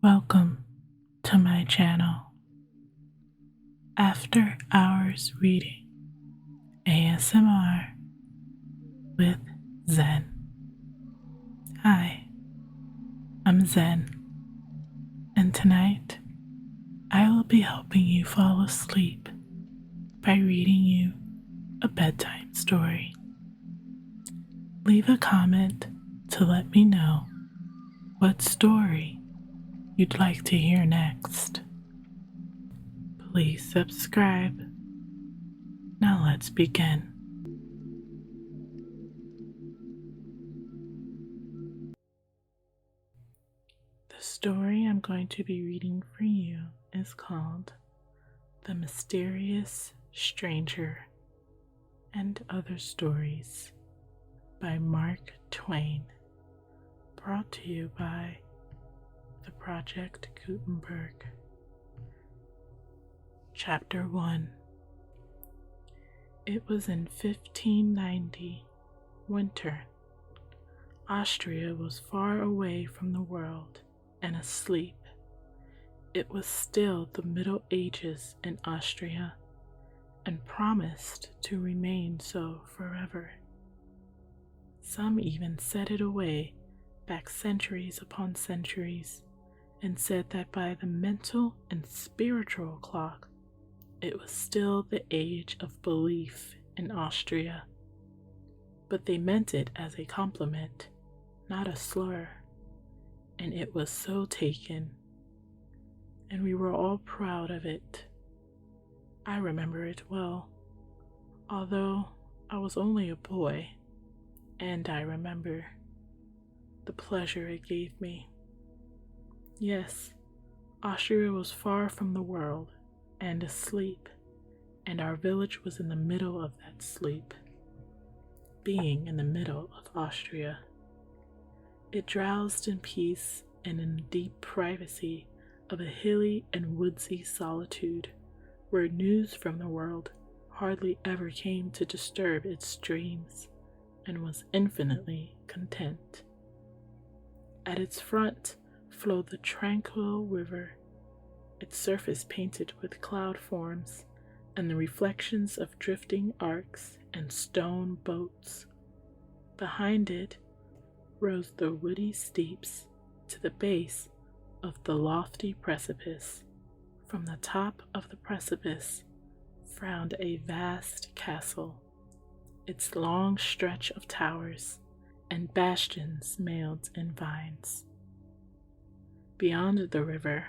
Welcome to my channel, After Hours Reading ASMR with Zen. Hi, I'm Zen, and tonight I will be helping you fall asleep by reading you a bedtime story. Leave a comment to let me know what story you'd like to hear next. Please subscribe. Now let's begin. The story I'm going to be reading for you is called The Mysterious Stranger and Other Stories by Mark Twain, brought to you by the Project Gutenberg. Chapter 1. It was in 1590, winter. Austria was far away from the world and asleep. It was still the Middle Ages in Austria and promised to remain so forever. Some even set it away back centuries upon centuries and said that by the mental and spiritual clock, it was still the age of belief in Austria. But they meant it as a compliment, not a slur, and it was so taken, and we were all proud of it. I remember it well, although I was only a boy, and I remember the pleasure it gave me. Yes, Austria was far from the world and asleep, and our village was in the middle of that sleep, being in the middle of Austria. It drowsed in peace and in the deep privacy of a hilly and woodsy solitude, where news from the world hardly ever came to disturb its dreams, and was infinitely content. At its front flowed the tranquil river, its surface painted with cloud forms and the reflections of drifting arcs and stone boats. Behind it rose the woody steeps to the base of the lofty precipice. From the top of the precipice frowned a vast castle, its long stretch of towers and bastions mailed in vines. Beyond the river,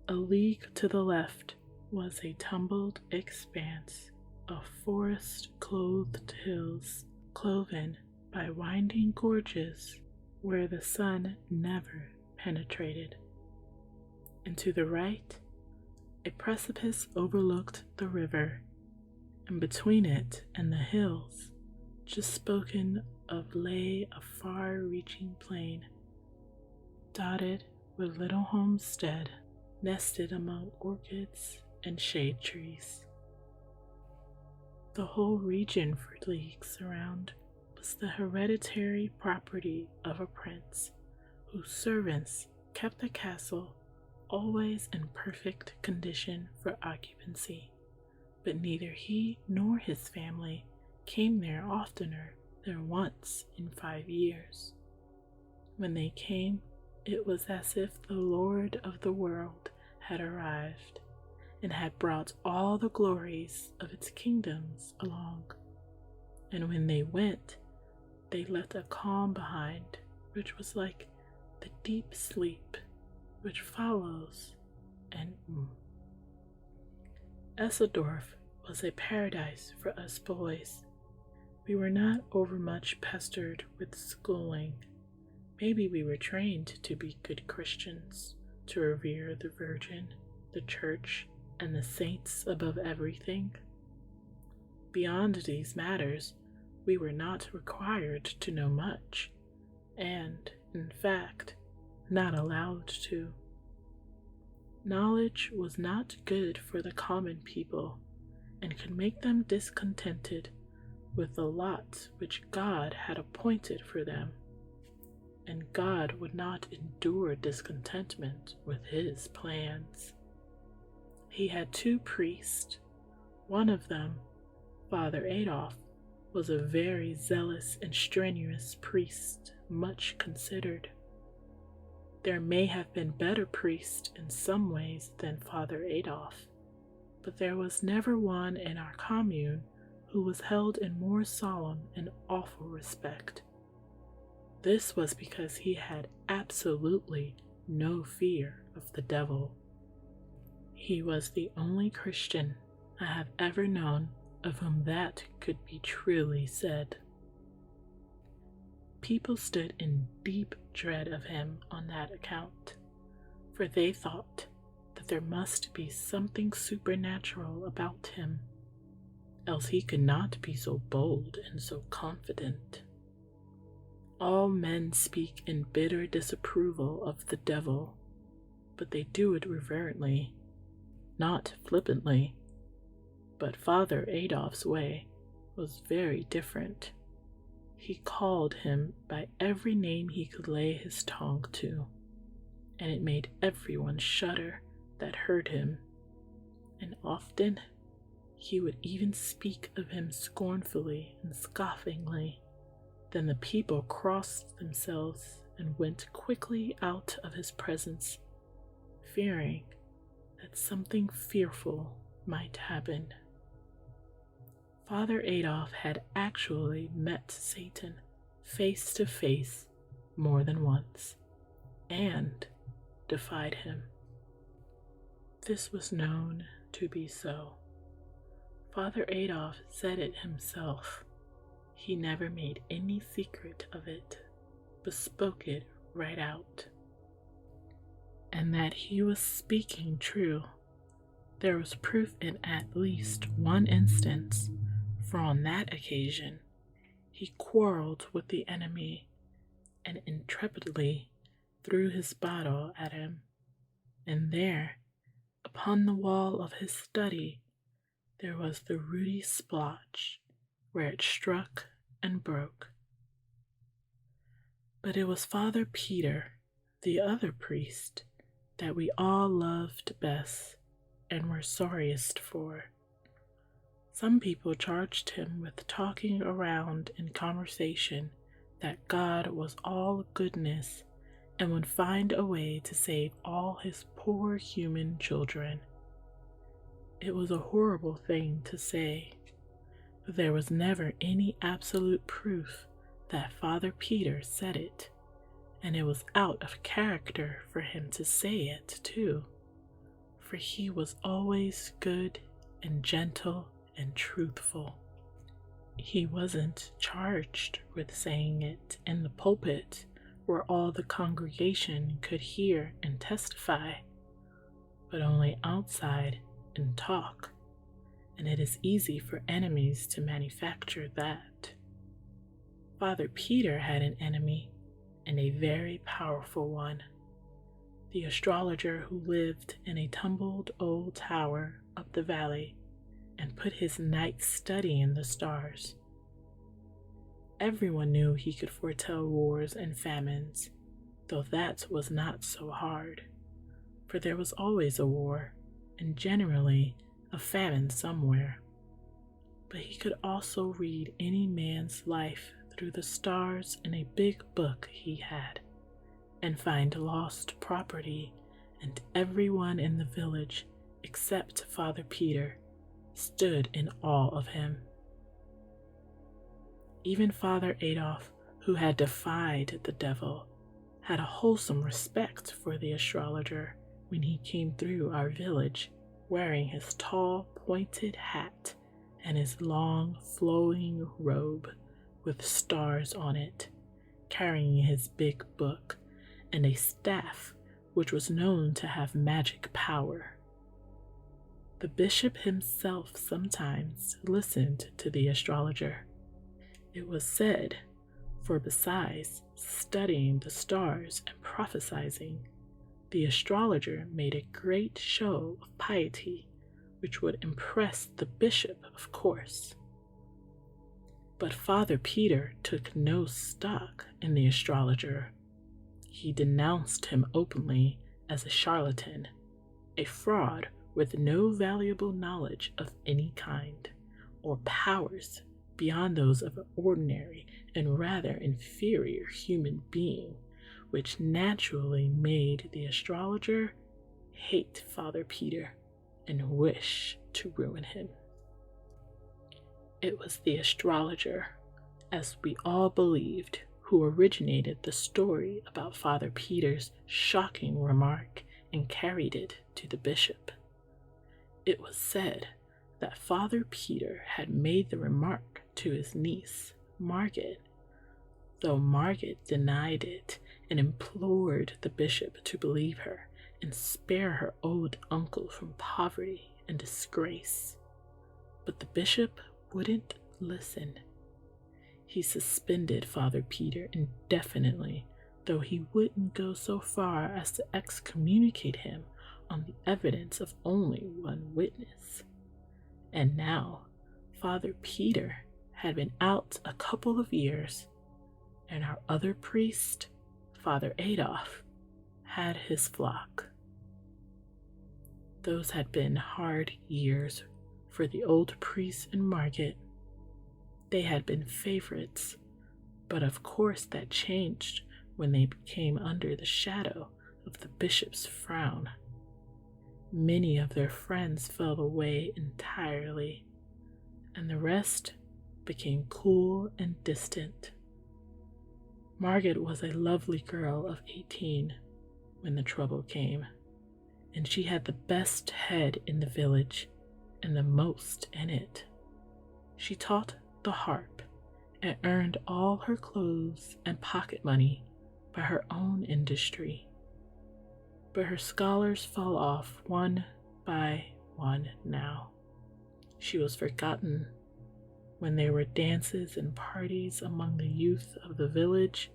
a league to the left, was a tumbled expanse of forest-clothed hills, cloven by winding gorges where the sun never penetrated. And to the right, a precipice overlooked the river, and between it and the hills, just spoken of, lay a far-reaching plain, dotted with little homestead nested among orchids and shade trees. The whole region for leagues around was the hereditary property of a prince, whose servants kept the castle always in perfect condition for occupancy, but neither he nor his family came there oftener than once in 5 years. When they came, it was as if the Lord of the world had arrived and had brought all the glories of its kingdoms along. And when they went, they left a calm behind, which was like the deep sleep which follows an Esseldorf was a paradise for us boys. We were not overmuch pestered with schooling. Maybe we were trained to be good Christians, to revere the Virgin, the Church, and the saints above everything. Beyond these matters, we were not required to know much, and, in fact, not allowed to. Knowledge was not good for the common people, and could make them discontented with the lot which God had appointed for them. and God would not endure discontentment with his plans. He had two priests. One of them, Father Adolf, was a very zealous and strenuous priest, much considered. There may have been better priests in some ways than Father Adolf, but there was never one in our commune who was held in more solemn and awful respect. This was because he had absolutely no fear of the devil. He was the only Christian I have ever known of whom that could be truly said. People stood in deep dread of him on that account, for they thought that there must be something supernatural about him, else he could not be so bold and so confident. All men speak in bitter disapproval of the devil, but they do it reverently, not flippantly. But Father Adolf's way was very different. He called him by every name he could lay his tongue to, and it made everyone shudder that heard him, and often he would even speak of him scornfully and scoffingly. Then the people crossed themselves and went quickly out of his presence, fearing that something fearful might happen. Father Adolf had actually met Satan face to face more than once, and defied him. This was known to be so. Father Adolf said it himself. He never made any secret of it, but spoke it right out. And that he was speaking true, there was proof in at least one instance, for on that occasion he quarreled with the enemy and intrepidly threw his bottle at him, and there, upon the wall of his study, there was the ruddy splotch where it struck and broke. But it was Father Peter, the other priest, that we all loved best and were sorriest for. Some people charged him with talking around in conversation that God was all goodness and would find a way to save all his poor human children. It was a horrible thing to say, but there was never any absolute proof that Father Peter said it, and it was out of character for him to say it too, for he was always good and gentle and truthful. He wasn't charged with saying it in the pulpit where all the congregation could hear and testify, but only outside in talk, and it is easy for enemies to manufacture that. Father Peter had an enemy, and a very powerful one, the astrologer who lived in a tumbled old tower up the valley and put his nights studying the stars. Everyone knew he could foretell wars and famines, though that was not so hard, for there was always a war, and generally a famine somewhere. But he could also read any man's life through the stars in a big book he had, and find lost property, and everyone in the village, except Father Peter, stood in awe of him. Even Father Adolf, who had defied the devil, had a wholesome respect for the astrologer when he came through our village wearing his tall pointed hat and his long flowing robe with stars on it, carrying his big book and a staff which was known to have magic power. The bishop himself sometimes listened to the astrologer. It was said, for besides studying the stars and prophesying, the astrologer made a great show of piety, which would impress the bishop, of course. But Father Peter took no stock in the astrologer, He denounced him openly as a charlatan, a fraud with no valuable knowledge of any kind, or powers beyond those of an ordinary and rather inferior human being, which naturally made the astrologer hate Father Peter and wish to ruin him. It was the astrologer, as we all believed, who originated the story about Father Peter's shocking remark and carried it to the bishop. It was said that Father Peter had made the remark to his niece, Margaret, though Margaret denied it and implored the bishop to believe her and spare her old uncle from poverty and disgrace. But the bishop wouldn't listen. He suspended Father Peter indefinitely, though he wouldn't go so far as to excommunicate him on the evidence of only one witness. And now Father Peter had been out a couple of years, and our other priest, Father Adolf, had his flock. Those had been hard years for the old priest and Margaret. They had been favorites, but of course that changed when they came under the shadow of the bishop's frown. Many of their friends fell away entirely, and the rest became cool and distant. Margaret was a lovely girl of 18 when the trouble came, and she had the best head in the village and the most in it. She taught the harp and earned all her clothes and pocket money by her own industry. But her scholars fell off one by one now. She was forgotten. When there were dances and parties among the youth of the village,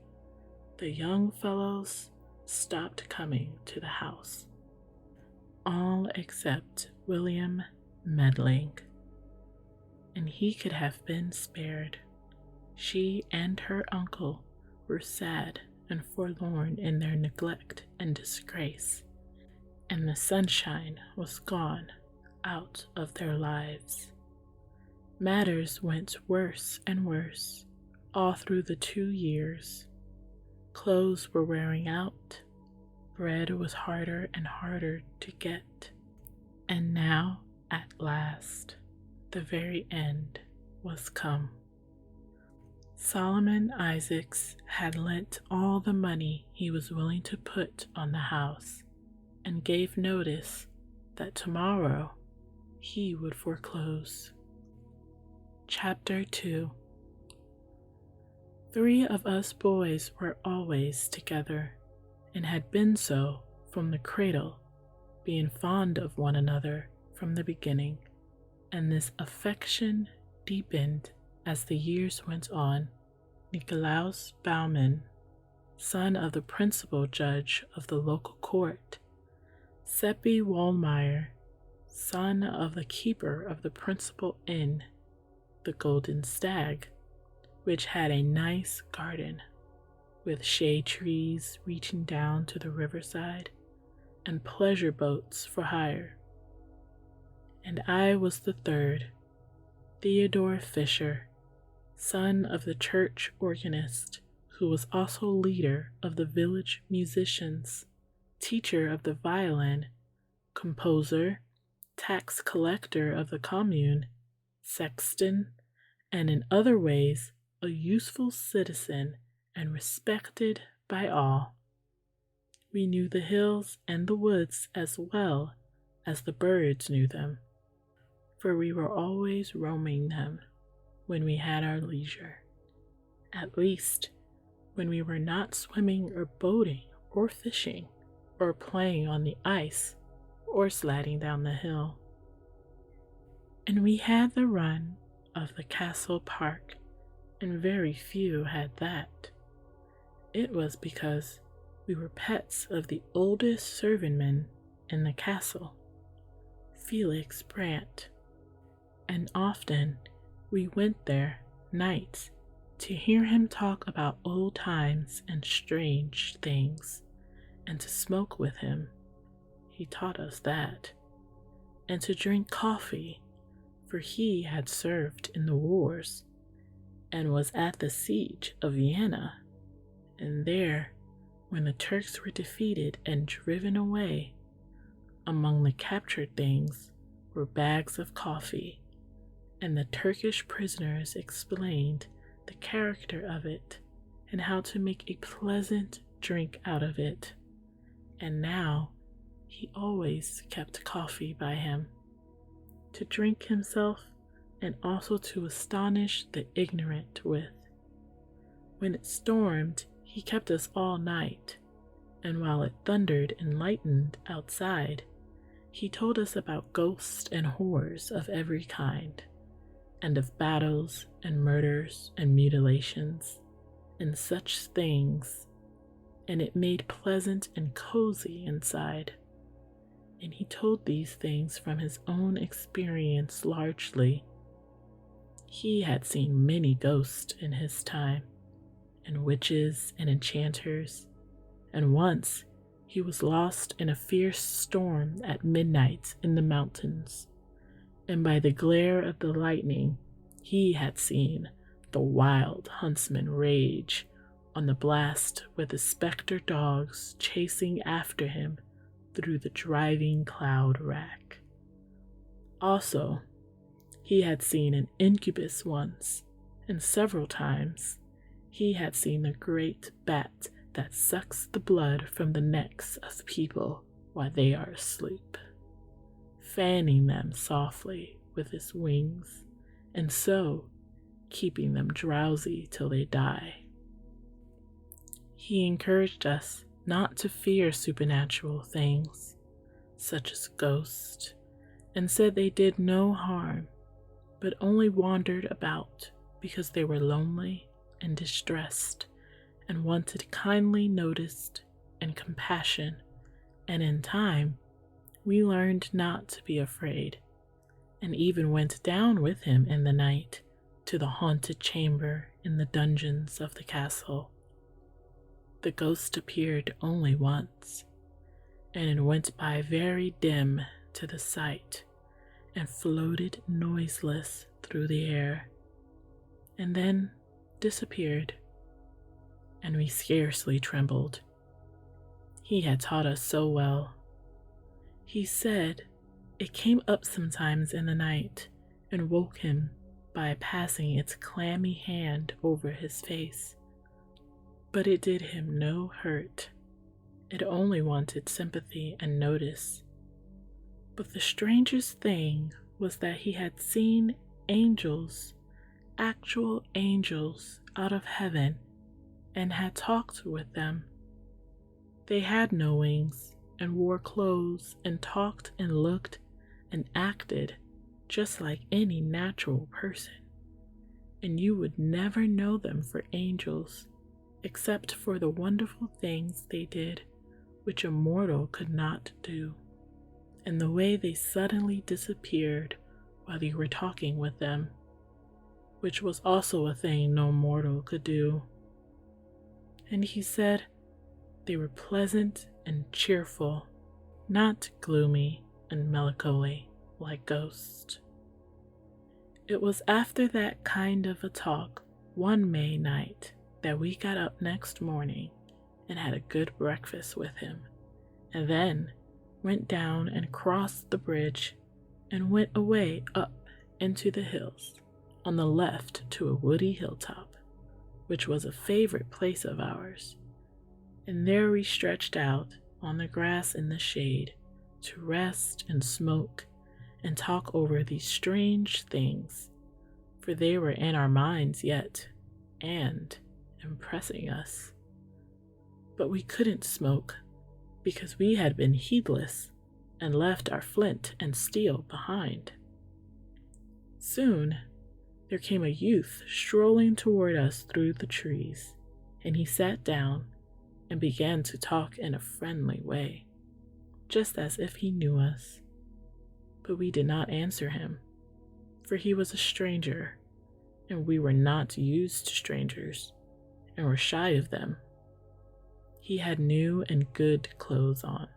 the young fellows stopped coming to the house. All except William Medling, and he could have been spared. She and her uncle were sad and forlorn in their neglect and disgrace, and the sunshine was gone out of their lives. Matters went worse and worse all through the 2 years. Clothes were wearing out, bread was harder and harder to get, and now, at last, the very end was come. Solomon Isaacs had lent all the money he was willing to put on the house, and gave notice that tomorrow he would foreclose. Chapter 2. 3 of us boys were always together, and had been so from the cradle, being fond of one another from the beginning, and this affection deepened as the years went on. Nikolaus Baumann, son of the principal judge of the local court, Seppi Wollmeyer, son of the keeper of the principal inn, the Golden Stag, which had a nice garden with shade trees reaching down to the riverside and pleasure boats for hire. And I was the third, Theodore Fisher, son of the church organist, who was also leader of the village musicians, teacher of the violin, composer, tax collector of the commune, sexton, and in other ways a useful citizen and respected by all. We knew the hills and the woods as well as the birds knew them, for we were always roaming them when we had our leisure, at least when we were not swimming or boating or fishing or playing on the ice or sliding down the hill. And we had the run of the castle park, and very few had that. It was because we were pets of the oldest servingman in the castle, Felix Brandt, and often we went there nights To hear him talk about old times and strange things, and to smoke with him, he taught us that, and to drink coffee, for he had served in the wars, and was at the siege of Vienna, and there, when the Turks were defeated and driven away, among the captured things were bags of coffee, and the Turkish prisoners explained the character of it and how to make a pleasant drink out of it. And now he always kept coffee by him, to drink himself and also to astonish the ignorant with. When it stormed, he kept us all night, and while it thundered and lightened outside, he told us about ghosts and horrors of every kind, and of battles and murders and mutilations and such things, and it made pleasant and cozy inside. And he told these things from his own experience largely. He had seen many ghosts in his time, and witches and enchanters, and once he was lost in a fierce storm at midnight in the mountains, and by the glare of the lightning he had seen the wild huntsman rage on the blast with the spectre dogs chasing after him through the driving cloud rack. Also, he had seen an incubus once, and several times he had seen the great bat that sucks the blood from the necks of people while they are asleep, fanning them softly with his wings, and so keeping them drowsy till they die. He encouraged us not to fear supernatural things, such as ghosts, and said they did no harm, but only wandered about because they were lonely and distressed and wanted kindly noticed and compassion, and in time we learned not to be afraid, and even went down with him in the night to the haunted chamber in the dungeons of the castle. The ghost appeared only once, and it went by very dim to the sight, and floated noiseless through the air, and then disappeared, and we scarcely trembled. He had taught us so well. He said it came up sometimes in the night and woke him by passing its clammy hand over his face, but it did him no hurt. It only wanted sympathy and notice. But the strangest thing was that he had seen angels, actual angels out of heaven, and had talked with them. They had no wings and wore clothes and talked and looked and acted just like any natural person, and you would never know them for angels except for the wonderful things they did which a mortal could not do, and the way they suddenly disappeared while you were talking with them, which was also a thing no mortal could do. And he said they were pleasant and cheerful, not gloomy and melancholy like ghosts. It was after that kind of a talk one May night that we got up next morning and had a good breakfast with him, and then went down and crossed the bridge and went away up into the hills on the left to a woody hilltop, which was a favorite place of ours, and there we stretched out on the grass in the shade to rest and smoke and talk over these strange things, for they were in our minds yet and impressing us. But we couldn't smoke because we had been heedless and left our flint and steel behind. Soon there came a youth strolling toward us through the trees, and he sat down and began to talk in a friendly way, just as if he knew us. But we did not answer him, for he was a stranger, and we were not used to strangers and were shy of them. He had new and good clothes on,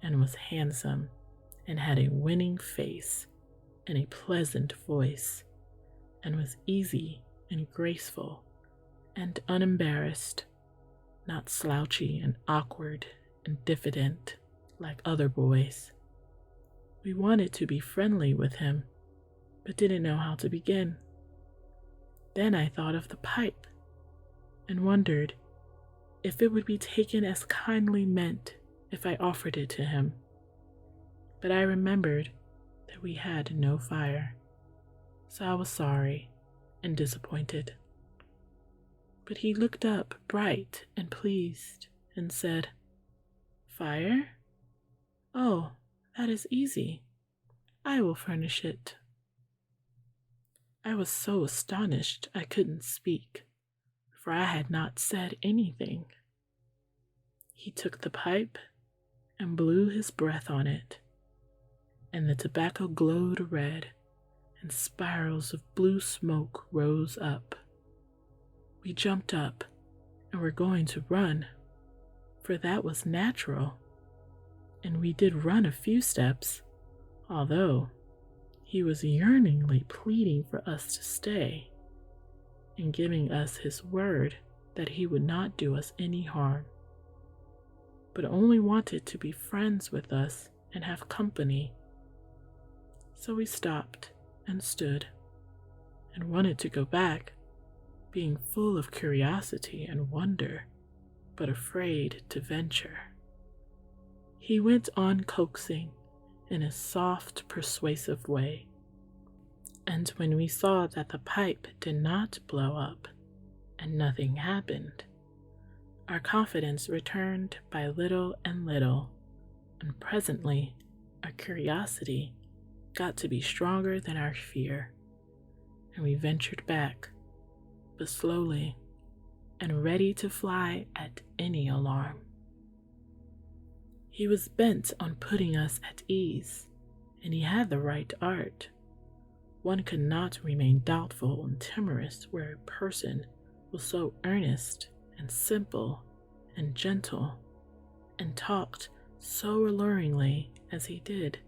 and was handsome, and had a winning face and a pleasant voice, and was easy and graceful and unembarrassed, not slouchy and awkward and diffident like other boys. We wanted to be friendly with him, but didn't know how to begin. Then I thought of the pipe and wondered if it would be taken as kindly meant if I offered it to him. But I remembered that we had no fire, so I was sorry and disappointed. But he looked up bright and pleased and said, "Fire? Oh, that is easy. I will furnish it." I was so astonished I couldn't speak, for I had not said anything. He took the pipe and blew his breath on it, and the tobacco glowed red, and spirals of blue smoke rose up. We jumped up and were going to run, for that was natural, and we did run a few steps, although he was yearningly pleading for us to stay and giving us his word that he would not do us any harm, but only wanted to be friends with us and have company. So we stopped and stood and wanted to go back, being full of curiosity and wonder, but afraid to venture. He went on coaxing in a soft, persuasive way, and when we saw that the pipe did not blow up and nothing happened, our confidence returned by little and little, and presently our curiosity got to be stronger than our fear, and we ventured back, but slowly and ready to fly at any alarm. He was bent on putting us at ease, and he had the right art. One could not remain doubtful and timorous where a person was so earnest and simple and gentle, and talked so alluringly as he did.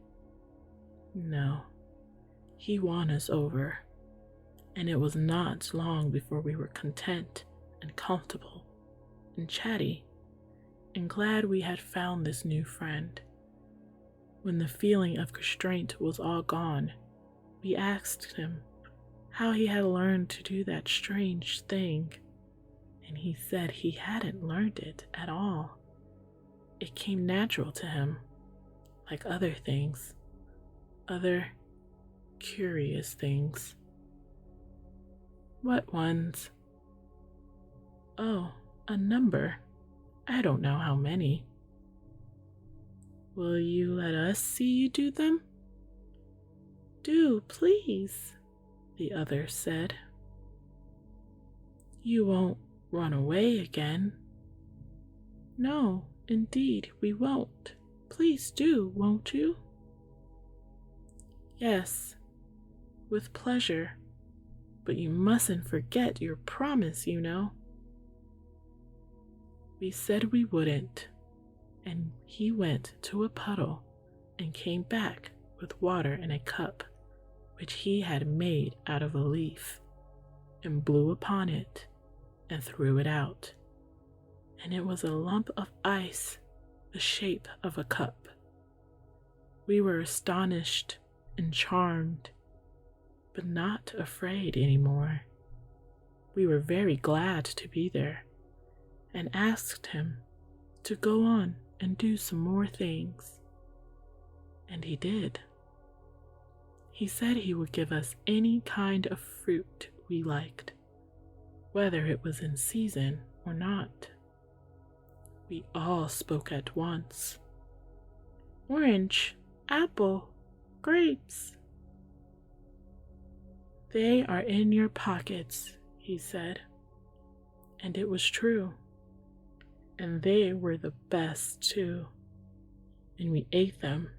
No, he won us over, and it was not long before we were content and comfortable and chatty and glad we had found this new friend. When the feeling of constraint was all gone, we asked him how he had learned to do that strange thing, and he said he hadn't learned it at all. It came natural to him, like other things, other curious things. What ones? Oh, a number. I don't know how many. Will you let us see you do them? Do, please, the other said. You won't run away again? No, indeed, we won't. Please do, won't you? Yes, with pleasure, but you mustn't forget your promise, you know. We said we wouldn't, and he went to a puddle and came back with water in a cup, which he had made out of a leaf, and blew upon it and threw it out, and it was a lump of ice the shape of a cup. We were astonished and charmed, but not afraid any more. We were very glad to be there, and asked him to go on and do some more things. And he did. He said he would give us any kind of fruit we liked, whether it was in season or not. We all spoke at once. Orange, apple, grapes. They are in your pockets, he said. And it was true. And they were the best too. And we ate them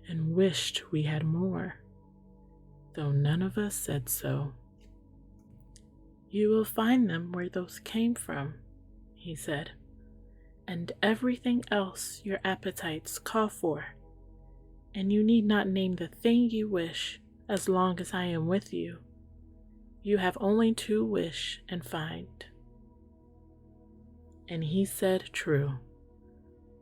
and wished we had more, though none of us said so. You will find them where those came from, he said, and everything else your appetites call for. And you need not name the thing you wish as long as I am with you. You have only to wish and find. And he said true.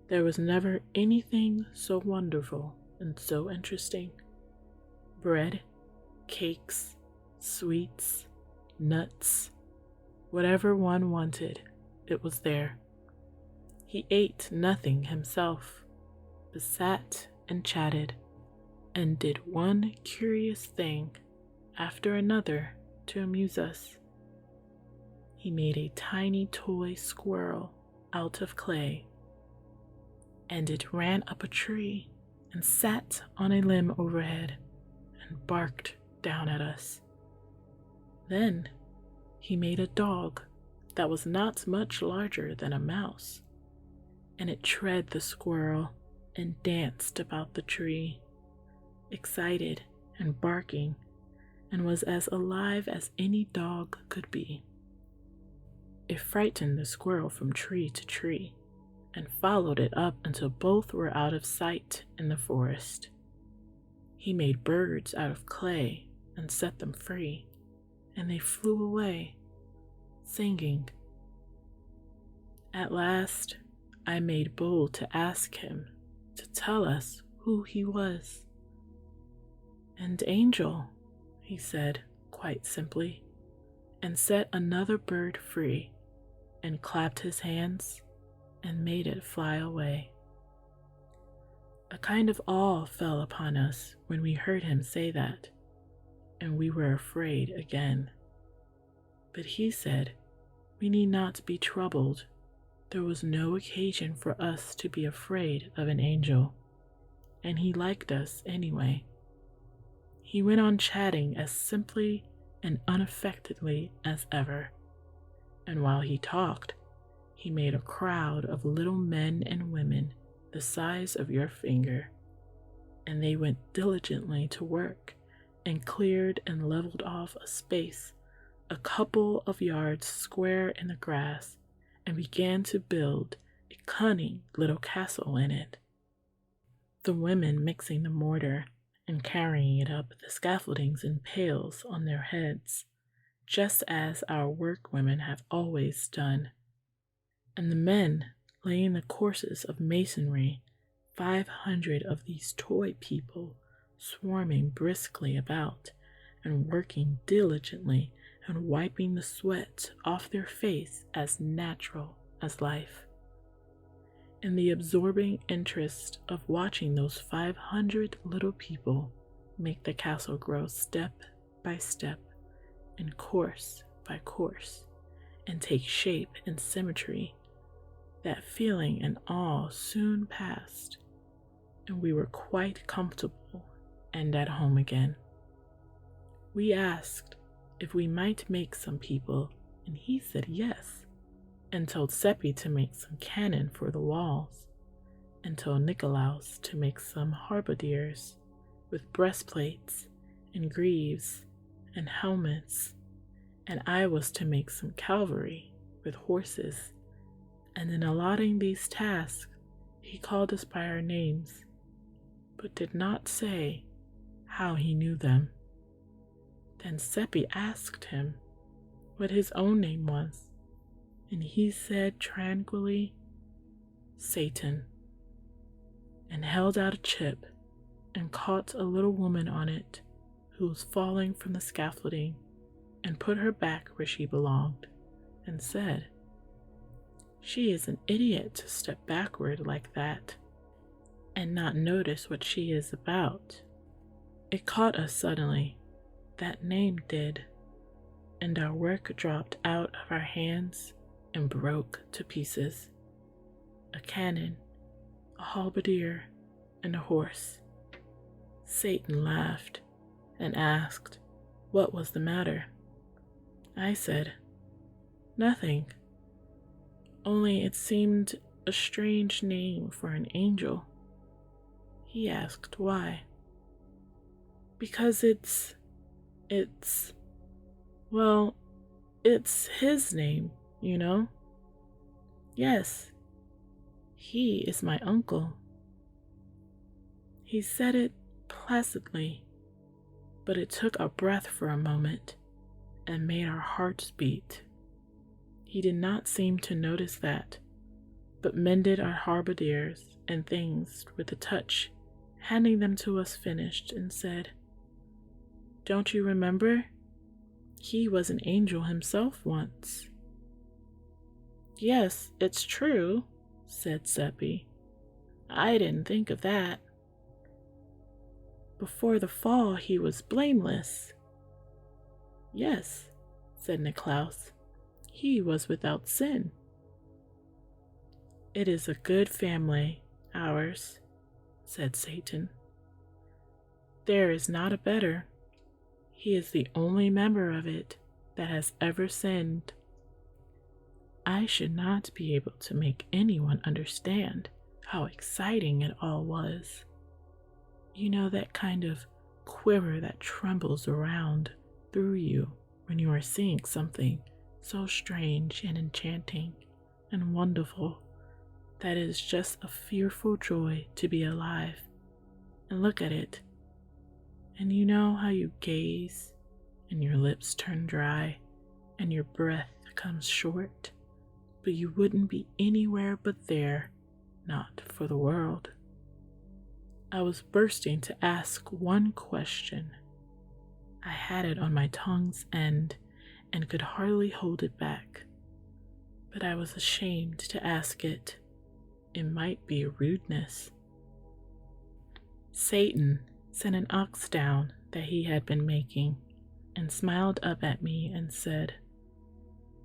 There was never anything so wonderful and so interesting. Bread, cakes, sweets, nuts, whatever one wanted, it was there. He ate nothing himself, but sat and chatted, and did one curious thing after another to amuse us. He made a tiny toy squirrel out of clay, and it ran up a tree and sat on a limb overhead and barked down at us. Then he made a dog that was not much larger than a mouse, and it tread the squirrel and danced about the tree, excited and barking, and was as alive as any dog could be. It frightened the squirrel from tree to tree, and followed it up until both were out of sight in the forest. He made birds out of clay and set them free, and they flew away, singing. At last, I made bold to ask him to tell us who he was. "An angel," he said quite simply, and set another bird free, and clapped his hands and made it fly away. A kind of awe fell upon us when we heard him say that, and we were afraid again. But he said we need not be troubled. There was no occasion for us to be afraid of an angel, and he liked us anyway. He went on chatting as simply and unaffectedly as ever, and while he talked, he made a crowd of little men and women the size of your finger, and they went diligently to work and cleared and leveled off a space a couple of yards square in the grass, and began to build a cunning little castle in it, the women mixing the mortar and carrying it up the scaffoldings in pails on their heads, just as our workwomen have always done, and the men laying the courses of masonry, 500 of these toy people swarming briskly about and working diligently and wiping the sweat off their face as natural as life. In the absorbing interest of watching those 500 little people make the castle grow step by step and course by course and take shape and symmetry, that feeling and awe soon passed, and we were quite comfortable and at home again. We asked if we might make some people, and he said yes, and told Seppi to make some cannon for the walls, and told Nicolaus to make some halberdiers with breastplates and greaves and helmets, and I was to make some cavalry with horses, and in allotting these tasks he called us by our names, but did not say how he knew them. Then Seppi asked him what his own name was, and he said tranquilly, Satan, and held out a chip and caught a little woman on it who was falling from the scaffolding, and put her back where she belonged, and said, "She is an idiot to step backward like that and not notice what she is about." It caught us suddenly. That name did, and our work dropped out of our hands and broke to pieces. A cannon, a halberdier, and a horse. Satan laughed and asked what was the matter. I said, "Nothing, only it seemed a strange name for an angel." He asked why. "Because it's, well, It's his name, you know? Yes, he is my uncle. He said it placidly, but it took a breath for a moment and made our hearts beat. He did not seem to notice that, but mended our halberdiers and things with a touch, handing them to us finished, and said, "Don't you remember? He was an angel himself once." "Yes, it's true," said Seppi. "I didn't think of that. Before the fall he was blameless." "Yes," said Niklaus, "he was without sin." "It is a good family, ours," said Satan. "There is not a better. He is the only member of it that has ever sinned." I should not be able to make anyone understand how exciting it all was. You know, that kind of quiver that trembles around through you when you are seeing something so strange and enchanting and wonderful that it is just a fearful joy to be alive and look at it. And you know how you gaze and your lips turn dry and your breath comes short, but you wouldn't be anywhere but there, not for the world. I was bursting to ask one question. I had it on my tongue's end and could hardly hold it back, but I was ashamed to ask it. It might be a rudeness. Satan sent an ox down that he had been making and smiled up at me and said,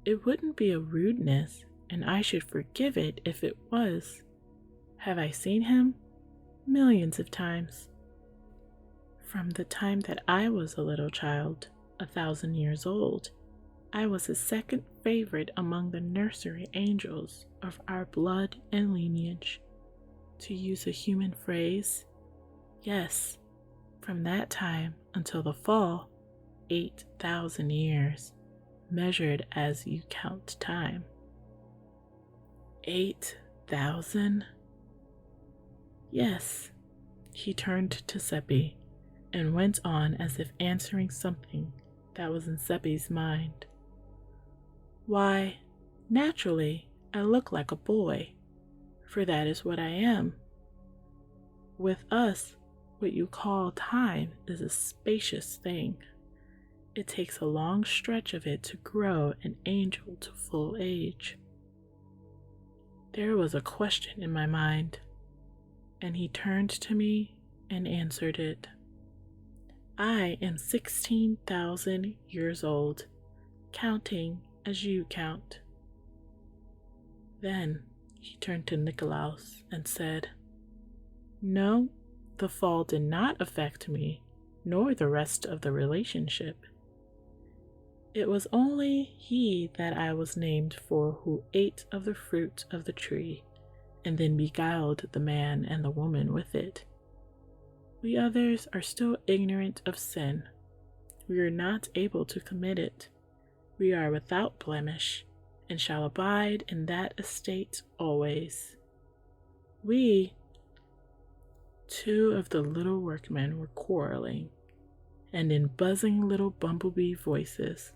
"It wouldn't be a rudeness, and I should forgive it if it was. Have I seen him? Millions of times. From the time that I was a little child, 1,000 years old, I was the second favorite among the nursery angels of our blood and lineage. To use a human phrase, yes, from that time until the fall, 8,000 years, measured as you count time." 8,000? Yes. He turned to Seppi and went on as if answering something that was in Seppi's mind. "Why, naturally, I look like a boy, for that is what I am. With us, what you call time is a spacious thing. It takes a long stretch of it to grow an angel to full age." There was a question in my mind, and he turned to me and answered it. "I am 16,000 years old, counting as you count." Then he turned to Nikolaus and said, "No, the fall did not affect me, nor the rest of the relationship. It was only he that I was named for who ate of the fruit of the tree, and then beguiled the man and the woman with it. We others are still ignorant of sin. We are not able to commit it. We are without blemish, and shall abide in that estate always. We..." Two of the little workmen were quarreling, and in buzzing little bumblebee voices,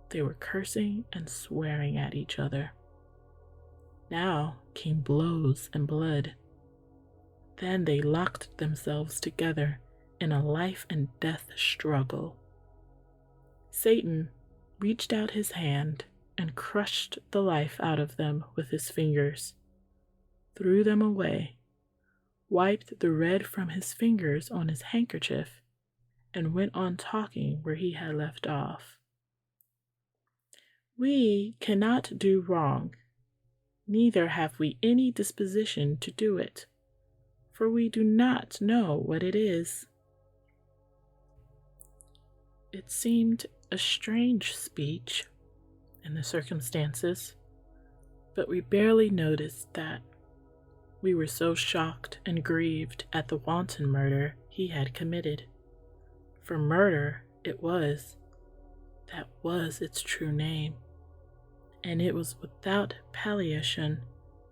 they were cursing and swearing at each other. Now came blows and blood. Then they locked themselves together in a life and death struggle. Satan reached out his hand and crushed the life out of them with his fingers, threw them away, wiped the red from his fingers on his handkerchief, and went on talking where he had left off. "We cannot do wrong, neither have we any disposition to do it, for we do not know what it is." It seemed a strange speech in the circumstances, but we barely noticed that. We were so shocked and grieved at the wanton murder he had committed. For murder it was. That was its true name, and it was without palliation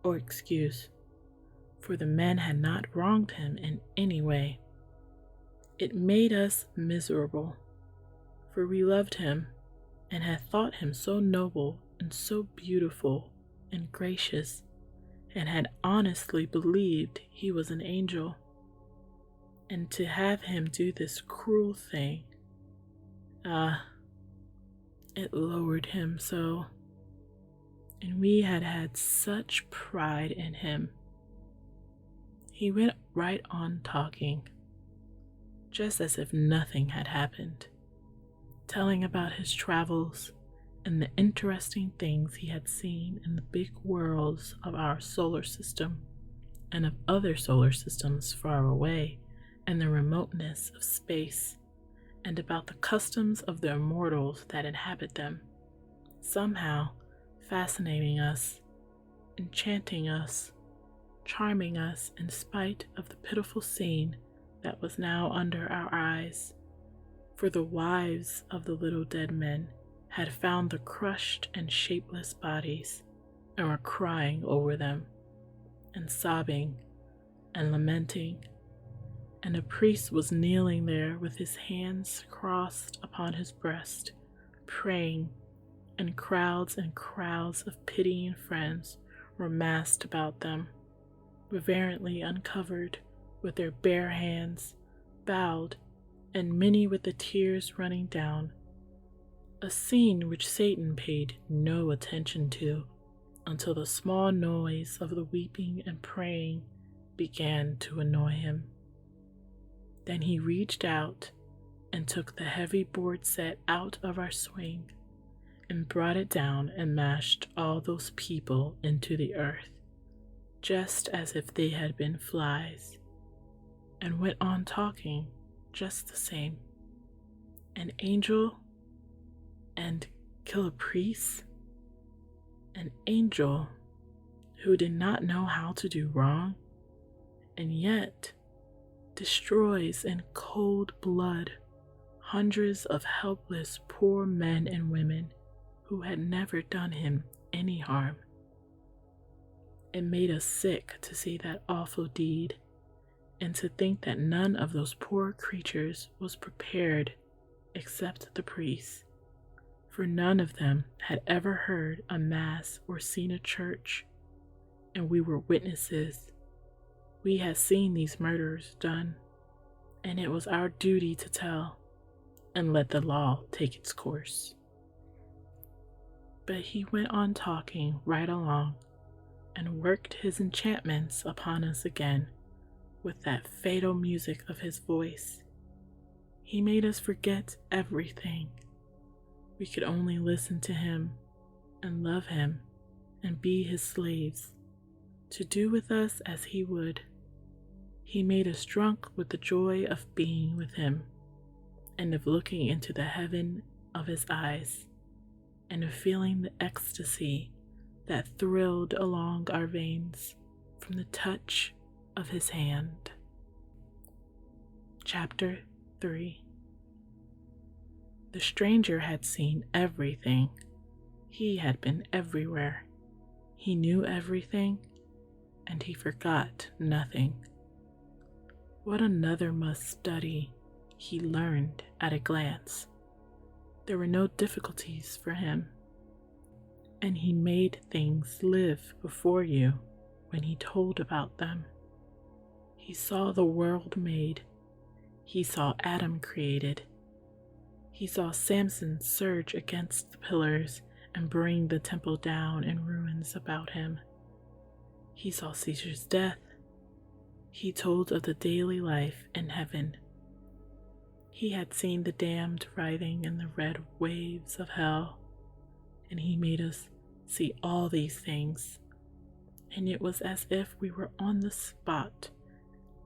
or excuse, for the men had not wronged him in any way. It made us miserable, for we loved him and had thought him so noble and so beautiful and gracious, and had honestly believed he was an angel. And to have him do this cruel thing, it lowered him so. And we had had such pride in him. He went right on talking, just as if nothing had happened, telling about his travels and the interesting things he had seen in the big worlds of our solar system and of other solar systems far away and the remoteness of space, and about the customs of the immortals that inhabit them, somehow fascinating us, enchanting us, charming us in spite of the pitiful scene that was now under our eyes. For the wives of the little dead men had found the crushed and shapeless bodies and were crying over them and sobbing and lamenting, and a priest was kneeling there with his hands crossed upon his breast, praying, and crowds of pitying friends were massed about them, reverently uncovered, with their bare hands bowed, and many with the tears running down, a scene which Satan paid no attention to until the small noise of the weeping and praying began to annoy him. Then he reached out and took the heavy board set out of our swing and brought it down and mashed all those people into the earth, just as if they had been flies, and went on talking just the same. An angel and kill a priest? An angel who did not know how to do wrong, and yet destroys in cold blood hundreds of helpless poor men and women who had never done him any harm. It made us sick to see that awful deed, and to think that none of those poor creatures was prepared except the priests, for none of them had ever heard a mass or seen a church, and we were witnesses. We had seen these murders done, and it was our duty to tell and let the law take its course. But he went on talking right along and worked his enchantments upon us again with that fatal music of his voice. He made us forget everything. We could only listen to him and love him and be his slaves, to do with us as he would. He made us drunk with the joy of being with him, and of looking into the heaven of his eyes, and of feeling the ecstasy that thrilled along our veins from the touch of his hand. Chapter 3. The stranger had seen everything. He had been everywhere. He knew everything, and he forgot nothing. What another must study, he learned at a glance. There were no difficulties for him, and he made things live before you when he told about them. He saw the world made. He saw Adam created. He saw Samson surge against the pillars and bring the temple down in ruins about him. He saw Caesar's death. He told of the daily life in heaven. He had seen the damned writhing in the red waves of hell, and he made us see all these things, and it was as if we were on the spot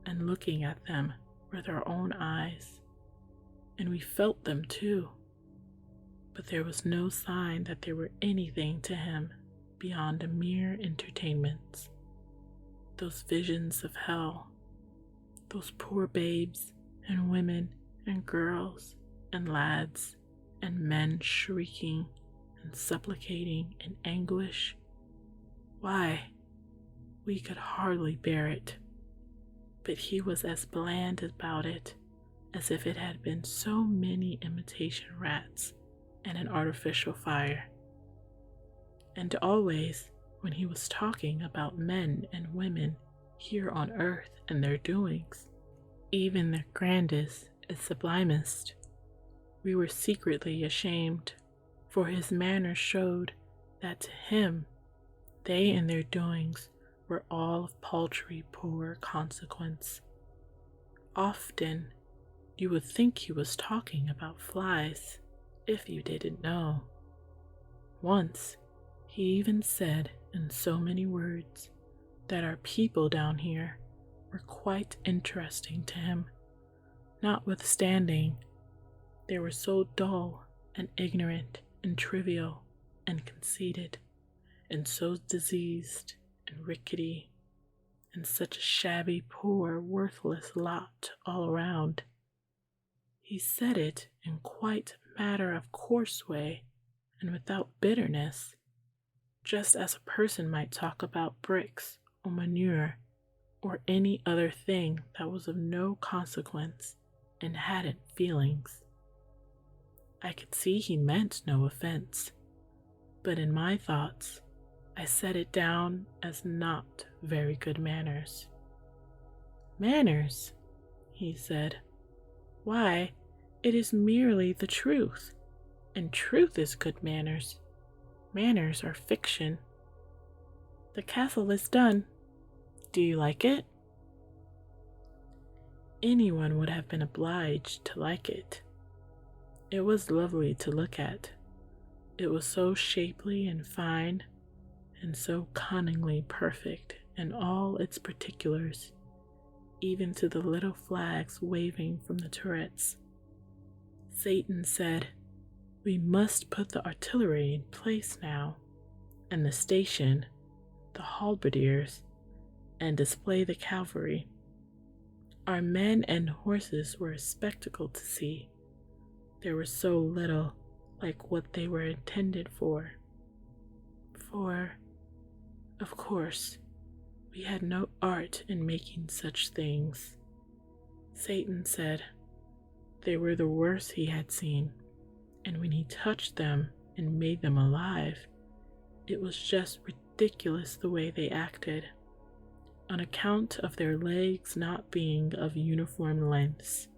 and looking at them with our own eyes, and we felt them too, but there was no sign that they were anything to him beyond a mere entertainment. Those visions of hell, those poor babes and women and girls and lads and men shrieking and supplicating in anguish. Why, we could hardly bear it, but he was as bland about it as if it had been so many imitation rats and an artificial fire. And always, when he was talking about men and women here on earth and their doings, even their grandest and sublimest, we were secretly ashamed, for his manner showed that to him they and their doings were all of paltry poor consequence. Often you would think he was talking about flies, if you didn't know. Once he even said in so many words that our people down here were quite interesting to him, notwithstanding they were so dull and ignorant and trivial and conceited, and so diseased and rickety, and such a shabby, poor, worthless lot all around. He said it in quite matter-of-course way and without bitterness, just as a person might talk about bricks or manure or any other thing that was of no consequence and hadn't feelings. I could see he meant no offense, but in my thoughts I set it down as not very good manners. Manners, he said. Why, it is merely the truth, and truth is good manners. Manners are fiction. The castle is done. Do you like it? Anyone would have been obliged to like it. It was lovely to look at. It was so shapely and fine, and so cunningly perfect in all its particulars, even to the little flags waving from the turrets. Satan said, "We must put the artillery in place now, and the station, the halberdiers, and display the cavalry. Our men and horses were a spectacle to see. They were so little like what they were intended for. For, of course, we had no art in making such things." Satan said they were the worst he had seen, and when he touched them and made them alive, it was just ridiculous the way they acted. On account of their legs not being of uniform lengths,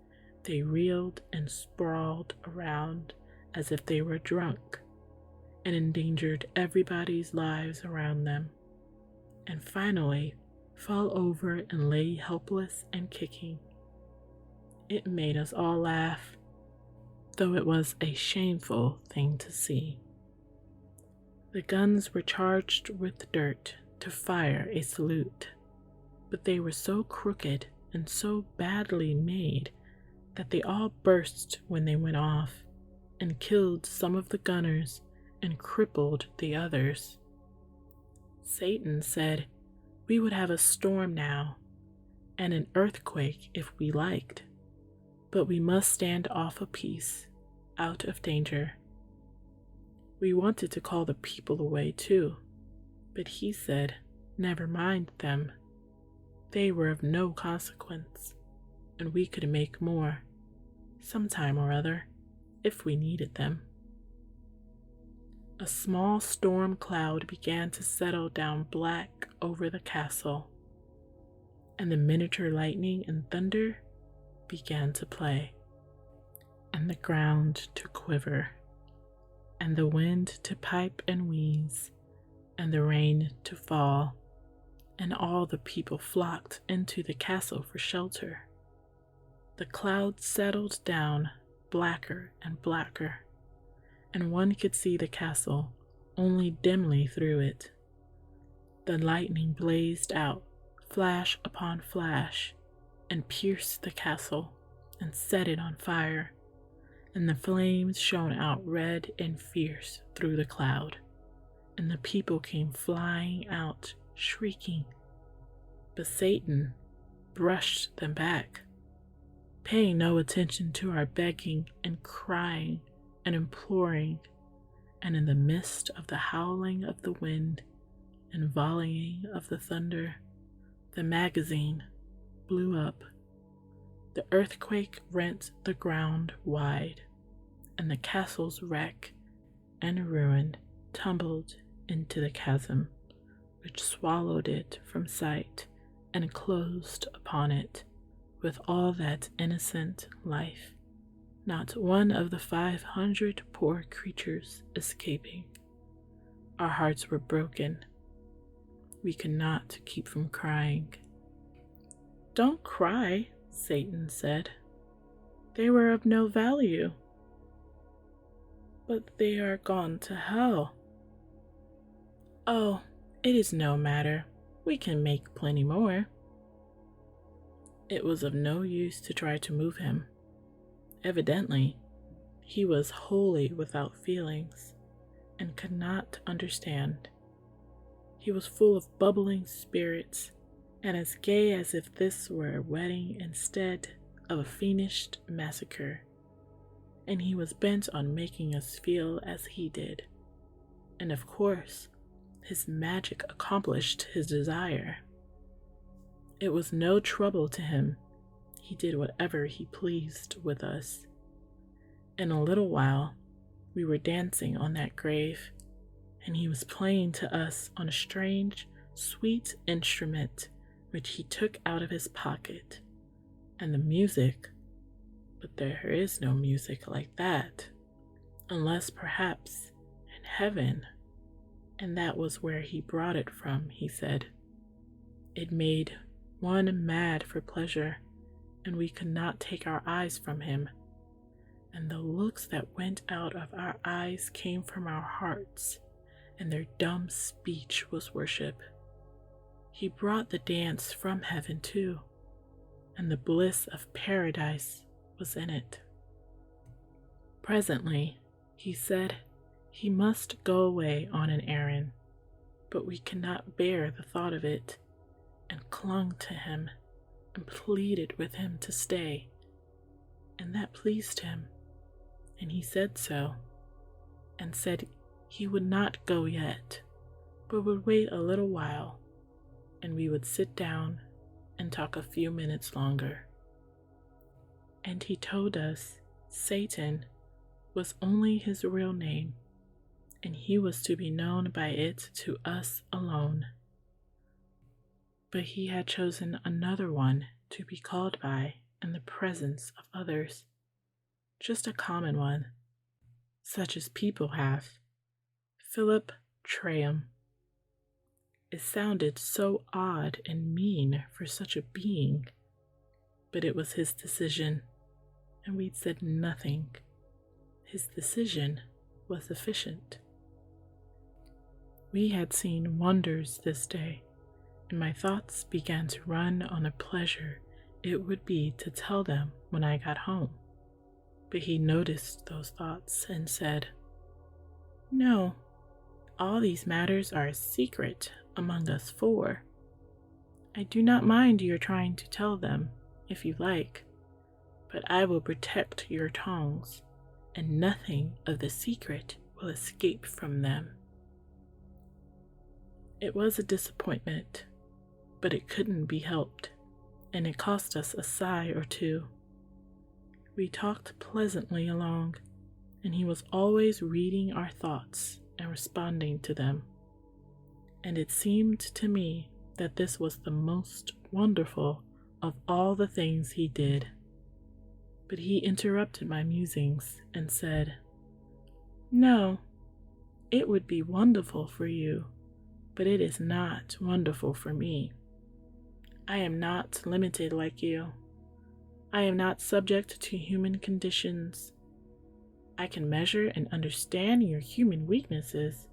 they reeled and sprawled around as if they were drunk, and endangered everybody's lives around them, and finally fell over and lay helpless and kicking. It made us all laugh, though it was a shameful thing to see. The guns were charged with dirt to fire a salute, but they were so crooked and so badly made that they all burst when they went off, and killed some of the gunners and crippled the others. Satan said we would have a storm now, and an earthquake if we liked, but we must stand off a piece, out of danger. We wanted to call the people away too, but he said, never mind them. They were of no consequence, and we could make more, sometime or other, if we needed them. A small storm cloud began to settle down black over the castle, and the miniature lightning and thunder began to play, and the ground to quiver, and the wind to pipe and wheeze, and the rain to fall, and all the people flocked into the castle for shelter. The clouds settled down blacker and blacker, and one could see the castle only dimly through it. The lightning blazed out, flash upon flash, and pierced the castle and set it on fire, and the flames shone out red and fierce through the cloud, and the people came flying out, shrieking. But Satan brushed them back, paying no attention to our begging and crying and imploring, and in the midst of the howling of the wind and volleying of the thunder, the magazine blew up. The earthquake rent the ground wide, and the castle's wreck and ruin tumbled into the chasm, which swallowed it from sight and closed upon it with all that innocent life, not one of the 500 poor creatures escaping. Our hearts were broken. We could not keep from crying. "Don't cry," Satan said. "They were of no value." "But they are gone to hell." "Oh, it is no matter. We can make plenty more." It was of no use to try to move him. Evidently, he was wholly without feelings and could not understand. He was full of bubbling spirits and as gay as if this were a wedding instead of a finished massacre, and he was bent on making us feel as he did, and of course, his magic accomplished his desire. It was no trouble to him. He did whatever he pleased with us. In a little while, we were dancing on that grave, and he was playing to us on a strange, sweet instrument which he took out of his pocket, and the music, but there is no music like that, unless perhaps in heaven, and that was where he brought it from, he said. It made one mad for pleasure, and we could not take our eyes from him, and the looks that went out of our eyes came from our hearts, and their dumb speech was worship. He brought the dance from heaven too, and the bliss of paradise was in it. Presently, he said he must go away on an errand, but we could not bear the thought of it, and clung to him and pleaded with him to stay, and that pleased him, and he said so, and said he would not go yet, but would wait a little while, and we would sit down and talk a few minutes longer. And he told us Satan was only his real name, and he was to be known by it to us alone. But he had chosen another one to be called by in the presence of others, just a common one, such as people have, Philip Traham. It sounded so odd and mean for such a being, but it was his decision, and we said nothing. His decision was sufficient. We had seen wonders this day, and my thoughts began to run on the pleasure it would be to tell them when I got home. But he noticed those thoughts and said, "No, all these matters are a secret among us four. I do not mind your trying to tell them, if you like, but I will protect your tongues, and nothing of the secret will escape from them." It was a disappointment, but it couldn't be helped, and it cost us a sigh or two. We talked pleasantly along, and he was always reading our thoughts and responding to them, and it seemed to me that this was the most wonderful of all the things he did. But he interrupted my musings and said, "No, it would be wonderful for you, but it is not wonderful for me. I am not limited like you. I am not subject to human conditions. I can measure and understand your human weaknesses,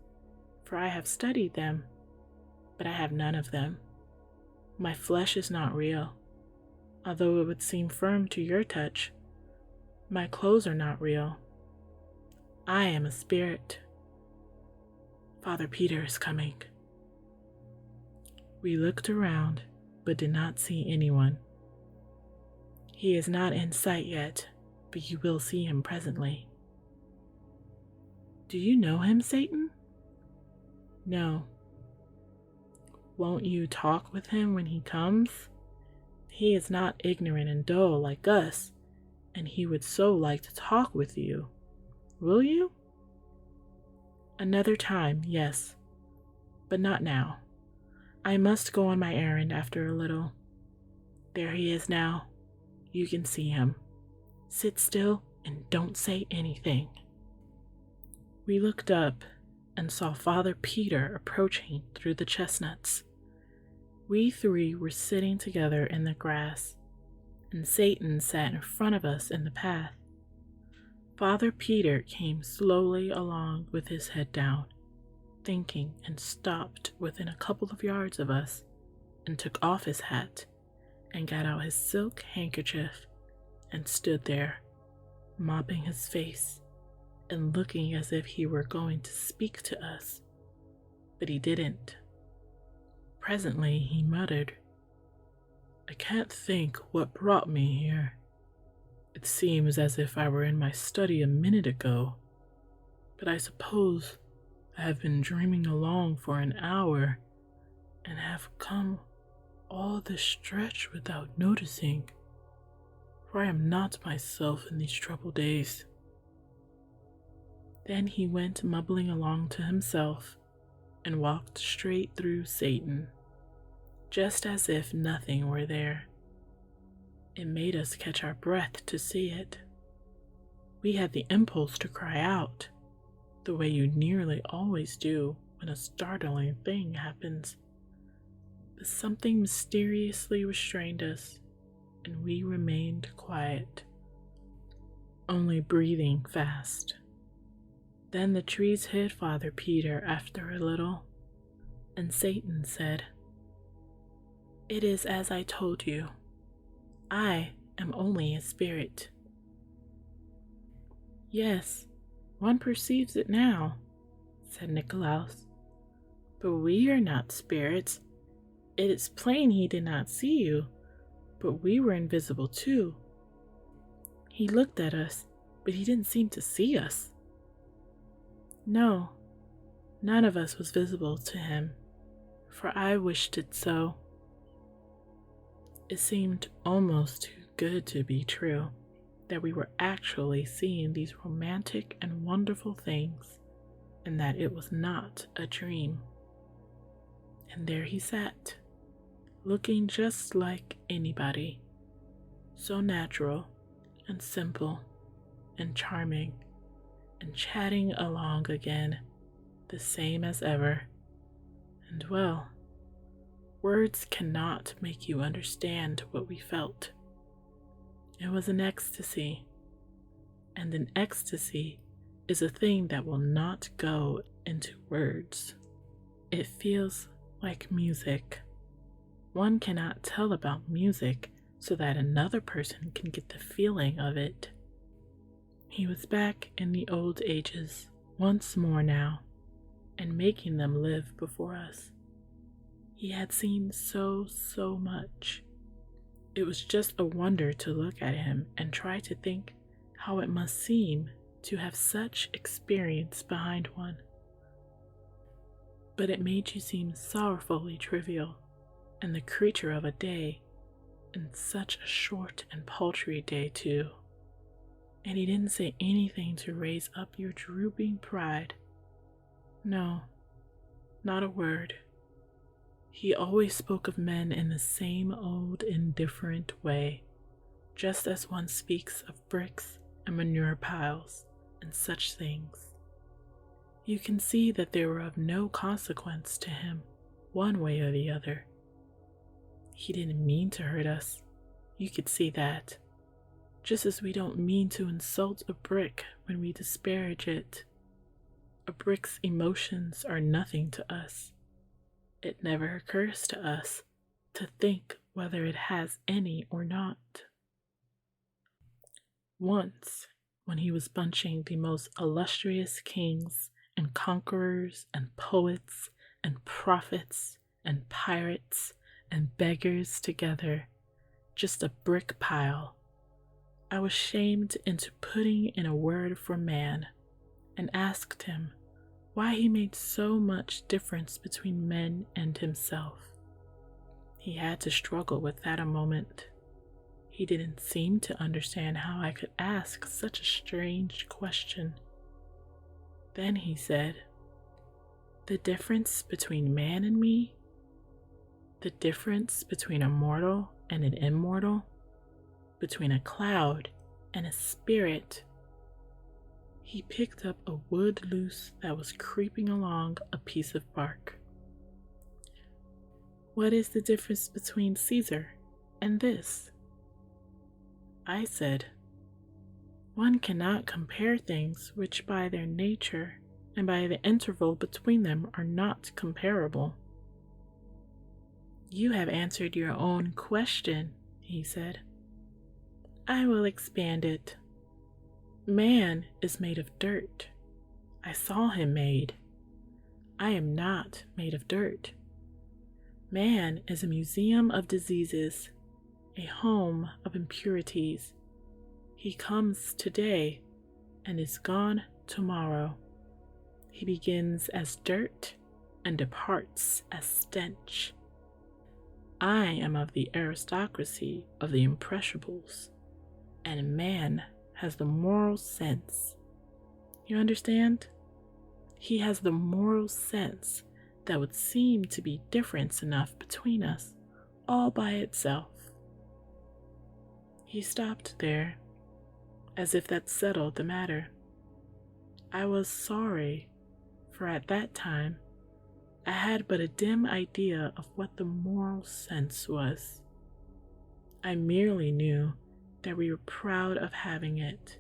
for I have studied them, but I have none of them. My flesh is not real, although it would seem firm to your touch. My clothes are not real. I am a spirit. Father Peter is coming." We looked around, but did not see anyone. "He is not in sight yet, but you will see him presently." Do you know him, Satan? No. Won't you talk with him when he comes? He is not ignorant and dull like us, and he would so like to talk with you. Will you? Another time, yes, but not now. I must go on my errand after a little. There he is now. You can see him. Sit still and don't say anything. We looked up and saw Father Peter approaching through the chestnuts. We three were sitting together in the grass, and Satan sat in front of us in the path. Father Peter came slowly along with his head down, thinking, and stopped within a couple of yards of us and took off his hat and got out his silk handkerchief and stood there, mopping his face and looking as if he were going to speak to us, but he didn't. Presently he muttered, "I can't think what brought me here. It seems as if I were in my study a minute ago, but I suppose I have been dreaming along for an hour and have come all this stretch without noticing, for I am not myself in these troubled days." Then he went mumbling along to himself and walked straight through Satan, just as if nothing were there. It made us catch our breath to see it. We had the impulse to cry out, the way you nearly always do when a startling thing happens. But something mysteriously restrained us, and we remained quiet, only breathing fast. Then the trees hid Father Peter after a little, and Satan said, "It is as I told you. I am only a spirit." "Yes, one perceives it now," said Nicolaus. "But we are not spirits. It is plain he did not see you, but we were invisible too. He looked at us, but he didn't seem to see us." "No, none of us was visible to him, for I wished it so." It seemed almost too good to be true that we were actually seeing these romantic and wonderful things, and that it was not a dream. And there he sat, looking just like anybody, so natural and simple and charming, and chatting along again, the same as ever. And well, words cannot make you understand what we felt. It was an ecstasy, and an ecstasy is a thing that will not go into words. It feels like music. One cannot tell about music so that another person can get the feeling of it. He was back in the old ages once more now, and making them live before us. He had seen so much. It was just a wonder to look at him and try to think how it must seem to have such experience behind one. But it made you seem sorrowfully trivial and the creature of a day, and such a short and paltry day too. And he didn't say anything to raise up your drooping pride. No, not a word. He always spoke of men in the same old indifferent way, just as one speaks of bricks and manure piles and such things. You can see that they were of no consequence to him, one way or the other. He didn't mean to hurt us, you could see that, just as we don't mean to insult a brick when we disparage it. A brick's emotions are nothing to us. It never occurs to us to think whether it has any or not. Once, when he was bunching the most illustrious kings and conquerors and poets and prophets and pirates and beggars together, just a brick pile, I was shamed into putting in a word for man, and asked him why he made so much difference between men and himself. He had to struggle with that a moment. He didn't seem to understand how I could ask such a strange question. Then he said, "The difference between man and me? The difference between a mortal and an immortal? Between a cloud and a spirit?" He picked up a wood loose that was creeping along a piece of bark. "What is the difference between Caesar and this?" I said, "One cannot compare things which by their nature and by the interval between them are not comparable." "You have answered your own question," he said. "I will expand it. Man is made of dirt. I saw him made. I am not made of dirt. Man is a museum of diseases, a home of impurities. He comes today and is gone tomorrow. He begins as dirt and departs as stench. I am of the aristocracy of the impressibles, and man has the moral sense. You understand? He has the moral sense that would seem to be difference enough between us all by itself." He stopped there, as if that settled the matter. I was sorry, for at that time I had but a dim idea of what the moral sense was. I merely knew that we were proud of having it,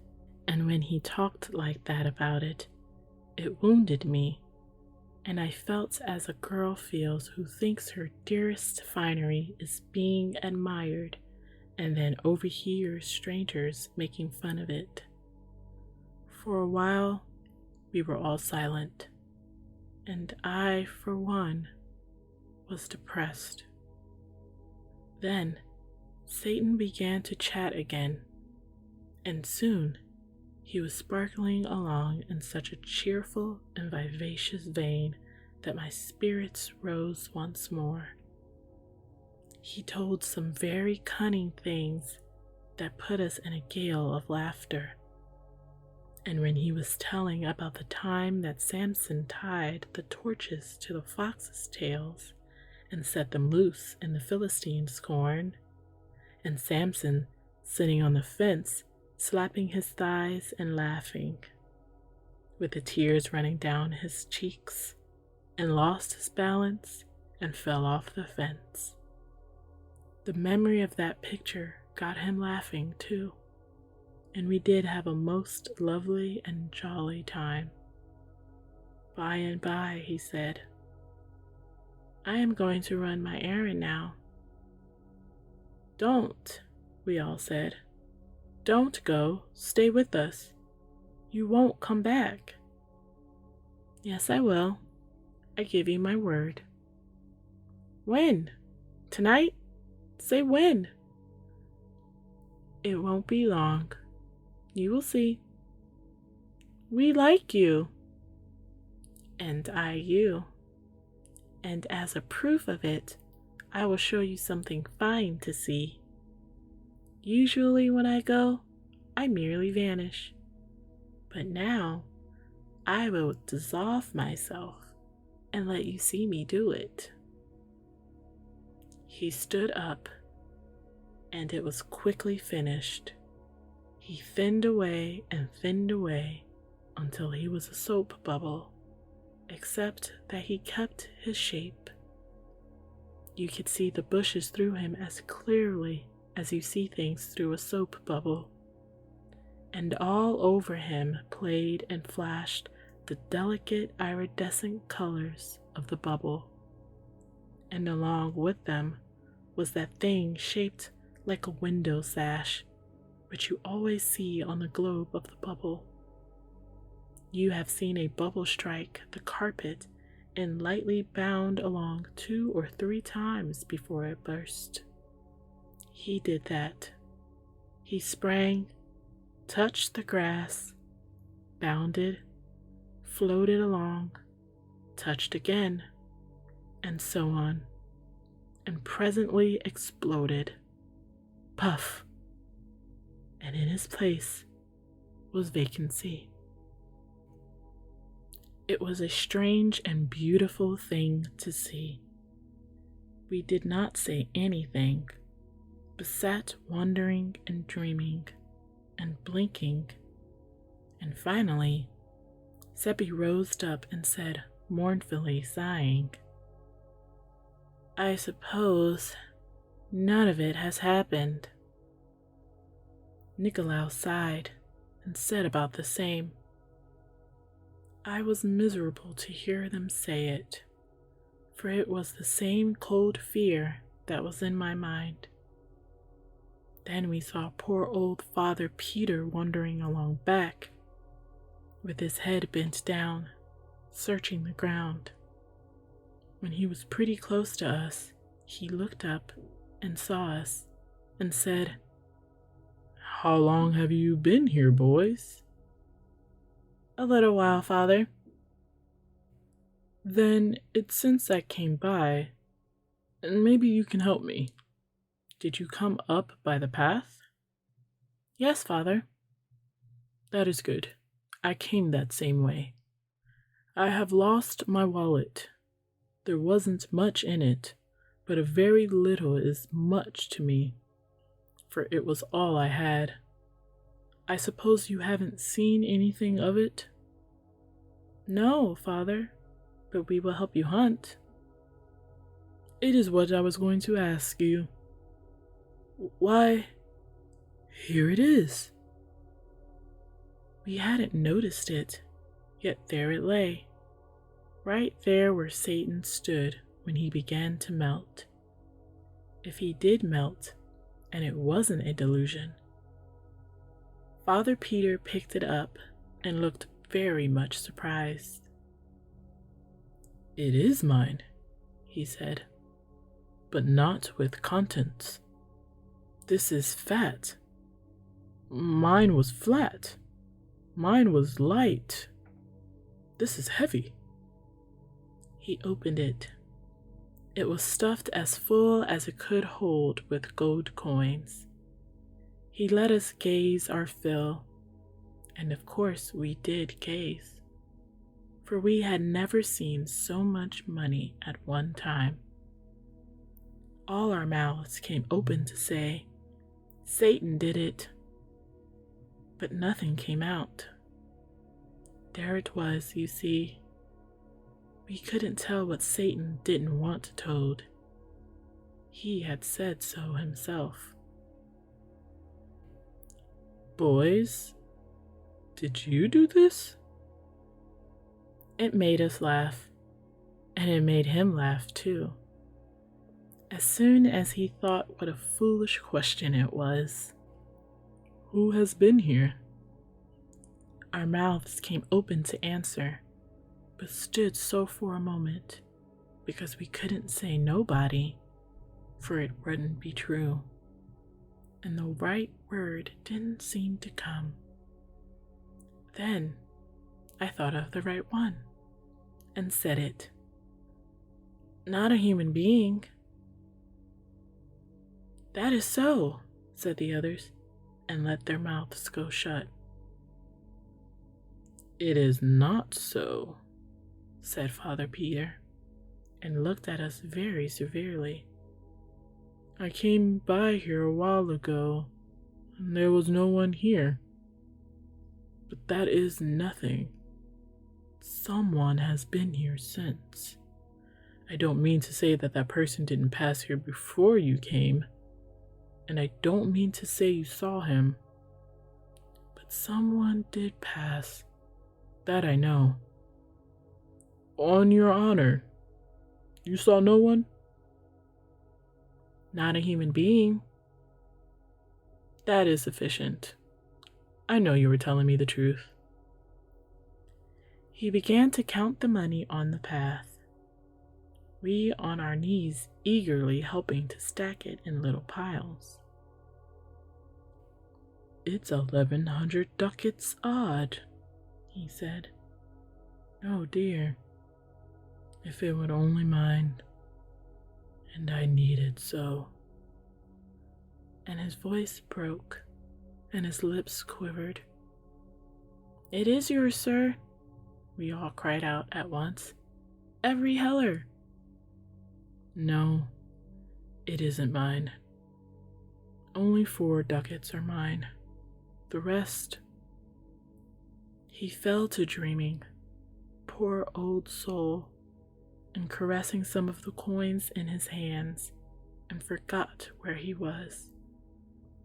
and when he talked like that about it, it wounded me, and I felt as a girl feels who thinks her dearest finery is being admired and then overhears strangers making fun of it. For a while, we were all silent, and I, for one, was depressed. Then Satan began to chat again, and soon he was sparkling along in such a cheerful and vivacious vein that my spirits rose once more. He told some very cunning things that put us in a gale of laughter. And when he was telling about the time that Samson tied the torches to the foxes' tails and set them loose in the Philistines' corn, and Samson sitting on the fence slapping his thighs and laughing, with the tears running down his cheeks, and lost his balance and fell off the fence. The memory of that picture got him laughing too, and we did have a most lovely and jolly time. By and by, he said, "I am going to run my errand now." "Don't," we all said. "Don't go. Stay with us. You won't come back." "Yes, I will. I give you my word." "When? Tonight? Say when." "It won't be long. You will see. We like you." "And I you. And as a proof of it, I will show you something fine to see. Usually when I go, I merely vanish. But now, I will dissolve myself and let you see me do it." He stood up, and it was quickly finished. He thinned away and thinned away until he was a soap bubble, except that he kept his shape. You could see the bushes through him as clearly as you see things through a soap bubble, and all over him played and flashed the delicate iridescent colors of the bubble, and along with them was that thing shaped like a window sash, which you always see on the globe of the bubble. You have seen a bubble strike the carpet and lightly bound along 2 or 3 times before it burst. He did that. He sprang, touched the grass, bounded, floated along, touched again, and so on, and presently exploded. Puff! And in his place was vacancy. It was a strange and beautiful thing to see. We did not say anything, but sat wondering and dreaming and blinking, and finally Seppi rose up and said, mournfully sighing, "I suppose none of it has happened." Nicolaus sighed and said about the same. I was miserable to hear them say it, for it was the same cold fear that was in my mind. Then we saw poor old Father Peter wandering along back, with his head bent down, searching the ground. When he was pretty close to us, he looked up and saw us and said, "How long have you been here, boys?" "A little while, Father." "Then it's since I came by, and maybe you can help me. Did you come up by the path?" "Yes, Father." "That is good. I came that same way. I have lost my wallet. There wasn't much in it, but a very little is much to me, for it was all I had. I suppose you haven't seen anything of it?" "No, Father, but we will help you hunt." "It is what I was going to ask you. Why, here it is." We hadn't noticed it, yet there it lay, right there where Satan stood when he began to melt. If he did melt, and it wasn't a delusion. Father Peter picked it up and looked very much surprised. "It is mine," he said, "but not with contents. This is fat. Mine was flat. Mine was light. This is heavy." He opened it. It was stuffed as full as it could hold with gold coins. He let us gaze our fill, and of course we did gaze, for we had never seen so much money at one time. All our mouths came open to say, "Satan did it," but nothing came out. There it was, you see. We couldn't tell what Satan didn't want told. He had said so himself. "Boys, did you do this?" It made us laugh, and it made him laugh too. As soon as he thought what a foolish question it was. "Who has been here?" Our mouths came open to answer, but stood so for a moment, because we couldn't say nobody, for it wouldn't be true, and the right word didn't seem to come. Then I thought of the right one, and said it. "Not a human being." "That is so," said the others, and let their mouths go shut. "It is not so," said Father Peter, and looked at us very severely. "I came by here a while ago, and there was no one here. But that is nothing. Someone has been here since. I don't mean to say that that person didn't pass here before you came, and I don't mean to say you saw him, but someone did pass. That I know." "On your honor, you saw no one?" "Not a human being." "That is sufficient. I know you were telling me the truth." He began to count the money on the path, we on our knees eagerly helping to stack it in little piles. "It's 1,100 ducats odd," he said. Oh dear, if it were only mine, and I need it so. And his voice broke, and his lips quivered. It is yours, sir, we all cried out at once. Every heller. No, it isn't mine. Only 4 ducats are mine. The rest. He fell to dreaming, poor old soul, and caressing some of the coins in his hands, and forgot where he was,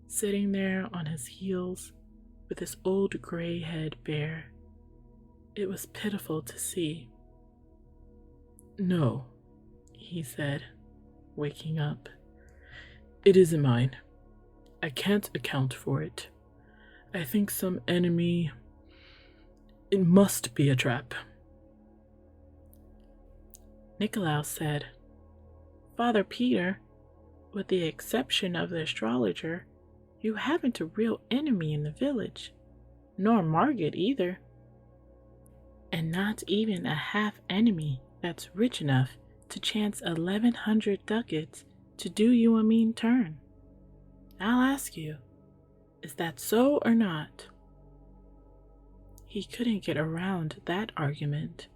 sitting there on his heels with his old gray head bare. It was pitiful to see. No, he said, waking up. It isn't mine. I can't account for it. I think some enemy. It must be a trap. Nicolaus said, Father Peter, with the exception of the astrologer, you haven't a real enemy in the village, nor Margaret either. And not even a half enemy that's rich enough to chance 1,100 ducats to do you a mean turn. I'll ask you, is that so or not? He couldn't get around that argument,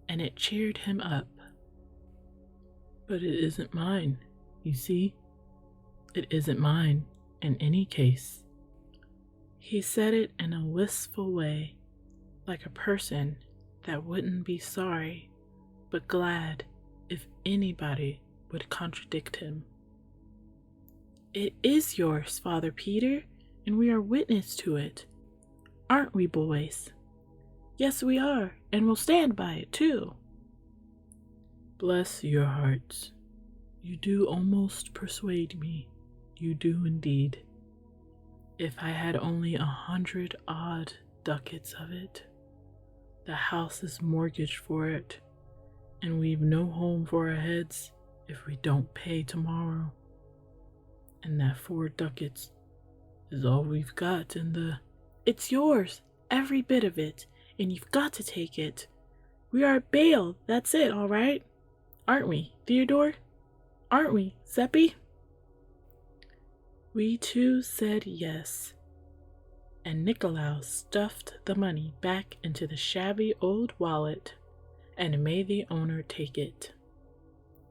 and it cheered him up. But it isn't mine, you see? It isn't mine in any case. He said it in a wistful way, like a person that wouldn't be sorry, but glad if anybody would contradict him. It is yours, Father Peter, and we are witness to it. Aren't we, boys? Yes, we are, and we'll stand by it, too. Bless your hearts. You do almost persuade me. You do indeed. If I had only 100 odd ducats of it, the house is mortgaged for it, and we've no home for our heads if we don't pay tomorrow. And that 4 ducats is all we've got in the... It's yours, every bit of it, and you've got to take it. We are at bail, that's it, all right? Aren't we, Theodore? Aren't we, Seppi? We too said yes, and Nicolaus stuffed the money back into the shabby old wallet and made the owner take it.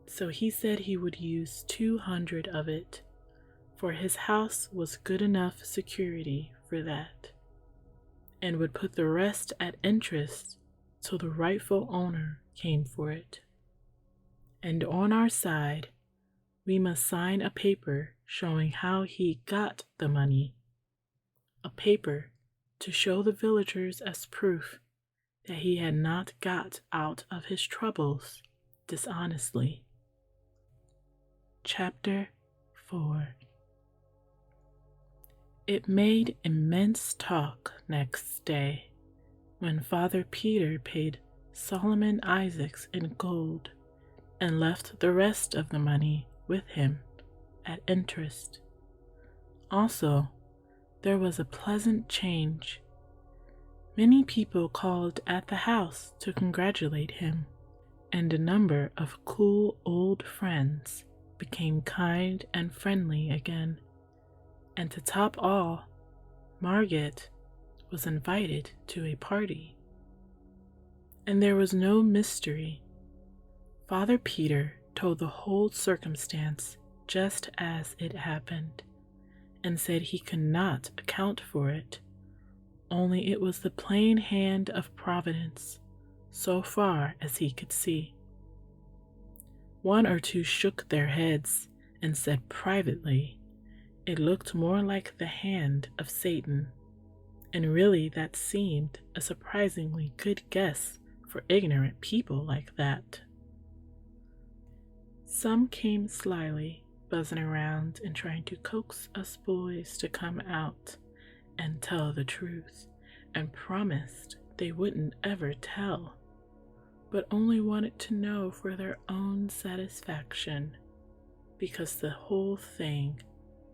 So he said he would use 200 of it, for his house was good enough security for that, and would put the rest at interest till the rightful owner came for it. And on our side, we must sign a paper showing how he got the money, a paper to show the villagers as proof that he had not got out of his troubles dishonestly. Chapter 4. It made immense talk next day when Father Peter paid Solomon Isaacs in gold and left the rest of the money with him at interest. Also, there was a pleasant change. Many people called at the house to congratulate him, and a number of cool old friends became kind and friendly again. And to top all, Margaret was invited to a party. And there was no mystery. Father Peter told the whole circumstance just as it happened, and said he could not account for it, only it was the plain hand of Providence, so far as he could see. 1 or 2 shook their heads and said privately it looked more like the hand of Satan, and really that seemed a surprisingly good guess for ignorant people like that. Some came slyly, buzzing around and trying to coax us boys to come out and tell the truth, and promised they wouldn't ever tell, but only wanted to know for their own satisfaction, because the whole thing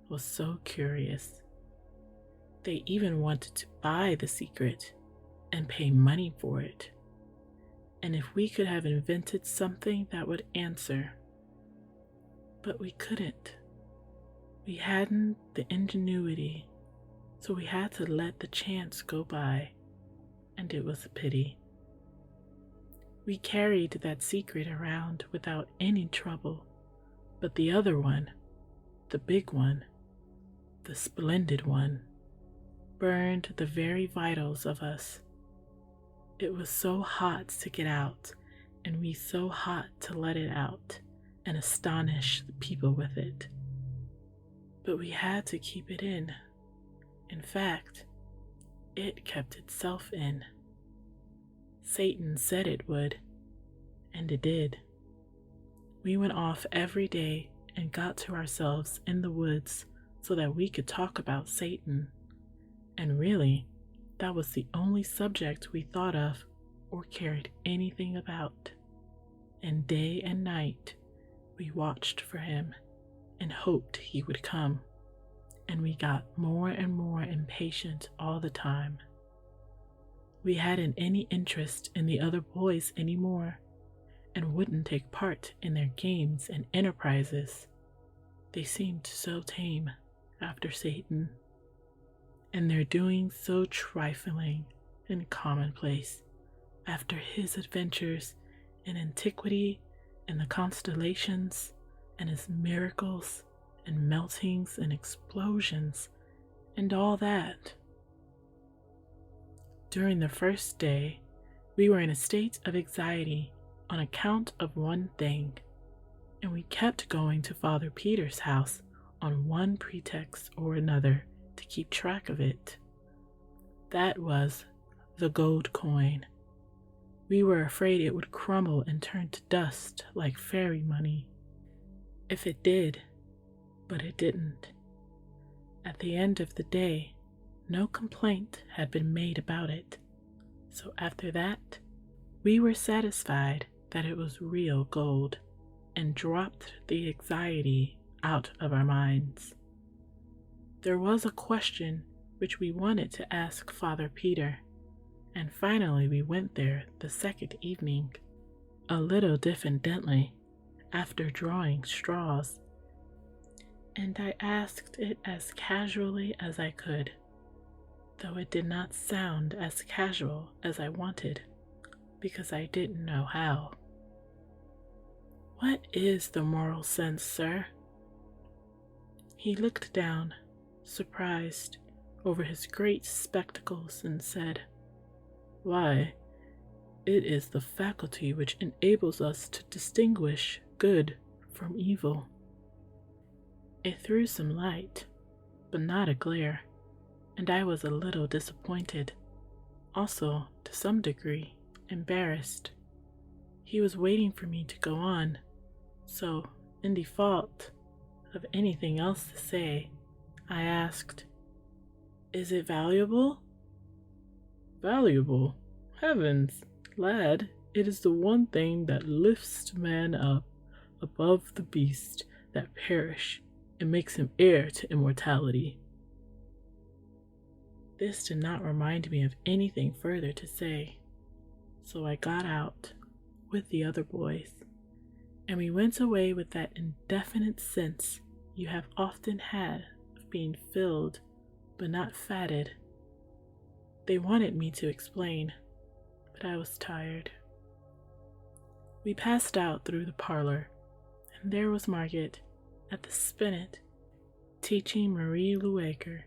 was so curious. They even wanted to buy the secret and pay money for it, and if we could have invented something that would answer. But we couldn't. We hadn't the ingenuity, so we had to let the chance go by, and it was a pity. We carried that secret around without any trouble, but the other one, the big one, the splendid one, burned the very vitals of us. It was so hot to get out, and we so hot to let it out and astonish the people with it. But we had to keep it in. In fact, it kept itself in. Satan said it would, and it did. We went off every day and got to ourselves in the woods so that we could talk about Satan. And really, that was the only subject we thought of or cared anything about. And day and night, we watched for him and hoped he would come. And we got more and more impatient all the time. We hadn't any interest in the other boys anymore and wouldn't take part in their games and enterprises. They seemed so tame after Satan, and their doings so trifling and commonplace after his adventures in antiquity and the constellations and his miracles and meltings and explosions and all that. During the first day, we were in a state of anxiety on account of one thing, and we kept going to Father Peter's house on one pretext or another to keep track of it. That was the gold coin. We were afraid it would crumble and turn to dust like fairy money. If it did, but it didn't. At the end of the day, no complaint had been made about it, so after that, we were satisfied that it was real gold and dropped the anxiety out of our minds. There was a question which we wanted to ask Father Peter, and finally we went there the second evening, a little diffidently, after drawing straws, and I asked it as casually as I could, though it did not sound as casual as I wanted, because I didn't know how. What is the moral sense, sir? He looked down, surprised, over his great spectacles and said, Why, it is the faculty which enables us to distinguish good from evil. It threw some light, but not a glare, and I was a little disappointed, also, to some degree, embarrassed. He was waiting for me to go on, so, in default of anything else to say, I asked, Is it valuable? Valuable? Heavens, lad, it is the one thing that lifts man up above the beasts that perish and makes him heir to immortality. This did not remind me of anything further to say, so I got out with the other boys, and we went away with that indefinite sense you have often had of being filled but not fatted. They wanted me to explain, but I was tired. We passed out through the parlor, and there was Margaret at the spinet teaching Marie Louaker.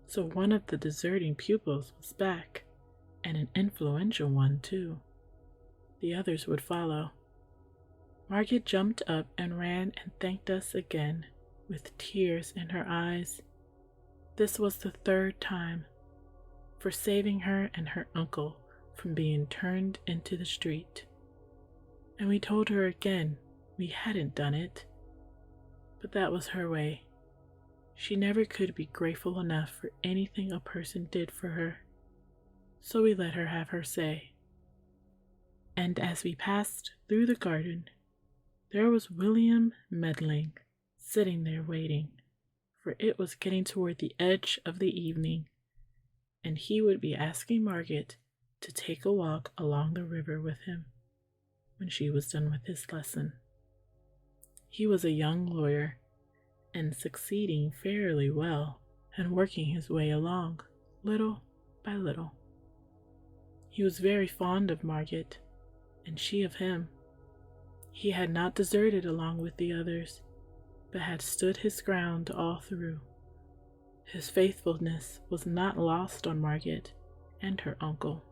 So one of the deserting pupils was back, and an influential one too. The others would follow. Margaret jumped up and ran and thanked us again, with tears in her eyes. This was the third time, for saving her and her uncle from being turned into the street. And we told her again we hadn't done it, but that was her way. She never could be grateful enough for anything a person did for her, so we let her have her say. And as we passed through the garden, there was William Medling sitting there waiting, for it was getting toward the edge of the evening, and he would be asking Margaret to take a walk along the river with him when she was done with his lesson. He was a young lawyer and succeeding fairly well and working his way along little by little. He was very fond of Margaret, and she of him. He had not deserted along with the others, but had stood his ground all through. His faithfulness was not lost on Margaret and her uncle.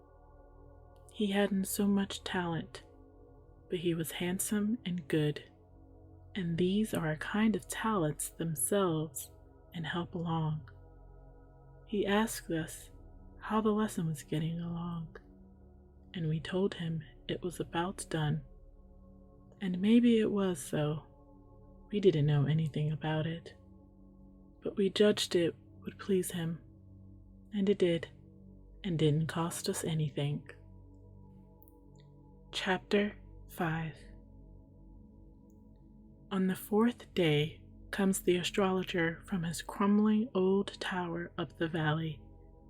He hadn't so much talent, but he was handsome and good, and these are a kind of talents themselves and help along. He asked us how the lesson was getting along, and we told him it was about done. And maybe it was so. We didn't know anything about it, but we judged it would please him, and it did, and didn't cost us anything. Chapter 5. On the fourth day comes the astrologer from his crumbling old tower up the valley,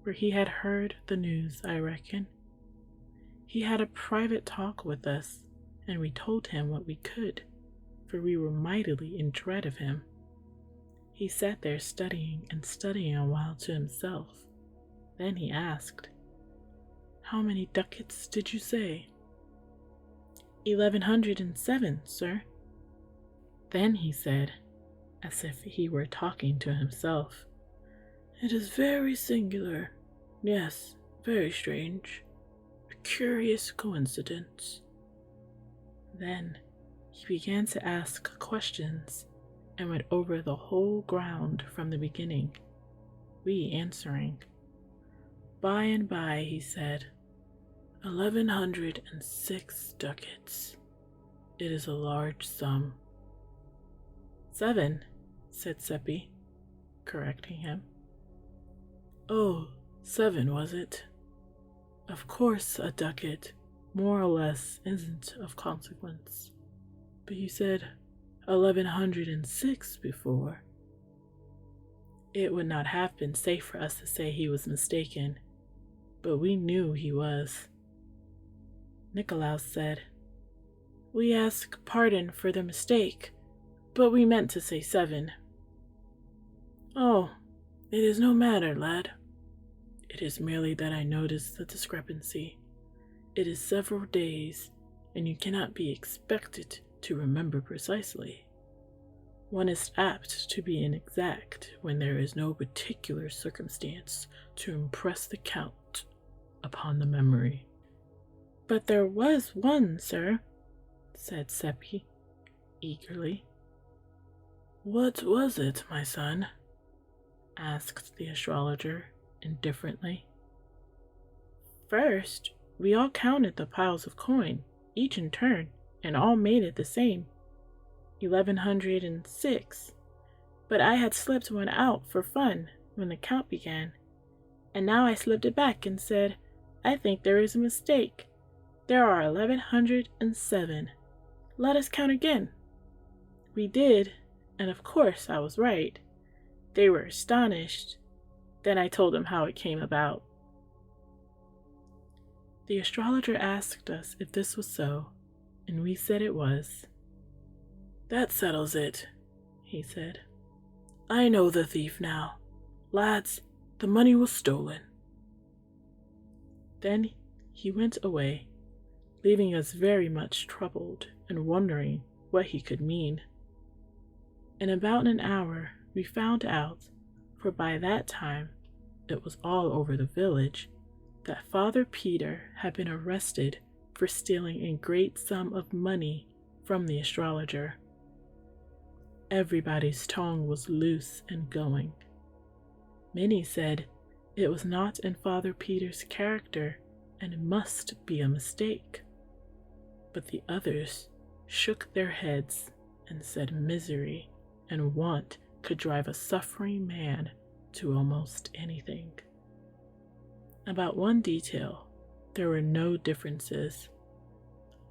where he had heard the news, I reckon. He had a private talk with us, and we told him what we could, for we were mightily in dread of him. He sat there studying and studying a while to himself. Then he asked, "How many ducats did you say?" 1107, sir. Then he said, as if he were talking to himself, "It is very singular. Yes, very strange. A curious coincidence." Then he began to ask questions and went over the whole ground from the beginning, we answering. By and by he said, 1106 ducats. It is a large sum. 7, said Seppi, correcting him. Oh, 7, was it? Of course a ducat, more or less, isn't of consequence. But you said 1106 before. It would not have been safe for us to say he was mistaken, but we knew he was. Nicolaus said, "We ask pardon for the mistake, but we meant to say 7. Oh, it is no matter, lad. It is merely that I noticed the discrepancy. It is several days, and you cannot be expected to remember precisely. One is apt to be inexact when there is no particular circumstance to impress the count upon the memory." "But there was one, sir," said Seppi, eagerly. "What was it, my son?" asked the astrologer indifferently. "First, we all counted the piles of coin, each in turn, and all made it the same, 1106. But I had slipped one out for fun when the count began, and now I slipped it back and said, 'I think there is a mistake. There are 1107. Let us count again.' We did, and of course I was right. They were astonished. Then I told them how it came about." The astrologer asked us if this was so, and we said it was. "That settles it," he said. "I know the thief now. Lads, the money was stolen." Then he went away, leaving us very much troubled and wondering what he could mean. In about an hour we found out, for by that time it was all over the village, that Father Peter had been arrested for stealing a great sum of money from the astrologer. Everybody's tongue was loose and going. Many said it was not in Father Peter's character and must be a mistake. But the others shook their heads and said misery and want could drive a suffering man to almost anything. About one detail, there were no differences.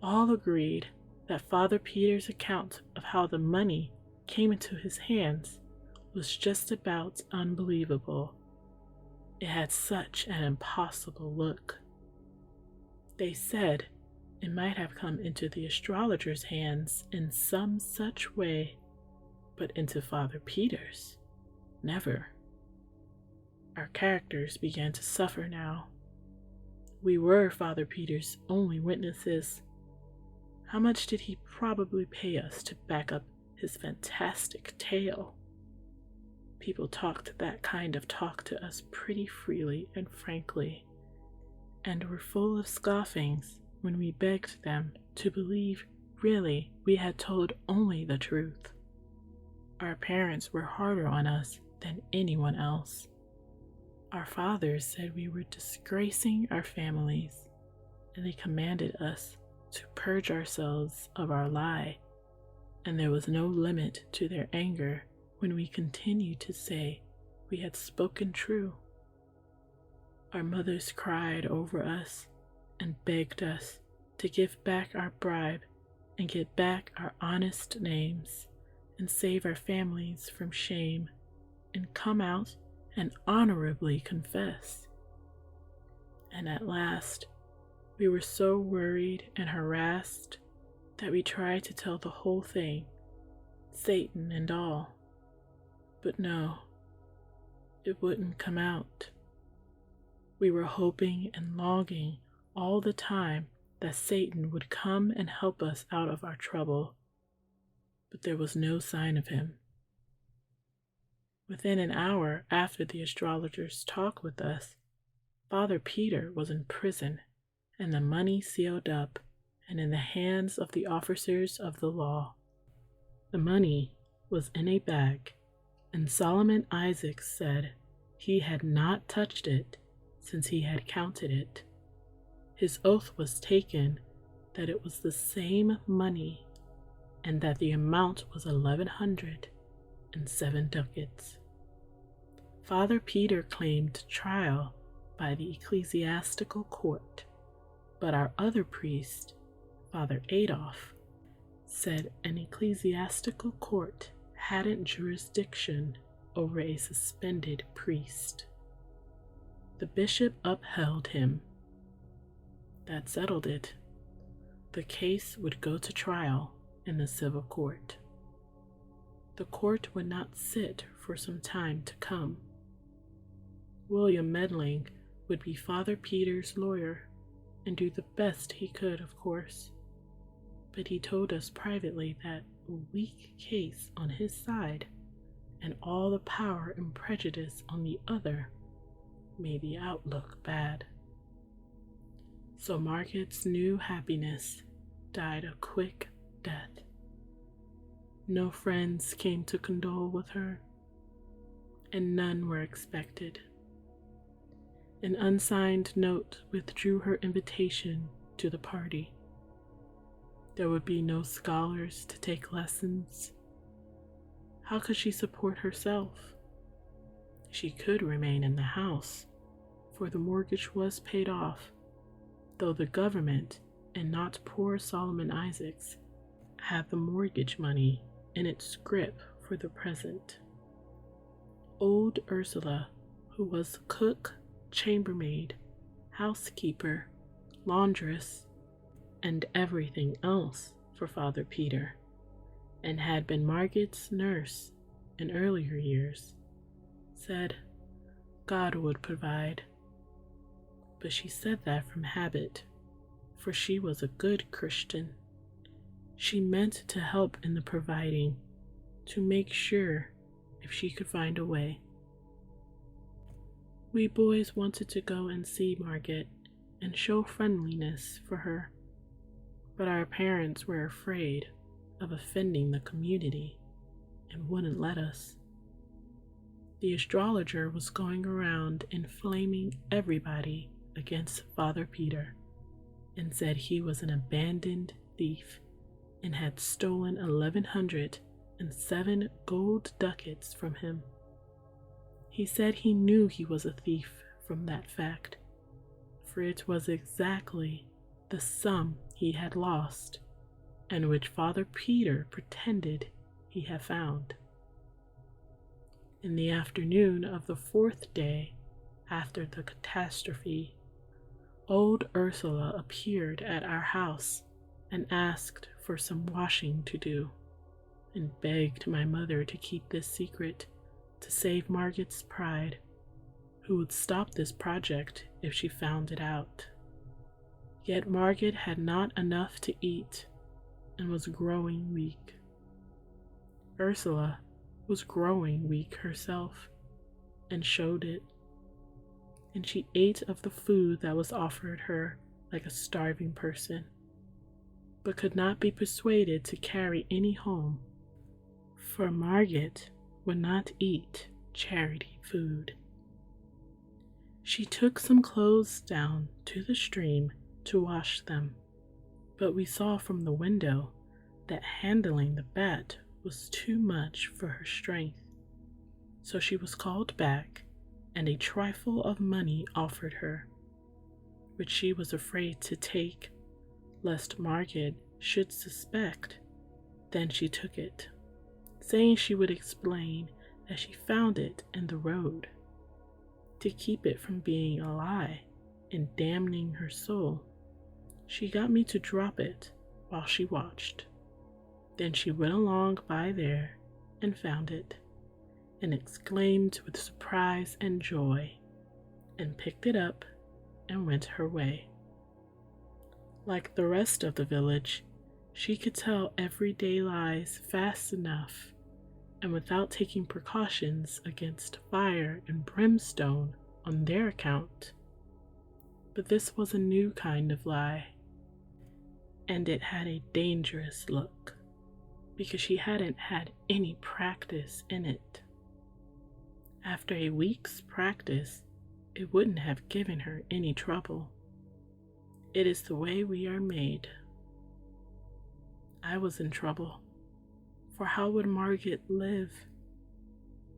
All agreed that Father Peter's account of how the money came into his hands was just about unbelievable. It had such an impossible look. They said it might have come into the astrologer's hands in some such way, but into Father Peter's, never. Our characters began to suffer now. We were Father Peter's only witnesses. How much did he probably pay us to back up his fantastic tale? People talked that kind of talk to us pretty freely and frankly, and were full of scoffings when we begged them to believe really we had told only the truth. Our parents were harder on us than anyone else. Our fathers said we were disgracing our families, and they commanded us to purge ourselves of our lie, and there was no limit to their anger when we continued to say we had spoken true. Our mothers cried over us and begged us to give back our bribe and get back our honest names and save our families from shame and come out and honorably confess. And at last, we were so worried and harassed that we tried to tell the whole thing, Satan and all. But no, it wouldn't come out. We were hoping and longing all the time that Satan would come and help us out of our trouble, but there was no sign of him. Within an hour after the astrologer's talk with us, Father Peter was in prison and the money sealed up and in the hands of the officers of the law. The money was in a bag, and Solomon Isaacs said he had not touched it since he had counted it. His oath was taken that it was the same money and that the amount was 1,107 ducats. Father Peter claimed trial by the ecclesiastical court, but our other priest, Father Adolph, said an ecclesiastical court hadn't jurisdiction over a suspended priest. The bishop upheld him. That settled it. The case would go to trial in the civil court. The court would not sit for some time to come. William Medling would be Father Peter's lawyer and do the best he could, of course. But he told us privately that a weak case on his side and all the power and prejudice on the other made the outlook bad. So Margaret's new happiness died a quick death. No friends came to condole with her, and none were expected. An unsigned note withdrew her invitation to the party. There would be no scholars to take lessons. How could she support herself? She could remain in the house, for the mortgage was paid off, though the government, and not poor Solomon Isaacs, had the mortgage money in its grip for the present. Old Ursula, who was cook, chambermaid, housekeeper, laundress, and everything else for Father Peter, and had been Margaret's nurse in earlier years, said God would provide. But she said that from habit, for she was a good Christian. She meant to help in the providing, to make sure if she could find a way. We boys wanted to go and see Margaret and show friendliness for her, but our parents were afraid of offending the community and wouldn't let us. The astrologer was going around inflaming everybody against Father Peter and said he was an abandoned thief and had stolen 1,107 gold ducats from him. He said he knew he was a thief from that fact, for it was exactly the sum he had lost and which Father Peter pretended he had found. In the afternoon of the 4th day after the catastrophe, Old Ursula appeared at our house and asked for some washing to do, and begged my mother to keep this secret to save Margaret's pride, who would stop this project if she found it out. Yet Margaret had not enough to eat and was growing weak. Ursula was growing weak herself and showed it, and she ate of the food that was offered her like a starving person, but could not be persuaded to carry any home, for Margaret would not eat charity food. She took some clothes down to the stream to wash them, but we saw from the window that handling the bat was too much for her strength, so she was called back and a trifle of money offered her, which she was afraid to take, lest Margaret should suspect. Then she took it, saying she would explain that she found it in the road, to keep it from being a lie and damning her soul. She got me to drop it while she watched. Then she went along by there and found it, and exclaimed with surprise and joy, and picked it up and went her way. Like the rest of the village, she could tell everyday lies fast enough, and without taking precautions against fire and brimstone on their account. But this was a new kind of lie, and it had a dangerous look, because she hadn't had any practice in it. After a week's practice, it wouldn't have given her any trouble. It is the way we are made. I was in trouble, for how would Margaret live?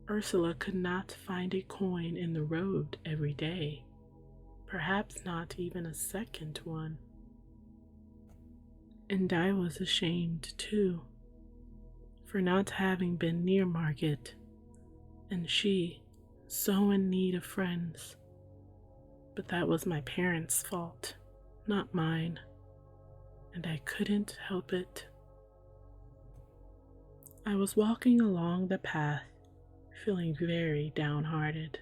Ursula could not find a coin in the road every day, perhaps not even a second one. And I was ashamed too, for not having been near Margaret, and she so in need of friends. But that was my parents' fault, not mine, and I couldn't help it. I was walking along the path, feeling very downhearted,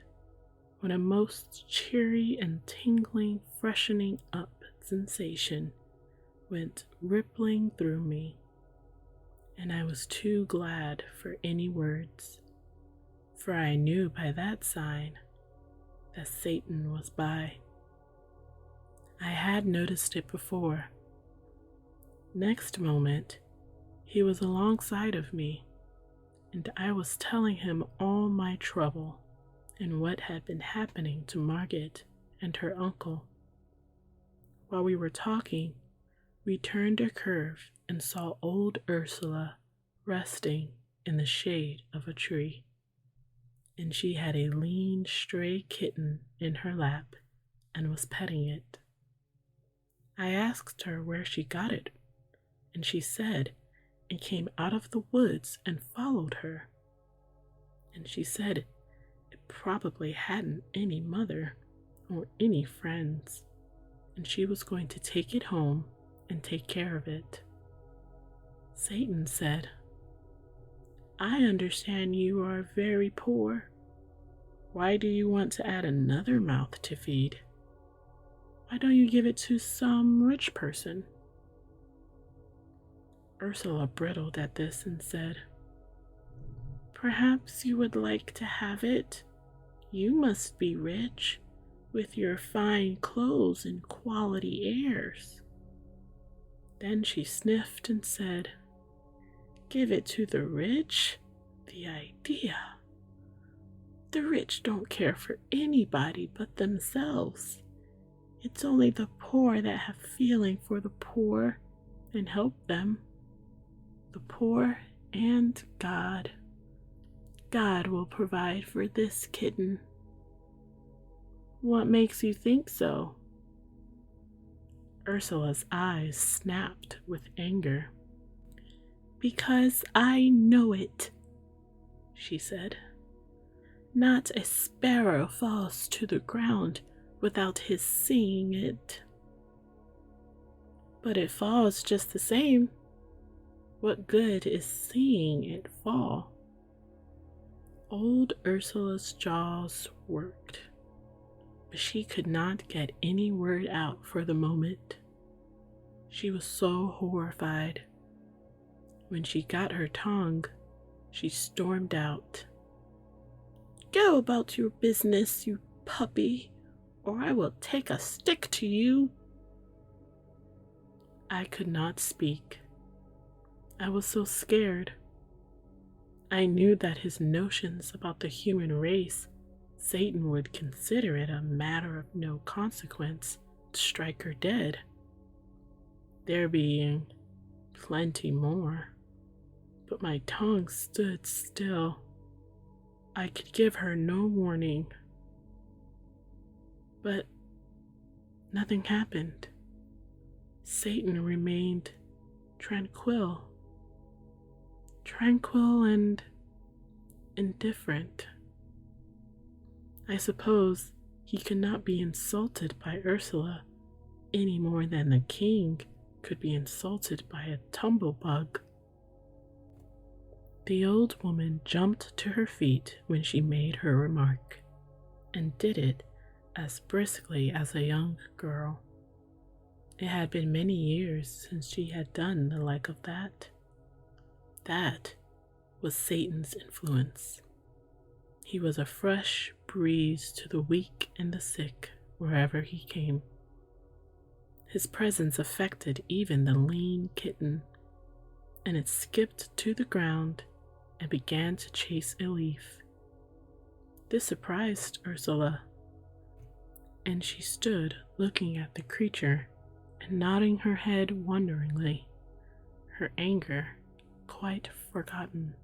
when a most cheery and tingling, freshening up sensation went rippling through me, and I was too glad for any words, for I knew by that sign that Satan was by. I had noticed it before. Next moment, he was alongside of me, and I was telling him all my trouble and what had been happening to Margaret and her uncle. While we were talking, we turned a curve and saw old Ursula resting in the shade of a tree, and she had a lean, stray kitten in her lap and was petting it. I asked her where she got it, and she said it came out of the woods and followed her. And she said it probably hadn't any mother or any friends, and she was going to take it home and take care of it. Satan said, "I understand you are very poor. Why do you want to add another mouth to feed? Why don't you give it to some rich person?" Ursula bridled at this and said, "Perhaps you would like to have it. You must be rich, with your fine clothes and quality airs." Then she sniffed and said, "Give it to the rich? The idea! The rich don't care for anybody but themselves. It's only the poor that have feeling for the poor and help them. The poor and God. God will provide for this kitten." "What makes you think so?" Ursula's eyes snapped with anger. "Because I know it," she said. "Not a sparrow falls to the ground without his seeing it. But it falls just the same. What good is seeing it fall? Old Ursula's jaws worked, but she could not get any word out for the moment. She was so horrified. When she got her tongue, she stormed out. "Go about your business, you puppy, or I will take a stick to you." I could not speak. I was so scared. I knew that his notions about the human race, Satan would consider it a matter of no consequence to strike her dead, there being plenty more. But my tongue stood still. I could give her no warning. But nothing happened. Satan remained tranquil and indifferent. I suppose he could not be insulted by Ursula any more than the king could be insulted by a tumblebug. The old woman jumped to her feet when she made her remark, and did it as briskly as a young girl. It had been many years since she had done the like of that. That was Satan's influence. He was a fresh breeze to the weak and the sick wherever he came. His presence affected even the lean kitten, and it skipped to the ground and began to chase a leaf. This surprised Ursula, and she stood looking at the creature and nodding her head wonderingly, her anger quite forgotten.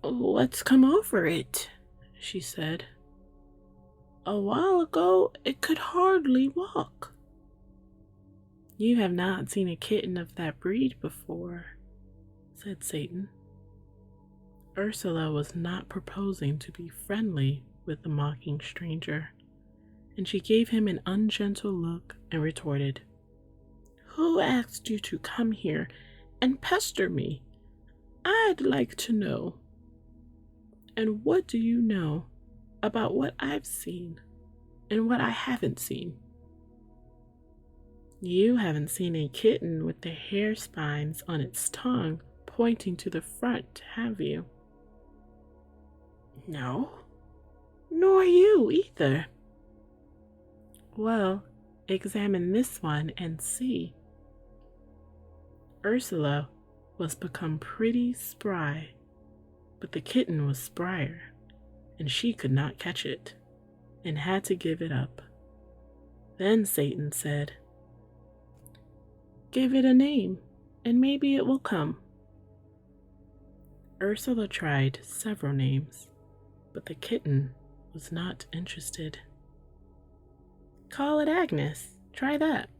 "What's come over it?" she said. "A while ago it could hardly walk." "You have not seen a kitten of that breed before," said Satan. Ursula was not proposing to be friendly with the mocking stranger, and she gave him an ungentle look and retorted, "Who asked you to come here and pester me? I'd like to know. And what do you know about what I've seen and what I haven't seen?" "You haven't seen a kitten with the hair spines on its tongue pointing to the front, have you?" "No, nor you either." "Well, examine this one and see." Ursula was become pretty spry, but the kitten was sprier, and she could not catch it, and had to give it up. Then Satan said, "Give it a name, and maybe it will come." Ursula tried several names, but the kitten was not interested. "Call it Agnes. Try that."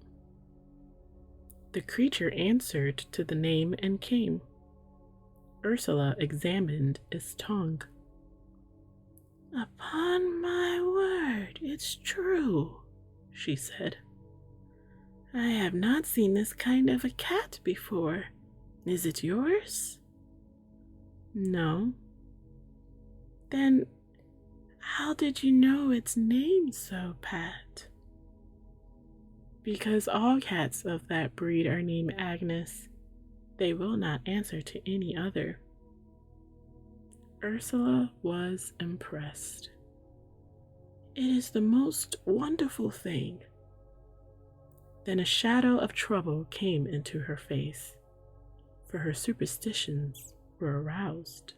The creature answered to the name and came. Ursula examined its tongue. "Upon my word, it's true," she said. "I have not seen this kind of a cat before. Is it yours?" "No." "Then how did you know its name so pat?" "Because all cats of that breed are named Agnes. They will not answer to any other." Ursula was impressed. "It is the most wonderful thing." Then a shadow of trouble came into her face, for her superstitions were aroused,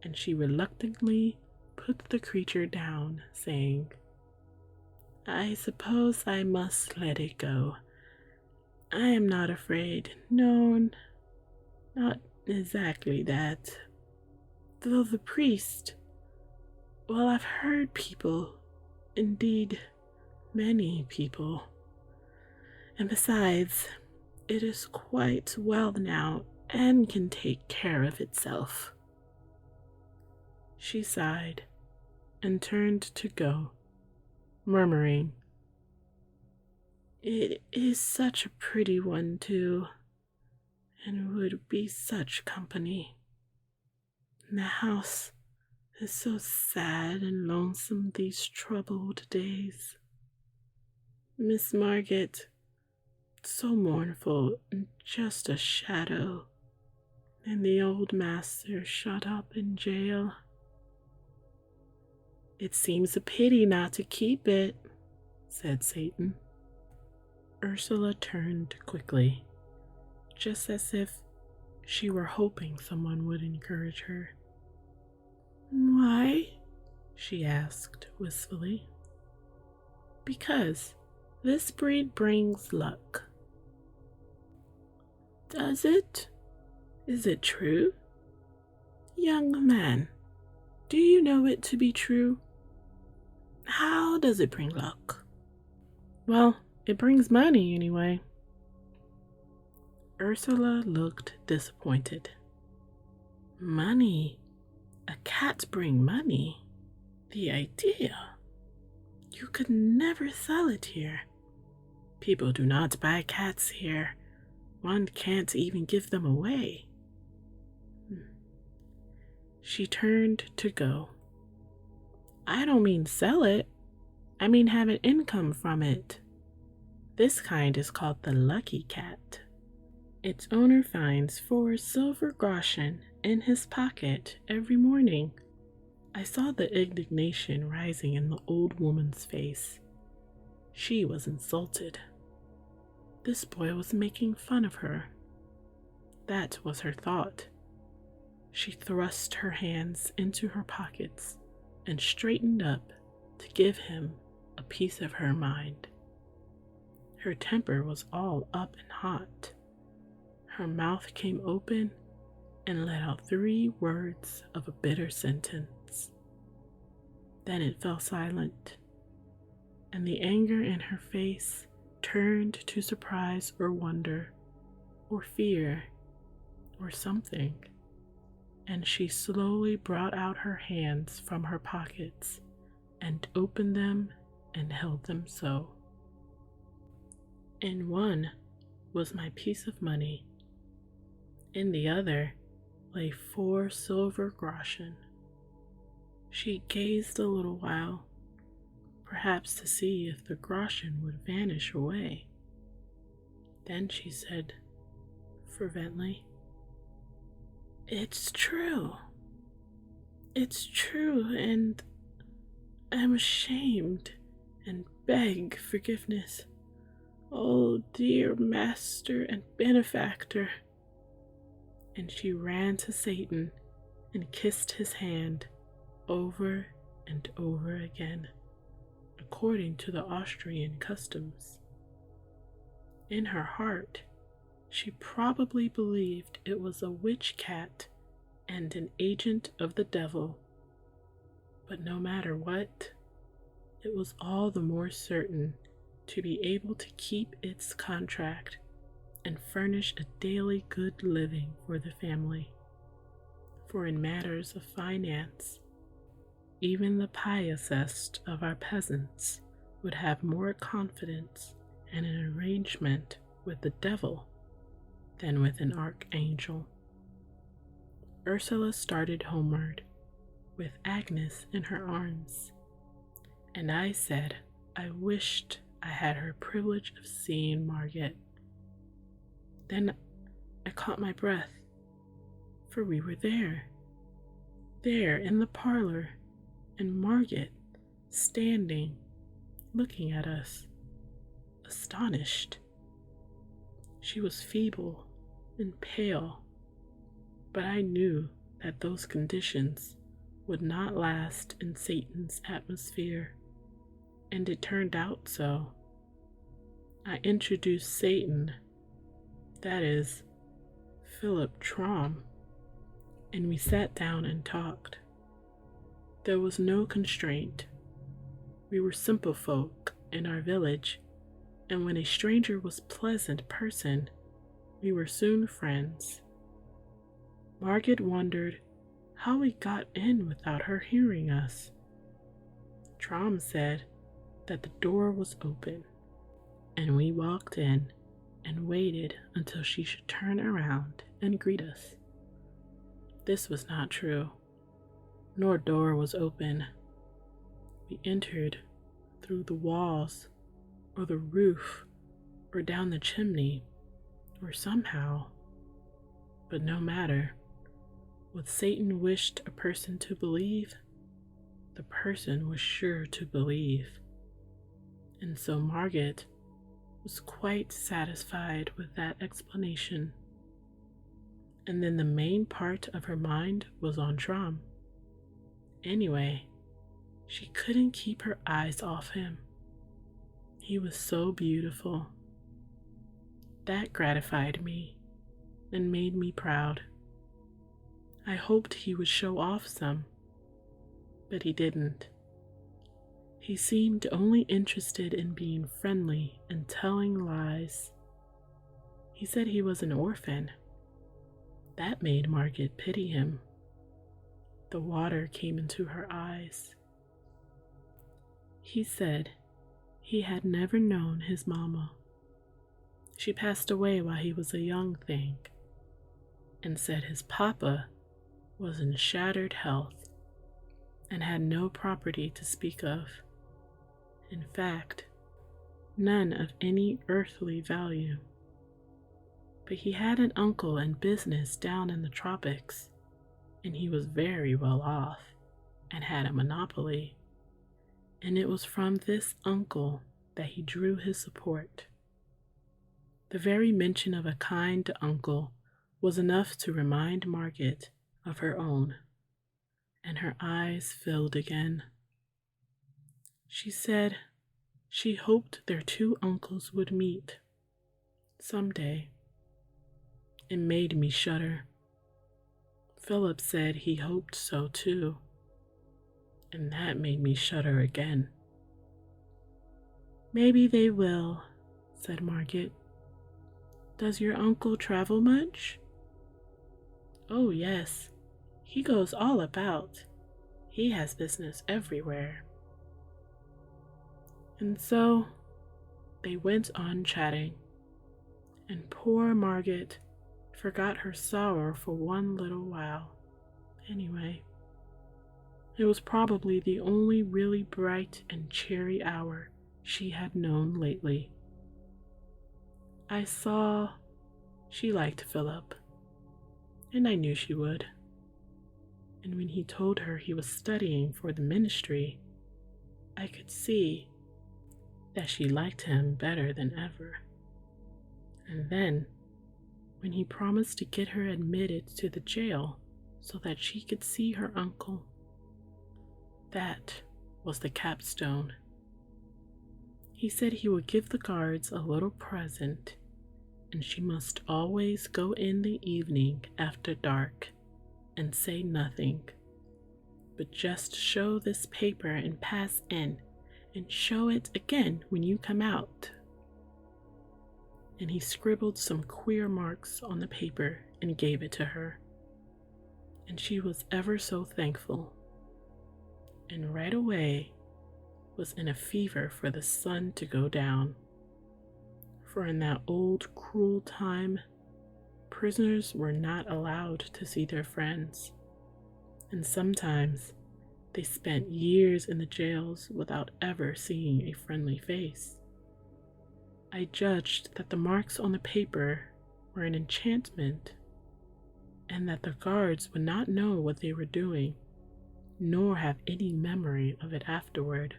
and she reluctantly put the creature down, saying, "I suppose I must let it go. I am not afraid. No, not exactly that. Though the priest, well, I've heard people, indeed many people. And besides, it is quite well now and can take care of itself." She sighed and turned to go, murmuring, "It is such a pretty one, too, and would be such company. And the house is so sad and lonesome these troubled days. Miss Margaret, so mournful and just a shadow, and the old master shut up in jail. It seems a pity not to keep it," said Satan. Ursula turned quickly, just as if she were hoping someone would encourage her. "Why?" she asked wistfully. "Because this breed brings luck." "Does it? Is it true? Young man, do you know it to be true? How does it bring luck?" "Well, it brings money anyway." Ursula looked disappointed. "Money? A cat bring money? The idea! You could never sell it here. People do not buy cats here. One can't even give them away." She turned to go. "I don't mean sell it. I mean have an income from it. This kind is called the lucky cat. Its owner finds 4 silver groschen in his pocket every morning." I saw the indignation rising in the old woman's face. She was insulted. This boy was making fun of her. That was her thought. She thrust her hands into her pockets and straightened up to give him a piece of her mind. Her temper was all up and hot. Her mouth came open and let out 3 words of a bitter sentence. Then it fell silent, and the anger in her face turned to surprise or wonder or fear or something, and she slowly brought out her hands from her pockets and opened them and held them so. In one was my piece of money. In the other lay 4 silver groschen. She gazed a little while, perhaps to see if the groschen would vanish away. Then she said fervently, "It's true. It's true, and I'm ashamed and beg forgiveness. Oh, dear master and benefactor." And she ran to Satan and kissed his hand over and over again, according to the Austrian customs. In her heart, she probably believed it was a witch cat and an agent of the devil. But no matter what, it was all the more certain to be able to keep its contract and furnish a daily good living for the family. For in matters of finance, even the piousest of our peasants would have more confidence in an arrangement with the devil than with an archangel. Ursula started homeward, with Agnes in her arms, and I said I wished I had her privilege of seeing Margaret. Then I caught my breath, for we were there in the parlor, and Margaret standing, looking at us, astonished. She was feeble and pale, but I knew that those conditions would not last in Satan's atmosphere, and it turned out so. I introduced Satan, that is, Philip Traum, and we sat down and talked. There was no constraint. We were simple folk in our village, and when a stranger was a pleasant person, we were soon friends. Margaret wondered how we got in without her hearing us. Traum said that the door was open, and we walked in and waited until she should turn around and greet us. This was not true. No door was open. We entered through the walls, or the roof, or down the chimney, or somehow. But no matter. What Satan wished a person to believe, the person was sure to believe. And so Margaret was quite satisfied with that explanation. And then the main part of her mind was on Trom. Anyway, she couldn't keep her eyes off him. He was so beautiful. That gratified me and made me proud. I hoped he would show off some, but he didn't. He seemed only interested in being friendly and telling lies. He said he was an orphan. That made Margaret pity him. The water came into her eyes. He said he had never known his mama. She passed away while he was a young thing, and said his papa was in shattered health and had no property to speak of. In fact, none of any earthly value. But he had an uncle in business down in the tropics, and he was very well off and had a monopoly. And it was from this uncle that he drew his support. The very mention of a kind uncle was enough to remind Margaret of her own, and her eyes filled again. She said she hoped their two uncles would meet someday. It made me shudder. Philip said he hoped so too, and that made me shudder again. Maybe they will, said Margaret. Does your uncle travel much? Oh, yes. He goes all about. He has business everywhere. And so they went on chatting, and poor Margaret forgot her sorrow for one little while. Anyway, it was probably the only really bright and cheery hour she had known lately. I saw she liked Philip, and I knew she would. And when he told her he was studying for the ministry, I could see that she liked him better than ever. And then, when he promised to get her admitted to the jail so that she could see her uncle, that was the capstone. He said he would give the guards a little present, and she must always go in the evening after dark and say nothing, but just show this paper and pass in, and show it again when you come out. And he scribbled some queer marks on the paper and gave it to her, and she was ever so thankful, and right away was in a fever for the sun to go down. For in that old cruel time, prisoners were not allowed to see their friends, and sometimes they spent years in the jails without ever seeing a friendly face. I judged that the marks on the paper were an enchantment, and that the guards would not know what they were doing, nor have any memory of it afterward.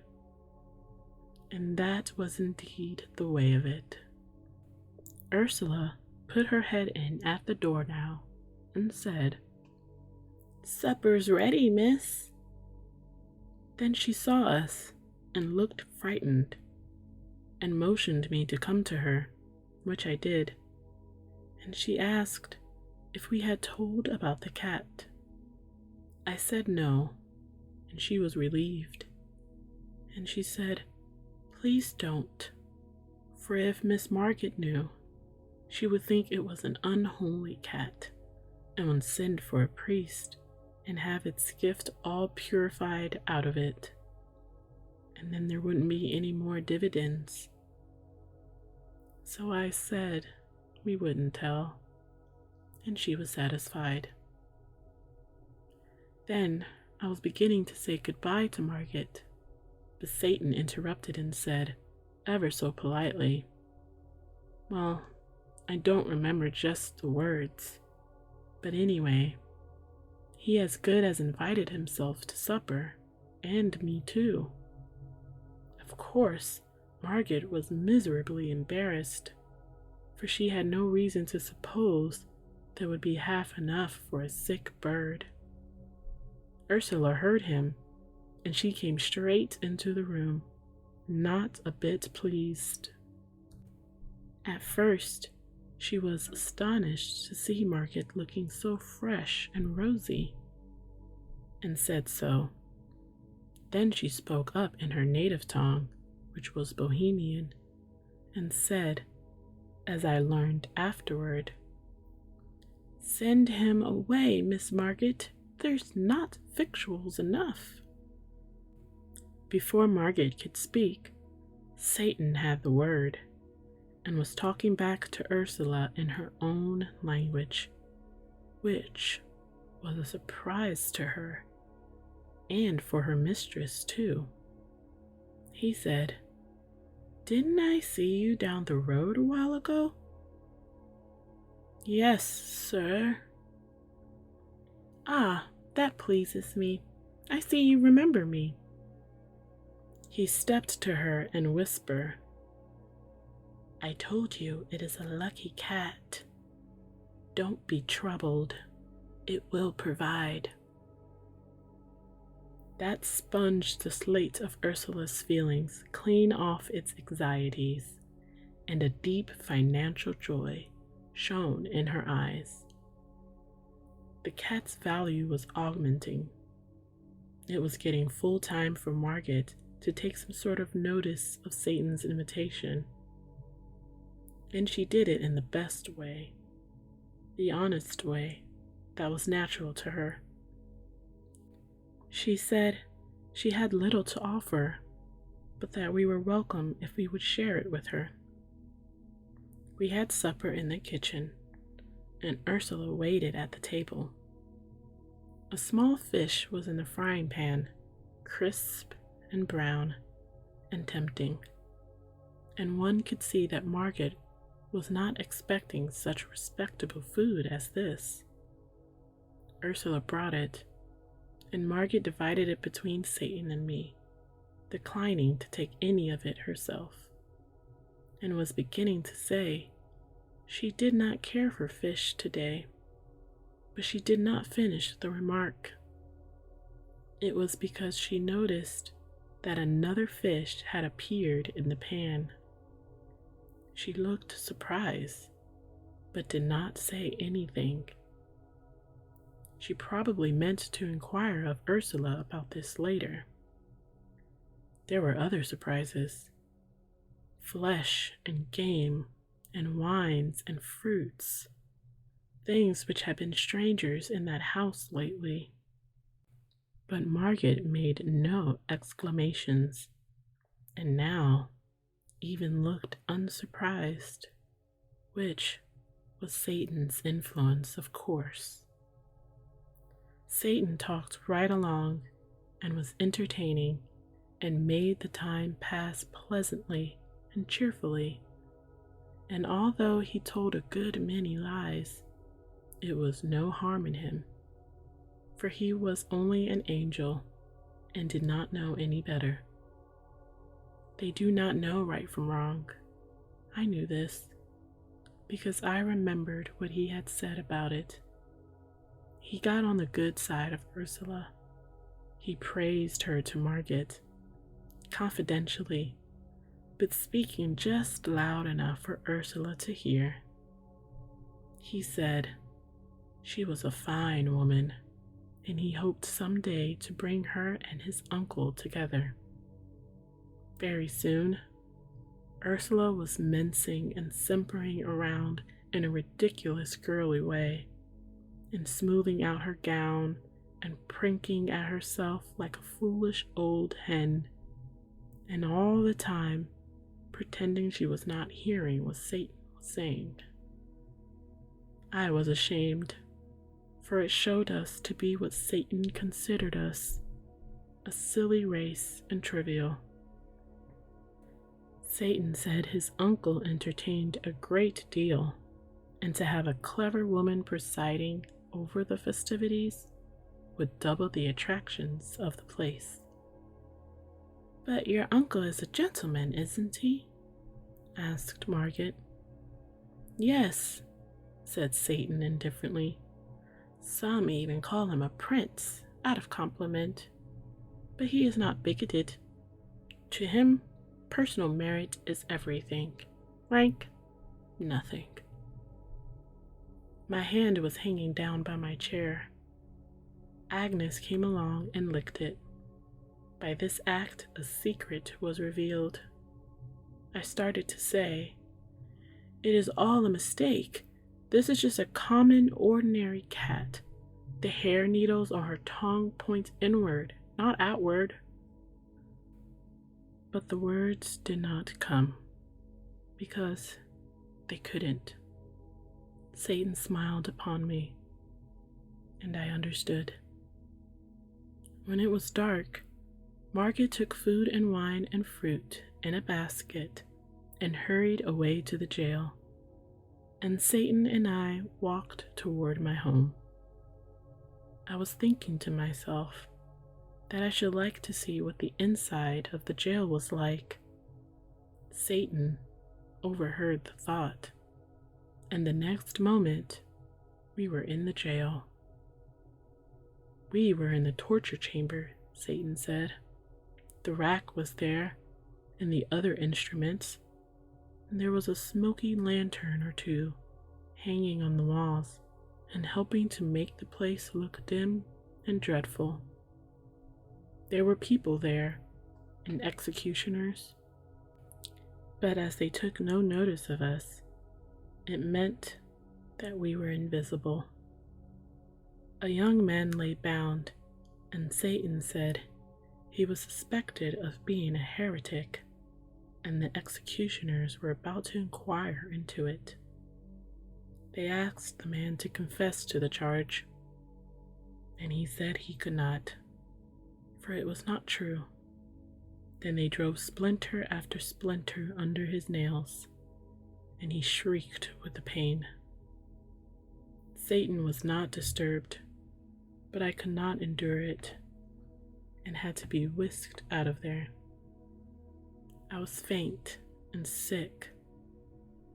And that was indeed the way of it. Ursula put her head in at the door now and said, "Supper's ready, miss." Then she saw us and looked frightened and motioned me to come to her, which I did. And she asked if we had told about the cat. I said no, and she was relieved. And she said, "Please don't, for if Miss Margaret knew, she would think it was an unholy cat and would send for a priest and have its gift all purified out of it." and then there wouldn't be any more dividends. So I said we wouldn't tell, and she was satisfied. Then I was beginning to say goodbye to Margaret, but Satan interrupted and said, ever so politely, well, I don't remember just the words, but anyway, he as good as invited himself to supper, and me too. Of course, Margaret was miserably embarrassed, for she had no reason to suppose there would be half enough for a sick bird. Ursula heard him, and she came straight into the room, not a bit pleased. At first, she was astonished to see Margaret looking so fresh and rosy, and said so. Then she spoke up in her native tongue, which was Bohemian, and said, as I learned afterward, "Send him away, Miss Margaret. There's not victuals enough." Before Margaret could speak, Satan had the word, and was talking back to Ursula in her own language, which was a surprise to her, and for her mistress too. He said, "Didn't I see you down the road a while ago?" "Yes, sir." "Ah, that pleases me. I see you remember me." He stepped to her and whispered, "I told you it is a lucky cat. Don't be troubled. It will provide." That sponged the slate of Ursula's feelings clean off its anxieties, and a deep financial joy shone in her eyes. The cat's value was augmenting. It was getting full time for Margaret to take some sort of notice of Satan's invitation. And she did it in the best way, the honest way that was natural to her. She said she had little to offer, but that we were welcome if we would share it with her. We had supper in the kitchen, and Ursula waited at the table. A small fish was in the frying pan, crisp and brown and tempting, and one could see that Margaret was not expecting such respectable food as this. Ursula brought it, and Margaret divided it between Satan and me, declining to take any of it herself, and was beginning to say she did not care for fish today, but she did not finish the remark. It was because she noticed that another fish had appeared in the pan. She looked surprised, but did not say anything. She probably meant to inquire of Ursula about this later. There were other surprises: flesh and game and wines and fruits, things which had been strangers in that house lately. But Margaret made no exclamations, and now even looked unsurprised, which was Satan's influence, of course. Satan talked right along and was entertaining and made the time pass pleasantly and cheerfully. And although he told a good many lies, it was no harm in him, for he was only an angel and did not know any better. They do not know right from wrong. I knew this, because I remembered what he had said about it. He got on the good side of Ursula. He praised her to Margaret, confidentially, but speaking just loud enough for Ursula to hear. He said she was a fine woman, and he hoped someday to bring her and his uncle together. Very soon, Ursula was mincing and simpering around in a ridiculous girly way, and smoothing out her gown and prinking at herself like a foolish old hen, and all the time pretending she was not hearing what Satan was saying. I was ashamed, for it showed us to be what Satan considered us, a silly race and trivial. Satan said his uncle entertained a great deal, and to have a clever woman presiding over the festivities would double the attractions of the place. "But your uncle is a gentleman, isn't he?" asked Margaret. "Yes," said Satan indifferently. "Some even call him a prince, out of compliment. But he is not bigoted. To him, personal merit is everything. Rank, nothing." My hand was hanging down by my chair. Agnes came along and licked it. By this act, a secret was revealed. I started to say, "It is all a mistake. This is just a common, ordinary cat. The hair needles on her tongue point inward, not outward." But the words did not come, because they couldn't. Satan smiled upon me, and I understood. When it was dark, Margaret took food and wine and fruit in a basket and hurried away to the jail, and Satan and I walked toward my home. I was thinking to myself that I should like to see what the inside of the jail was like. Satan overheard the thought, and the next moment we were in the jail. "We were in the torture chamber," Satan said. "The rack was there, and the other instruments, and there was a smoky lantern or two hanging on the walls and helping to make the place look dim and dreadful. There were people there, and executioners, but as they took no notice of us, it meant that we were invisible. A young man lay bound, and Satan said he was suspected of being a heretic, and the executioners were about to inquire into it. They asked the man to confess to the charge, and he said he could not, for it was not true. Then they drove splinter after splinter under his nails, and he shrieked with the pain. Satan was not disturbed, but I could not endure it, and had to be whisked out of there. I was faint and sick,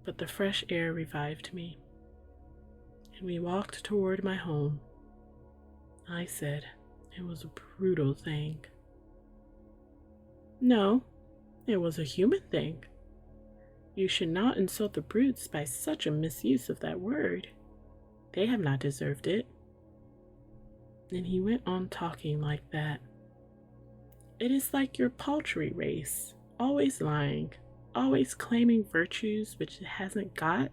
but the fresh air revived me, and we walked toward my home. I said it was a brutal thing. "No, it was a human thing. You should not insult the brutes by such a misuse of that word. They have not deserved it." And he went on talking like that. "It is like your paltry race, always lying, always claiming virtues which it hasn't got,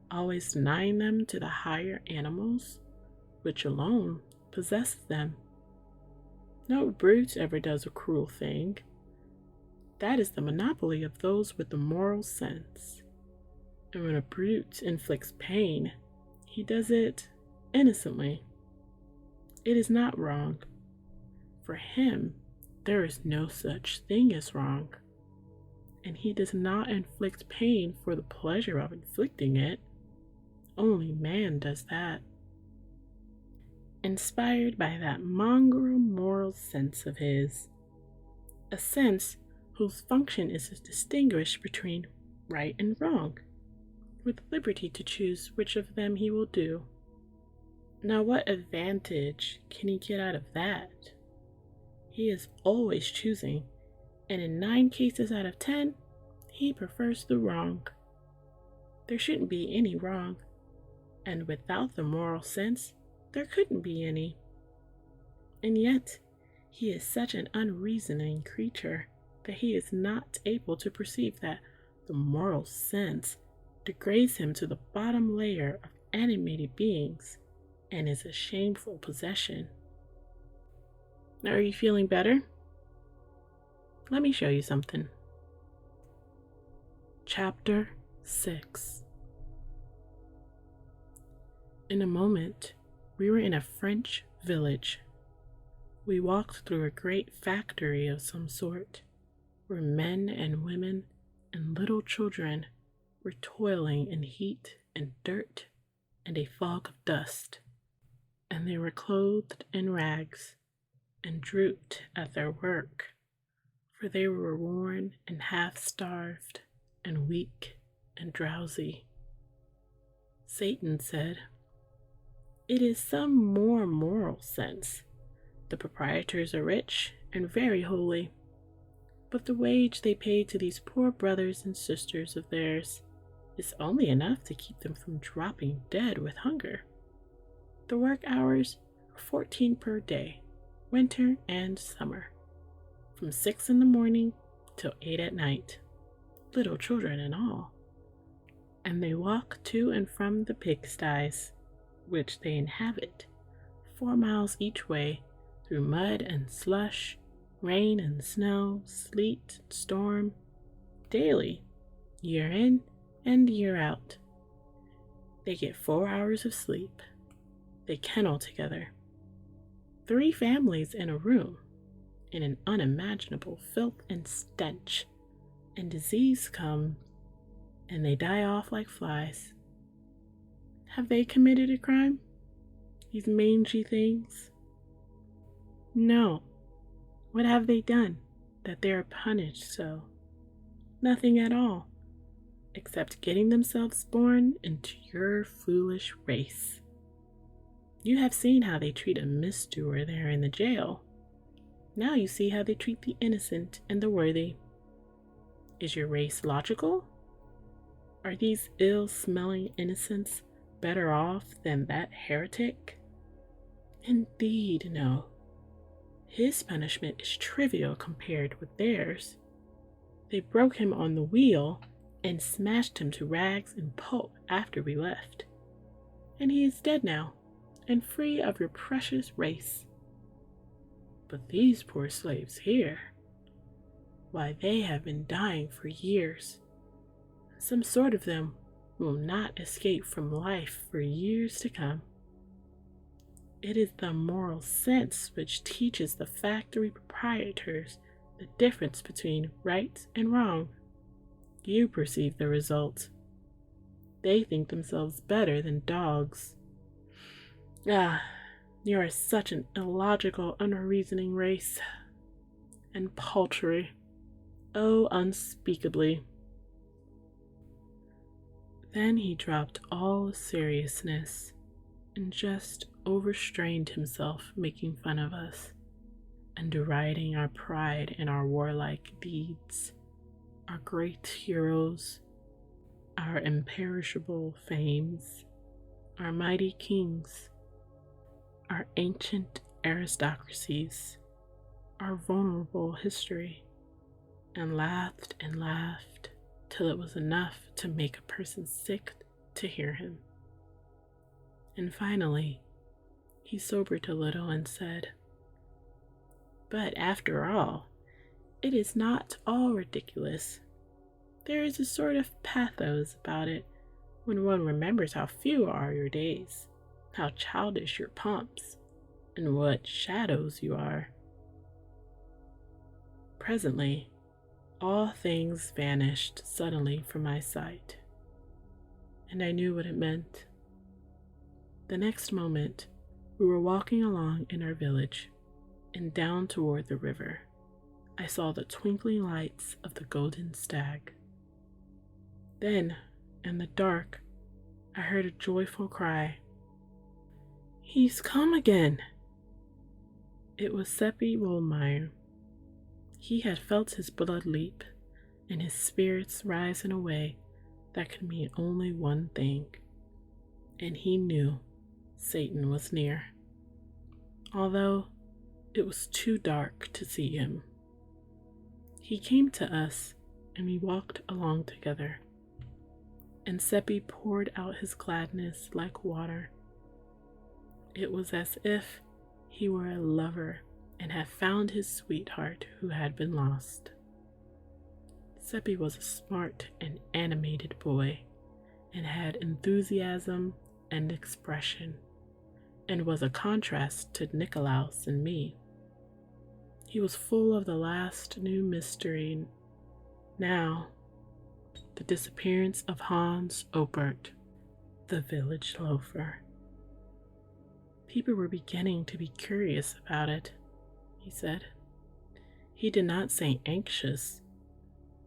always denying them to the higher animals, which alone possess them. No brute ever does a cruel thing. That is the monopoly of those with the moral sense. And when a brute inflicts pain, he does it innocently. It is not wrong. For him, there is no such thing as wrong. And he does not inflict pain for the pleasure of inflicting it. Only man does that. Inspired by that mongrel moral sense of his, a sense whose function is to distinguish between right and wrong, with liberty to choose which of them he will do. Now, what advantage can he get out of that? He is always choosing, and in 9 cases out of 10, he prefers the wrong. There shouldn't be any wrong, and without the moral sense, there couldn't be any. And yet, he is such an unreasoning creature that he is not able to perceive that the moral sense degrades him to the bottom layer of animated beings and is a shameful possession. Are you feeling better?" Let me show you something. Chapter 6. In a moment, we were in a French village. We walked through a great factory of some sort, where men and women and little children were toiling in heat and dirt and a fog of dust, and they were clothed in rags and drooped at their work, for they were worn and half-starved and weak and drowsy. Satan said, "It is some more moral sense. The proprietors are rich and very holy, but the wage they pay to these poor brothers and sisters of theirs is only enough to keep them from dropping dead with hunger. The work hours are 14 per day, winter and summer, from 6 in the morning till 8 at night, little children and all. And they walk to and from the pigsties, which they inhabit, 4 miles each way, through mud and slush, rain and snow, sleet and storm, daily, year in and year out. They get 4 hours of sleep. They kennel together, 3 families in a room, in an unimaginable filth and stench, and disease come, and they die off like flies. Have they committed a crime, these mangy things? No. What have they done that they are punished so? Nothing at all, except getting themselves born into your foolish race. You have seen how they treat a misdoer there in the jail. Now you see how they treat the innocent and the worthy. Is your race logical? Are these ill-smelling innocents better off than that heretic? Indeed, no. His punishment is trivial compared with theirs. They broke him on the wheel and smashed him to rags and pulp after we left. And he is dead now, and free of your precious race. But these poor slaves here, why, they have been dying for years. Some sort of them will not escape from life for years to come. It is the moral sense which teaches the factory proprietors the difference between right and wrong. You perceive the result. They think themselves better than dogs. Ah, you are such an illogical, unreasoning race. And paltry. Oh, unspeakably." Then he dropped all seriousness and just overstrained himself making fun of us and deriding our pride in our warlike deeds, our great heroes, our imperishable fames, our mighty kings, our ancient aristocracies, our vulnerable history, and laughed till it was enough to make a person sick to hear him. And finally, he sobered a little and said, "But after all, it is not all ridiculous. There is a sort of pathos about it when one remembers how few are your days, how childish your pomps, and what shadows you are." Presently, all things vanished suddenly from my sight, and I knew what it meant. The next moment, we were walking along in our village, and down toward the river, I saw the twinkling lights of the Golden Stag. Then, in the dark, I heard a joyful cry. "He's come again!" It was Seppi Wohlmeyer. He had felt his blood leap, and his spirits rise in a way that could mean only one thing, and he knew Satan was near, although it was too dark to see him. He came to us, and we walked along together, and Seppi poured out his gladness like water. It was as if he were a lover and had found his sweetheart who had been lost. Seppi was a smart and animated boy, and had enthusiasm and expression, and was a contrast to Nikolaus and me. He was full of the last new mystery. Now, the disappearance of Hans Obert, the village loafer. People were beginning to be curious about it, he said. He did not say anxious.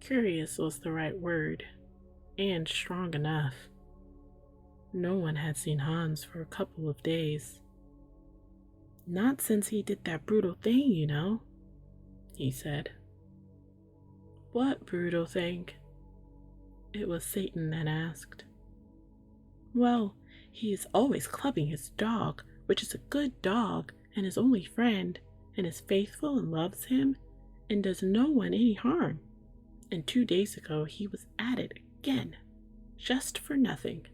Curious was the right word, and strong enough. No one had seen Hans for a couple of days. Not since he did that brutal thing, you know, he said. What brutal thing? It was Satan that asked. Well, he is always clubbing his dog, which is a good dog and his only friend, and is faithful and loves him, and does no one any harm. And 2 days ago he was at it again, just for nothing,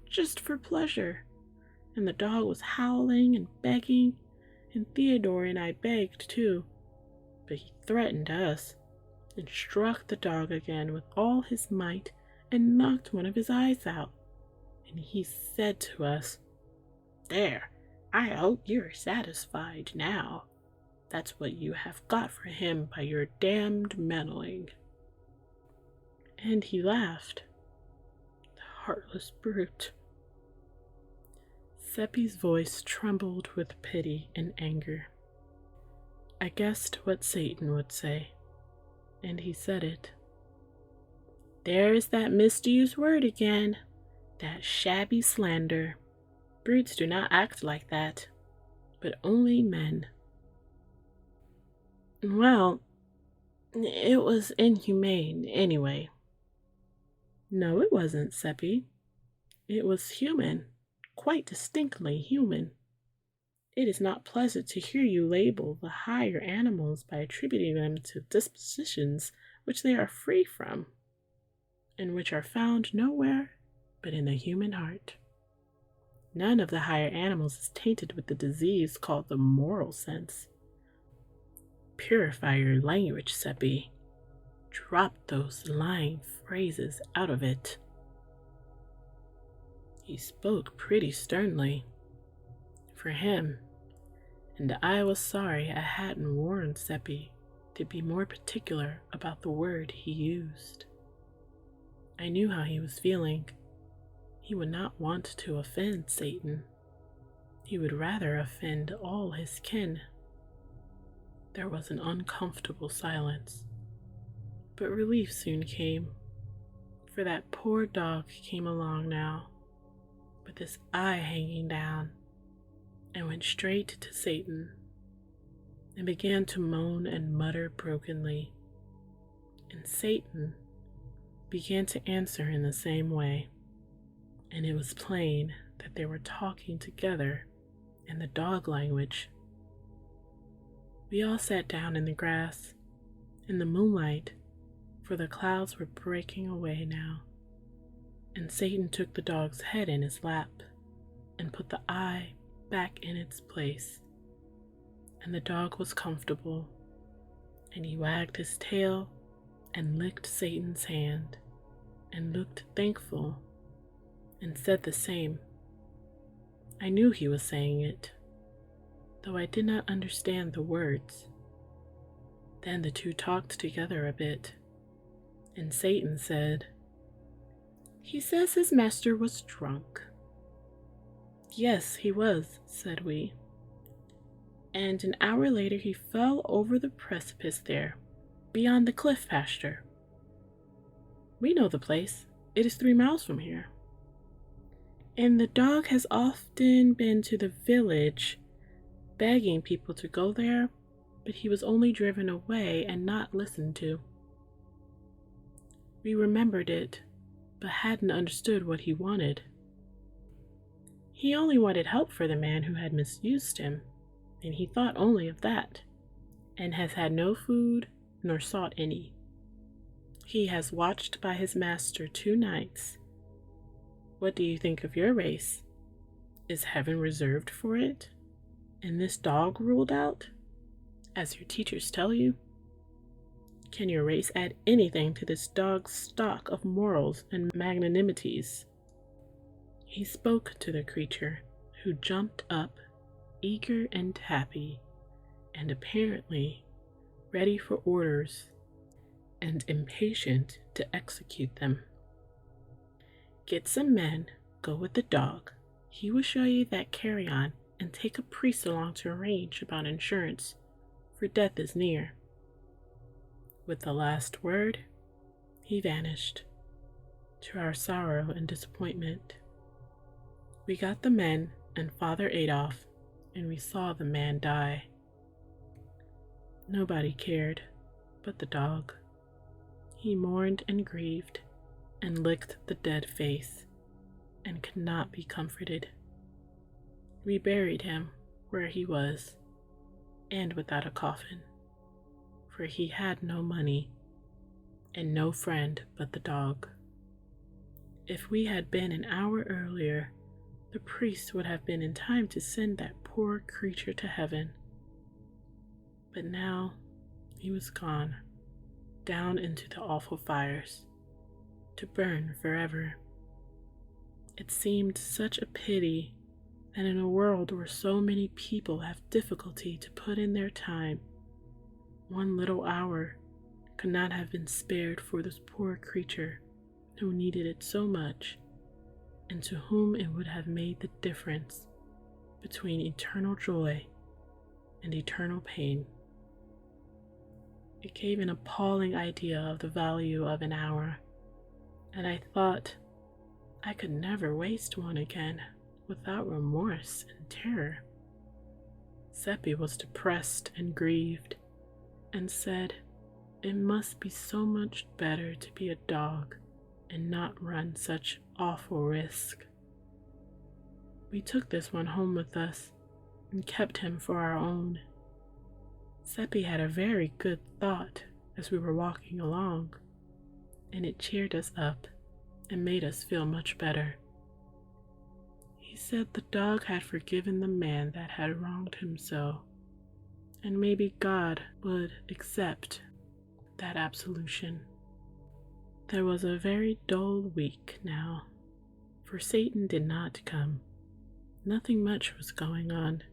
just for pleasure. And the dog was howling and begging, and Theodore and I begged too, but he threatened us, and struck the dog again with all his might, and knocked one of his eyes out. And he said to us, "There, I hope you're satisfied now. That's what you have got for him by your damned meddling." And he laughed. The heartless brute. Seppi's voice trembled with pity and anger. I guessed what Satan would say, and he said it. There's that misused word again, that shabby slander. Brutes do not act like that, but only men. Well, it was inhumane anyway. No, it wasn't, Seppi. It was human, quite distinctly human. It is not pleasant to hear you label the higher animals by attributing them to dispositions which they are free from, and which are found nowhere but in the human heart. None of the higher animals is tainted with the disease called the moral sense. Purify your language, Seppi. Drop those lying phrases out of it. He spoke pretty sternly. For him, and I was sorry I hadn't warned Seppi to be more particular about the word he used. I knew how he was feeling. He would not want to offend Satan. He would rather offend all his kin. There was an uncomfortable silence, but relief soon came, for that poor dog came along now, with his eye hanging down, and went straight to Satan, and began to moan and mutter brokenly, and Satan began to answer in the same way, and it was plain that they were talking together in the dog language. We all sat down in the grass, in the moonlight, for the clouds were breaking away now, and Satan took the dog's head in his lap and put the eye back in its place, and the dog was comfortable, and he wagged his tail and licked Satan's hand and looked thankful and said the same. I knew he was saying it, though I did not understand the words. Then the two talked together a bit, and Satan said, "He says his master was drunk." "Yes, he was," said we. "And an hour later he fell over the precipice there, beyond the cliff pasture. We know the place. It is 3 miles from here. And the dog has often been to the village, begging people to go there, but he was only driven away and not listened to." We remembered it, but hadn't understood what he wanted. He only wanted help for the man who had misused him, and he thought only of that, and has had no food nor sought any. He has watched by his master 2 nights. What do you think of your race? Is heaven reserved for it, and this dog ruled out, as your teachers tell you? Can your race add anything to this dog's stock of morals and magnanimities?" He spoke to the creature, who jumped up, eager and happy, and apparently ready for orders and impatient to execute them. "Get some men, go with the dog. He will show you that carry-on, and take a priest along to arrange about insurance, for death is near." With the last word, he vanished, to our sorrow and disappointment. We got the men and Father Adolphe, and we saw the man die. Nobody cared but the dog. He mourned and grieved, and licked the dead face, and could not be comforted. We buried him where he was, and without a coffin, for he had no money, and no friend but the dog. If we had been an hour earlier, the priest would have been in time to send that poor creature to heaven. But now he was gone, down into the awful fires, to burn forever. It seemed such a pity that in a world where so many people have difficulty to put in their time, one little hour could not have been spared for this poor creature who needed it so much, and to whom it would have made the difference between eternal joy and eternal pain. It gave an appalling idea of the value of an hour, and I thought I could never waste one again without remorse and terror. Seppi was depressed and grieved, and said it must be so much better to be a dog and not run such awful risk. We took this one home with us and kept him for our own. Seppi had a very good thought as we were walking along, and it cheered us up and made us feel much better. He said the dog had forgiven the man that had wronged him so, and maybe God would accept that absolution. There was a very dull week now, for Satan did not come. Nothing much was going on,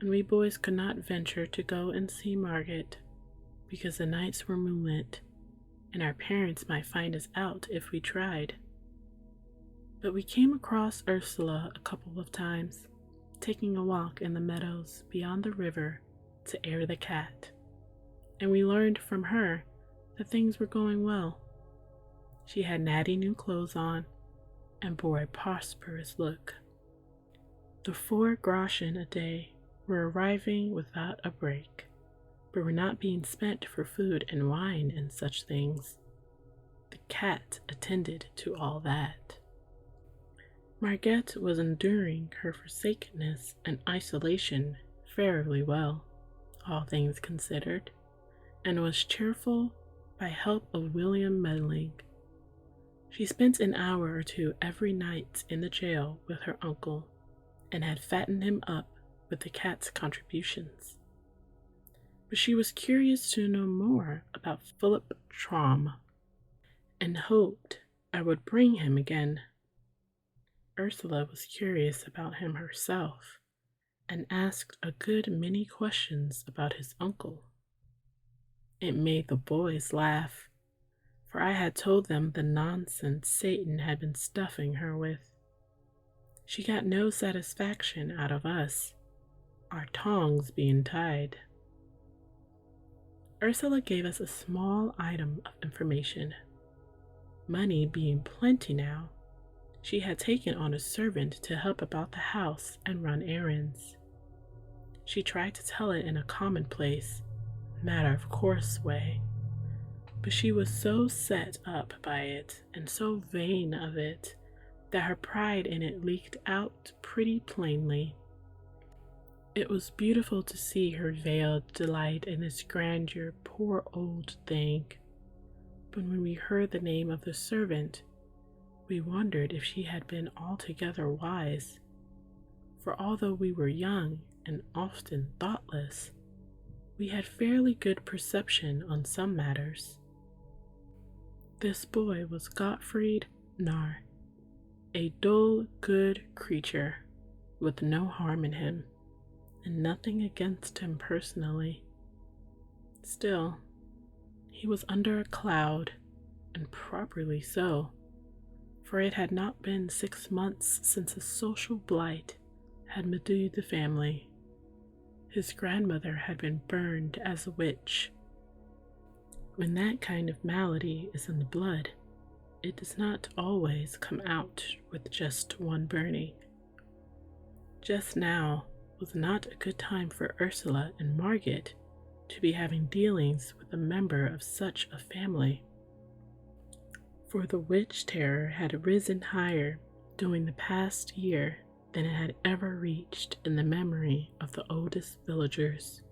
and we boys could not venture to go and see Margaret, because the nights were moonlit, and our parents might find us out if we tried. But we came across Ursula a couple of times, taking a walk in the meadows beyond the river to air the cat, and we learned from her that things were going well. She had natty new clothes on and bore a prosperous look. The 4 groschen a day were arriving without a break, but were not being spent for food and wine and such things. The cat attended to all that. Margette was enduring her forsakenness and isolation fairly well, all things considered, and was cheerful by help of William meddling. She spent an hour or 2 every night in the jail with her uncle, and had fattened him up with the cat's contributions. But she was curious to know more about Philip Traum, and hoped I would bring him again. Ursula was curious about him herself, and asked a good many questions about his uncle. It made the boys laugh, for I had told them the nonsense Satan had been stuffing her with. She got no satisfaction out of us, our tongues being tied. Ursula gave us a small item of information. Money being plenty now, she had taken on a servant to help about the house and run errands. She tried to tell it in a commonplace, matter-of-course way, but she was so set up by it and so vain of it that her pride in it leaked out pretty plainly. It was beautiful to see her veiled delight in this grandeur, poor old thing, but when we heard the name of the servant, we wondered if she had been altogether wise, for although we were young and often thoughtless, we had fairly good perception on some matters. This boy was Gottfried Narr, a dull, good creature with no harm in him, and nothing against him personally. Still, he was under a cloud, and properly so, for it had not been 6 months since a social blight had bedewed the family. His grandmother had been burned as a witch. When that kind of malady is in the blood, it does not always come out with just one burning. Just now was not a good time for Ursula and Margit to be having dealings with a member of such a family, for the witch terror had risen higher during the past year than it had ever reached in the memory of the oldest villagers.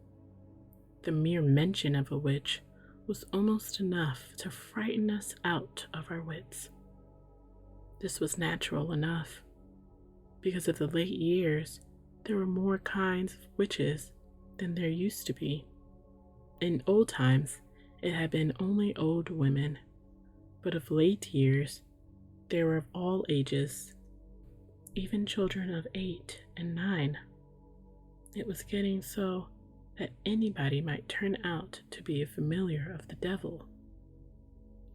The mere mention of a witch was almost enough to frighten us out of our wits. This was natural enough, because of the late years there were more kinds of witches than there used to be. In old times it had been only old women, but of late years there were of all ages, even children of 8 and 9. It was getting so that anybody might turn out to be a familiar of the devil.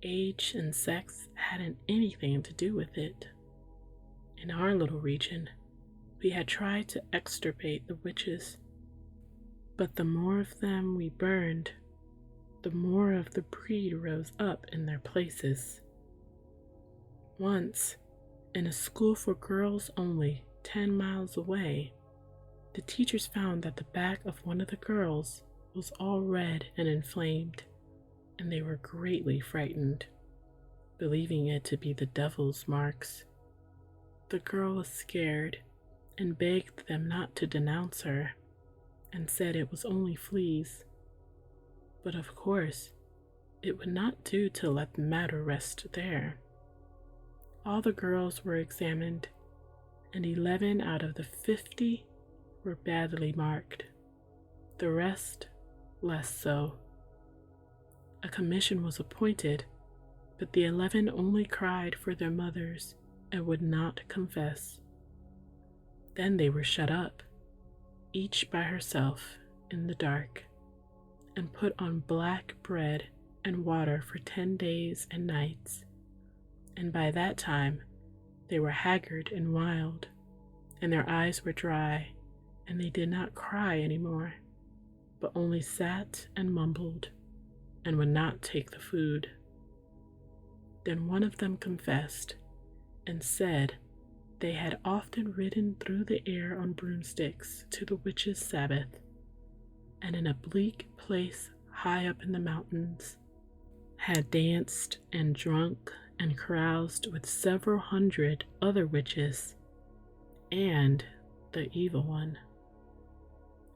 Age and sex hadn't anything to do with it. In our little region, we had tried to extirpate the witches, but the more of them we burned, the more of the breed rose up in their places. Once, in a school for girls only 10 miles away, the teachers found that the back of one of the girls was all red and inflamed, and they were greatly frightened, believing it to be the devil's marks. The girl was scared and begged them not to denounce her, and said it was only fleas. But of course, it would not do to let the matter rest there. All the girls were examined, and 11 out of the 50 were badly marked, the rest less so. A commission was appointed, but the 11 only cried for their mothers and would not confess. Then they were shut up, each by herself in the dark, and put on black bread and water for 10 days and nights, and by that time they were haggard and wild, and their eyes were dry, and they did not cry any more, but only sat and mumbled, and would not take the food. Then one of them confessed, and said they had often ridden through the air on broomsticks to the witches' Sabbath, and in a bleak place high up in the mountains, had danced and drunk and caroused with several hundred other witches, and the evil one,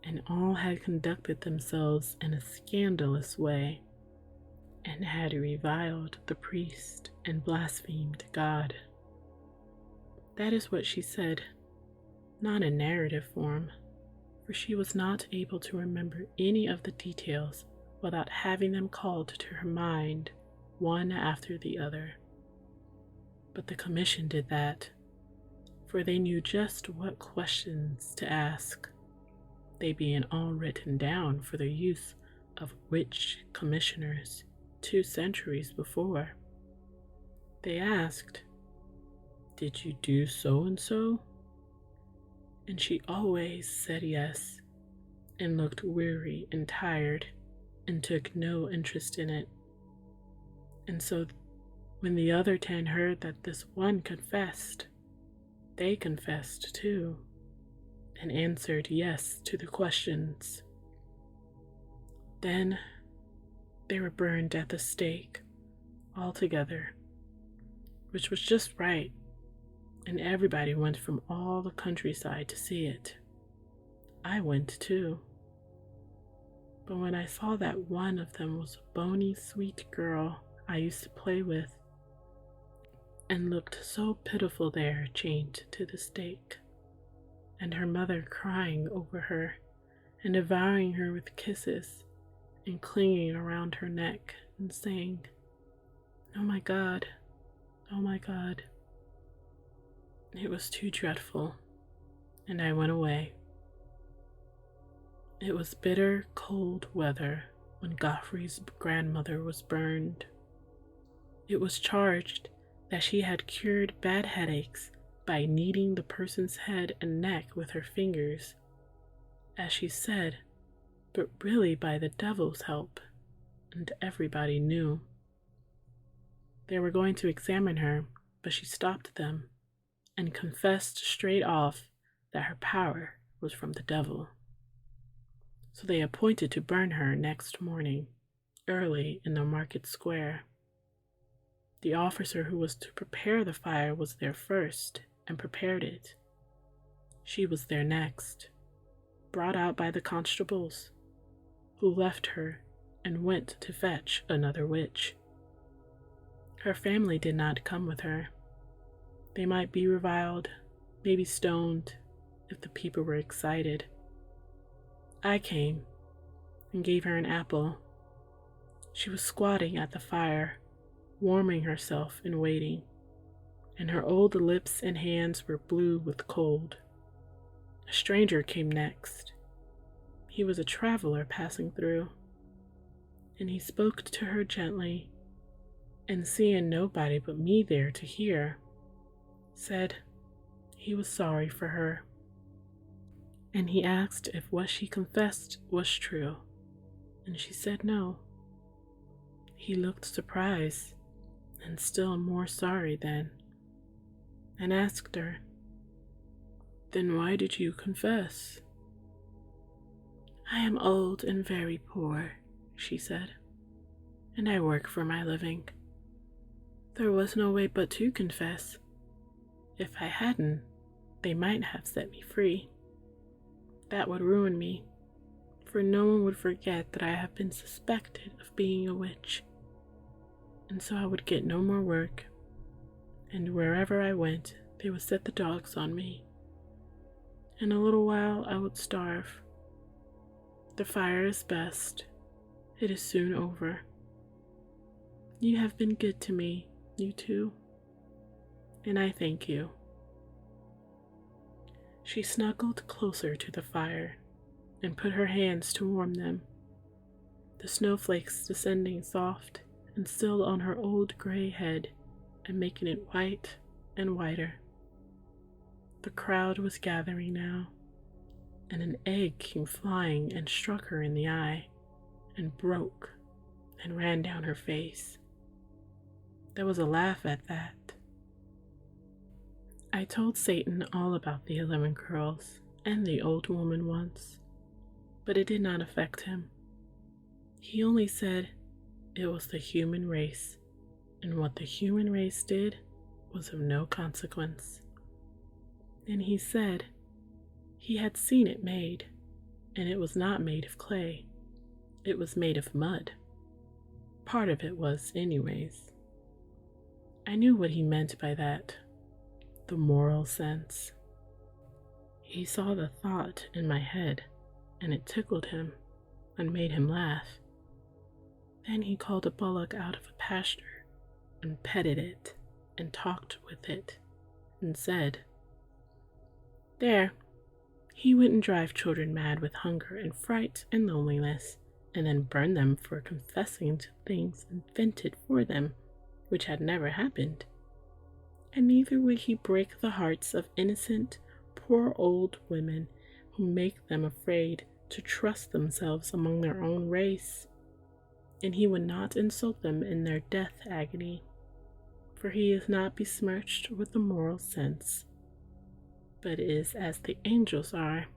and all had conducted themselves in a scandalous way, and had reviled the priest and blasphemed God. That is what she said, not in narrative form, for she was not able to remember any of the details without having them called to her mind one after the other. But the commission did that, for they knew just what questions to ask, they being all written down for the use of witch commissioners 2 centuries before. They asked, "Did you do so and so?" And she always said yes, and looked weary and tired, and took no interest in it. And so when the other 10 heard that this one confessed, they confessed too, and answered yes to the questions. Then they were burned at the stake all together, which was just right, and everybody went from all the countryside to see it. I went too. But when I saw that one of them was a bony, sweet girl I used to play with, and looked so pitiful there chained to the stake, and her mother crying over her, and devouring her with kisses and clinging around her neck and saying, "Oh my God, oh my God." It was too dreadful, and I went away. It was bitter, cold weather when Godfrey's grandmother was burned. It was charged that she had cured bad headaches by kneading the person's head and neck with her fingers, as she said, but really by the devil's help, and everybody knew. They were going to examine her, but she stopped them and confessed straight off that her power was from the devil. So they appointed to burn her next morning, early in the market square. The officer who was to prepare the fire was there first and prepared it. She was there next, brought out by the constables, who left her and went to fetch another witch. Her family did not come with her. They might be reviled, maybe stoned, if the people were excited. I came and gave her an apple. She was squatting at the fire, warming herself and waiting, and her old lips and hands were blue with cold. A stranger came next. He was a traveler passing through, and he spoke to her gently, and seeing nobody but me there to hear, said he was sorry for her, and he asked if what she confessed was true, and she said no. He looked surprised, and still more sorry then, and asked her, "Then why did you confess?" "I am old and very poor," she said, "and I work for my living. There was no way but to confess. If I hadn't, they might have set me free. That would ruin me, for no one would forget that I have been suspected of being a witch, and so I would get no more work, and wherever I went, they would set the dogs on me. In a little while I would starve. The fire is best. It is soon over. You have been good to me, you two, and I thank you." She snuggled closer to the fire and put her hands to warm them, the snowflakes descending soft and still on her old gray head and making it white and whiter. The crowd was gathering now, and an egg came flying and struck her in the eye and broke and ran down her face. There was a laugh at that. I told Satan all about the 11 girls and the old woman once, but it did not affect him. He only said it was the human race, and what the human race did was of no consequence. And he said he had seen it made, and it was not made of clay. It was made of mud. Part of it was, anyways. I knew what he meant by that, the moral sense. He saw the thought in my head, and it tickled him and made him laugh. Then he called a bullock out of a pasture and petted it and talked with it and said, "There, he wouldn't drive children mad with hunger and fright and loneliness, and then burn them for confessing to things invented for them, which had never happened. And neither would he break the hearts of innocent, poor old women who make them afraid to trust themselves among their own race. And he would not insult them in their death agony, for he is not besmirched with the moral sense, but is as the angels are,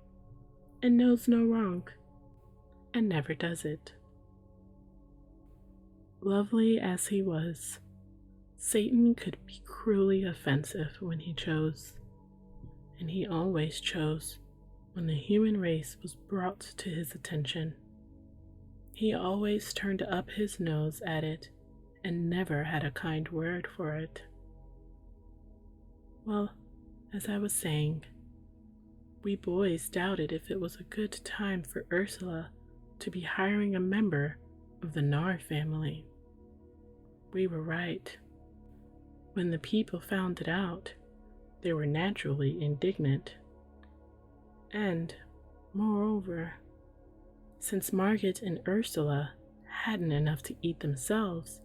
and knows no wrong, and never does it." Lovely as he was, Satan could be cruelly offensive when he chose, and he always chose when the human race was brought to his attention. He always turned up his nose at it and never had a kind word for it. Well, as I was saying, We boys doubted if it was a good time for Ursula to be hiring a member of the Nar family. We were right. When the people found it out, they were naturally indignant. And, moreover, since Margaret and Ursula hadn't enough to eat themselves,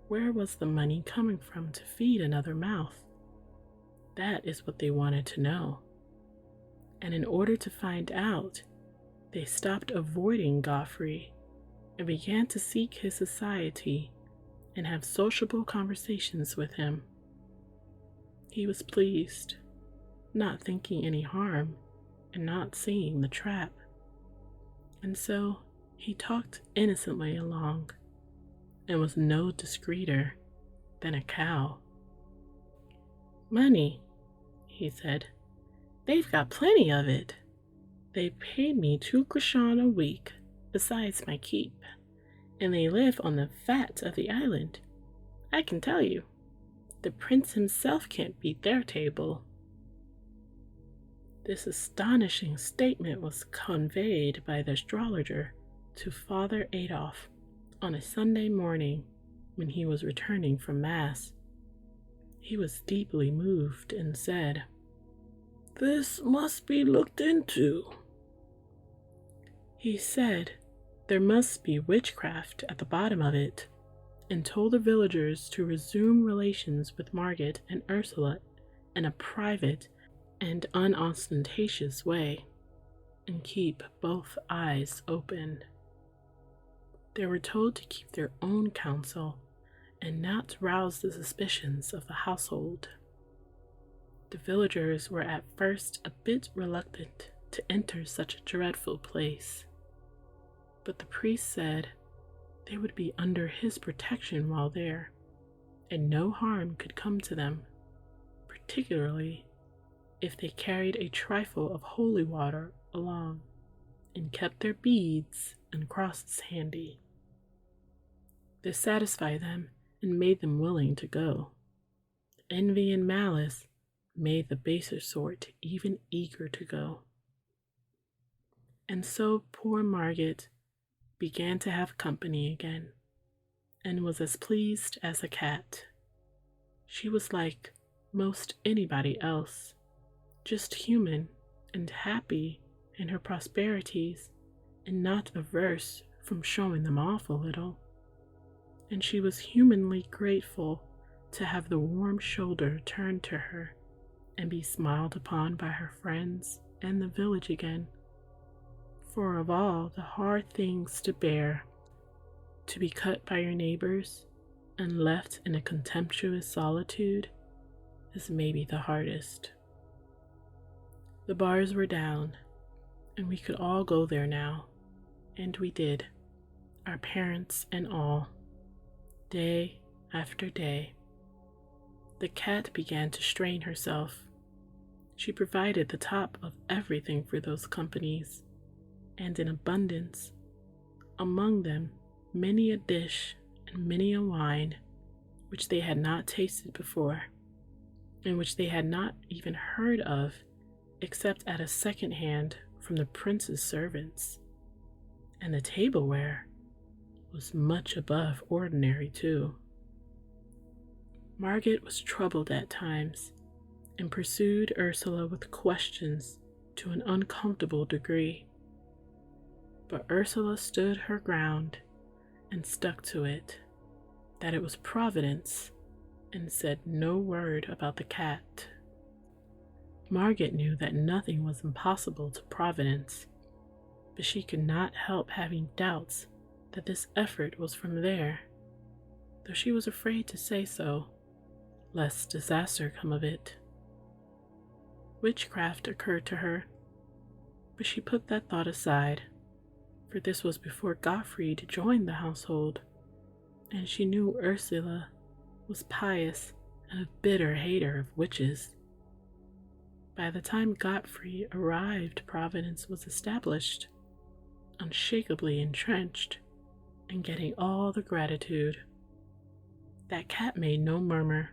where was the money coming from to feed another mouth? That is what they wanted to know. And in order to find out, they stopped avoiding Godfrey and began to seek his society and have sociable conversations with him. He was pleased, not thinking any harm and not seeing the trap. And so he talked innocently along and was no discreeter than a cow. "Money," he said. "They've got plenty of it. They paid me 2 krishana a week, besides my keep, and they live on the fat of the island. I can tell you, the prince himself can't beat their table." This astonishing statement was conveyed by the astrologer to Father Adolf on a Sunday morning when he was returning from Mass. He was deeply moved and said, "This must be looked into." He said there must be witchcraft at the bottom of it, and told the villagers to resume relations with Margaret and Ursula in a private and unostentatious way, and keep both eyes open. They were told to keep their own counsel and not rouse the suspicions of the household. The villagers were at first a bit reluctant to enter such a dreadful place, but the priest said they would be under his protection while there, and no harm could come to them, particularly if they carried a trifle of holy water along and kept their beads and crosses handy. This satisfied them and made them willing to go. Envy and malice made the baser sort even eager to go. And so poor Margaret began to have company again, and was as pleased as a cat. She was like most anybody else, just human and happy in her prosperities, and not averse from showing them off a little. And she was humanly grateful to have the warm shoulder turned to her and be smiled upon by her friends and the village again. For of all the hard things to bear, to be cut by your neighbors and left in a contemptuous solitude is maybe the hardest. The bars were down, and we could all go there now, and we did, our parents and all, day after day. The cat began to strain herself. She provided the top of everything for those companies, and in abundance, among them many a dish and many a wine which they had not tasted before, and which they had not even heard of except at a second hand from the prince's servants. And the tableware was much above ordinary too. Margaret was troubled at times, and pursued Ursula with questions to an uncomfortable degree. But Ursula stood her ground and stuck to it, that it was Providence, and said no word about the cat. Margaret knew that nothing was impossible to Providence, but she could not help having doubts that this effort was from there, though she was afraid to say so, lest disaster come of it. Witchcraft occurred to her, but she put that thought aside, for this was before Gottfried joined the household, and she knew Ursula was pious and a bitter hater of witches. By the time Gottfried arrived, Providence was established, unshakably entrenched, and getting all the gratitude. That cat made no murmur,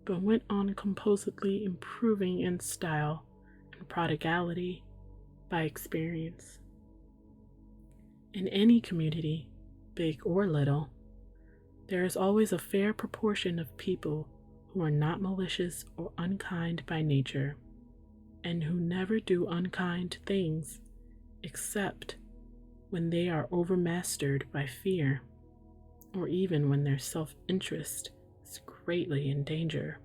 but went on composedly improving in style and prodigality by experience. In any community, big or little, there is always a fair proportion of people who are not malicious or unkind by nature, and who never do unkind things except when they are overmastered by fear, or even when their self-interest is greatly in danger,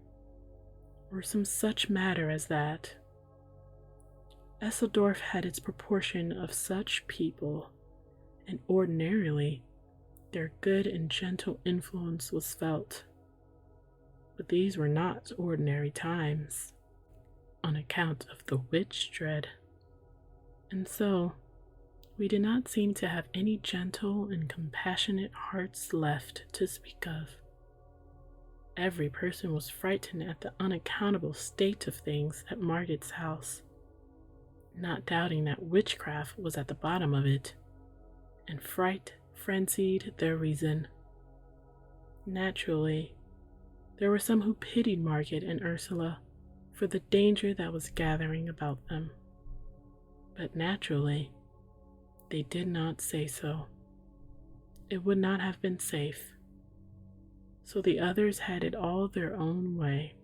or some such matter as that. Esseldorf had its proportion of such people, and ordinarily their good and gentle influence was felt. But these were not ordinary times, on account of the witch dread, and so we did not seem to have any gentle and compassionate hearts left to speak of. Every person was frightened at the unaccountable state of things at Margaret's house, not doubting that witchcraft was at the bottom of it, and fright frenzied their reason. Naturally, there were some who pitied Margaret and Ursula for the danger that was gathering about them, but naturally, they did not say so. It would not have been safe, so the others had it all their own way,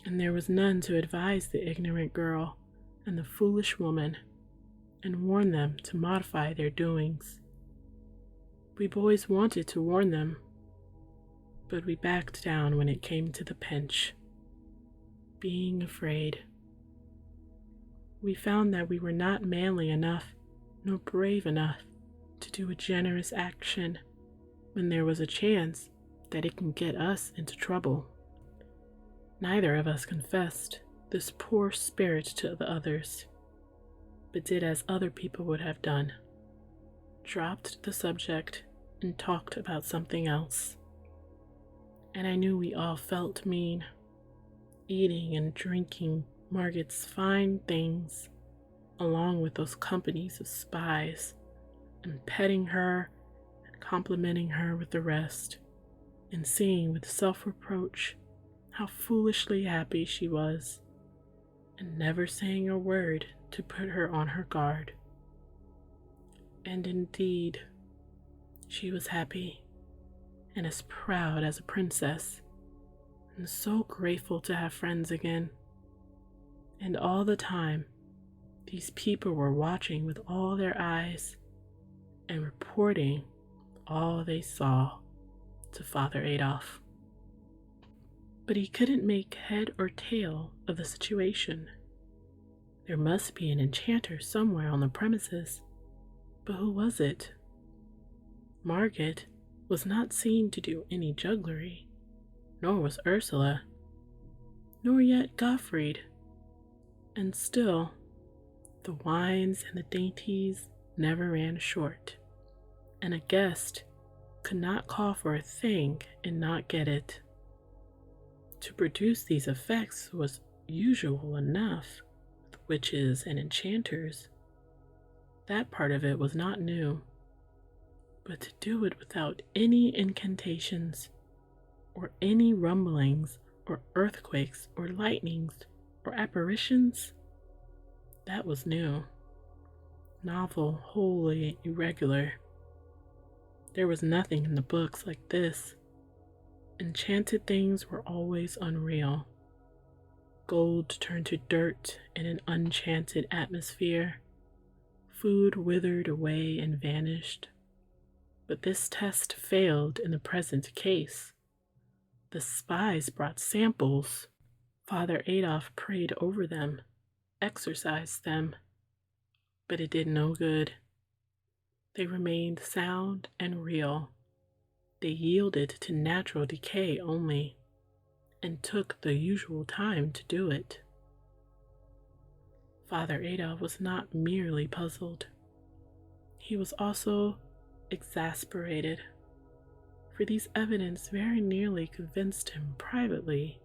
and there was none to advise the ignorant girl and the foolish woman and warn them to modify their doings. We boys wanted to warn them, but we backed down when it came to the pinch, being afraid. We found that we were not manly enough nor brave enough to do a generous action when there was a chance that it can get us into trouble. Neither of us confessed this poor spirit to the others, but did as other people would have done, dropped the subject and talked about something else. And I knew we all felt mean, eating and drinking Margaret's fine things, along with those companies of spies, and petting her and complimenting her with the rest, and seeing with self-reproach how foolishly happy she was, and never saying a word to put her on her guard. And indeed, she was happy, and as proud as a princess, and so grateful to have friends again. And all the time, these people were watching with all their eyes and reporting all they saw to Father Adolf. But he couldn't make head or tail of the situation. There must be an enchanter somewhere on the premises, but who was it? Margaret was not seen to do any jugglery, nor was Ursula, nor yet Gottfried. And still, the wines and the dainties never ran short, and a guest could not call for a thing and not get it. To produce these effects was usual enough with witches and enchanters. That part of it was not new, but to do it without any incantations, or any rumblings, or earthquakes, or lightnings, or apparitions, that was new, novel, wholly irregular. There was nothing in the books like this. Enchanted things were always unreal. Gold turned to dirt in an enchanted atmosphere. Food withered away and vanished. But this test failed in the present case. The spies brought samples. Father Adolf prayed over them, exorcised them, but it did no good. They remained sound and real. They yielded to natural decay only, and took the usual time to do it. Father Adolf was not merely puzzled. He was also exasperated, for these evidence very nearly convinced him privately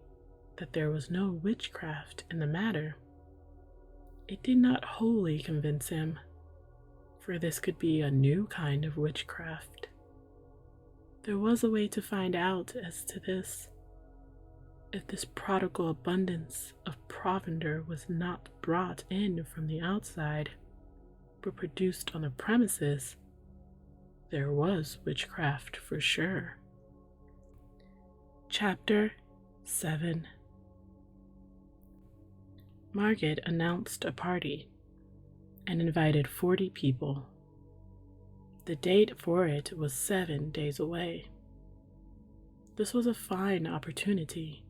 that there was no witchcraft in the matter. It did not wholly convince him, for this could be a new kind of witchcraft. There was a way to find out as to this. If this prodigal abundance of provender was not brought in from the outside, but produced on the premises, there was witchcraft for sure. Chapter 7. Margaret announced a party and invited 40 people. The date for it was 7 days away. This was a fine opportunity.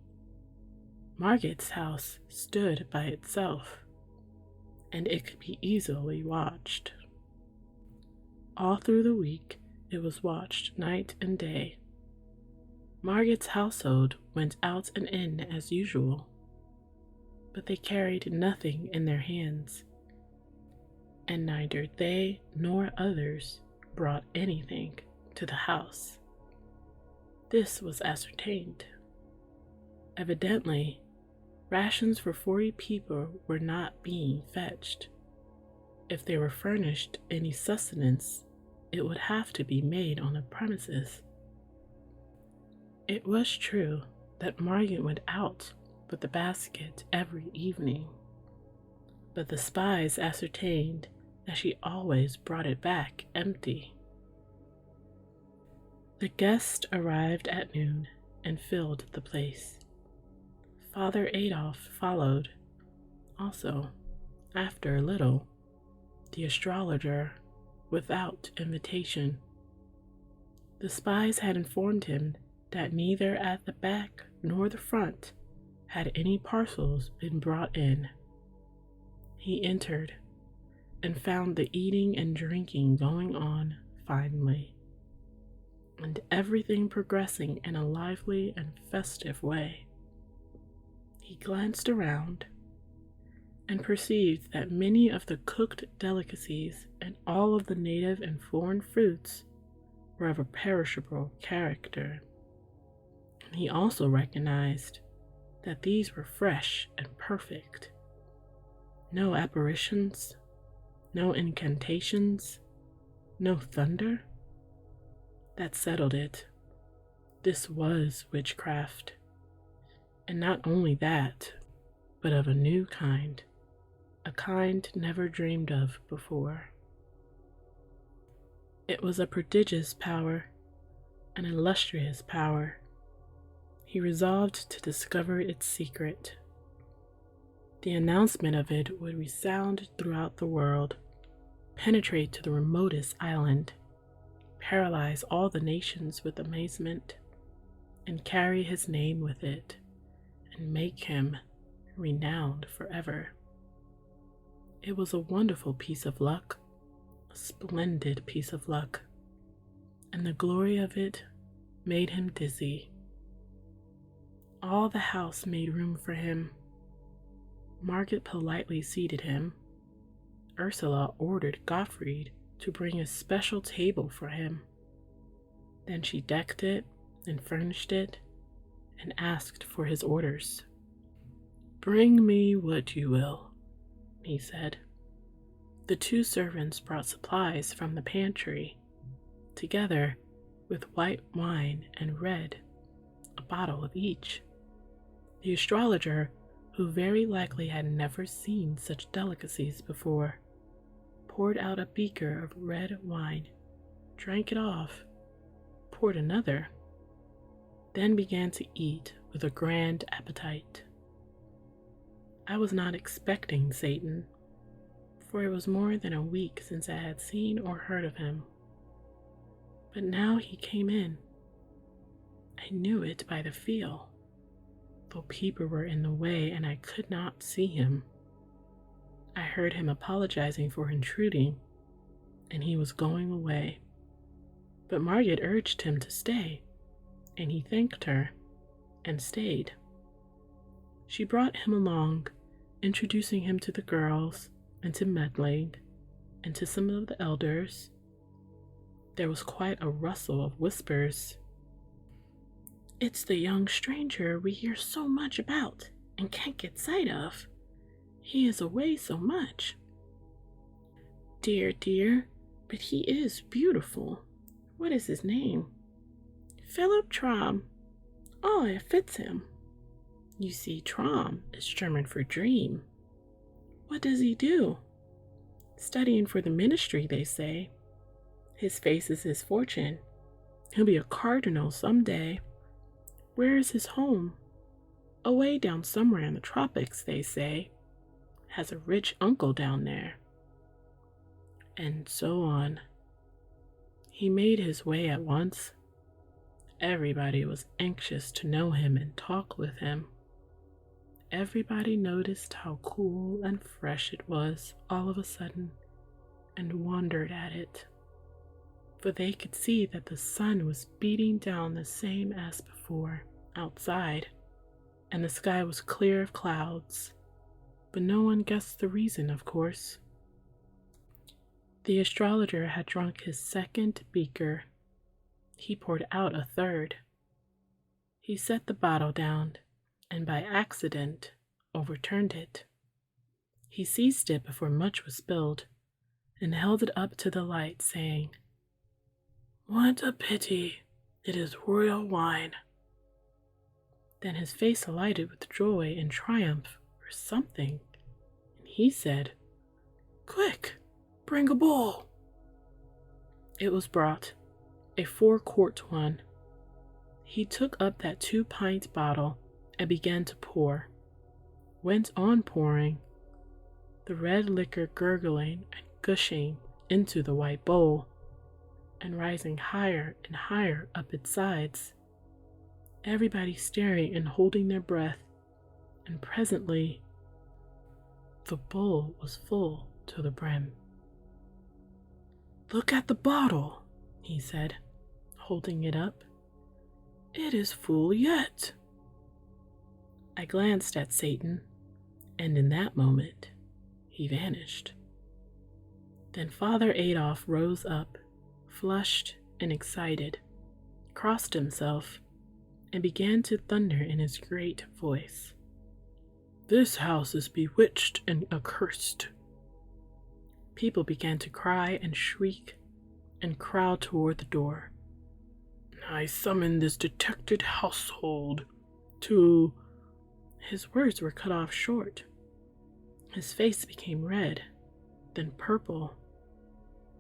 Margaret's house stood by itself, and it could be easily watched. All through the week, it was watched night and day. Margaret's household went out and in as usual, but they carried nothing in their hands, and neither they nor others brought anything to the house. This was ascertained. Evidently, rations for 40 people were not being fetched. If they were furnished any sustenance, it would have to be made on the premises. It was true that Margaret went out with the basket every evening, but the spies ascertained that she always brought it back empty. The guests arrived at noon and filled the place. Father Adolphe followed. Also, after a little, the astrologer, without invitation. The spies had informed him that neither at the back nor the front had any parcels been brought in. He entered and found the eating and drinking going on finely, and everything progressing in a lively and festive way. He glanced around and perceived that many of the cooked delicacies and all of the native and foreign fruits were of a perishable character. He also recognized that these were fresh and perfect. No apparitions, no incantations, no thunder. That settled it. This was witchcraft. And not only that, but of a new kind, a kind never dreamed of before. It was a prodigious power, an illustrious power. He resolved to discover its secret. The announcement of it would resound throughout the world, penetrate to the remotest island, paralyze all the nations with amazement, and carry his name with it, and make him renowned forever. It was a wonderful piece of luck, a splendid piece of luck, and the glory of it made him dizzy. All the house made room for him. Margaret politely seated him. Ursula ordered Gottfried to bring a special table for him. Then she decked it and furnished it and asked for his orders. "Bring me what you will," he said. The 2 servants brought supplies from the pantry, together with white wine and red, a bottle of each. The astrologer, who very likely had never seen such delicacies before, poured out a beaker of red wine, drank it off, poured another, then began to eat with a grand appetite. I was not expecting Satan, for it was more than a week since I had seen or heard of him. But now he came in. I knew it by the feel, though people were in the way and I could not see him. I heard him apologizing for intruding, and he was going away. But Margaret urged him to stay, and he thanked her and stayed. She brought him along, introducing him to the girls and to Medling and to some of the elders. There was quite a rustle of whispers. "It's the young stranger we hear so much about and can't get sight of. He is away so much." Dear, but he is beautiful. What is his name?" "Philip Traum. Oh, it fits him." You see, Trom is German for dream. What does he do? Studying for the ministry, they say. His face is his fortune. He'll be a cardinal some day. Where is his home? Away down somewhere in the tropics, they say. Has a rich uncle down there. And so on. He made his way at once. Everybody was anxious to know him and talk with him. Everybody noticed how cool and fresh it was all of a sudden and wondered at it. For they could see that the sun was beating down the same as before outside, and the sky was clear of clouds. But no one guessed the reason, of course. The astrologer had drunk his second beaker. He poured out a third. He set the bottle down, and by accident overturned it. He seized it before much was spilled, and held it up to the light, saying, "What a pity! It is royal wine." Then his face alighted with joy and triumph for something, and he said, "Quick, bring a bowl." It was brought, a 4-quart one. He took up that 2-pint bottle and began to pour, went on pouring, the red liquor gurgling and gushing into the white bowl, and rising higher and higher up its sides, everybody staring and holding their breath, and presently the bowl was full to the brim. "Look at the bottle," he said, holding it up. "It is full yet." I glanced at Satan, and in that moment he vanished. Then Father Adolphe rose up, flushed and excited, crossed himself, and began to thunder in his great voice, "This house is bewitched and accursed." People began to cry and shriek and crowd toward the door. "I summon this detected household to—" His words were cut off short. His face became red, then purple,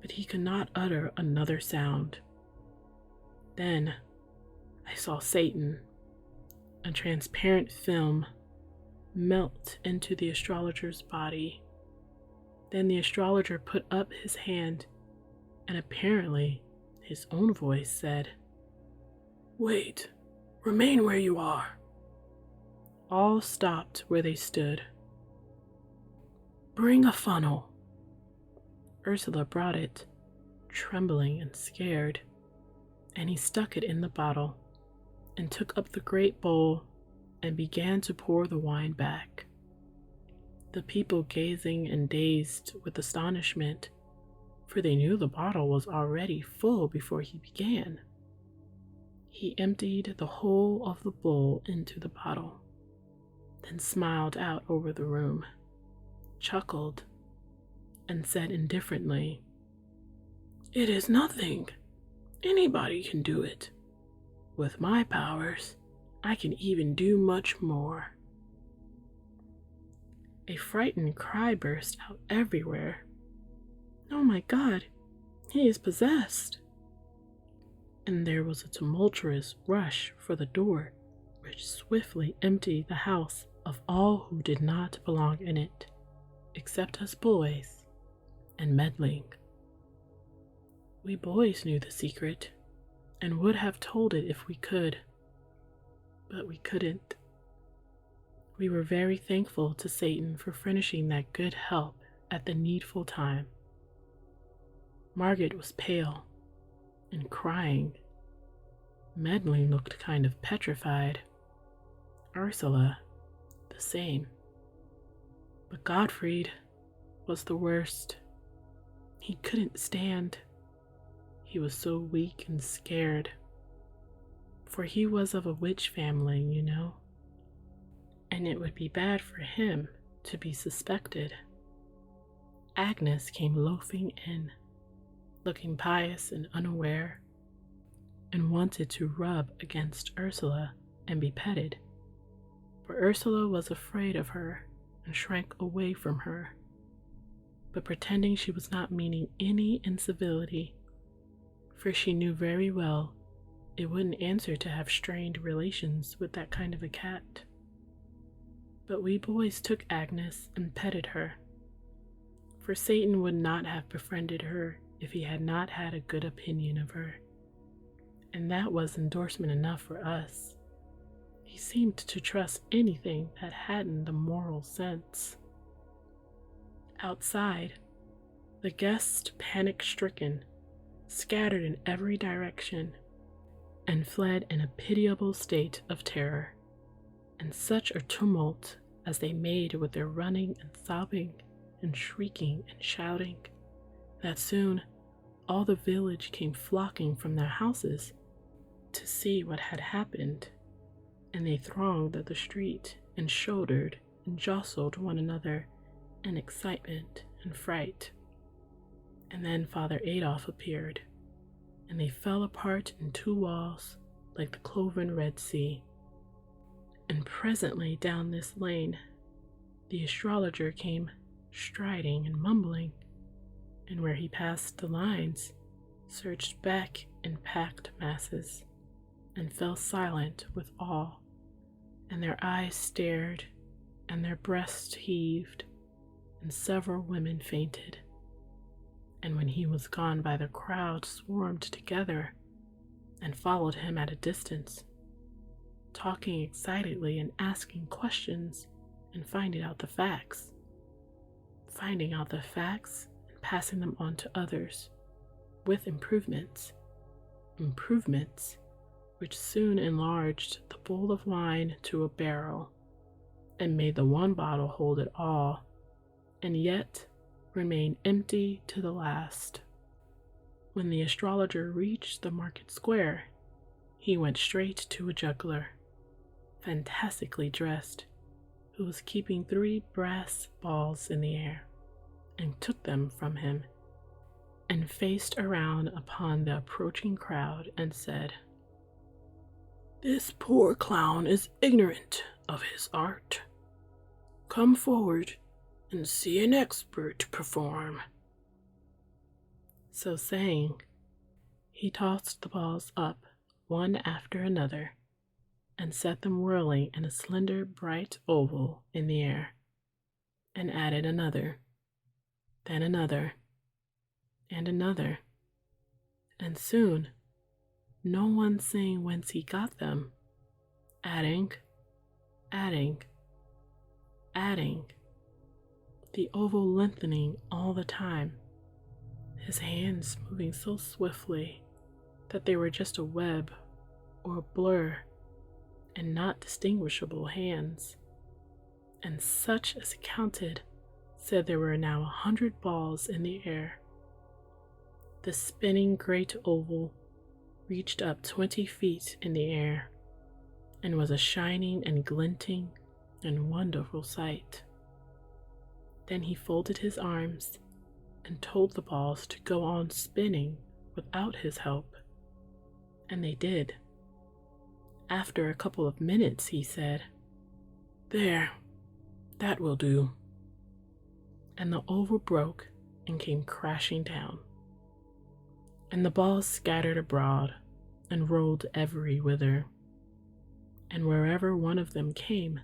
but he could not utter another sound. Then I saw Satan, a transparent film, melt into the astrologer's body. Then the astrologer put up his hand, and apparently his own voice said, "Wait, remain where you are." All stopped where they stood. "Bring a funnel." Ursula brought it, trembling and scared, and he stuck it in the bottle and took up the great bowl and began to pour the wine back. The people gazing and dazed with astonishment, for they knew the bottle was already full before he began. He emptied the whole of the bowl into the bottle, then smiled out over the room, chuckled, and said indifferently, "It is nothing. Anybody can do it. With my powers, I can even do much more." A frightened cry burst out everywhere. "Oh my God, he is possessed!" And there was a tumultuous rush for the door, which swiftly emptied the house of all who did not belong in it, except us boys and meddling. We boys knew the secret, and would have told it if we could, but we couldn't. We were very thankful to Satan for furnishing that good help at the needful time. Margaret was pale and crying. Meddling looked kind of petrified. Ursula, the same. But Gottfried was the worst. He couldn't stand. He was so weak and scared. For he was of a witch family, you know. And it would be bad for him to be suspected. Agnes came loafing in, looking pious and unaware, and wanted to rub against Ursula and be petted. for Ursula was afraid of her and shrank away from her, but pretending she was not meaning any incivility, for she knew very well it wouldn't answer to have strained relations with that kind of a cat. But we boys took Agnes and petted her, for Satan would not have befriended her if he had not had a good opinion of her, and that was endorsement enough for us. He seemed to trust anything that hadn't the moral sense. Outside, the guests, panic-stricken, scattered in every direction and fled in a pitiable state of terror, and such a tumult as they made with their running and sobbing and shrieking and shouting, that soon all the village came flocking from their houses to see what had happened, and they thronged the street and shouldered and jostled one another in excitement and fright. And then Father Adolphe appeared, and they fell apart in two walls like the cloven Red Sea. And presently down this lane the astrologer came striding and mumbling, and where he passed the lines surged back in packed masses and fell silent with awe, and their eyes stared and their breasts heaved, and several women fainted. And when he was gone by, the crowd swarmed together and followed him at a distance, talking excitedly and asking questions and finding out the facts and passing them on to others with improvements which soon enlarged the bowl of wine to a barrel and made the one bottle hold it all, and yet remain empty to the last. When the astrologer reached the market square, he went straight to a juggler, fantastically dressed, who was keeping 3 brass balls in the air, and took them from him, and faced around upon the approaching crowd and said, "This poor clown is ignorant of his art. Come forward and see an expert perform." So saying, he tossed the balls up one after another and set them whirling in a slender bright oval in the air, and added another, then another, and another, and soon, no one seeing whence he got them, adding, the oval lengthening all the time, his hands moving so swiftly that they were just a web or a blur, and not distinguishable hands. And such as counted said there were now 100 balls in the air. The spinning great oval reached up 20 feet in the air, and was a shining and glinting and wonderful sight. Then he folded his arms and told the balls to go on spinning without his help, and they did. After a couple of minutes he said, "There, that will do," and the oval broke and came crashing down, and the balls scattered abroad and rolled every whither, and wherever one of them came,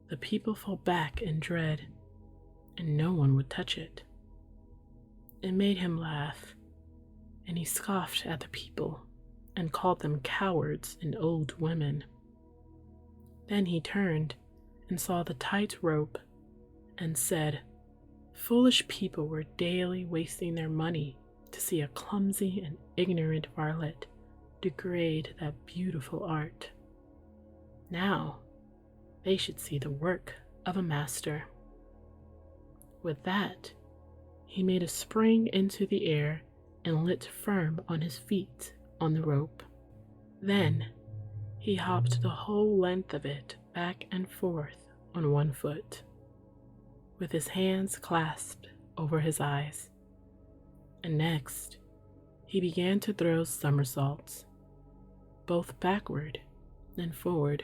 the people fell back in dread, and no one would touch it. It made him laugh, and he scoffed at the people and called them cowards and old women. Then he turned and saw the tight rope and said, foolish people were daily wasting their money to see a clumsy and ignorant varlet degrade that beautiful art. Now they should see the work of a master. With that, he made a spring into the air and lit firm on his feet on the rope. Then he hopped the whole length of it back and forth on one foot, with his hands clasped over his eyes. And next, he began to throw somersaults, both backward and forward,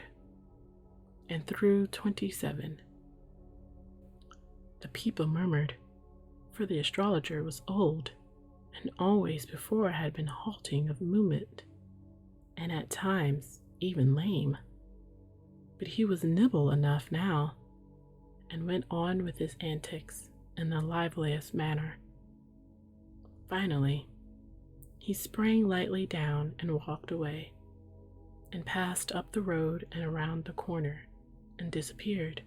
and through 27. The people murmured, for the astrologer was old, and always before had been halting of movement, and at times even lame. But he was nimble enough now, and went on with his antics in the liveliest manner. Finally, he sprang lightly down and walked away, and passed up the road and around the corner, and disappeared.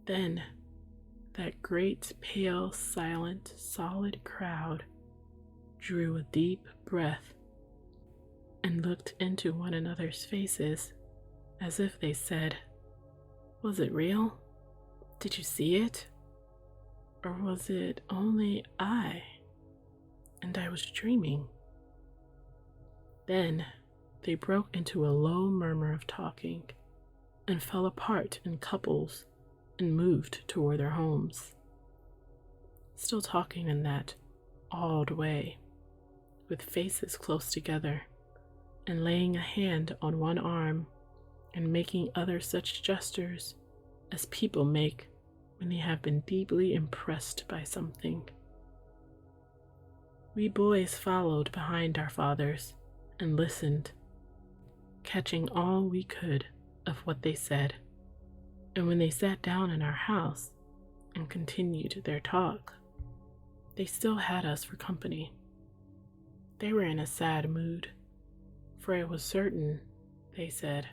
Then that great, pale, silent, solid crowd drew a deep breath and looked into one another's faces as if they said, "Was it real? Did you see it? Or was it only I, and I was dreaming?" Then they broke into a low murmur of talking and fell apart in couples and moved toward their homes, still talking in that awed way, with faces close together, and laying a hand on one arm and making other such gestures as people make when they have been deeply impressed by something. We boys followed behind our fathers and listened, catching all we could of what they said. And when they sat down in our house and continued their talk, they still had us for company. They were in a sad mood, for it was certain, they said,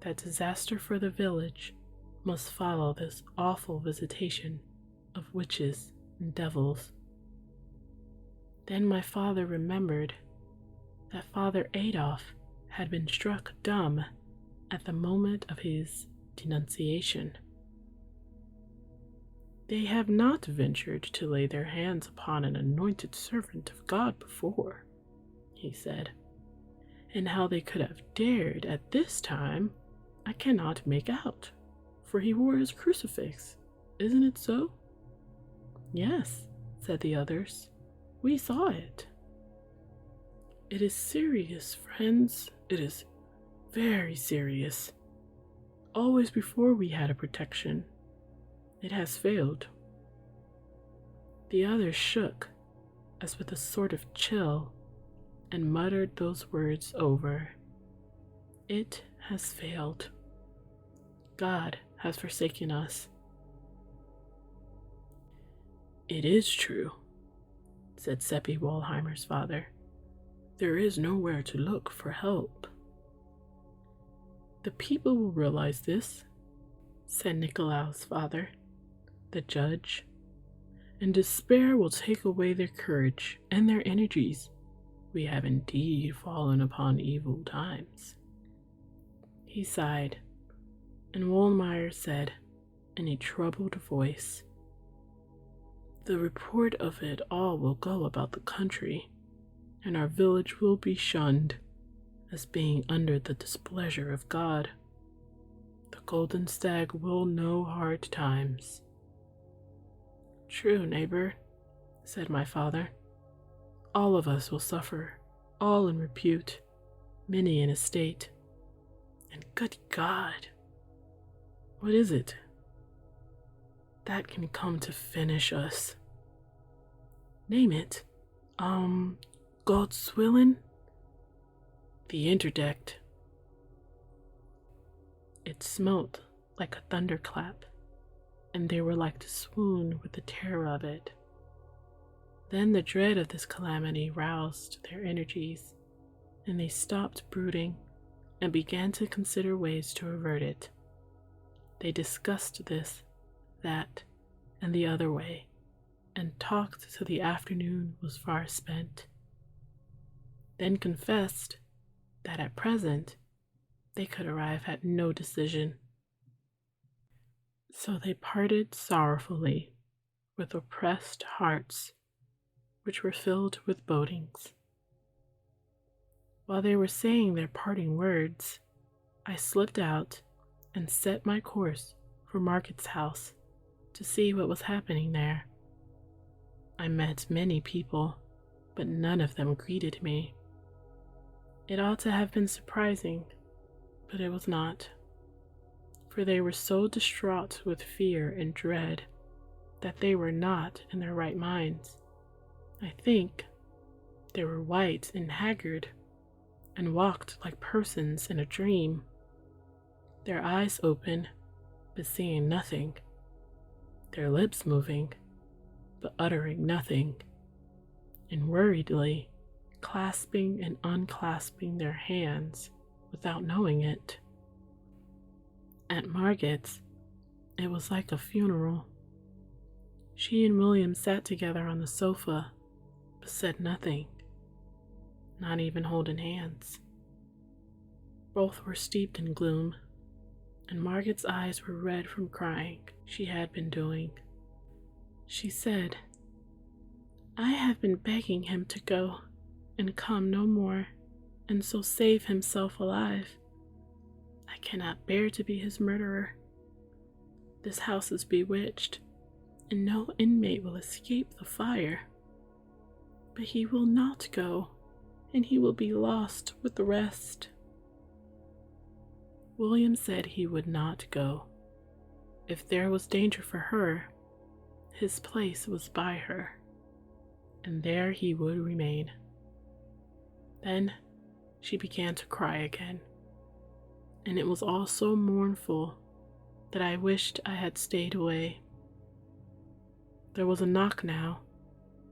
that disaster for the village must follow this awful visitation of witches and devils. Then my father remembered that Father Adolphe had been struck dumb at the moment of his denunciation. "They have not ventured to lay their hands upon an anointed servant of God before," he said, "and how they could have dared at this time I cannot make out, for he wore his crucifix. Isn't it so?" "Yes," said the others, "we saw it." "It is serious, friends, it is very serious. Always before we had a protection. It has failed." The others shook, as with a sort of chill, and muttered those words over. "It has failed. God has forsaken us." "It is true," said Seppi Walheimer's father. "There is nowhere to look for help." "The people will realize this," said Nicolaus' father, the judge, "and despair will take away their courage and their energies. We have indeed fallen upon evil times." He sighed, and Wollmeyer said in a troubled voice, "The report of it all will go about the country, and our village will be shunned as being under the displeasure of God. The Golden Stag will know hard times." "True, neighbor," said my father. "All of us will suffer, all in repute, many in estate. And good God, what is it that can come to finish us?" "Name it. God's willin'?" "The interdict." It smote like a thunderclap, and they were like to swoon with the terror of it. Then the dread of this calamity roused their energies, and they stopped brooding and began to consider ways to avert it. They discussed this, that, and the other way, and talked till the afternoon was far spent. Then confessed that at present they could arrive at no decision. So they parted sorrowfully, with oppressed hearts, which were filled with bodings. While they were saying their parting words, I slipped out and set my course for Margaret's house to see what was happening there. I met many people, but none of them greeted me. It ought to have been surprising, but it was not. for they were so distraught with fear and dread that they were not in their right minds. I think they were white and haggard, and walked like persons in a dream, their eyes open, but seeing nothing, their lips moving, but uttering nothing, and worriedly clasping and unclasping their hands without knowing it. At Margaret's, it was like a funeral. She and William sat together on the sofa, but said nothing, not even holding hands. Both were steeped in gloom, and Margaret's eyes were red from crying she had been doing. She said, "I have been begging him to go and come no more, and so save himself alive. I cannot bear to be his murderer. This house is bewitched, and no inmate will escape the fire. But he will not go, and he will be lost with the rest." William said he would not go. If there was danger for her, his place was by her, and there he would remain. Then she began to cry again, and it was all so mournful that I wished I had stayed away. There was a knock now,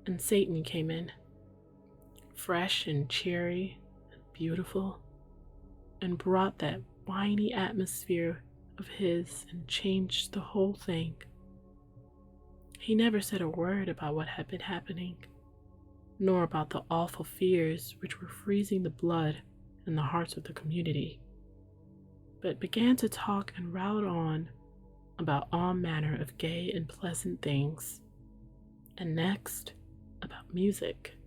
and Satan came in, fresh and cheery and beautiful, and brought that whiny atmosphere of his and changed the whole thing. He never said a word about what had been happening, nor about the awful fears which were freezing the blood in the hearts of the community, but began to talk and rattle on about all manner of gay and pleasant things, and next about music,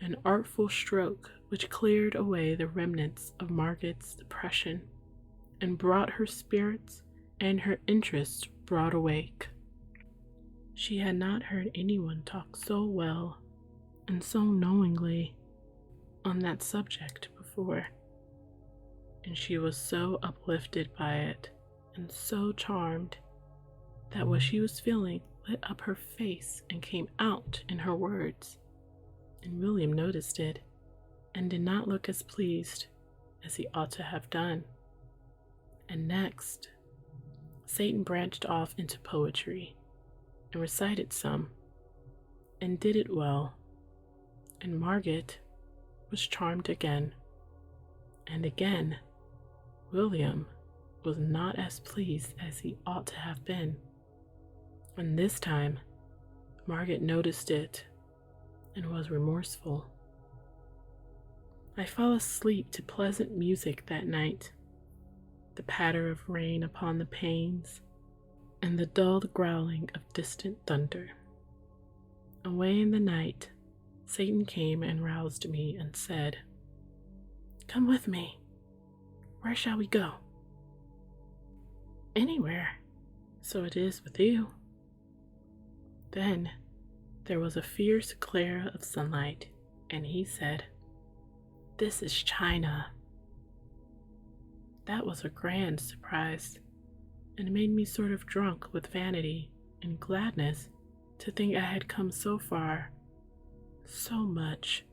an artful stroke which cleared away the remnants of Margaret's depression and brought her spirits and her interest broad awake. She had not heard anyone talk so well and so knowingly on that subject before, and she was so uplifted by it and so charmed that what she was feeling lit up her face and came out in her words, and William noticed it and did not look as pleased as he ought to have done. And next, Satan branched off into poetry and recited some, and did it well, and Margaret was charmed again, and again William was not as pleased as he ought to have been, and this time Margaret noticed it and was remorseful. I fell asleep to pleasant music that night, the patter of rain upon the panes, and the dulled growling of distant thunder. Away in the night, Satan came and roused me and said, "Come with me. Where shall we go?" "Anywhere, so it is with you." Then there was a fierce glare of sunlight, and he said, "This is China." That was a grand surprise, and made me sort of drunk with vanity and gladness to think I had come so far, so much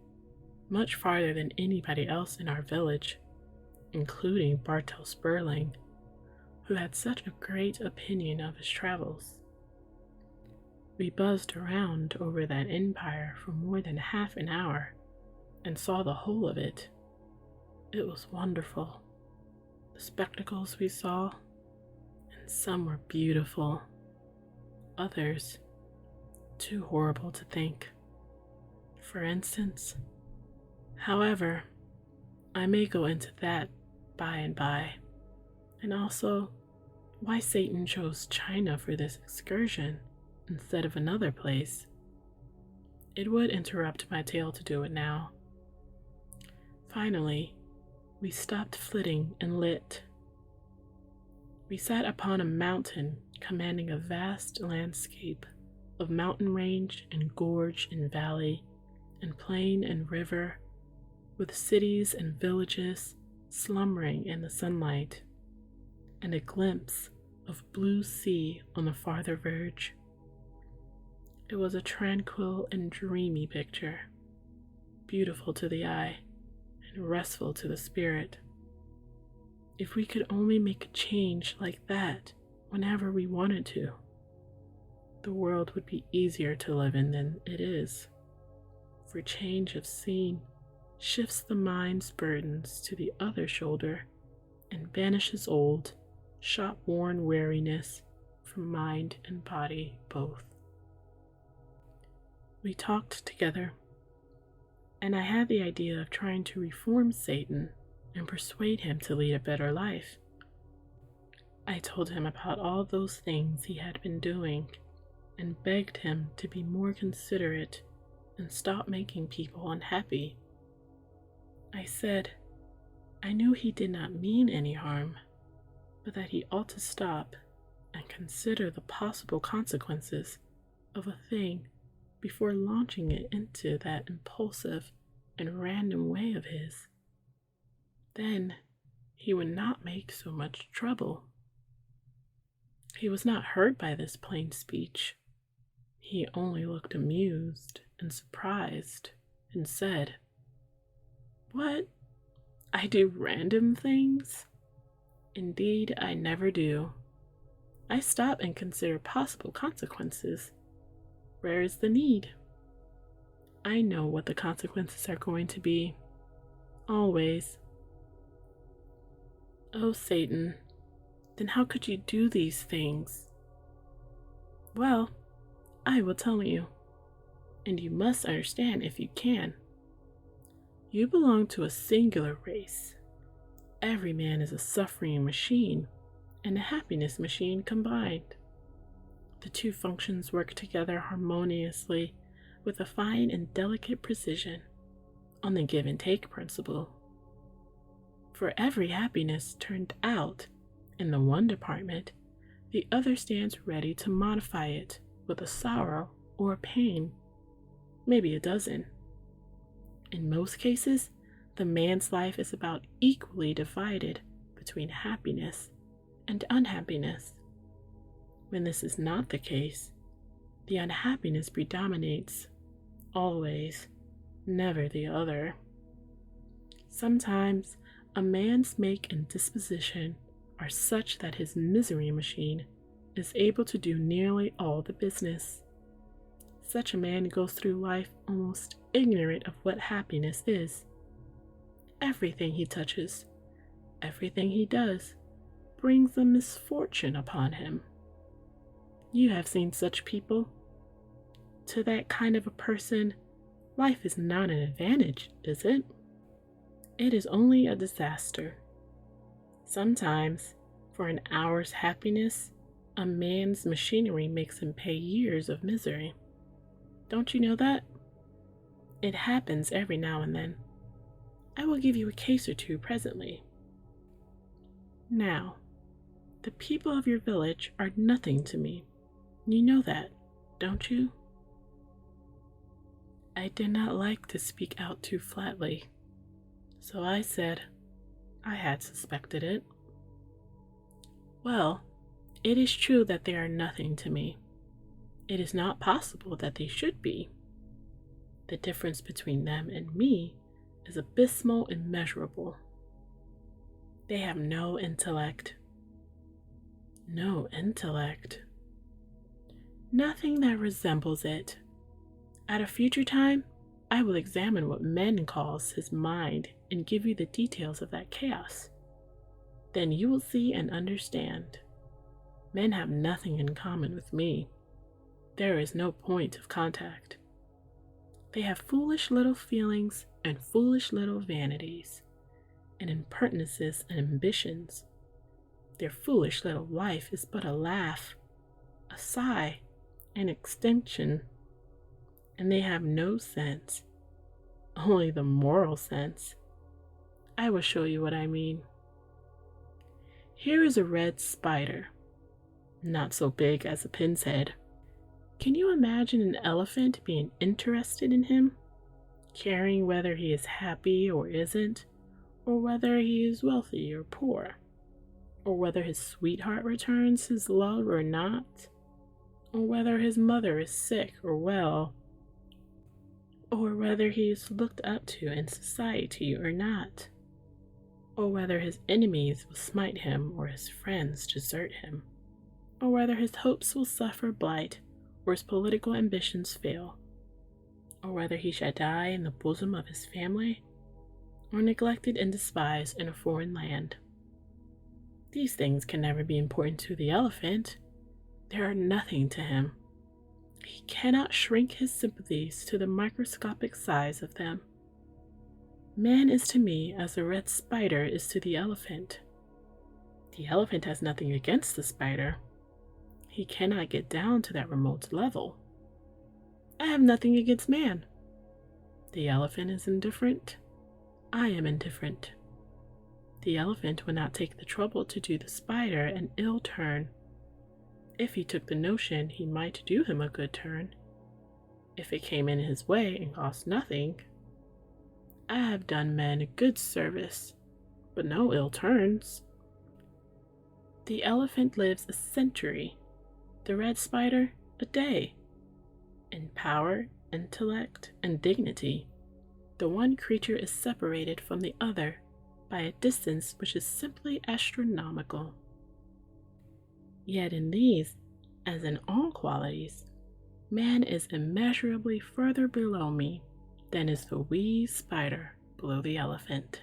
farther than anybody else in our village, including Bartel Sperling, who had such a great opinion of his travels. We buzzed around over that empire for more than half an hour and saw the whole of it. It was wonderful, the spectacles we saw, and some were beautiful, others too horrible to think. For instance, however, I may go into that by and by, and also why Satan chose China for this excursion instead of another place. It would interrupt my tale to do it now. Finally, we stopped flitting and lit. We sat upon a mountain commanding a vast landscape of mountain range and gorge and valley and plain and river, with cities and villages slumbering in the sunlight. and a glimpse of blue sea on the farther verge. It was a tranquil and dreamy picture, beautiful to the eye and restful to the spirit. If we could only make a change like that whenever we wanted to, the world would be easier to live in than it is. For change of scene shifts the mind's burdens to the other shoulder and banishes old, shop-worn weariness from mind and body both. We talked together, and I had the idea of trying to reform Satan and persuade him to lead a better life. I told him about all those things he had been doing and begged him to be more considerate and stop making people unhappy. I said I knew he did not mean any harm, but that he ought to stop and consider the possible consequences of a thing before launching it into that impulsive and random way of his. Then he would not make so much trouble. He was not hurt by this plain speech. He only looked amused and surprised and said, "What? I do random things? Indeed, I never do. I stop and consider possible consequences. Where is the need? I know what the consequences are going to be. Always." "Oh, Satan, then how could you do these things?" "Well, I will tell you, and you must understand if you can. You belong to a singular race. Every man is a suffering machine and a happiness machine combined. The two functions work together harmoniously with a fine and delicate precision on the give and take principle. For every happiness turned out in the one department, the other stands ready to modify it with a sorrow or a pain, maybe a dozen. In most cases, the man's life is about equally divided between happiness and unhappiness. When this is not the case, the unhappiness predominates, always, never the other. Sometimes a man's make and disposition are such that his misery machine is able to do nearly all the business. Such a man goes through life almost ignorant of what happiness is. Everything he touches, everything he does, brings a misfortune upon him. You have seen such people. To that kind of a person, life is not an advantage, is it? It is only a disaster. Sometimes, for an hour's happiness, a man's machinery makes him pay years of misery. Don't you know that? It happens every now and then. I will give you a case or two presently. Now, the people of your village are nothing to me. You know that, don't you?" I did not like to speak out too flatly, so I said I had suspected it. "Well, it is true that they are nothing to me. It is not possible that they should be. The difference between them and me is abysmal and immeasurable. They have no intellect. No intellect. Nothing that resembles it. At a future time, I will examine what men calls his mind and give you the details of that chaos. Then you will see and understand. Men have nothing in common with me. There is no point of contact. They have foolish little feelings and foolish little vanities, and impertinences and ambitions. Their foolish little life is but a laugh, a sigh, an extinction, and they have no sense, only the moral sense. I will show you what I mean. Here is a red spider, not so big as a pin's head. Can you imagine an elephant being interested in him, caring whether he is happy or isn't, or whether he is wealthy or poor? or whether his sweetheart returns his love or not, or whether his mother is sick or well, or whether he is looked up to in society or not, or whether his enemies will smite him or his friends desert him, or whether his hopes will suffer blight or his political ambitions fail, or whether he shall die in the bosom of his family or neglected and despised in a foreign land. These things can never be important to the elephant. They are nothing to him. He cannot shrink his sympathies to the microscopic size of them. Man is to me as the red spider is to the elephant. The elephant has nothing against the spider. He cannot get down to that remote level. I have nothing against man. The elephant is indifferent. I am indifferent. The elephant would not take the trouble to do the spider an ill turn. If he took the notion, he might do him a good turn. If it came in his way and cost nothing. I have done men a good service, but no ill turns. The elephant lives a century, the red spider a day. In power, intellect, and dignity, the one creature is separated from the other by a distance which is simply astronomical. Yet in these, as in all qualities, man is immeasurably further below me than is the wee spider below the elephant.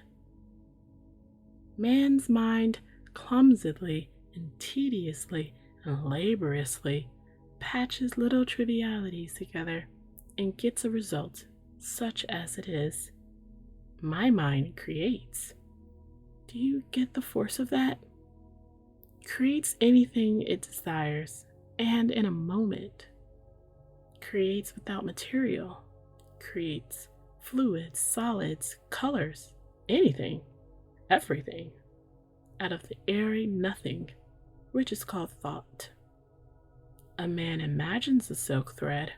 Man's mind clumsily and tediously and laboriously patches little trivialities together and gets a result such as it is. My mind creates. Do you get the force of that? Creates anything it desires, and in a moment. Creates without material. Creates fluids, solids, colors, anything, everything, out of the airy nothing, which is called thought. A man imagines a silk thread,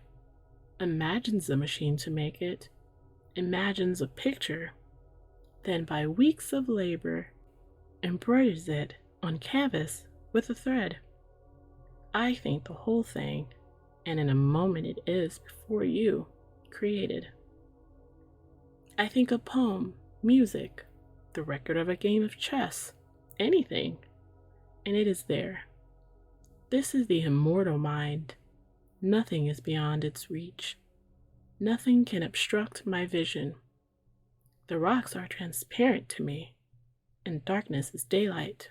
imagines a machine to make it, imagines a picture, then by weeks of labor embroiders it on canvas with a thread. I think the whole thing, and in a moment it is before you, created. I think a poem, music, the record of a game of chess, anything, and it is there. This is the immortal mind. Nothing is beyond its reach. Nothing can obstruct my vision. The rocks are transparent to me, and darkness is daylight.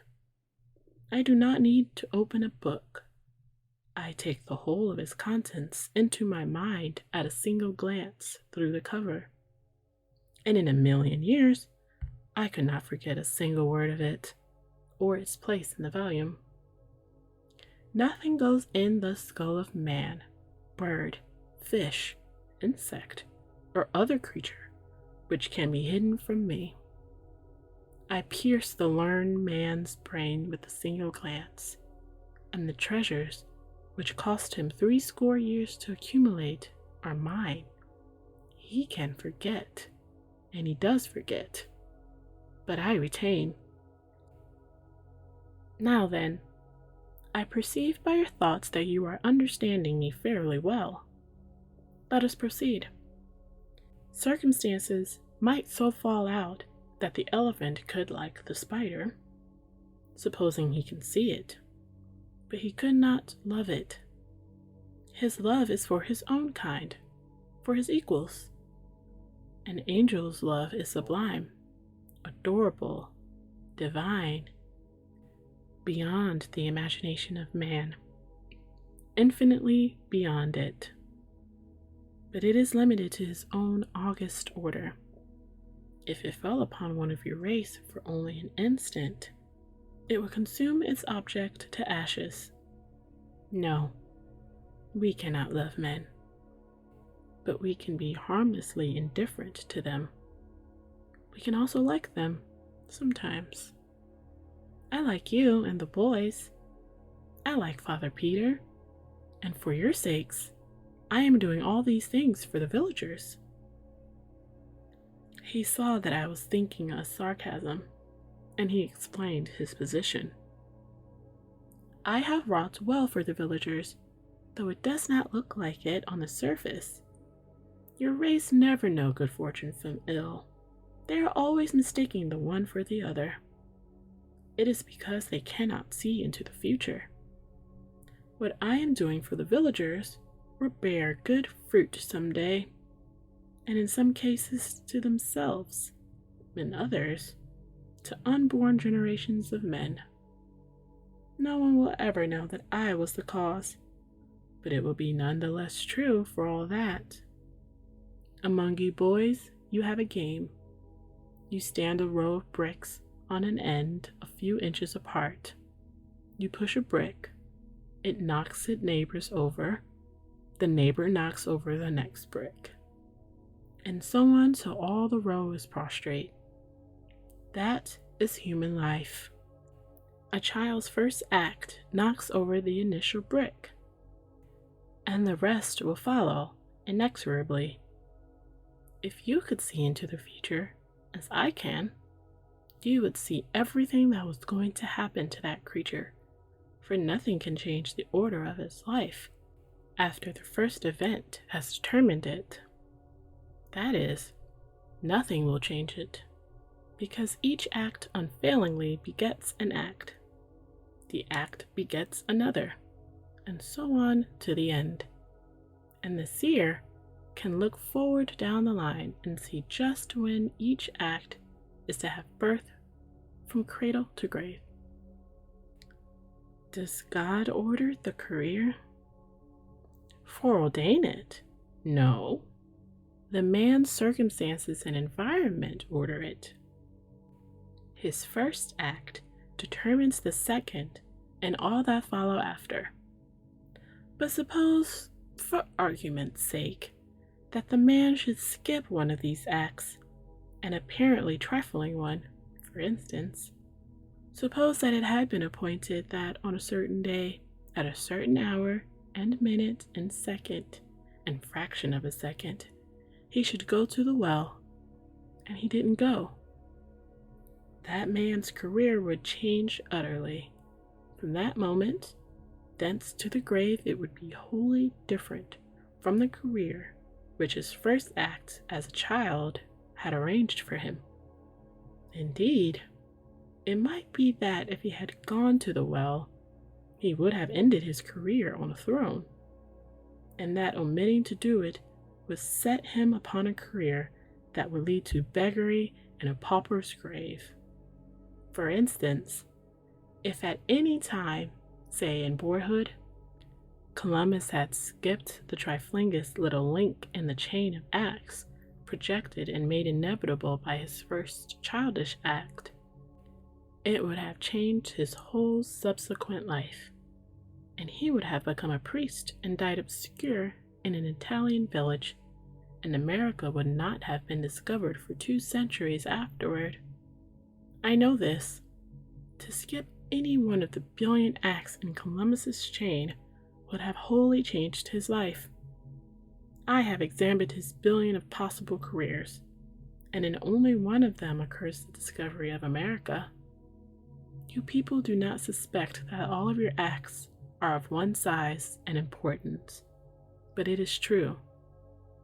I do not need to open a book. I take the whole of its contents into my mind at a single glance through the cover, and in a million years I could not forget a single word of it, or its place in the volume. Nothing goes in the skull of man, bird, fish, insect, or other creature which can be hidden from me. I pierce the learned man's brain with a single glance, and the treasures which cost him 80 years to accumulate are mine. He can forget, and he does forget, but I retain. Now then, I perceive by your thoughts that you are understanding me fairly well. Let us proceed. Circumstances might so fall out that the elephant could like the spider, supposing he can see it, but he could not love it. His love is for his own kind, for his equals. An angel's love is sublime, adorable, divine, beyond the imagination of man, infinitely beyond it. But it is limited to his own august order. If it fell upon one of your race for only an instant, it would consume its object to ashes. No, we cannot love men, but we can be harmlessly indifferent to them. We can also like them, sometimes. I like you and the boys. I like Father Peter, and for your sakes, I am doing all these things for the villagers. He saw that I was thinking a sarcasm, and he explained his position. I have wrought well for the villagers, though it does not look like it on the surface. Your race never know good fortune from ill. They are always mistaking the one for the other. It is because they cannot see into the future. What I am doing for the villagers will bear good fruit some day, and in some cases to themselves, in others, to unborn generations of men. No one will ever know that I was the cause, but it will be none the less true for all that. Among you boys, you have a game. You stand a row of bricks on an end a few inches apart. You push a brick, it knocks its neighbors over, the neighbor knocks over the next brick, and so on till all the row is prostrate. That is human life. A child's first act knocks over the initial brick, and the rest will follow inexorably. If you could see into the future, as I can, you would see everything that was going to happen to that creature, for nothing can change the order of its life after the first event has determined it. That is, nothing will change it, because each act unfailingly begets an act. The act begets another, and so on to the end. And the seer can look forward down the line and see just when each act is to have birth from cradle to grave. Does God order the career? Foreordain it? No. The man's circumstances and environment order it. His first act determines the second and all that follow after. But suppose, for argument's sake, that the man should skip one of these acts, an apparently trifling one, for instance. Suppose that it had been appointed that on a certain day, at a certain hour and minute and second and fraction of a second, he should go to the well, and he didn't go. That man's career would change utterly. From that moment, thence to the grave, it would be wholly different from the career which his first act as a child had arranged for him. Indeed, it might be that if he had gone to the well, he would have ended his career on a throne, and that omitting to do it would set him upon a career that would lead to beggary and a pauper's grave. For instance, if at any time, say in boyhood, Columbus had skipped the triflingest little link in the chain of acts projected and made inevitable by his first childish act, it would have changed his whole subsequent life, and he would have become a priest and died obscure in an Italian village, and America would not have been discovered for 2 centuries afterward. I know this. To skip any one of the brilliant acts in Columbus's chain would have wholly changed his life. I have examined his billion of possible careers, and in only one of them occurs the discovery of America. You people do not suspect that all of your acts are of one size and importance, but it is true.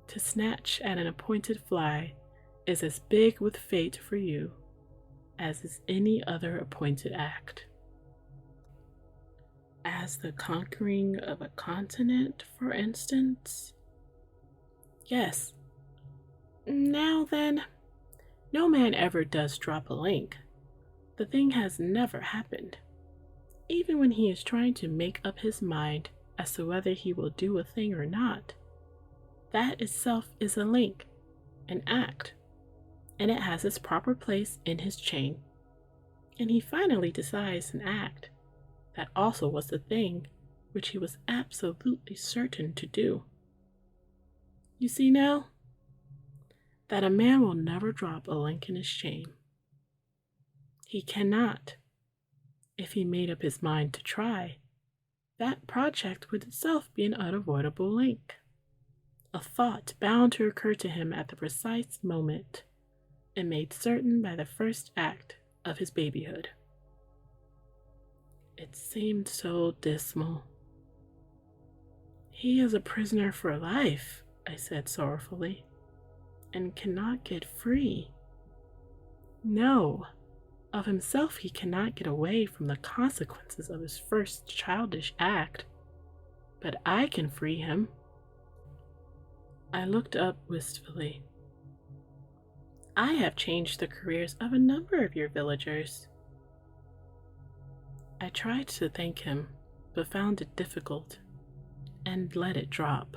To snatch at an appointed fly is as big with fate for you as is any other appointed act. As the conquering of a continent, for instance? Yes. Now then, no man ever does drop a link. The thing has never happened. Even when he is trying to make up his mind as to whether he will do a thing or not, that itself is a link, an act, and it has its proper place in his chain. And he finally decides an act that also was the thing which he was absolutely certain to do. You see now that a man will never drop a link in his chain. He cannot. If he made up his mind to try, that project would itself be an unavoidable link, a thought bound to occur to him at the precise moment, and made certain by the first act of his babyhood. It seemed so dismal. He is a prisoner for life, I said sorrowfully, and cannot get free. No, of himself he cannot get away from the consequences of his first childish act, but I can free him. I looked up wistfully. I have changed the careers of a number of your villagers. I tried to thank him, but found it difficult, and let it drop.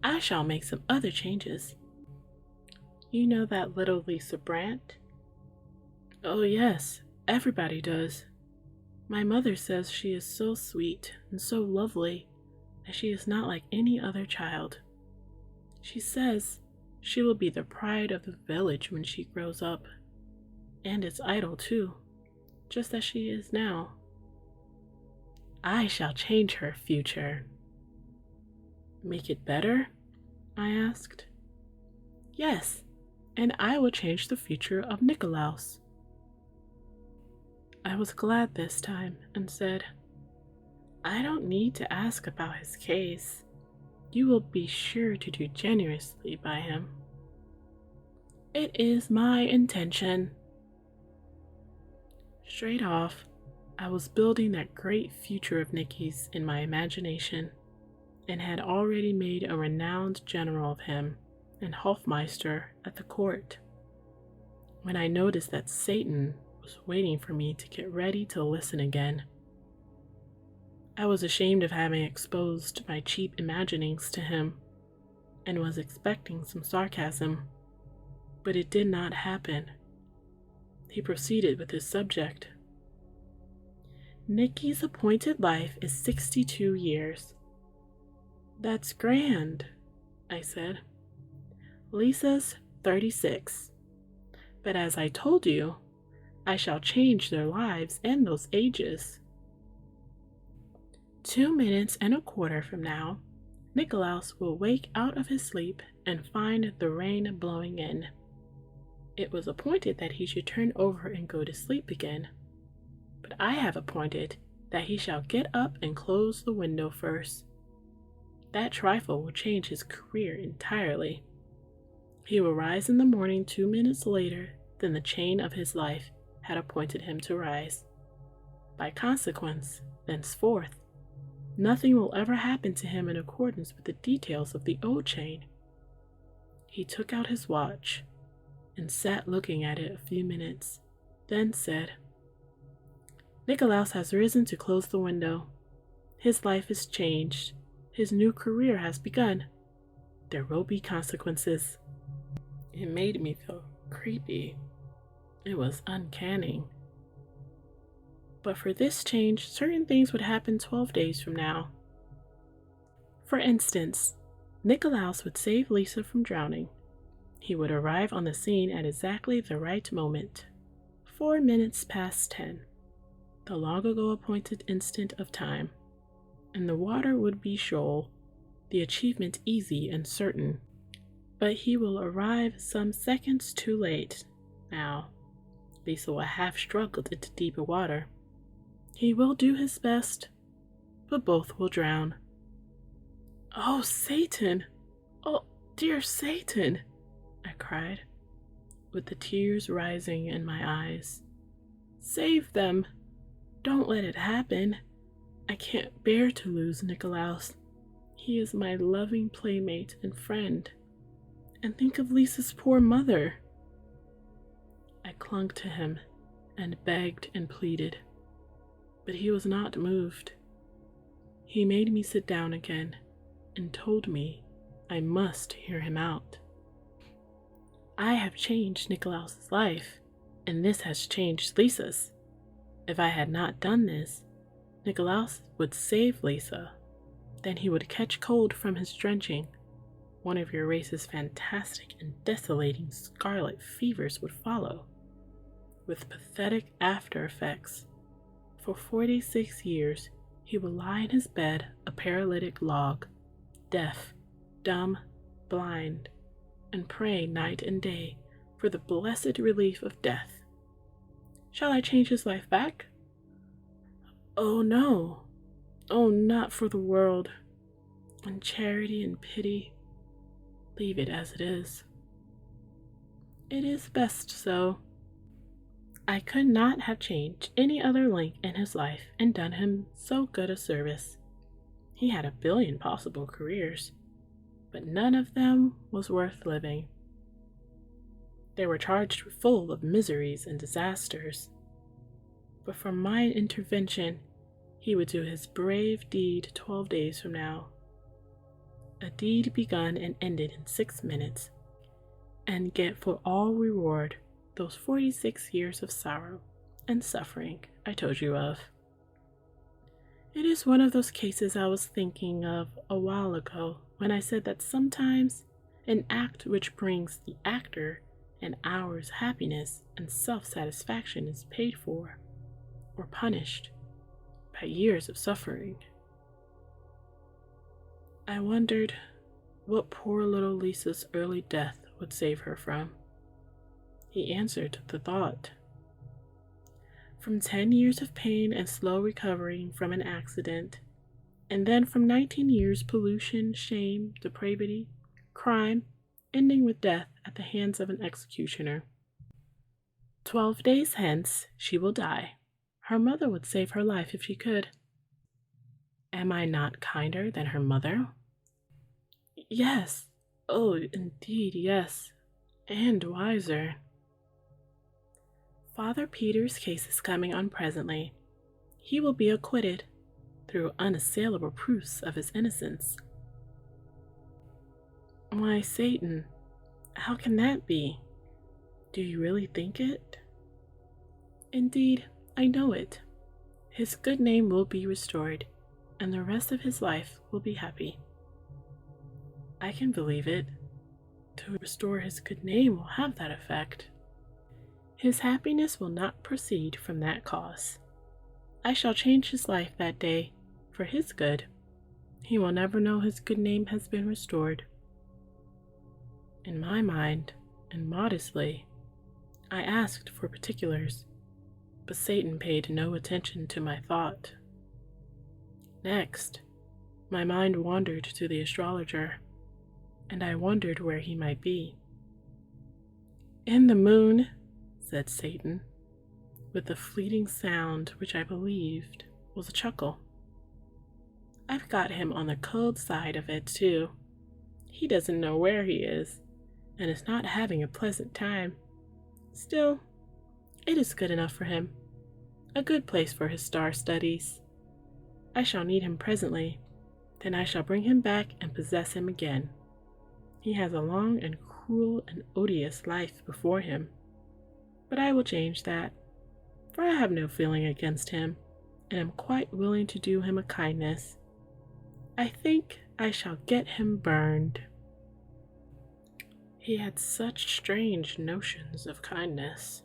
I shall make some other changes. You know that little Lisa Brandt? Oh, yes, everybody does. My mother says she is so sweet and so lovely that she is not like any other child. She says she will be the pride of the village when she grows up, and its idol too, just as she is now. I shall change her future. Make it better? I asked. Yes, and I will change the future of Nikolaus. I was glad this time and said, I don't need to ask about his case. You will be sure to do generously by him. It is my intention. Straight off, I was building that great future of Nicky's in my imagination, and had already made a renowned general of him and Hofmeister at the court, when I noticed that Satan was waiting for me to get ready to listen again. I was ashamed of having exposed my cheap imaginings to him, and was expecting some sarcasm, but it did not happen. He proceeded with his subject. Nicky's appointed life is 62 years. That's grand, I said. Lisa's 36. But as I told you, I shall change their lives and those ages. 2 minutes and a quarter from now, Nikolaus will wake out of his sleep and find the rain blowing in. It was appointed that he should turn over and go to sleep again, but I have appointed that he shall get up and close the window first. That trifle will change his career entirely. He will rise in the morning 2 minutes later than the chain of his life had appointed him to rise. By consequence, thenceforth, nothing will ever happen to him in accordance with the details of the old chain. He took out his watch and sat looking at it a few minutes, then said, Nikolaus has risen to close the window. His life is changed. His new career has begun. There will be consequences. It made me feel creepy. It was uncanny. But for this change, certain things would happen 12 days from now. For instance, Nikolaus would save Lisa from drowning. He would arrive on the scene at exactly the right moment, 4 minutes past 10, the long ago appointed instant of time, and the water would be shoal, the achievement easy and certain. But he will arrive some seconds too late. Now, Lisa will have struggled into deeper water. He will do his best, but both will drown. Oh, Satan! Oh, dear Satan! I cried, with the tears rising in my eyes. Save them! Don't let it happen. I can't bear to lose Nikolaus. He is my loving playmate and friend. And think of Lisa's poor mother. I clung to him and begged and pleaded, but he was not moved. He made me sit down again and told me I must hear him out. I have changed Nikolaus's life, and this has changed Lisa's. If I had not done this, Nikolaus would save Lisa. Then he would catch cold from his drenching. One of your race's fantastic and desolating scarlet fevers would follow, with pathetic after effects. For 46 years, he would lie in his bed a paralytic log, deaf, dumb, blind, and pray night and day for the blessed relief of death. Shall I change his life back? Oh no, oh, not for the world. And charity and pity, leave it as it is. It is best so. I could not have changed any other link in his life and done him so good a service. He had a billion possible careers, but none of them was worth living. They were charged full of miseries and disasters. But for my intervention, he would do his brave deed 12 days from now. A deed begun and ended in 6 minutes, and get for all reward those 46 years of sorrow and suffering I told you of. It is one of those cases I was thinking of a while ago when I said that sometimes an act which brings the actor an hour's happiness and self-satisfaction is paid for or punished by years of suffering. I wondered what poor little Lisa's early death would save her from. He answered the thought. From 10 years of pain and slow recovering from an accident, and then from 19 years pollution, shame, depravity, crime, ending with death at the hands of an executioner. 12 days hence she will die. Her mother would save her life if she could. Am I not kinder than her mother? Yes, oh, indeed, yes, and wiser. Father Peter's case is coming on presently. He will be acquitted through unassailable proofs of his innocence. Why, Satan, how can that be? Do you really think it? Indeed, I know it. His good name will be restored, and the rest of his life will be happy. I can believe it. To restore his good name will have that effect. His happiness will not proceed from that cause. I shall change his life that day for his good. He will never know his good name has been restored. In my mind, and modestly, I asked for particulars, but Satan paid no attention to my thought. Next, my mind wandered to the astrologer, and I wondered where he might be. In the moon, said Satan, with a fleeting sound which I believed was a chuckle. I've got him on the cold side of it, too. He doesn't know where he is, and is not having a pleasant time. Still, it is good enough for him. A good place for his star studies. I shall need him presently, then I shall bring him back and possess him again. He has a long and cruel and odious life before him, but I will change that, for I have no feeling against him, and am quite willing to do him a kindness. I think I shall get him burned. He had such strange notions of kindness,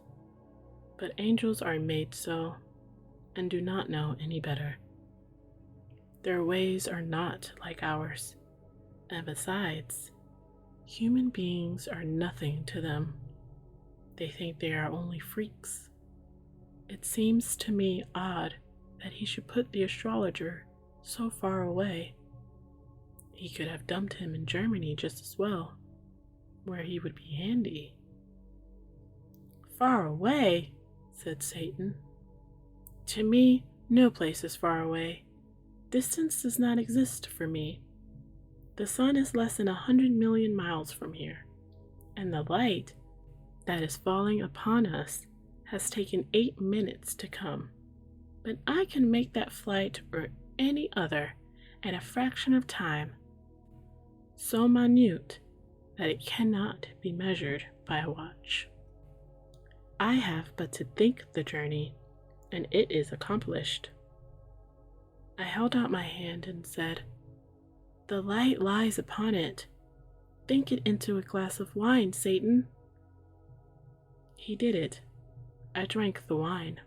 but angels are made so, and do not know any better. Their ways are not like ours, and besides, human beings are nothing to them. They think they are only freaks. It seems to me odd that he should put the astrologer so far away. He could have dumped him in Germany just as well, where he would be handy. Far away, said Satan. To me, no place is far away. Distance does not exist for me. The sun is less than 100 million miles from here, and the light that is falling upon us has taken 8 minutes to come. But I can make that flight or any other in a fraction of time, so minute that it cannot be measured by a watch. I have but to think the journey, and it is accomplished. I held out my hand and said, The light lies upon it. Think it into a glass of wine, Satan. He did it. I drank the wine.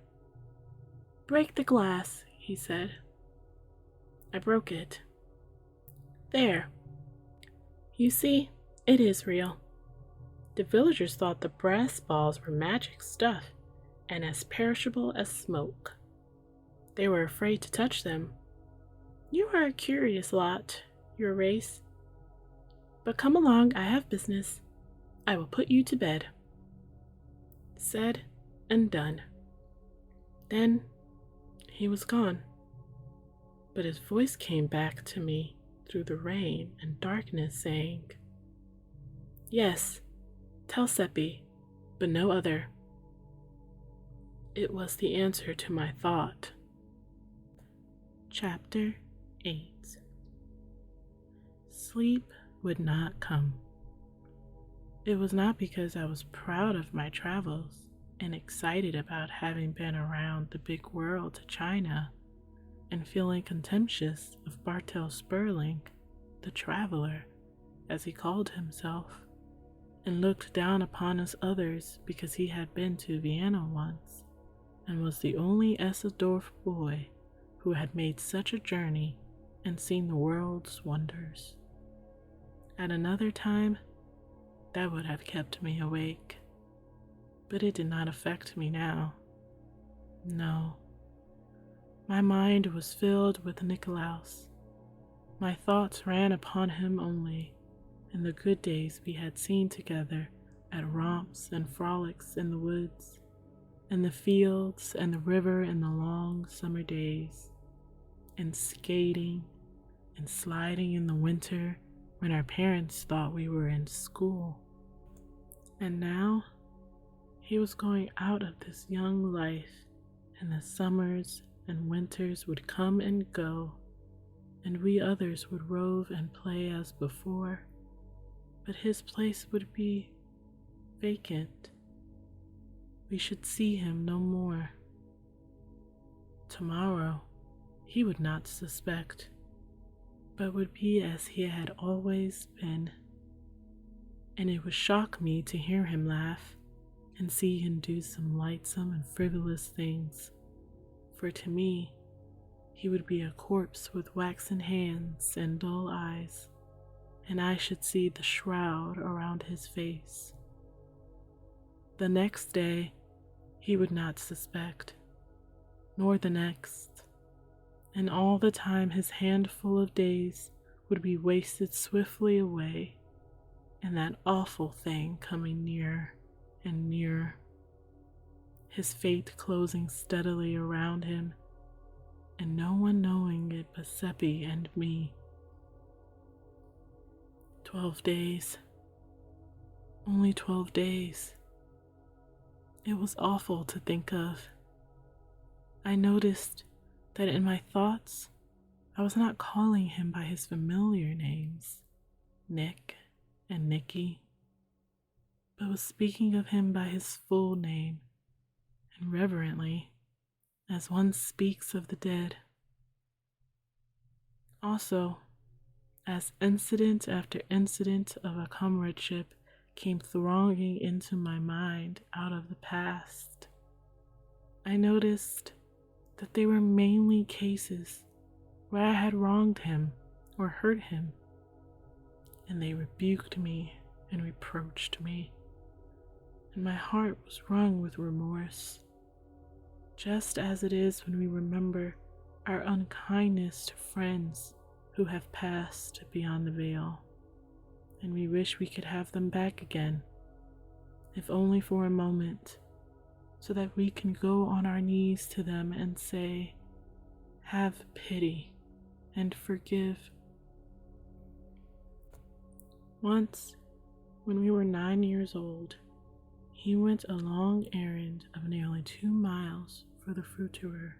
Break the glass, he said. I broke it. There. You see, it is real. The villagers thought the brass balls were magic stuff and as perishable as smoke. They were afraid to touch them. You are a curious lot, your race. But come along, I have business. I will put you to bed. Said and done. Then he was gone. But his voice came back to me through the rain and darkness, saying, Yes, tell Seppi, but no other. It was the answer to my thought. Chapter 8. Sleep would not come. It was not because I was proud of my travels and excited about having been around the big world to China and feeling contemptuous of Bartel Sperling, the traveler, as he called himself, and looked down upon us others because he had been to Vienna once and was the only Essedorf boy who had made such a journey and seen the world's wonders. At another time, that would have kept me awake, but it did not affect me now. No. My mind was filled with Nikolaus. My thoughts ran upon him only, and the good days we had seen together at romps and frolics in the woods, and the fields and the river in the long summer days, and skating and sliding in the winter when our parents thought we were in school. And now he was going out of this young life, and the summers and winters would come and go, and we others would rove and play as before, but his place would be vacant. We should see him no more. Tomorrow he would not suspect, but would be as he had always been, and it would shock me to hear him laugh and see him do some lightsome and frivolous things, for to me he would be a corpse with waxen hands and dull eyes, and I should see the shroud around his face. The next day he would not suspect, nor the next, and all the time his handful of days would be wasted swiftly away, and that awful thing coming nearer and nearer, his fate closing steadily around him, and no one knowing it but Seppi and me. 12 days. Only 12 days. It was awful to think of. I noticed that in my thoughts I was not calling him by his familiar names, Nick and Nicky, but was speaking of him by his full name, and reverently, as one speaks of the dead. Also, as incident after incident of a comradeship came thronging into my mind out of the past, I noticed that they were mainly cases where I had wronged him or hurt him, and they rebuked me and reproached me, and my heart was wrung with remorse, just as it is when we remember our unkindness to friends who have passed beyond the veil, and we wish we could have them back again, if only for a moment, so that we can go on our knees to them and say, "Have pity and forgive." Once, when we were 9 years old, he went a long errand of nearly 2 miles for the fruiterer,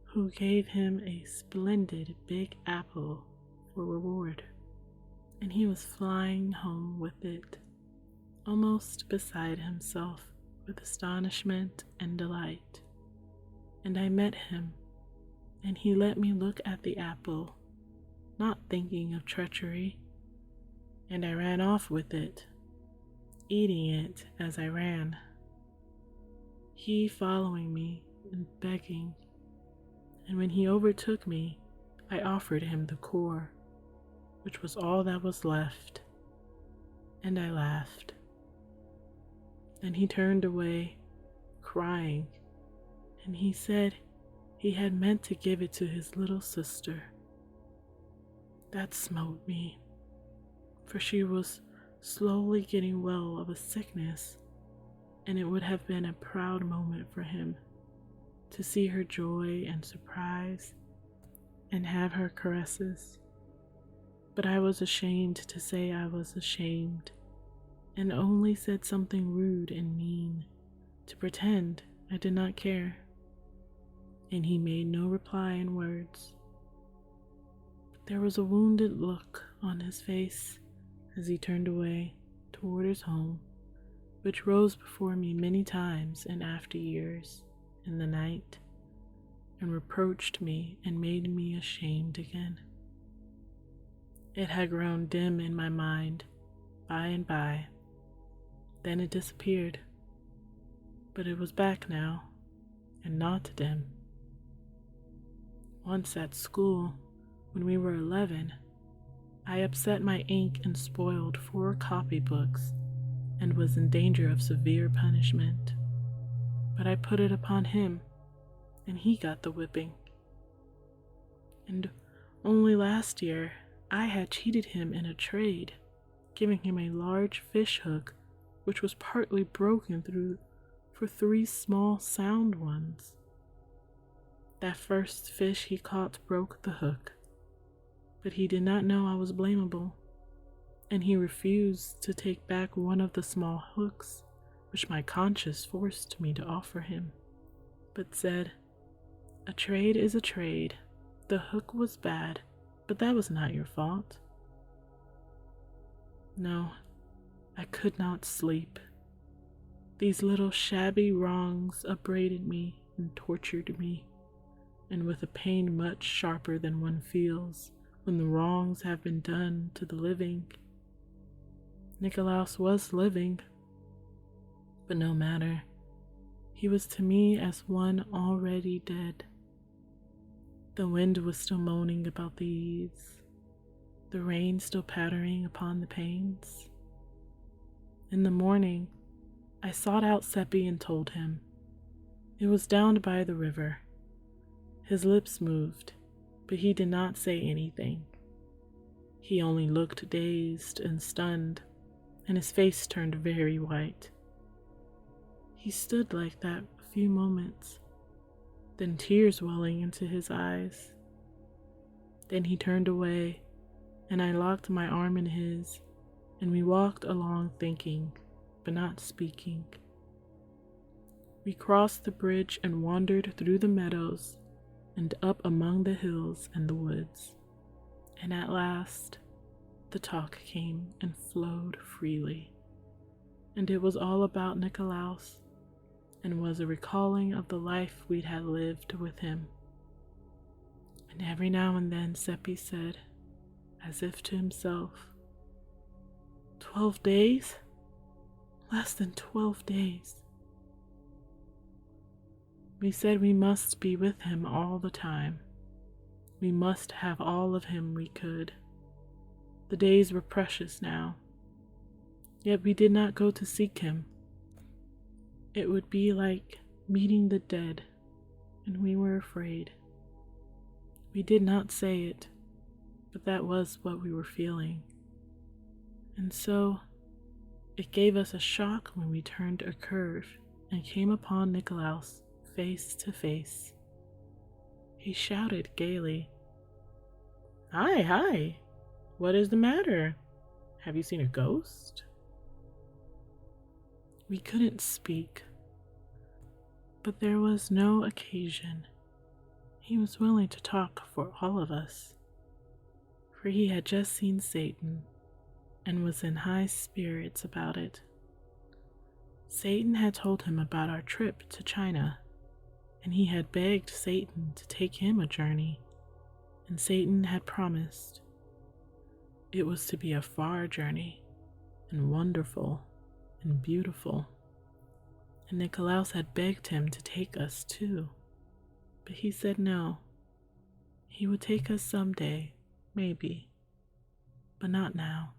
who gave him a splendid big apple for reward, and he was flying home with it, almost beside himself with astonishment and delight. And I met him, and he let me look at the apple, not thinking of treachery, and I ran off with it, eating it as I ran, he following me and begging. And when he overtook me, I offered him the core, which was all that was left, and I laughed. And he turned away, crying, and he said He had meant to give it to his little sister. That smote me, for she was slowly getting well of a sickness, and it would have been a proud moment for him to see her joy and surprise and have her caresses. But I was ashamed to say I was ashamed, and only said something rude and mean to pretend I did not care, and he made no reply in words. There was a wounded look on his face as he turned away toward his home, which rose before me many times in after years in the night, and reproached me and made me ashamed again. It had grown dim in my mind by and by. Then it disappeared, but it was back now, and not dim. Once at school, when we were 11, I upset my ink and spoiled 4 copybooks and was in danger of severe punishment. But I put it upon him, and he got the whipping. And only last year, I had cheated him in a trade, giving him a large fish hook which was partly broken through for 3 small sound ones. That first fish he caught broke the hook, but he did not know I was blamable, and he refused to take back one of the small hooks which my conscience forced me to offer him, but said, "A trade is a trade. The hook was bad, but that was not your fault." No, I could not sleep. These little shabby wrongs upbraided me and tortured me, and with a pain much sharper than one feels when the wrongs have been done to the living. Nicolaus was living, but no matter. He was to me as one already dead. The wind was still moaning about the eaves, the rain still pattering upon the panes. In the morning, I sought out Seppi and told him. It was down by the river. His lips moved, but he did not say anything. He only looked dazed and stunned, and his face turned very white. He stood like that a few moments, then tears welling into his eyes. Then he turned away, and I locked my arm in his, and we walked along thinking, but not speaking. We crossed the bridge and wandered through the meadows and up among the hills and the woods, and at last the talk came and flowed freely, and it was all about Nicolaus, and was a recalling of the life we had lived with him. And every now and then Seppi said, as if to himself, 12 days? Less than 12 days. We said we must be with him all the time. We must have all of him we could. The days were precious now. Yet we did not go to seek him. It would be like meeting the dead, and we were afraid. We did not say it, but that was what we were feeling. And so, it gave us a shock when we turned a curve and came upon Nicolaus face to face. He shouted gaily, "Hi, hi! What is the matter? Have you seen a ghost?" We couldn't speak, but there was no occasion. He was willing to talk for all of us, for he had just seen Satan and was in high spirits about it. Satan had told him about our trip to China, and he had begged Satan to take him a journey, and Satan had promised. It was to be a far journey, and wonderful, and beautiful, and Nicolaus had begged him to take us too, but he said no. He would take us someday, maybe, but not now.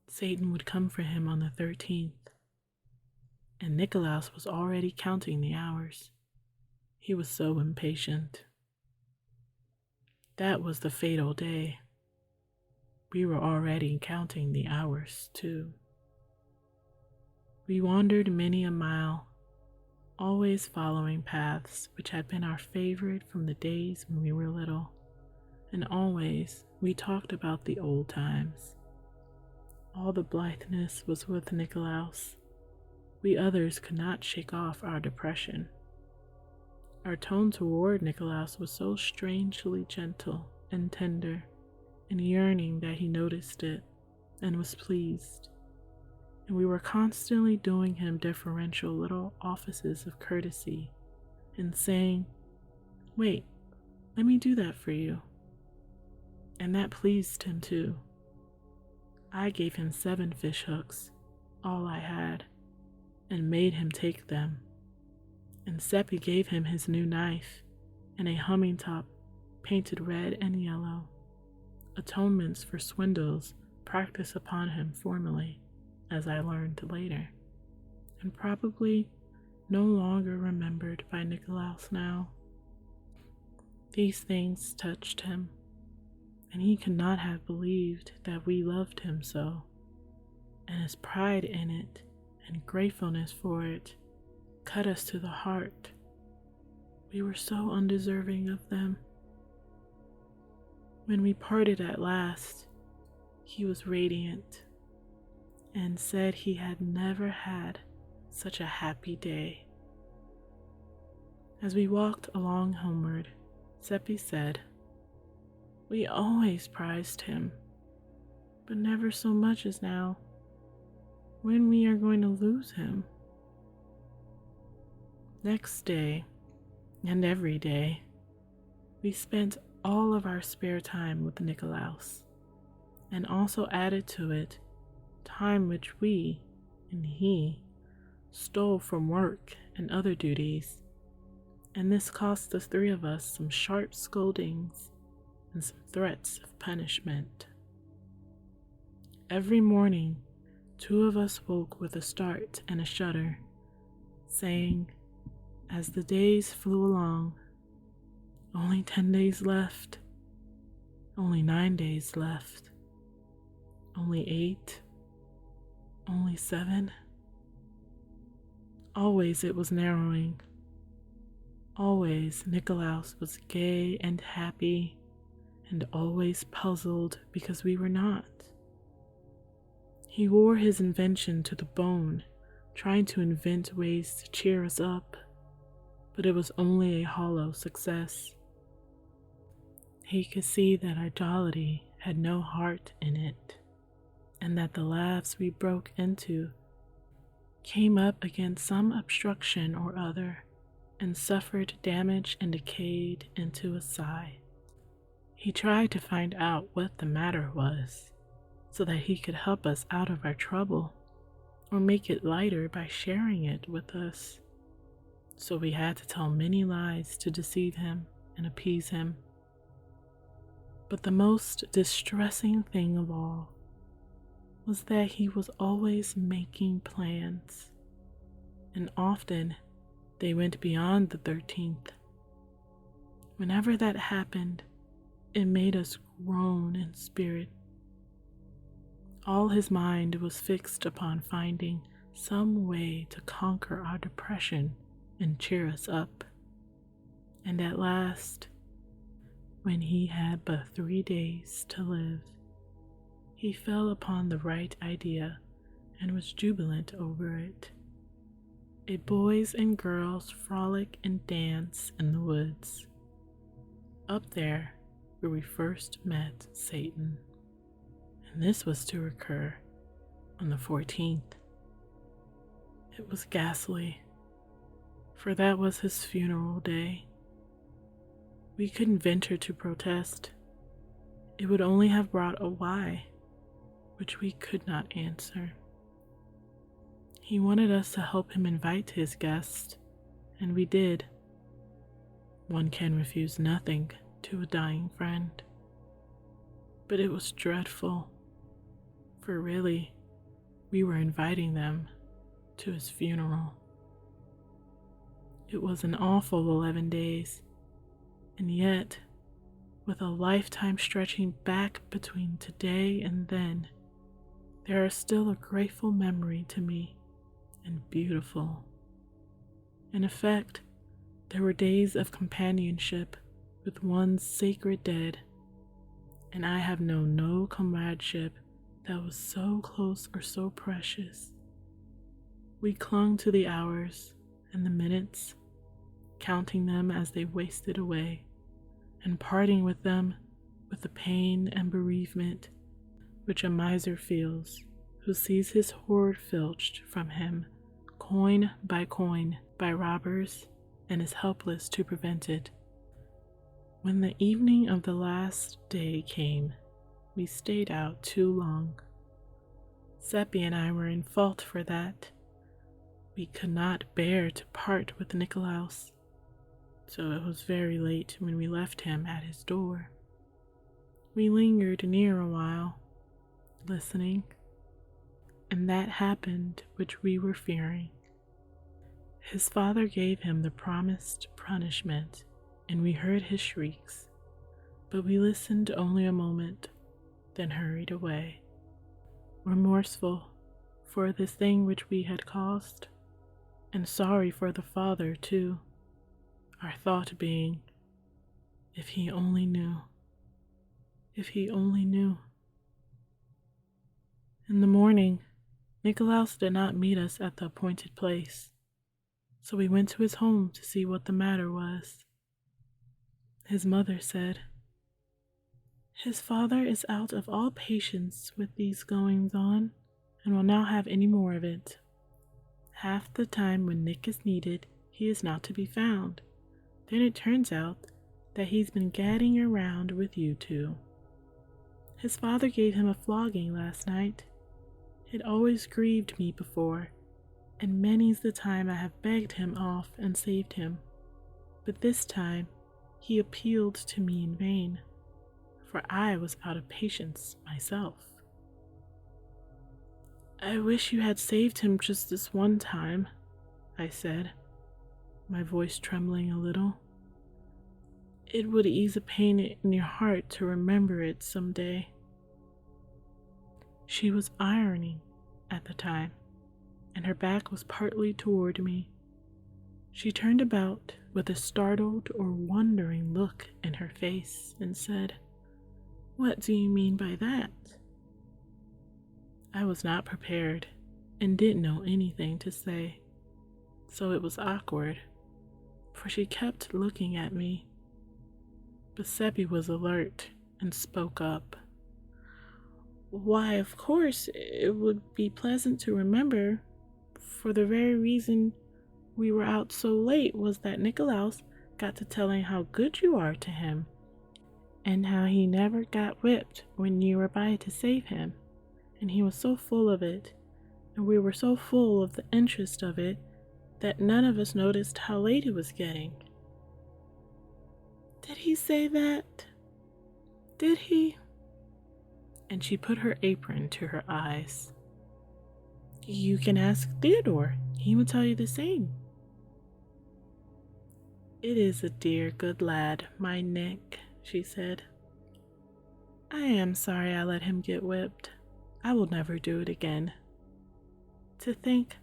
Satan would come for him on the 13th, and Nicolaus was already counting the hours. He was so impatient. That was the fatal day. We were already counting the hours, too. We wandered many a mile, always following paths which had been our favorite from the days when we were little, and always we talked about the old times. All the blitheness was with Nikolaus. We others could not shake off our depression. Our tone toward Nikolaus was so strangely gentle and tender and yearning that he noticed it and was pleased. And we were constantly doing him deferential little offices of courtesy and saying, "Wait, let me do that for you." And that pleased him too. I gave him 7 fish hooks, all I had, and made him take them. And Seppi gave him his new knife and a humming top painted red and yellow, atonements for swindles practiced upon him formerly, as I learned later, and probably no longer remembered by Nikolaus now. These things touched him, and he could not have believed that we loved him so, and his pride in it and gratefulness for it cut us to the heart. We were so undeserving of them. When we parted at last, he was radiant and said he had never had such a happy day. As we walked along homeward, Seppi said, "We always prized him, but never so much as now, when we are going to lose him." Next day, and every day, we spent all of our spare time with Nikolaus, and also added to it time which we and he stole from work and other duties, and this cost the 3 of us some sharp scoldings and some threats of punishment. Every morning, 2 of us woke with a start and a shudder, saying, as the days flew along, "Only 10 days left, only 9 days left, only 8, only 7. Always it was narrowing. Always Nikolaus was gay and happy, and always puzzled because we were not. He wore his invention to the bone, trying to invent ways to cheer us up, but it was only a hollow success. He could see that our jollity had no heart in it, and that the laughs we broke into came up against some obstruction or other and suffered damage and decayed into a sigh. He tried to find out what the matter was, so that he could help us out of our trouble or make it lighter by sharing it with us. So we had to tell many lies to deceive him and appease him. But the most distressing thing of all was that he was always making plans, and often they went beyond the 13th. Whenever that happened, it made us groan in spirit. All his mind was fixed upon finding some way to conquer our depression and cheer us up. And at last, when he had but 3 days to live, he fell upon the right idea and was jubilant over it. A boys and girls frolic and dance in the woods, up there where we first met Satan. And this was to occur on the 14th. It was ghastly, for that was his funeral day. We couldn't venture to protest. It would only have brought a why, which we could not answer. He wanted us to help him invite his guests, and we did. One can refuse nothing to a dying friend. But it was dreadful, for really, we were inviting them to his funeral. It was an awful 11 days, and yet, with a lifetime stretching back between today and then, there are still a grateful memory to me and beautiful. In effect, there were days of companionship with one's sacred dead, and I have known no comradeship that was so close or so precious. We clung to the hours and the minutes, counting them as they wasted away, and parting with them with the pain and bereavement which a miser feels who sees his hoard filched from him coin by robbers and is helpless to prevent it. When the evening of the last day came, we stayed out too long. Seppi and I were in fault for that. We could not bear to part with Nikolaus, so it was very late when we left him at his door. We lingered near a while, listening, and that happened which we were fearing. His father gave him the promised punishment, and we heard his shrieks, but we listened only a moment, then hurried away, remorseful for this thing which we had caused, and sorry for the father too, our thought being, if he only knew, if he only knew. In the morning, Nikolaus did not meet us at the appointed place, so we went to his home to see what the matter was. His mother said, "His father is out of all patience with these goings on, and will not have any more of it. Half the time when Nick is needed, he is not to be found. Then it turns out that he's been gadding around with you two. His father gave him a flogging last night. It always grieved me before, and many's the time I have begged him off and saved him. But this time he appealed to me in vain, for I was out of patience myself." "I wish you had saved him just this one time," I said, my voice trembling a little. "It would ease a pain in your heart to remember it some day." She was ironing at the time, and her back was partly toward me. She turned about with a startled or wondering look in her face and said, "What do you mean by that?" I was not prepared and didn't know anything to say, so it was awkward, for she kept looking at me. But Seppi was alert and spoke up. "Why, of course, it would be pleasant to remember, for the very reason we were out so late was that Nikolaus got to telling how good you are to him, and how he never got whipped when you were by to save him, and he was so full of it, and we were so full of the interest of it, that none of us noticed how late it was getting." "Did he say that? Did he?" And she put her apron to her eyes. "You can ask Theodore. He will tell you the same." "It is a dear good lad, my Nick," she said. "I am sorry I let him get whipped. I will never do it again. To think,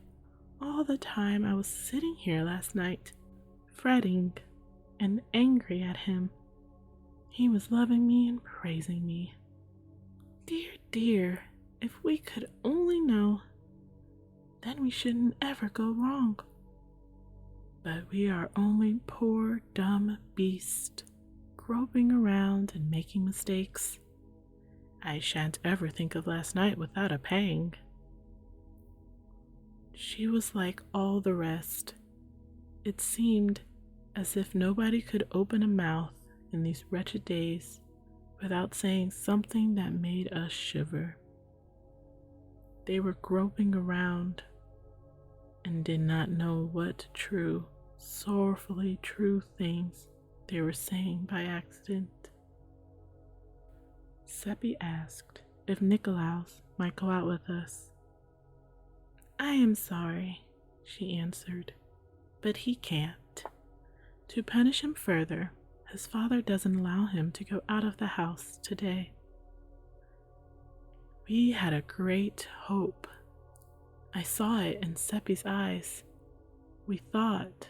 all the time I was sitting here last night, fretting and angry at him, he was loving me and praising me. Dear, dear, if we could only know, then we shouldn't ever go wrong. But we are only poor dumb beasts, groping around and making mistakes. I shan't ever think of last night without a pang." She was like all the rest. It seemed as if nobody could open a mouth in these wretched days without saying something that made us shiver. They were groping around and did not know what true, sorrowfully true things they were saying by accident. Seppi asked if Nikolaus might go out with us. "I am sorry," she answered, "but he can't. To punish him further, his father doesn't allow him to go out of the house today. We had a great hope. I saw it in Seppi's eyes. We thought,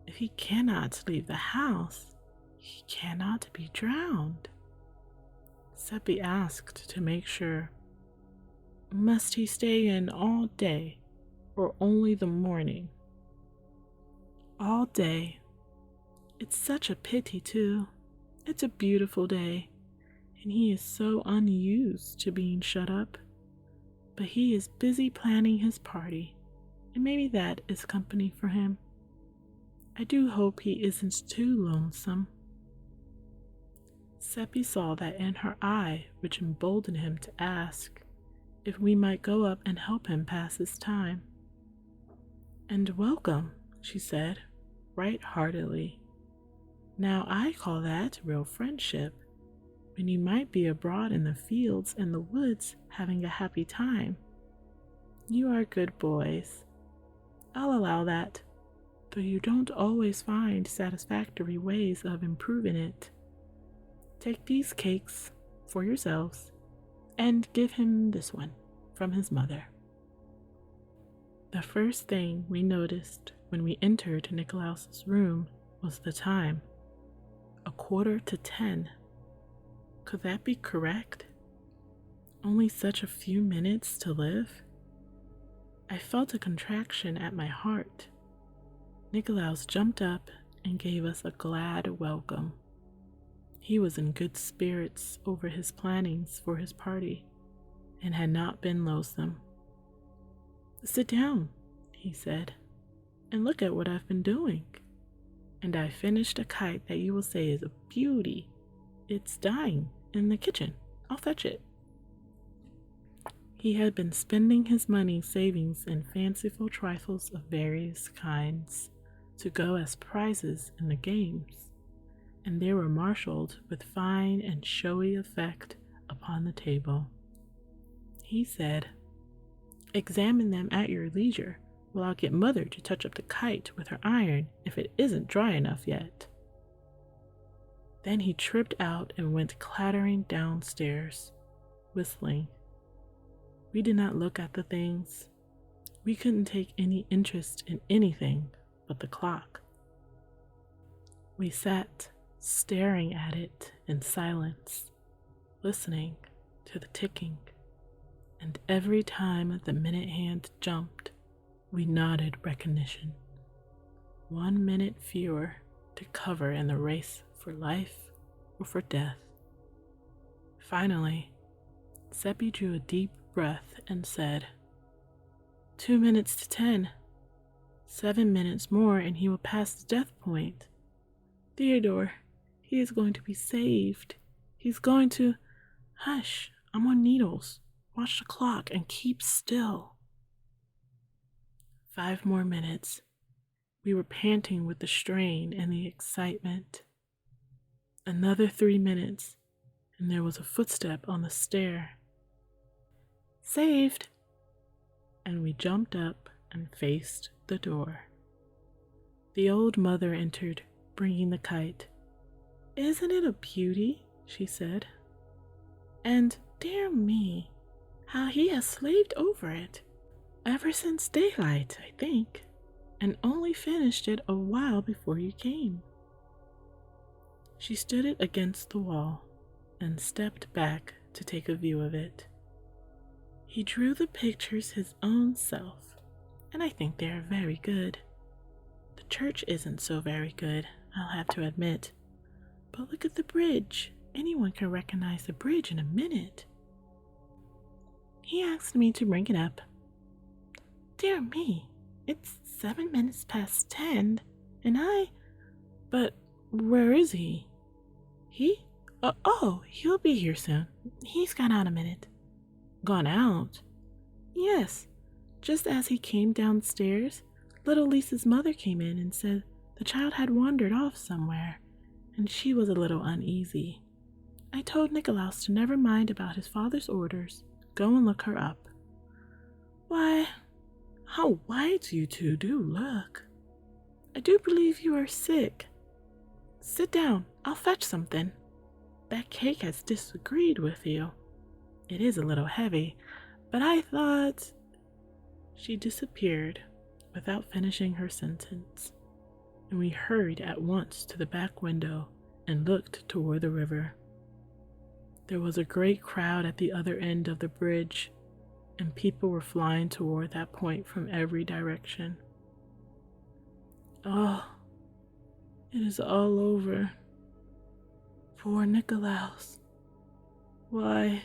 if he cannot leave the house, he cannot be drowned. Seppi asked to make sure. Must he stay in all day or only the morning? All day. It's such a pity, too. It's a beautiful day, and he is so unused to being shut up. But he is busy planning his party, and maybe that is company for him. I do hope he isn't too lonesome. Seppi saw that in her eye, which emboldened him to ask if we might go up and help him pass his time. And welcome, she said, right heartily. Now I call that real friendship, when you might be abroad in the fields and the woods having a happy time. You are good boys. I'll allow that, though you don't always find satisfactory ways of improving it. Take these cakes for yourselves and give him this one from his mother. The first thing we noticed when we entered Nicolaus's room was the time. 9:45. Could that be correct? Only such a few minutes to live? I felt a contraction at my heart. Nicolaus jumped up and gave us a glad welcome. He was in good spirits over his plannings for his party and had not been loathsome. Sit down, he said, and look at what I've been doing. And I finished a kite that you will say is a beauty. It's dying in the kitchen. I'll fetch it. He had been spending his money savings in fanciful trifles of various kinds to go as prizes in the games, and they were marshaled with fine and showy effect upon the table. He said, "Examine them at your leisure, while I'll get Mother to touch up the kite with her iron if it isn't dry enough yet." Then he tripped out and went clattering downstairs, whistling. We did not look at the things. We couldn't take any interest in anything but the clock. We sat staring at it in silence, listening to the ticking, and every time the minute hand jumped, we nodded recognition. 1 minute fewer to cover in the race for life or for death. Finally, Seppi drew a deep breath and said, 2 minutes to 10. 7 minutes more and he will pass the death point. Theodore, he is going to be saved. He's going to... Hush, I'm on needles. Watch the clock and keep still. 5 more minutes. We were panting with the strain and the excitement. Another 3 minutes, and there was a footstep on the stair. Saved! And we jumped up and faced the door. The old mother entered, bringing the kite. Isn't it a beauty? She said. And, dear me, how he has slaved over it. Ever since daylight, I think, and only finished it a while before you came. She stood it against the wall and stepped back to take a view of it. He drew the pictures his own self, and I think they are very good. The church isn't so very good, I'll have to admit. But look at the bridge. Anyone can recognize the bridge in a minute. He asked me to bring it up. Dear me, it's 7 minutes past 10, and But where is he? He? He'll be here soon. He's gone out a minute. Gone out? Yes. Just as he came downstairs, little Lisa's mother came in and said the child had wandered off somewhere, and she was a little uneasy. I told Nicolaus to never mind about his father's orders. Go and look her up. Why, how white you two do look. I do believe you are sick. Sit down, I'll fetch something. That cake has disagreed with you. It is a little heavy, but I thought... She disappeared without finishing her sentence, and we hurried at once to the back window and looked toward the river. There was a great crowd at the other end of the bridge, and people were flying toward that point from every direction. Oh, it is all over. Poor Nicolaus. Why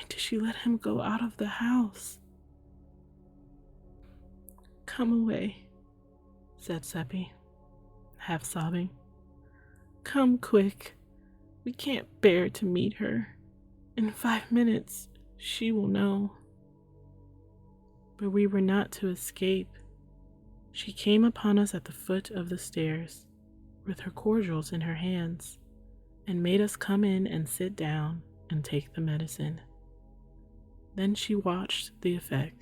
did she let him go out of the house? Come away, said Seppi, half sobbing. Come quick. We can't bear to meet her. In 5 minutes, she will know. But we were not to escape. She came upon us at the foot of the stairs, with her cordials in her hands, and made us come in and sit down and take the medicine. Then she watched the effect,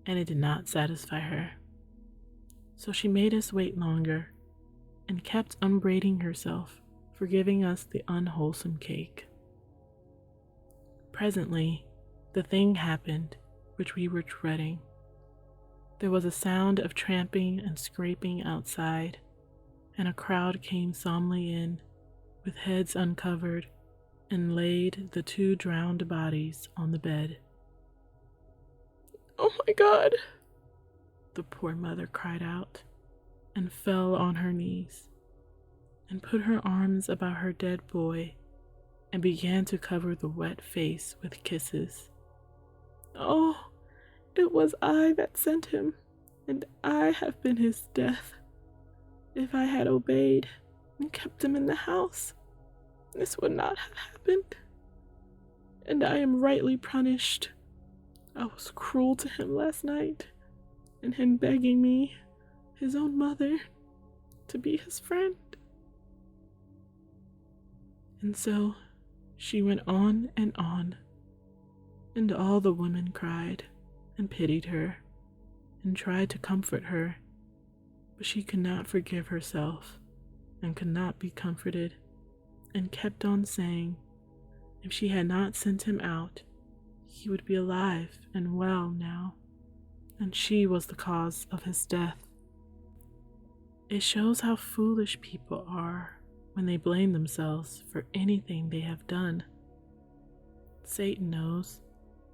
and it did not satisfy her. So she made us wait longer, and kept upbraiding herself for giving us the unwholesome cake. Presently, the thing happened which we were dreading. There was a sound of tramping and scraping outside, and a crowd came solemnly in, with heads uncovered, and laid the 2 drowned bodies on the bed. Oh my God, the poor mother cried out, and fell on her knees, and put her arms about her dead boy, and began to cover the wet face with kisses. Oh, it was I that sent him, and I have been his death. If I had obeyed and kept him in the house, this would not have happened. And I am rightly punished. I was cruel to him last night, and him begging me, his own mother, to be his friend. And so she went on, and all the women cried and pitied her and tried to comfort her, but she could not forgive herself and could not be comforted, and kept on saying if she had not sent him out, he would be alive and well now, and she was the cause of his death. It shows how foolish people are when they blame themselves for anything they have done. Satan knows,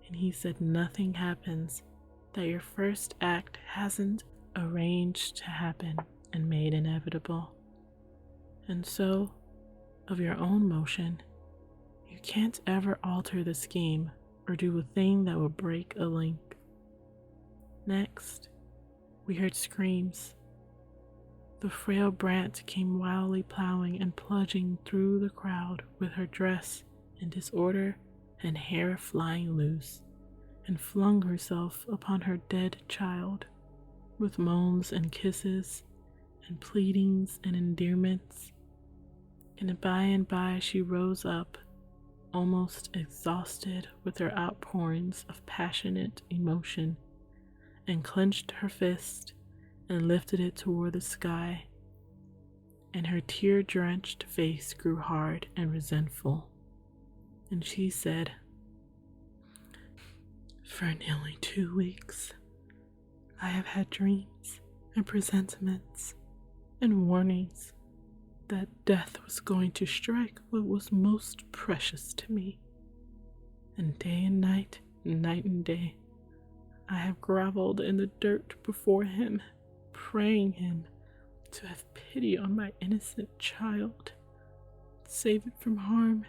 and he said nothing happens that your first act hasn't arranged to happen and made inevitable. And so, of your own motion, you can't ever alter the scheme or do a thing that will break a link. Next, we heard screams. The frail Brant came wildly plowing and plunging through the crowd with her dress in disorder and hair flying loose, and flung herself upon her dead child with moans and kisses and pleadings and endearments. And by she rose up, almost exhausted with her outpourings of passionate emotion, and clenched her fist and lifted it toward the sky, and her tear-drenched face grew hard and resentful, and she said, "For nearly 2 weeks, I have had dreams and presentiments and warnings that death was going to strike what was most precious to me, and day and night and day, I have groveled in the dirt before him, praying him to have pity on my innocent child, save it from harm.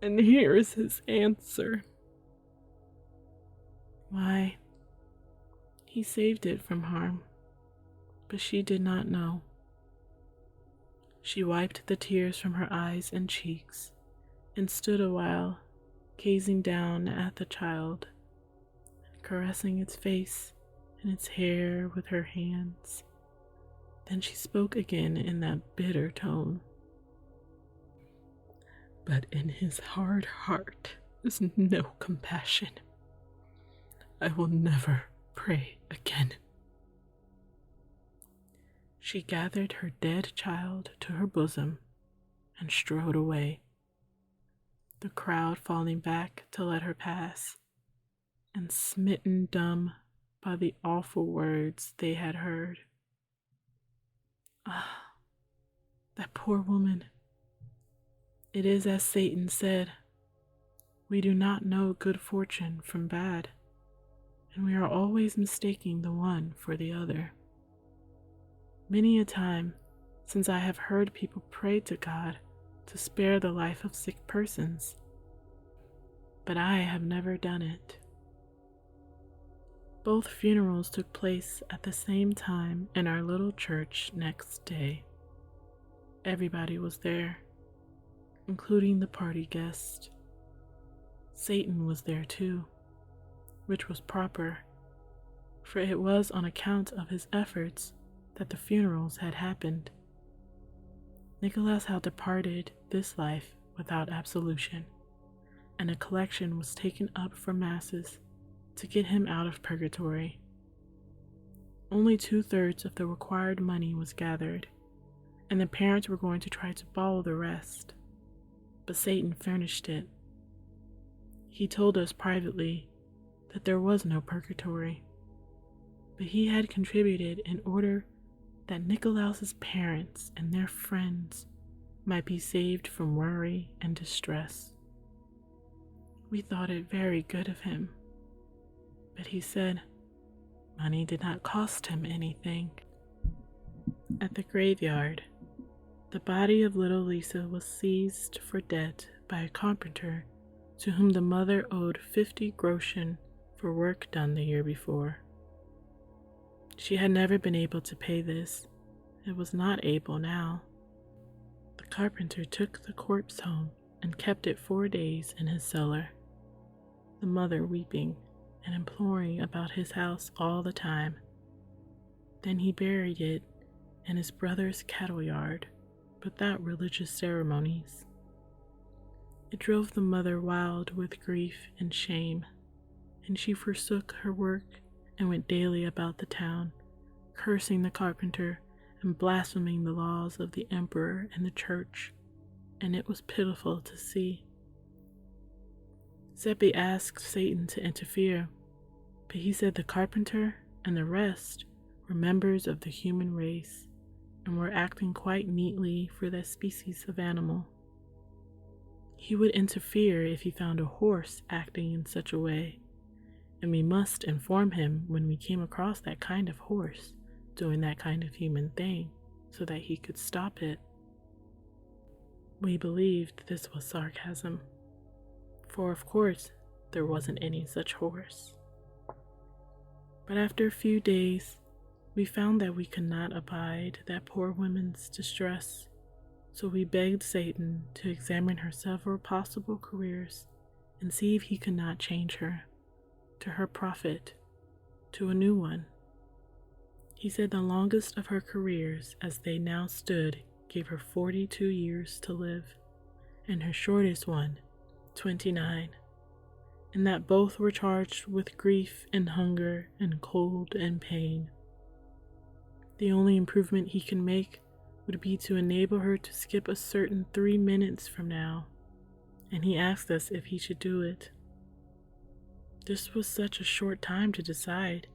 And here is his answer. Why, he saved it from harm, but she did not know. She wiped the tears from her eyes and cheeks, and stood a while, gazing down at the child, caressing its face and its hair with her hands. Then she spoke again in that bitter tone. But in his hard heart is no compassion. I will never pray again. She gathered her dead child to her bosom and strode away, the crowd falling back to let her pass, and smitten dumb by the awful words they had heard. Ah, that poor woman. It is as Satan said, we do not know good fortune from bad, and we are always mistaking the one for the other. Many a time since I have heard people pray to God to spare the life of sick persons, but I have never done it. Both funerals took place at the same time in our little church next day. Everybody was there, including the party guest. Satan was there too, which was proper, for it was on account of his efforts that the funerals had happened. Nicholas had departed this life without absolution, and a collection was taken up for masses to get him out of purgatory. Only 2/3 of the required money was gathered, and the parents were going to try to borrow the rest, but Satan furnished it. He told us privately that there was no purgatory, but he had contributed in order that Nicolaus's parents and their friends might be saved from worry and distress. We thought it very good of him, but he said money did not cost him anything. At the graveyard, the body of little Lisa was seized for debt by a carpenter to whom the mother owed 50 groschen for work done the year before. She had never been able to pay this, and was not able now. The carpenter took the corpse home and kept it 4 days in his cellar, the mother weeping and imploring about his house all the time. Then he buried it in his brother's cattle yard without religious ceremonies. It drove the mother wild with grief and shame, and she forsook her work and went daily about the town, cursing the carpenter and blaspheming the laws of the emperor and the church, and it was pitiful to see. Seppi asked Satan to interfere, but he said the carpenter and the rest were members of the human race and were acting quite neatly for that species of animal. He would interfere if he found a horse acting in such a way, and we must inform him when we came across that kind of horse doing that kind of human thing so that he could stop it. We believed this was sarcasm, for of course there wasn't any such horse. But after a few days, we found that we could not abide that poor woman's distress, so we begged Satan to examine her several possible careers and see if he could not change her, to her profit, to a new one. He said the longest of her careers as they now stood gave her 42 years to live, and her shortest one 29, and that both were charged with grief and hunger and cold and pain. The only improvement he can make would be to enable her to skip a certain 3 minutes from now, and he asked us if he should do it. This was such a short time to decide,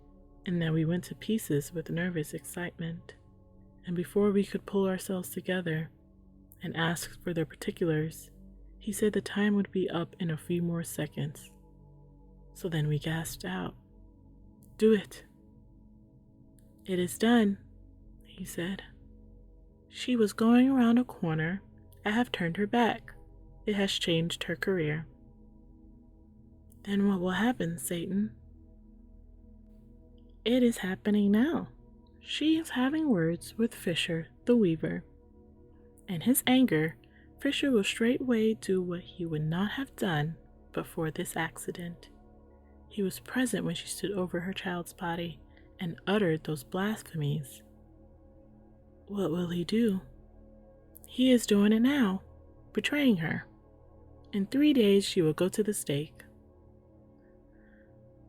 and that we went to pieces with nervous excitement, and before we could pull ourselves together and ask for the particulars, he said the time would be up in a few more seconds. So then we gasped out, "Do it." "It is done," he said. "She was going around a corner. I have turned her back. It has changed her career." "Then what will happen, Satan?" "It is happening now. She is having words with Fisher, the weaver. In his anger, Fisher will straightway do what he would not have done but for this accident. He was present when she stood over her child's body and uttered those blasphemies. What will he do? He is doing it now, betraying her. In 3 days she will go to the stake."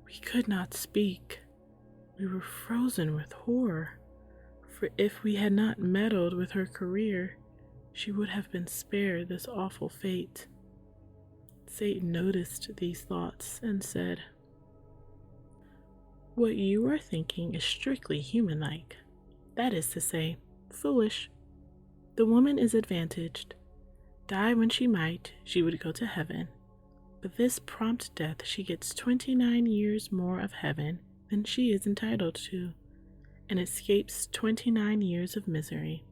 We could not speak. We were frozen with horror, for if we had not meddled with her career, she would have been spared this awful fate. Satan noticed these thoughts and said, "What you are thinking is strictly human-like. That is to say, foolish. The woman is advantaged. Die when she might, she would go to heaven. But this prompt death, she gets 29 years more of heaven than she is entitled to, and escapes 29 years of misery."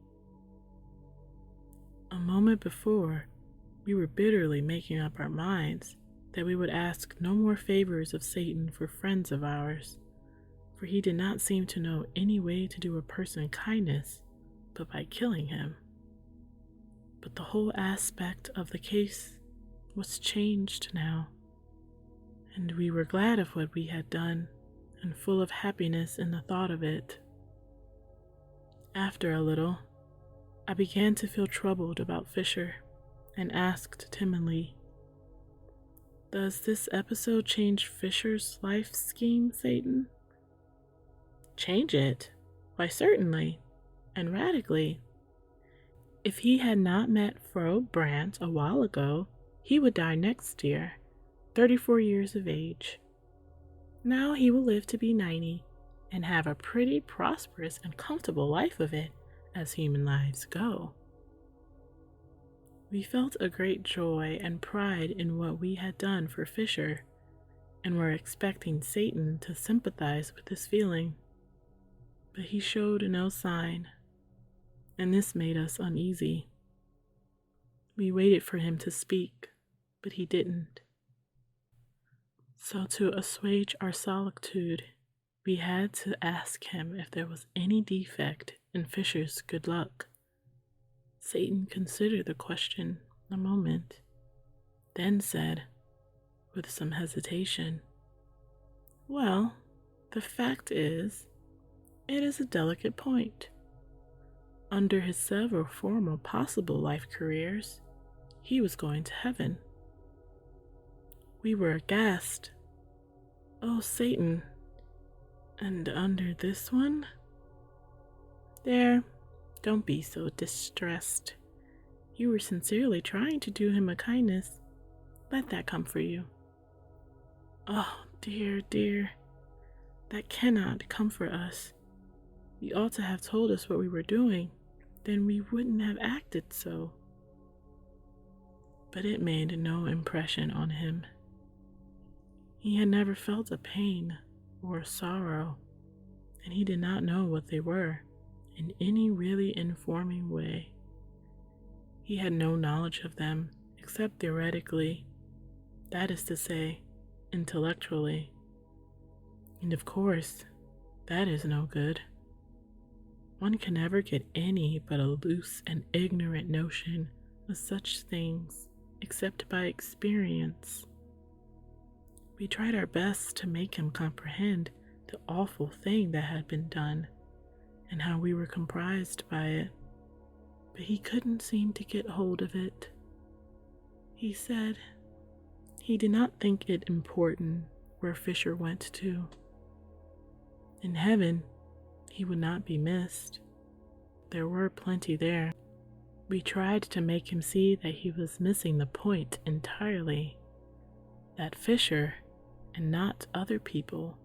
A moment before, we were bitterly making up our minds that we would ask no more favors of Satan for friends of ours, for he did not seem to know any way to do a person kindness but by killing him. But the whole aspect of the case was changed now, and we were glad of what we had done and full of happiness in the thought of it. After a little, I began to feel troubled about Fisher and asked timidly, "Does this episode change Fisher's life scheme, Satan?" "Change it? Why, certainly, and radically. If he had not met Frau Brandt a while ago, he would die next year, 34 years of age. Now he will live to be 90 and have a pretty prosperous and comfortable life of it, as human lives go." We felt a great joy and pride in what we had done for Fisher, and were expecting Satan to sympathize with this feeling. But he showed no sign, and this made us uneasy. We waited for him to speak, but he didn't. So to assuage our solitude, we had to ask him if there was any defect in Fisher's good luck. Satan considered the question a moment, then said, with some hesitation, "Well, the fact is, it is a delicate point. Under his several former possible life careers, he was going to heaven." We were aghast. "Oh, Satan, and under this one?" "There, don't be so distressed. You were sincerely trying to do him a kindness. Let that comfort you." "Oh, dear, dear, that cannot comfort us. You ought to have told us what we were doing, then we wouldn't have acted so." But it made no impression on him. He had never felt a pain or a sorrow, and he did not know what they were in any really informing way. He had no knowledge of them except theoretically, that is to say, intellectually. And of course, that is no good. One can never get any but a loose and ignorant notion of such things except by experience. We tried our best to make him comprehend the awful thing that had been done and how we were comprised by it, but he couldn't seem to get hold of it. He said he did not think it important where Fisher went to. In heaven, he would not be missed. There were plenty there. We tried to make him see that he was missing the point entirely, that Fisher, and not other people,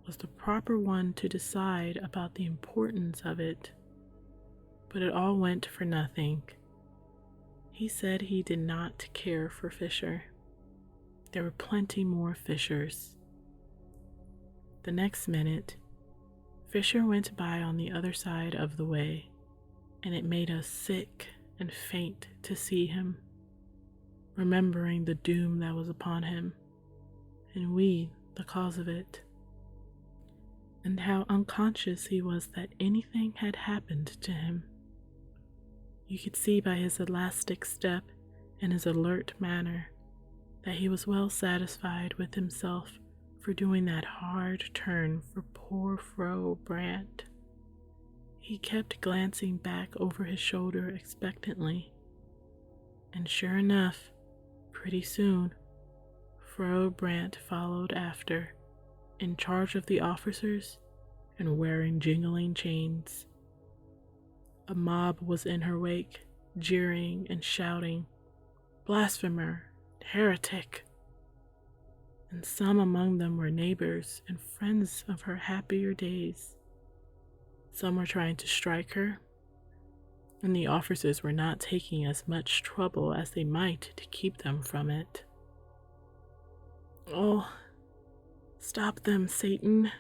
was the proper one to decide about the importance of it. But it all went for nothing. He said he did not care for Fisher. There were plenty more Fishers. The next minute, Fisher went by on the other side of the way, and it made us sick and faint to see him, remembering the doom that was upon him, and we the cause of it, and how unconscious he was that anything had happened to him. You could see by his elastic step and his alert manner that he was well satisfied with himself for doing that hard turn for poor Frau Brandt. He kept glancing back over his shoulder expectantly, and sure enough, pretty soon, Frau Brandt followed after, in charge of the officers and wearing jingling chains. A mob was in her wake, jeering and shouting, "Blasphemer! Heretic!" And some among them were neighbors and friends of her happier days. Some were trying to strike her, and the officers were not taking as much trouble as they might to keep them from it. "Oh, stop them, Satan!"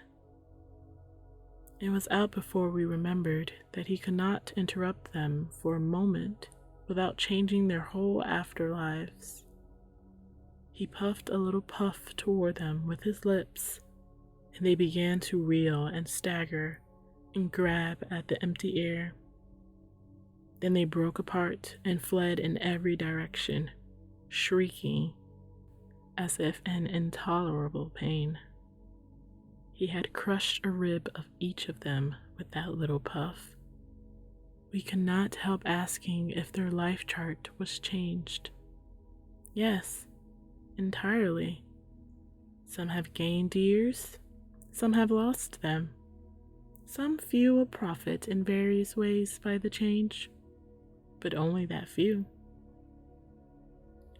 It was out before we remembered that he could not interrupt them for a moment without changing their whole afterlives. He puffed a little puff toward them with his lips, and they began to reel and stagger and grab at the empty air. Then they broke apart and fled in every direction, shrieking as if in intolerable pain. He had crushed a rib of each of them with that little puff. We could not help asking if their life chart was changed. Yes, entirely. Some have gained years, some have lost them. Some few will profit in various ways by the change, but only that few.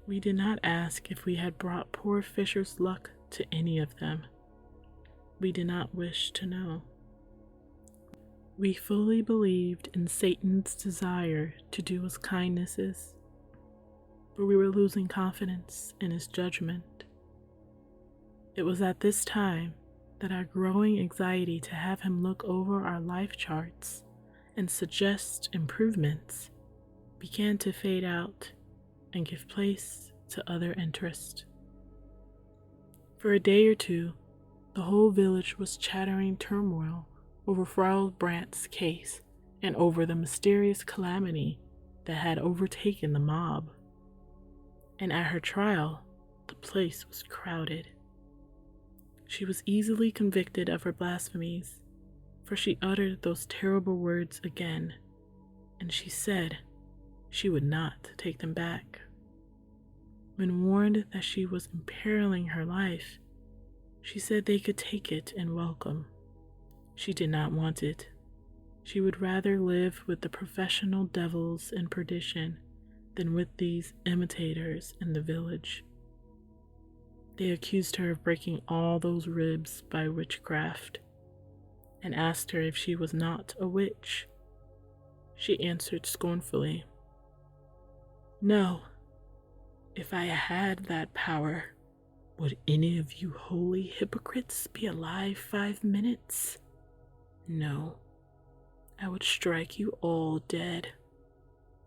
We did not ask if we had brought poor Fisher's luck to any of them. We did not wish to know. We fully believed in Satan's desire to do us kindnesses, but we were losing confidence in his judgment. It was at this time that our growing anxiety to have him look over our life charts and suggest improvements began to fade out and give place to other interest. For a day or two, the whole village was chattering turmoil over Frau Brandt's case and over the mysterious calamity that had overtaken the mob. And at her trial, the place was crowded. She was easily convicted of her blasphemies, for she uttered those terrible words again, and she said she would not take them back. When warned that she was imperiling her life, she said they could take it in welcome. She did not want it. She would rather live with the professional devils in perdition than with these imitators in the village. They accused her of breaking all those ribs by witchcraft and asked her if she was not a witch. She answered scornfully, "No, if I had that power, would any of you holy hypocrites be alive 5 minutes? No, I would strike you all dead.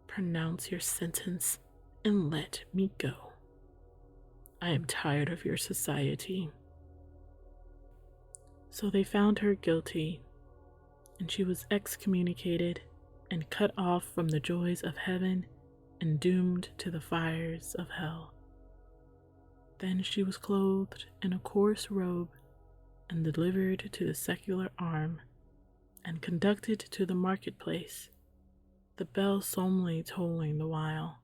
Pronounce your sentence and let me go. I am tired of your society." So they found her guilty, and she was excommunicated and cut off from the joys of heaven and doomed to the fires of hell. Then she was clothed in a coarse robe and delivered to the secular arm and conducted to the marketplace, the bell solemnly tolling the while.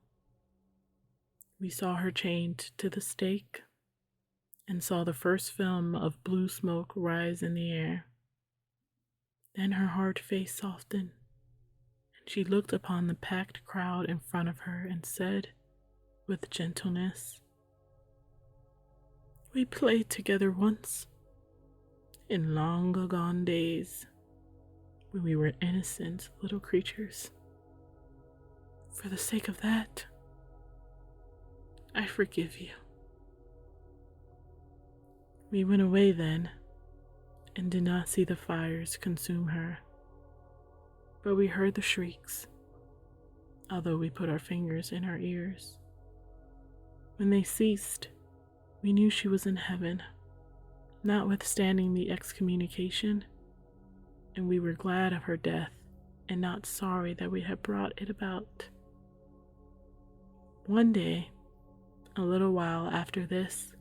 We saw her chained to the stake and saw the first film of blue smoke rise in the air. Then her hard face softened, and she looked upon the packed crowd in front of her and said, with gentleness, "We played together once, in long agone days, when we were innocent little creatures. For the sake of that, I forgive you." We went away then, and did not see the fires consume her, but we heard the shrieks, although we put our fingers in our ears. When they ceased, we knew she was in heaven, notwithstanding the excommunication, and we were glad of her death and not sorry that we had brought it about. One day, a little while after this,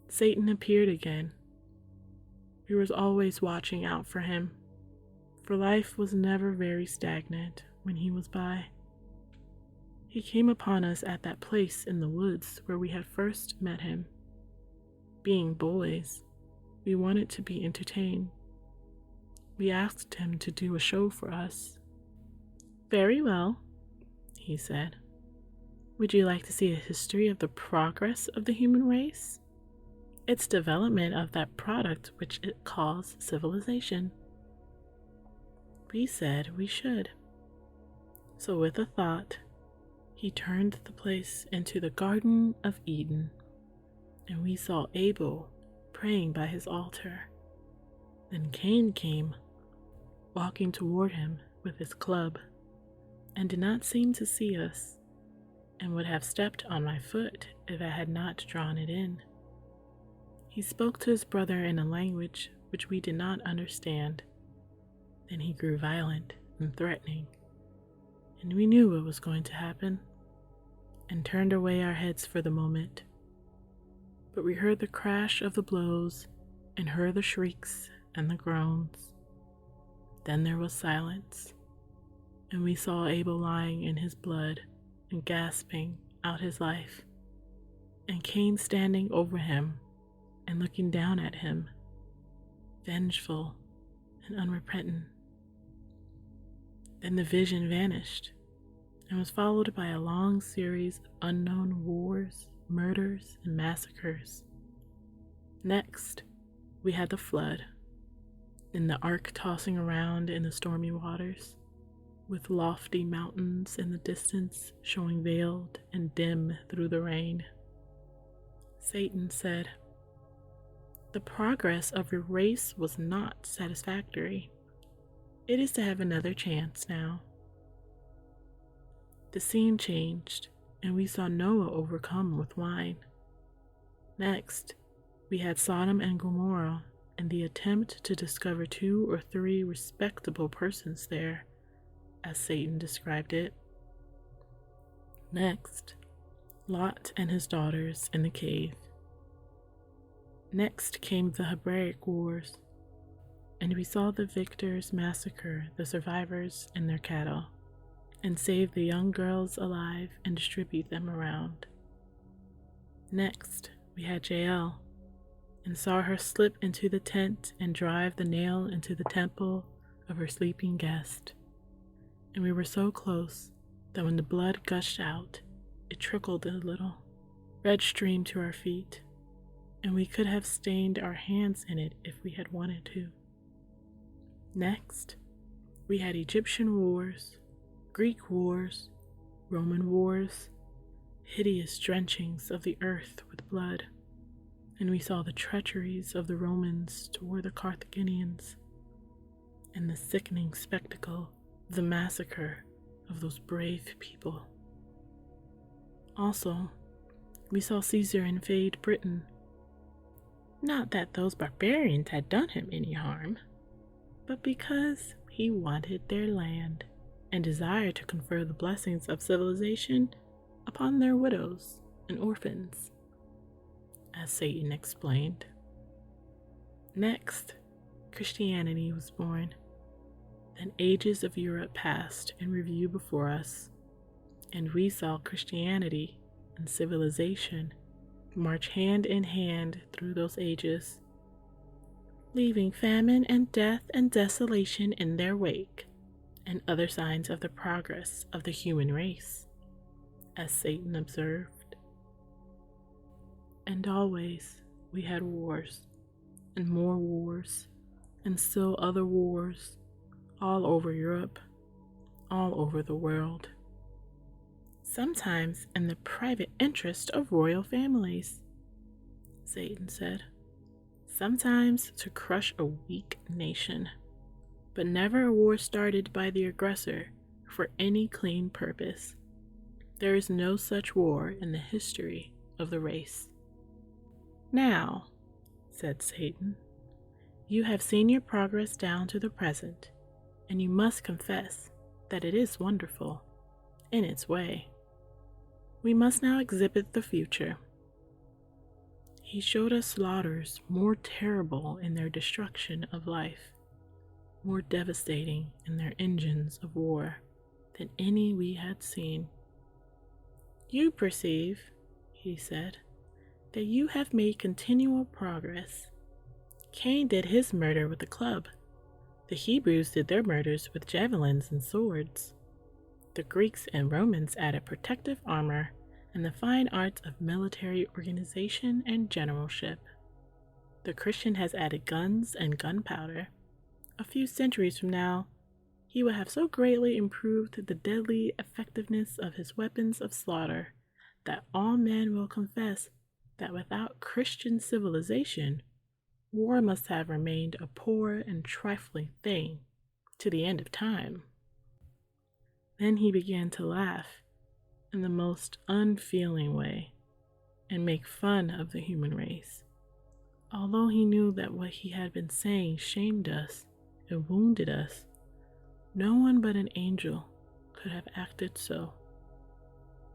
Satan appeared again. We were always watching out for him, for life was never very stagnant when he was by. He came upon us at that place in the woods where we had first met him. Being boys, we wanted to be entertained. We asked him to do a show for us. Very well, he said. Would you like to see a history of the progress of the human race? Its development of that product which it calls civilization. We said we should. So with a thought, he turned the place into the Garden of Eden, and we saw Abel praying by his altar. Then Cain came, walking toward him with his club, and did not seem to see us, and would have stepped on my foot if I had not drawn it in. He spoke to his brother in a language which we did not understand. Then he grew violent and threatening, and we knew what was going to happen, and turned away our heads for the moment. But we heard the crash of the blows, and heard the shrieks and the groans. Then there was silence, and we saw Abel lying in his blood and gasping out his life, and Cain standing over him and looking down at him, vengeful and unrepentant. Then the vision vanished and was followed by a long series of unknown wars, murders, and massacres. Next, we had the flood, and the ark tossing around in the stormy waters, with lofty mountains in the distance showing veiled and dim through the rain. Satan said, "The progress of your race was not satisfactory. It is to have another chance now." The scene changed, and we saw Noah overcome with wine. Next, we had Sodom and Gomorrah, and the attempt to discover 2 or 3 respectable persons there, as Satan described it. Next, Lot and his daughters in the cave. Next came the Hebraic Wars, and we saw the victors massacre the survivors and their cattle, and save the young girls alive and distribute them around. Next, we had Jael, and saw her slip into the tent and drive the nail into the temple of her sleeping guest. And we were so close that when the blood gushed out, it trickled a little. Red streamed to our feet, and we could have stained our hands in it if we had wanted to. Next, we had Egyptian wars, Greek wars, Roman wars, hideous drenchings of the earth with blood, and we saw the treacheries of the Romans toward the Carthaginians, and the sickening spectacle of the massacre of those brave people. Also, we saw Caesar invade Britain. Not that those barbarians had done him any harm, but because he wanted their land and desired to confer the blessings of civilization upon their widows and orphans, as Satan explained. Next, Christianity was born. Then ages of Europe passed in review before us, and we saw Christianity and civilization march hand in hand through those ages, leaving famine and death and desolation in their wake, and other signs of the progress of the human race, as Satan observed. And always we had wars, and more wars, and still other wars, all over Europe, all over the world. Sometimes in the private interest of royal families, Satan said. Sometimes to crush a weak nation, but never a war started by the aggressor for any clean purpose. There is no such war in the history of the race. Now, said Satan, you have seen your progress down to the present, and you must confess that it is wonderful in its way. We must now exhibit the future. He showed us slaughters more terrible in their destruction of life, more devastating in their engines of war than any we had seen. You perceive, he said, that you have made continual progress. Cain did his murder with a club. The Hebrews did their murders with javelins and swords. The Greeks and Romans added protective armor and the fine arts of military organization and generalship. The Christian has added guns and gunpowder. A few centuries from now, he will have so greatly improved the deadly effectiveness of his weapons of slaughter that all men will confess that without Christian civilization, war must have remained a poor and trifling thing to the end of time. Then he began to laugh in the most unfeeling way and make fun of the human race. Although he knew that what he had been saying shamed us and wounded us, no one but an angel could have acted so.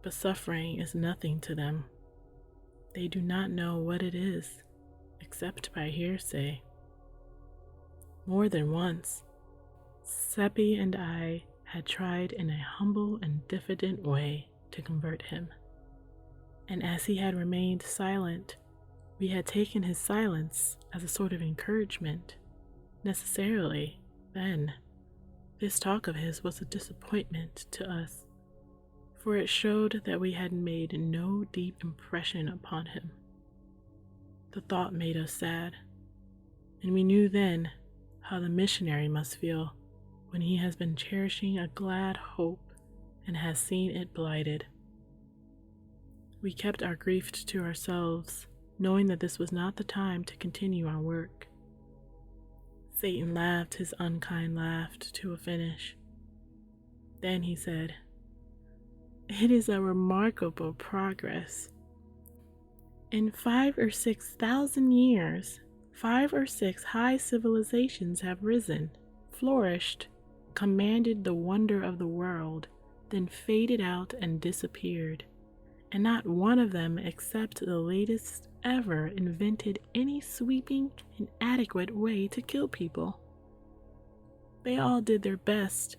But suffering is nothing to them. They do not know what it is, except by hearsay. More than once, Seppi and I had tried in a humble and diffident way to convert him. And as he had remained silent, we had taken his silence as a sort of encouragement. Necessarily, then, this talk of his was a disappointment to us, for it showed that we had made no deep impression upon him. The thought made us sad, and we knew then how the missionary must feel when he has been cherishing a glad hope and has seen it blighted. We kept our grief to ourselves, knowing that this was not the time to continue our work. Satan laughed his unkind laugh to a finish. Then he said, "It is a remarkable progress. In 5 or 6,000 years, 5 or 6 high civilizations have risen, flourished, commanded the wonder of the world, then faded out and disappeared, and not one of them except the latest ever invented any sweeping and adequate way to kill people. They all did their best,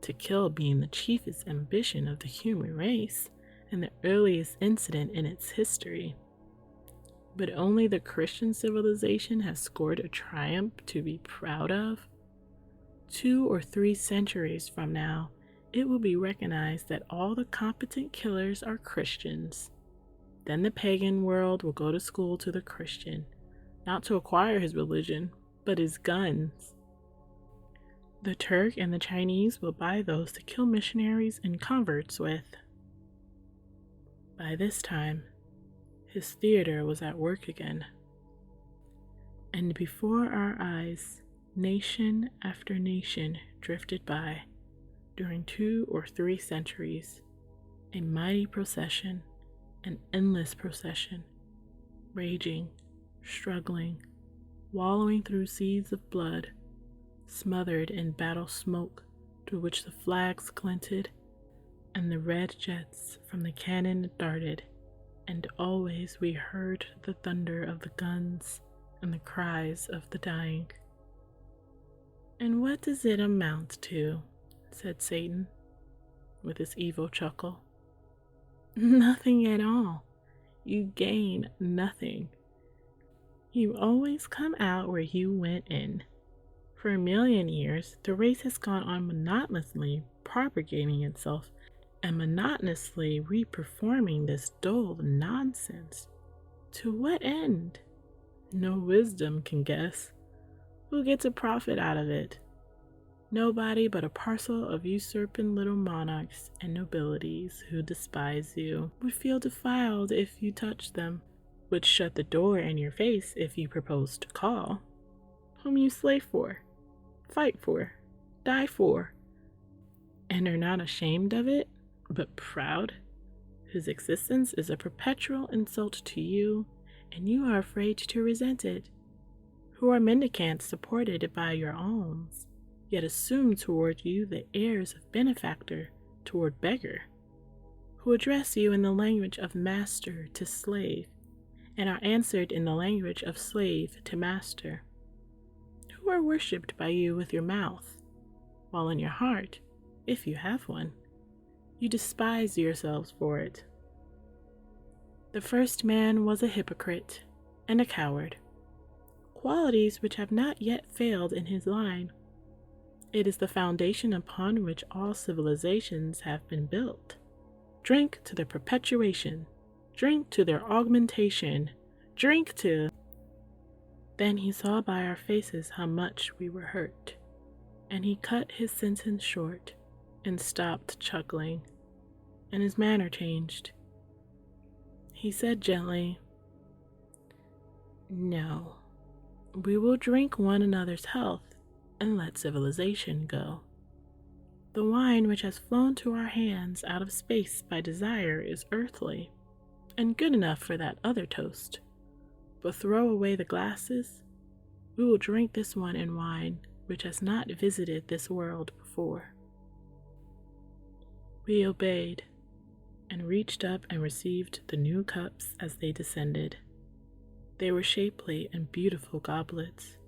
to kill being the chiefest ambition of the human race and the earliest incident in its history. But only the Christian civilization has scored a triumph to be proud of. 2 or 3 centuries from now, it will be recognized that all the competent killers are Christians. Then the pagan world will go to school to the Christian, not to acquire his religion, but his guns. The Turk and the Chinese will buy those to kill missionaries and converts with." By this time, his theater was at work again, and before our eyes, nation after nation drifted by during 2 or 3 centuries, a mighty procession, an endless procession, raging, struggling, wallowing through seas of blood, smothered in battle smoke through which the flags glinted and the red jets from the cannon darted, and always we heard the thunder of the guns and the cries of the dying. "And what does it amount to?" said Satan, with his evil chuckle. "Nothing at all. You gain nothing. You always come out where you went in. For a million years, the race has gone on monotonously propagating itself and monotonously reperforming this dull nonsense. To what end? No wisdom can guess. Who gets a profit out of it? Nobody but a parcel of usurping little monarchs and nobilities who despise you, would feel defiled if you touched them, would shut the door in your face if you proposed to call, whom you slave for, fight for, die for, and are not ashamed of it, but proud, whose existence is a perpetual insult to you, and you are afraid to resent it, who are mendicants supported by your alms, yet assume toward you the airs of benefactor toward beggar, who address you in the language of master to slave, and are answered in the language of slave to master, who are worshipped by you with your mouth, while in your heart, if you have one, you despise yourselves for it. The first man was a hypocrite and a coward, qualities which have not yet failed in his line, It is the foundation upon which all civilizations have been built. Drink to their perpetuation. Drink to their augmentation. Drink to... Then he saw by our faces how much we were hurt, and he cut his sentence short and stopped chuckling, and his manner changed. He said gently, "No, we will drink one another's health and let civilization go. The wine which has flown to our hands out of space by desire is earthly, and good enough for that other toast. But throw away the glasses. We will drink this one in wine which has not visited this world before." We obeyed, and reached up and received the new cups as they descended. They were shapely and beautiful goblets,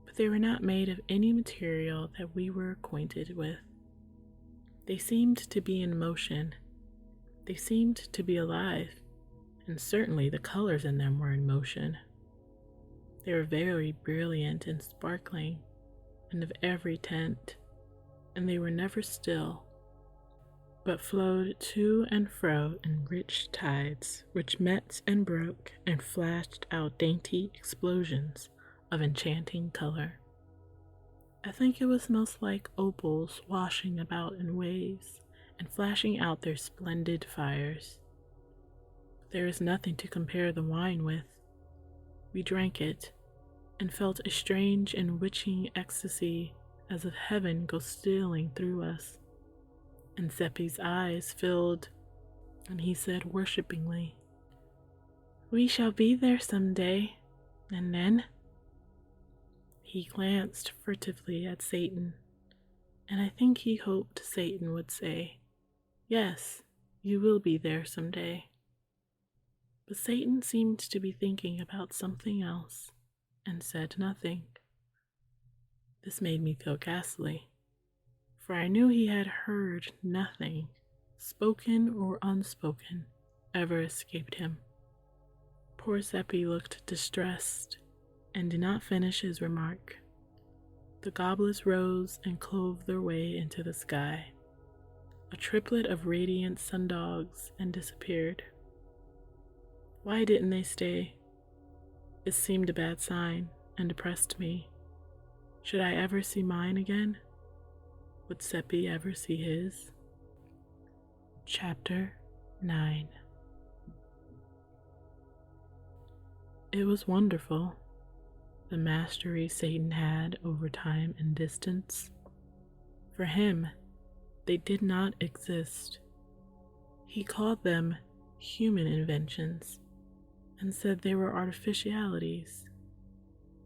but they were not made of any material that we were acquainted with. They seemed to be in motion. They seemed to be alive, and certainly the colors in them were in motion. They were very brilliant and sparkling, and of every tint, and they were never still, but flowed to and fro in rich tides which met and broke and flashed out dainty explosions of enchanting color. I think it was most like opals washing about in waves and flashing out their splendid fires. There is nothing to compare the wine with. We drank it and felt a strange and witching ecstasy as if heaven goes stealing through us. And Seppi's eyes filled, and he said worshipingly, "We shall be there some day, and then?" He glanced furtively at Satan, and I think he hoped Satan would say, "Yes, you will be there some day." But Satan seemed to be thinking about something else, and said nothing. This made me feel ghastly, for I knew he had heard nothing, spoken or unspoken, ever escaped him. Poor Seppi looked distressed, and did not finish his remark. The goblets rose and clove their way into the sky, a triplet of radiant sundogs, and disappeared. Why didn't they stay? It seemed a bad sign, and depressed me. Should I ever see mine again? Would Seppi ever see his? Chapter 9. It was wonderful, the mastery Satan had over time and distance. For him, they did not exist. He called them human inventions, and said they were artificialities.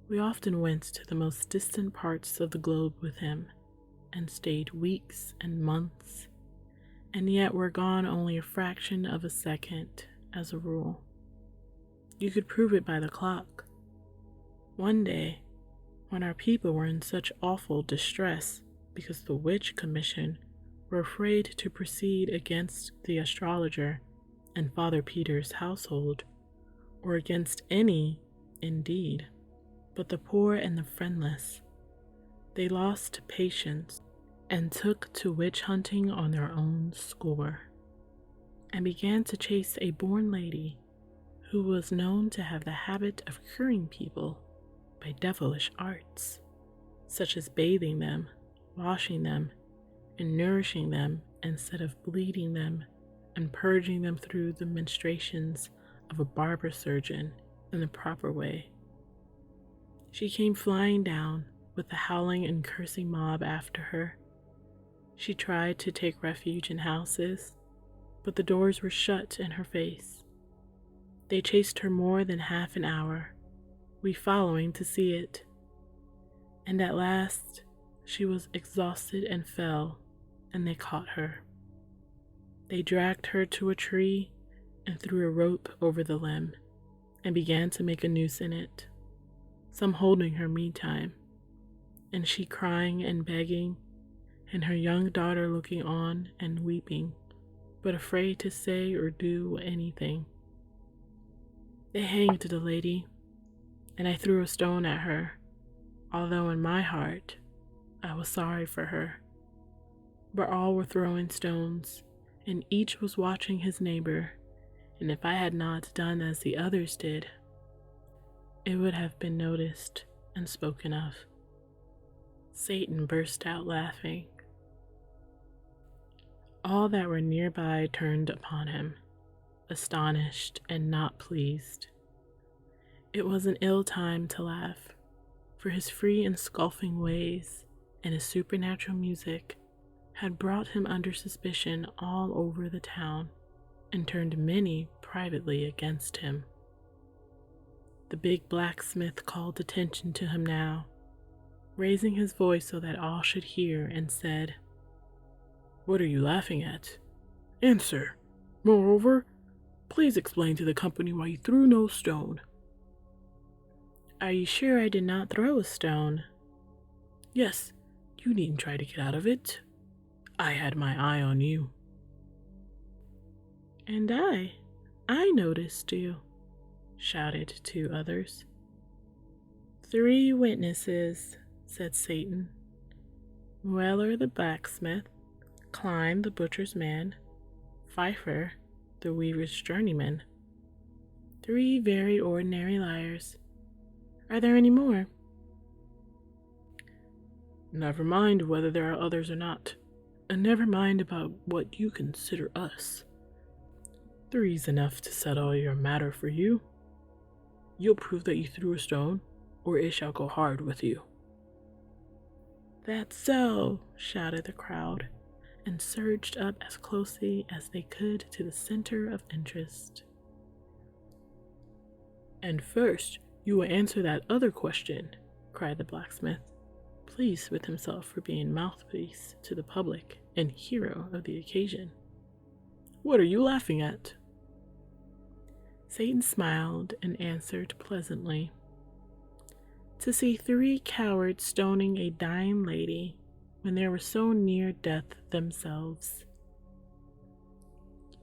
We often went to the most distant parts of the globe with him, and stayed weeks and months, and yet were gone only a fraction of a second as a rule. You could prove it by the clock. One day, when our people were in such awful distress because the witch commission were afraid to proceed against the astrologer and Father Peter's household, or against any, indeed, but the poor and the friendless, they lost patience and took to witch hunting on their own score, and began to chase a born lady who was known to have the habit of curing people by devilish arts, such as bathing them, washing them, and nourishing them instead of bleeding them and purging them through the ministrations of a barber surgeon in the proper way. She came flying down with the howling and cursing mob after her. She tried to take refuge in houses, but the doors were shut in her face. They chased her more than half an hour, we following to see it, and at last she was exhausted and fell, and they caught her. They dragged her to a tree and threw a rope over the limb, and began to make a noose in it, some holding her meantime, and she crying and begging, and her young daughter looking on and weeping, but afraid to say or do anything. They hanged the lady, and I threw a stone at her, although in my heart I was sorry for her. But all were throwing stones, and each was watching his neighbor, and if I had not done as the others did, it would have been noticed and spoken of. Satan burst out laughing. All that were nearby turned upon him, astonished and not pleased. It was an ill time to laugh, for his free and scoffing ways and his supernatural music had brought him under suspicion all over the town and turned many privately against him. The big blacksmith called attention to him now, raising his voice so that all should hear, and said, "What are you laughing at? Answer. Moreover, please explain to the company why you threw no stone." "Are you sure I did not throw a stone?" "Yes, you needn't try to get out of it. I had my eye on you." "And I noticed you," shouted two others. "3 witnesses," said Satan. "Mueller the blacksmith, Klein the butcher's man, Pfeiffer the weaver's journeyman. 3 very ordinary liars. Are there any more?" "Never mind whether there are others or not, and never mind about what you consider us. 3's enough to settle your matter for you. You'll prove that you threw a stone, or it shall go hard with you." "That's so," shouted the crowd, and surged up as closely as they could to the center of interest. "And first, you will answer that other question," cried the blacksmith, pleased with himself for being mouthpiece to the public and hero of the occasion. "What are you laughing at?" Satan smiled and answered pleasantly, "To see 3 cowards stoning a dying lady when they were so near death themselves."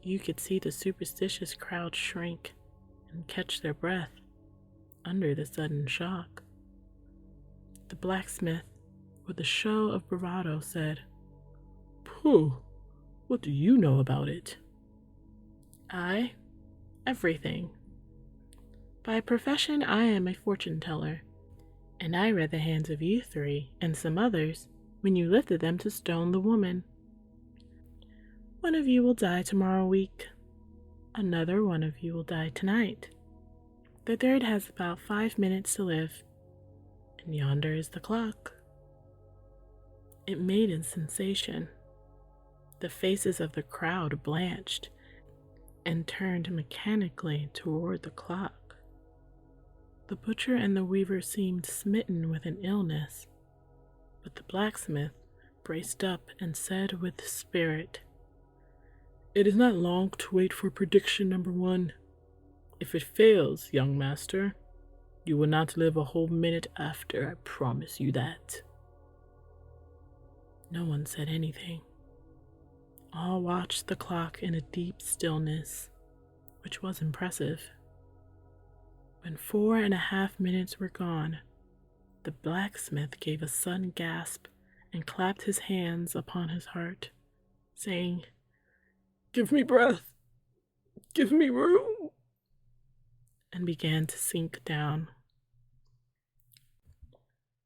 You could see the superstitious crowd shrink and catch their breath under the sudden shock. The blacksmith, with a show of bravado, said, "Pooh, what do you know about it?" "I? Everything. By profession I am a fortune teller, and I read the hands of you 3 and some others when you lifted them to stone the woman. One of you will die tomorrow week. Another one of you will die tonight. The third has about 5 minutes to live, and yonder is the clock." It made a sensation. The faces of the crowd blanched and turned mechanically toward the clock. The butcher and the weaver seemed smitten with an illness, but the blacksmith braced up and said with spirit, "It is not long to wait for prediction number 1. If it fails, young master, you will not live a whole minute after, I promise you that." No one said anything. All watched the clock in a deep stillness, which was impressive. When 4.5 minutes were gone, the blacksmith gave a sudden gasp and clapped his hands upon his heart, saying, "Give me breath! Give me room!" and began to sink down.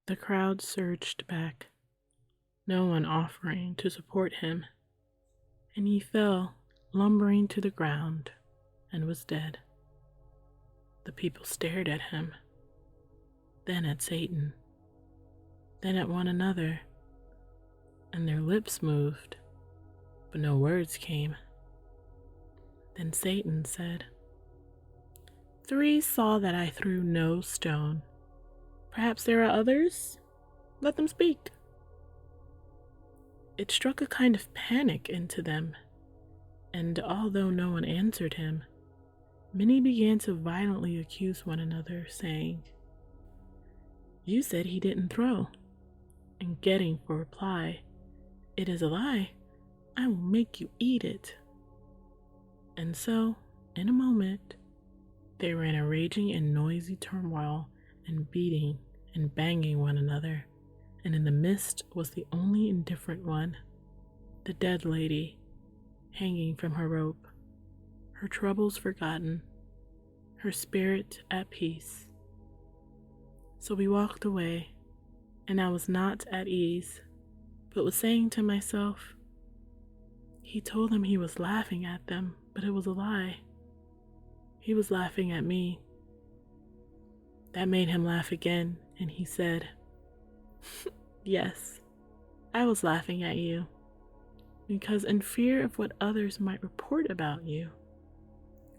The crowd surged back, no one offering to support him, and he fell lumbering to the ground and was dead. The people stared at him, then at Satan, then at one another, and their lips moved, but no words came. Then Satan said, 3 saw that I threw no stone. Perhaps there are others? Let them speak." It struck a kind of panic into them, and although no one answered him, many began to violently accuse one another, saying, "You said he didn't throw," and getting for reply, "It is a lie. I will make you eat it." And so, in a moment, they were in a raging and noisy turmoil and beating and banging one another and in the midst was the only indifferent one, the dead lady, hanging from her rope, her troubles forgotten, her spirit at peace. So we walked away, and I was not at ease, but was saying to myself, he told them he was laughing at them, but it was a lie. He was laughing at me. That made him laugh again, and he said, yes, I was laughing at you, because in fear of what others might report about you,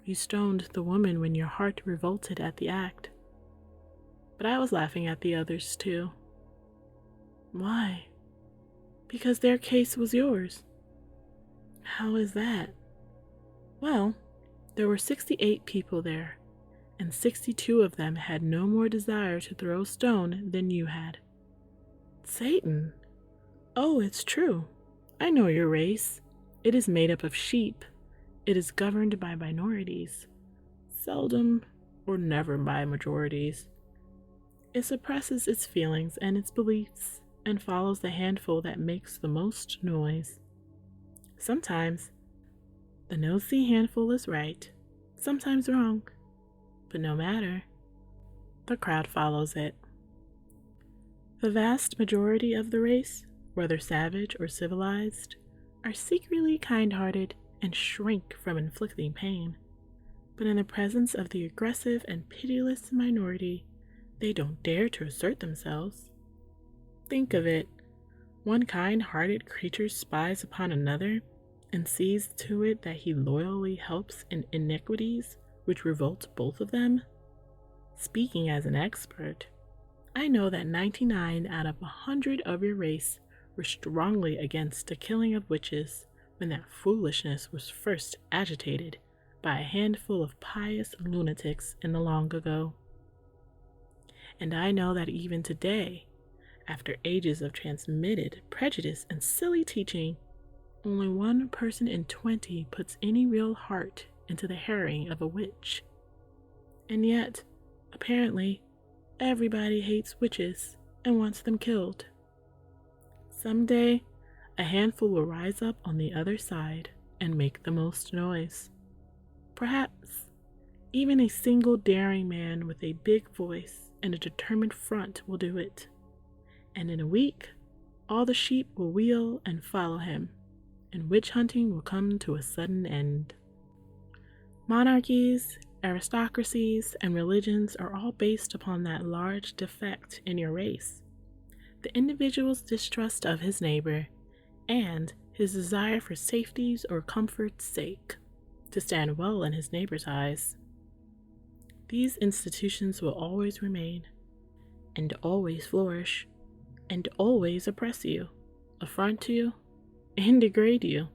you stoned the woman when your heart revolted at the act. But I was laughing at the others too. Why? Because their case was yours. How is that? Well, there were 68 people there, and 62 of them had no more desire to throw a stone than you had. Satan! Oh, it's true. I know your race. It is made up of sheep. It is governed by minorities, seldom or never by majorities. It suppresses its feelings and its beliefs and follows the handful that makes the most noise. Sometimes the nosy handful is right, sometimes wrong, but no matter, the crowd follows it. The vast majority of the race, whether savage or civilized, are secretly kind-hearted and shrink from inflicting pain, but in the presence of the aggressive and pitiless minority, they don't dare to assert themselves. Think of it. One kind-hearted creature spies upon another and sees to it that he loyally helps in iniquities which revolt both of them. Speaking as an expert, I know that 99 out of 100 of your race were strongly against the killing of witches when that foolishness was first agitated by a handful of pious lunatics in the long ago. And I know that even today, after ages of transmitted prejudice and silly teaching, only 1 person in 20 puts any real heart into the harrying of a witch. And yet, apparently, everybody hates witches and wants them killed. Someday, a handful will rise up on the other side and make the most noise. Perhaps, even a single daring man with a big voice and a determined front will do it. And in a week, all the sheep will wheel and follow him, and witch hunting will come to a sudden end. Monarchies, aristocracies, and religions are all based upon that large defect in your race, the individual's distrust of his neighbor, and his desire for safety's or comfort's sake, to stand well in his neighbor's eyes. These institutions will always remain, and always flourish, and always oppress you, affront you, and degrade you,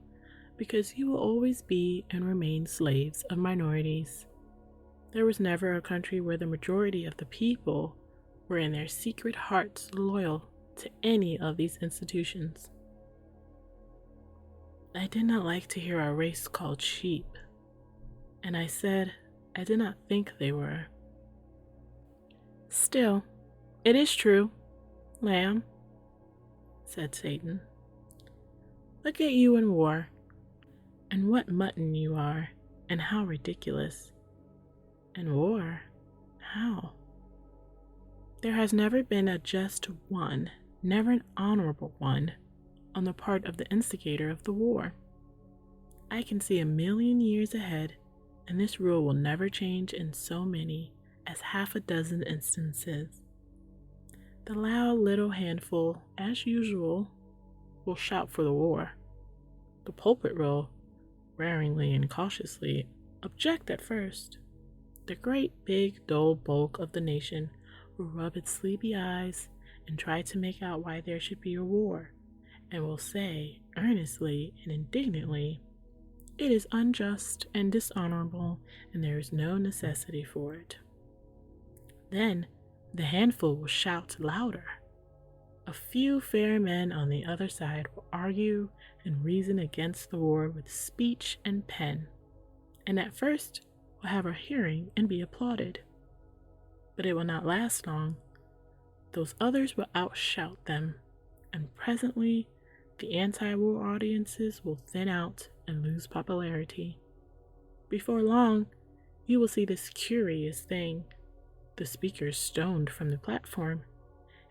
because you will always be and remain slaves of minorities. There was never a country where the majority of the people were in their secret hearts loyal to any of these institutions. I did not like to hear our race called sheep, and I said I did not think they were. Still, it is true, lamb, said Satan. Look at you in war, and what mutton you are, and how ridiculous. In war? How? There has never been a just one, never an honorable one, on the part of the instigator of the war. I can see 1,000,000 years ahead, and this rule will never change in so many as 6 instances. The loud little handful, as usual, will shout for the war. The pulpit will, waringly and cautiously, object at first. The great big dull bulk of the nation will rub its sleepy eyes and try to make out why there should be a war, and will say, earnestly and indignantly, it is unjust and dishonorable, and there is no necessity for it. Then the handful will shout louder. A few fair men on the other side will argue and reason against the war with speech and pen, and at first will have a hearing and be applauded. But it will not last long. those others will outshout them, and presently the anti-war audiences will thin out and lose popularity. Before long, you will see this curious thing: the speakers stoned from the platform,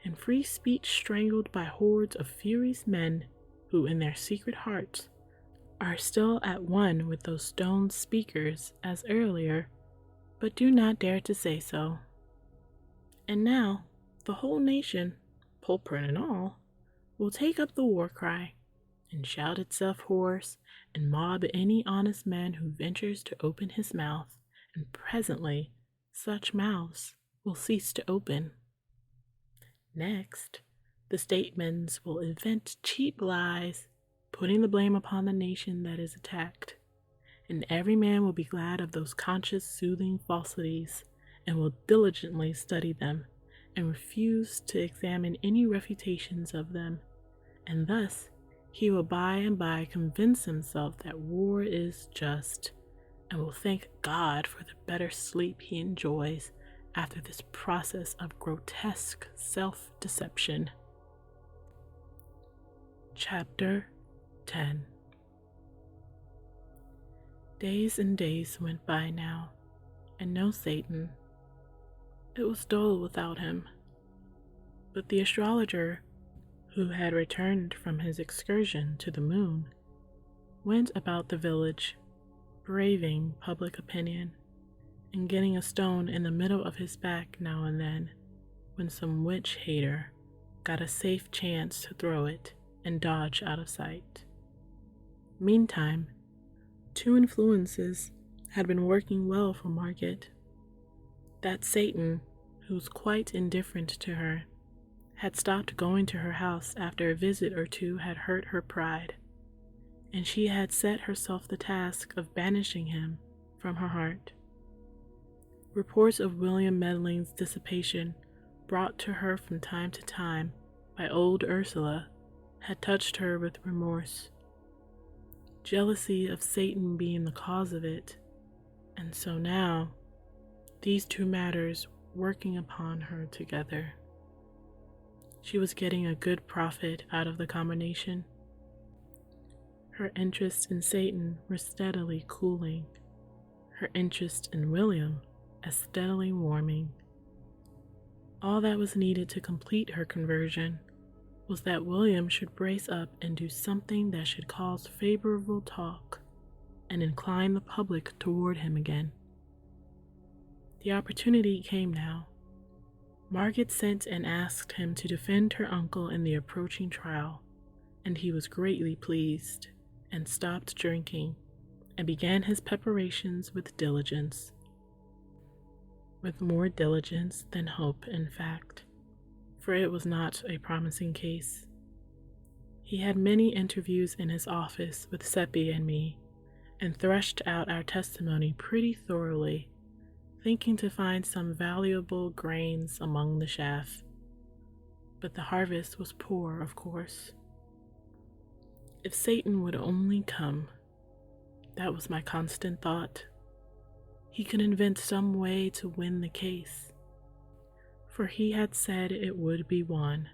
and free speech strangled by hordes of furious men who, in their secret hearts, are still at one with those stoned speakers as earlier, but do not dare to say so. And now, the whole nation, pulpit and all, will take up the war cry, and shout itself hoarse, and mob any honest man who ventures to open his mouth, and presently such mouths will cease to open. Next, the statesmen will invent cheap lies, putting the blame upon the nation that is attacked, and every man will be glad of those conscious soothing falsities, and will diligently study them, and refuse to examine any refutations of them, and thus he will by and by convince himself that war is just, and will thank God for the better sleep he enjoys after this process of grotesque self-deception. Chapter 10. Days and days went by now, and no Satan. It was dull without him. But the astrologer, who had returned from his excursion to the moon, went about the village, braving public opinion, and getting a stone in the middle of his back now and then, when some witch-hater got a safe chance to throw it and dodge out of sight. Meantime, two influences had been working well for Margaret. That Satan, who was quite indifferent to her, had stopped going to her house after a visit or two had hurt her pride, and she had set herself the task of banishing him from her heart. Reports of William Medling's dissipation, brought to her from time to time by old Ursula, had touched her with remorse. Jealousy of Satan being the cause of it, and so now, these two matters working upon her together. She was getting a good profit out of the combination. Her interest in Satan were steadily cooling, her interest in William as steadily warming. All that was needed to complete her conversion was that William should brace up and do something that should cause favorable talk and incline the public toward him again. The opportunity came now. Margaret sent and asked him to defend her uncle in the approaching trial, and he was greatly pleased, and stopped drinking, and began his preparations with diligence. With more diligence than hope, in fact, for it was not a promising case. He had many interviews in his office with Seppi and me, and threshed out our testimony pretty thoroughly, thinking to find some valuable grains among the chaff. But the harvest was poor, of course. If Satan would only come, that was my constant thought. He could invent some way to win the case, for he had said it would be won,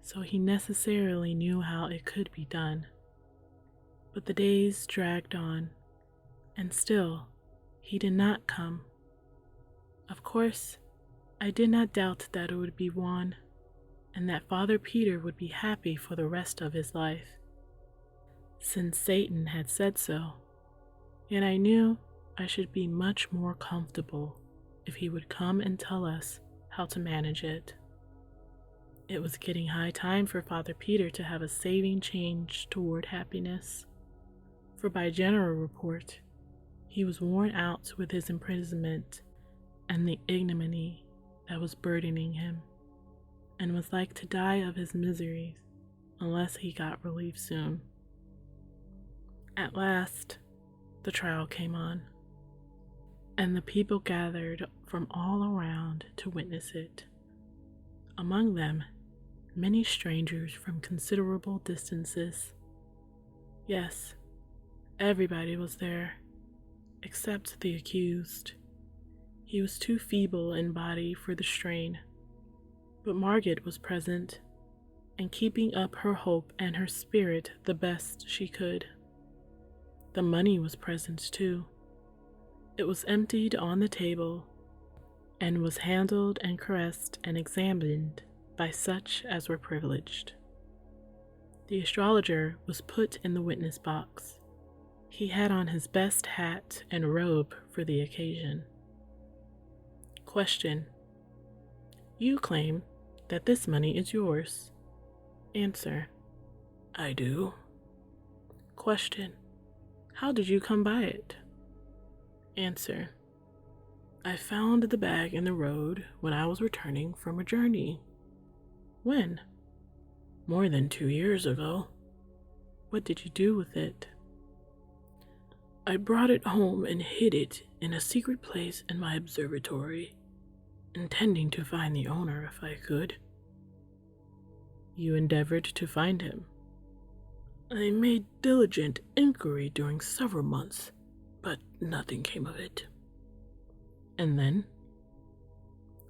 so he necessarily knew how it could be done. But the days dragged on, and still he did not come. Of course, I did not doubt that it would be won, and that Father Peter would be happy for the rest of his life, since Satan had said so. Yet I knew I should be much more comfortable if he would come and tell us how to manage it. It was getting high time for Father Peter to have a saving change toward happiness, for by general report, he was worn out with his imprisonment and the ignominy that was burdening him, and was like to die of his miseries unless he got relief soon. At last, the trial came on, and the people gathered from all around to witness it. Among them, many strangers from considerable distances. Yes, everybody was there, except the accused. He was too feeble in body for the strain. But Margaret was present and keeping up her hope and her spirit the best she could. The money was present too. It was emptied on the table and was handled and caressed and examined by such as were privileged. The astrologer was put in the witness box. He had on his best hat and robe for the occasion. Question: You claim that this money is yours. Answer: I do. Question: How did you come by it? Answer: I found the bag in the road when I was returning from a journey. When? More than 2 years ago. What did you do with it? I brought it home and hid it in a secret place in my observatory, intending to find the owner if I could. You endeavored to find him. I made diligent inquiry during several months, but nothing came of it. And then?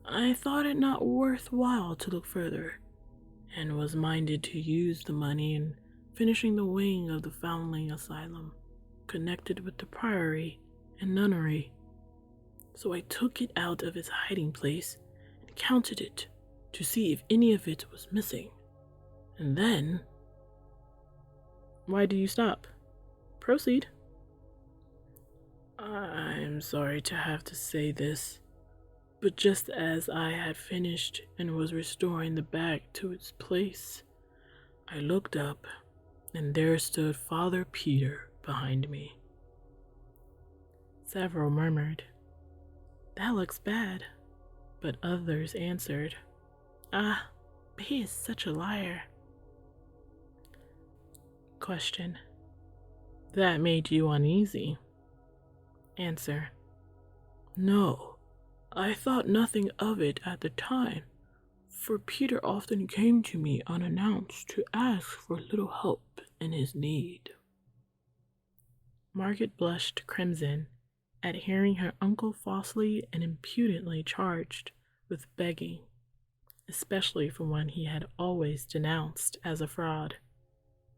I thought it not worthwhile to look further, and was minded to use the money in finishing the wing of the foundling asylum connected with the priory and nunnery. So I took it out of its hiding place and counted it to see if any of it was missing. And then... Why do you stop? Proceed. I'm sorry to have to say this, but just as I had finished and was restoring the bag to its place, I looked up, and there stood Father Peter behind me. Several murmured, "That looks bad," but others answered, "Ah, he is such a liar." Question: That made you uneasy? Answer: No, I thought nothing of it at the time, for Peter often came to me unannounced to ask for a little help in his need. Margaret blushed crimson at hearing her uncle falsely and impudently charged with begging, especially from one he had always denounced as a fraud,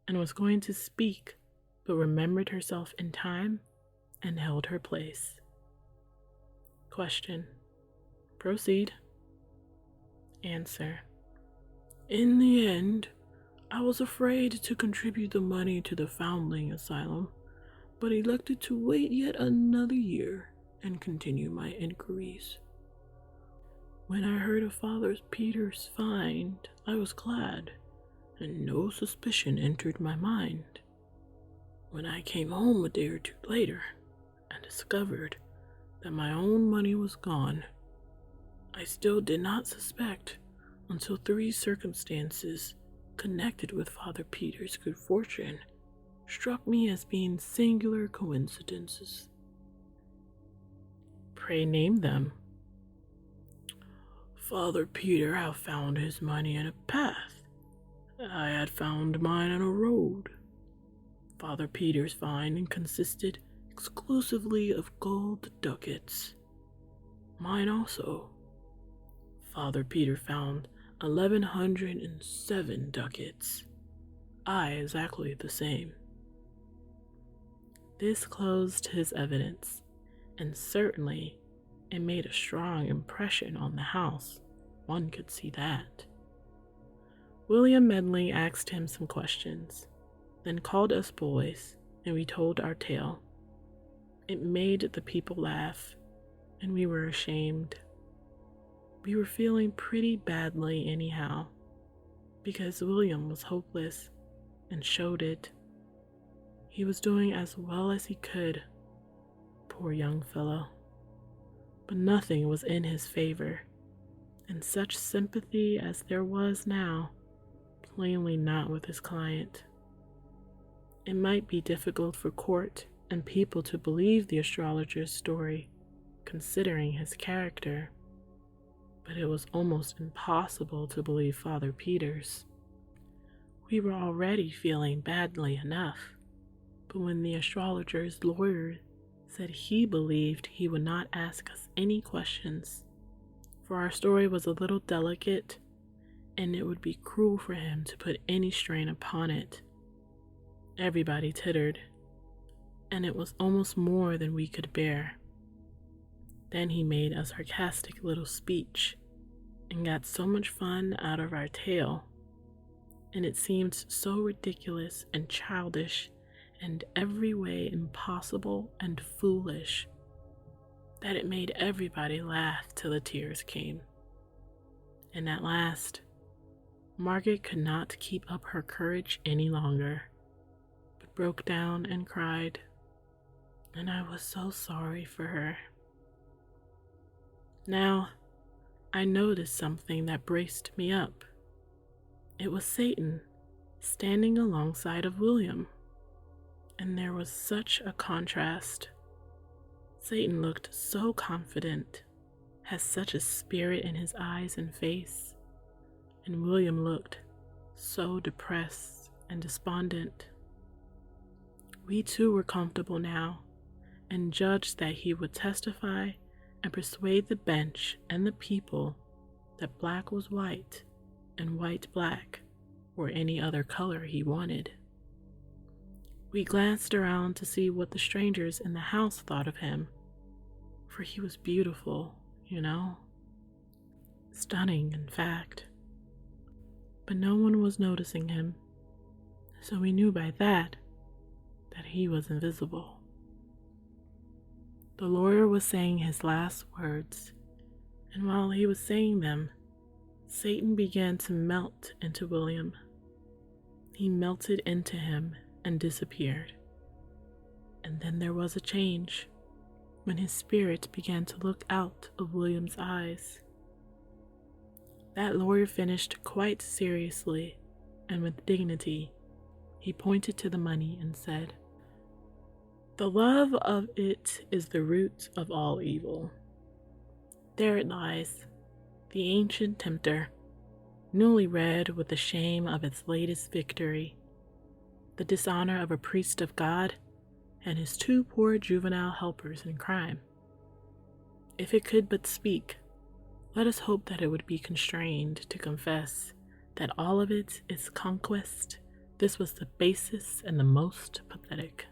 and was going to speak, but remembered herself in time and held her place. Question: Proceed. Answer: In the end, I was afraid to contribute the money to the foundling asylum, but elected to wait yet another year and continue my inquiries. When I heard of Father Peter's find, I was glad, and no suspicion entered my mind. When I came home a day or two later and discovered that my own money was gone, I still did not suspect until 3 circumstances connected with Father Peter's good fortune struck me as being singular coincidences. Pray name them. Father Peter had found his money in a path. I had found mine on a road. Father Peter's find consisted exclusively of gold ducats. Mine also. Father Peter found 1,107 ducats. I exactly the same. This closed his evidence, and certainly it made a strong impression on the house. One could see that. William Medley asked him some questions, then called us boys, and we told our tale. It made the people laugh, and we were ashamed. We were feeling pretty badly anyhow, because William was hopeless, and showed it. He was doing as well as he could, poor young fellow. But nothing was in his favor, and such sympathy as there was now, plainly not with his client. It might be difficult for court and people to believe the astrologer's story, considering his character, but it was almost impossible to believe Father Peter's. We were already feeling badly enough, but when the astrologer's lawyer said he believed he would not ask us any questions, for our story was a little delicate and it would be cruel for him to put any strain upon it. Everybody tittered, and it was almost more than we could bear. Then he made a sarcastic little speech and got so much fun out of our tale, and it seemed so ridiculous and childish and every way impossible and foolish that it made everybody laugh till the tears came. And at last, Margaret could not keep up her courage any longer, but broke down and cried, and I was so sorry for her. Now, I noticed something that braced me up. It was Satan standing alongside of William, and there was such a contrast. Satan looked so confident, had such a spirit in his eyes and face, and William looked so depressed and despondent. We too were comfortable now, and judged that he would testify and persuade the bench and the people that black was white and white black, or any other color he wanted. We glanced around to see what the strangers in the house thought of him, for he was beautiful, stunning, in fact. But no one was noticing him, so we knew by that he was invisible. The lawyer was saying his last words, and while he was saying them, Satan began to melt into William. He melted into him and disappeared. And then there was a change when his spirit began to look out of William's eyes. That lawyer finished quite seriously, and with dignity, he pointed to the money and said, "The love of it is the root of all evil. There it lies, the ancient tempter, newly red with the shame of its latest victory, the dishonor of a priest of God, and his two poor juvenile helpers in crime. If it could but speak, let us hope that it would be constrained to confess that all of it is conquest. This was the basest and the most pathetic."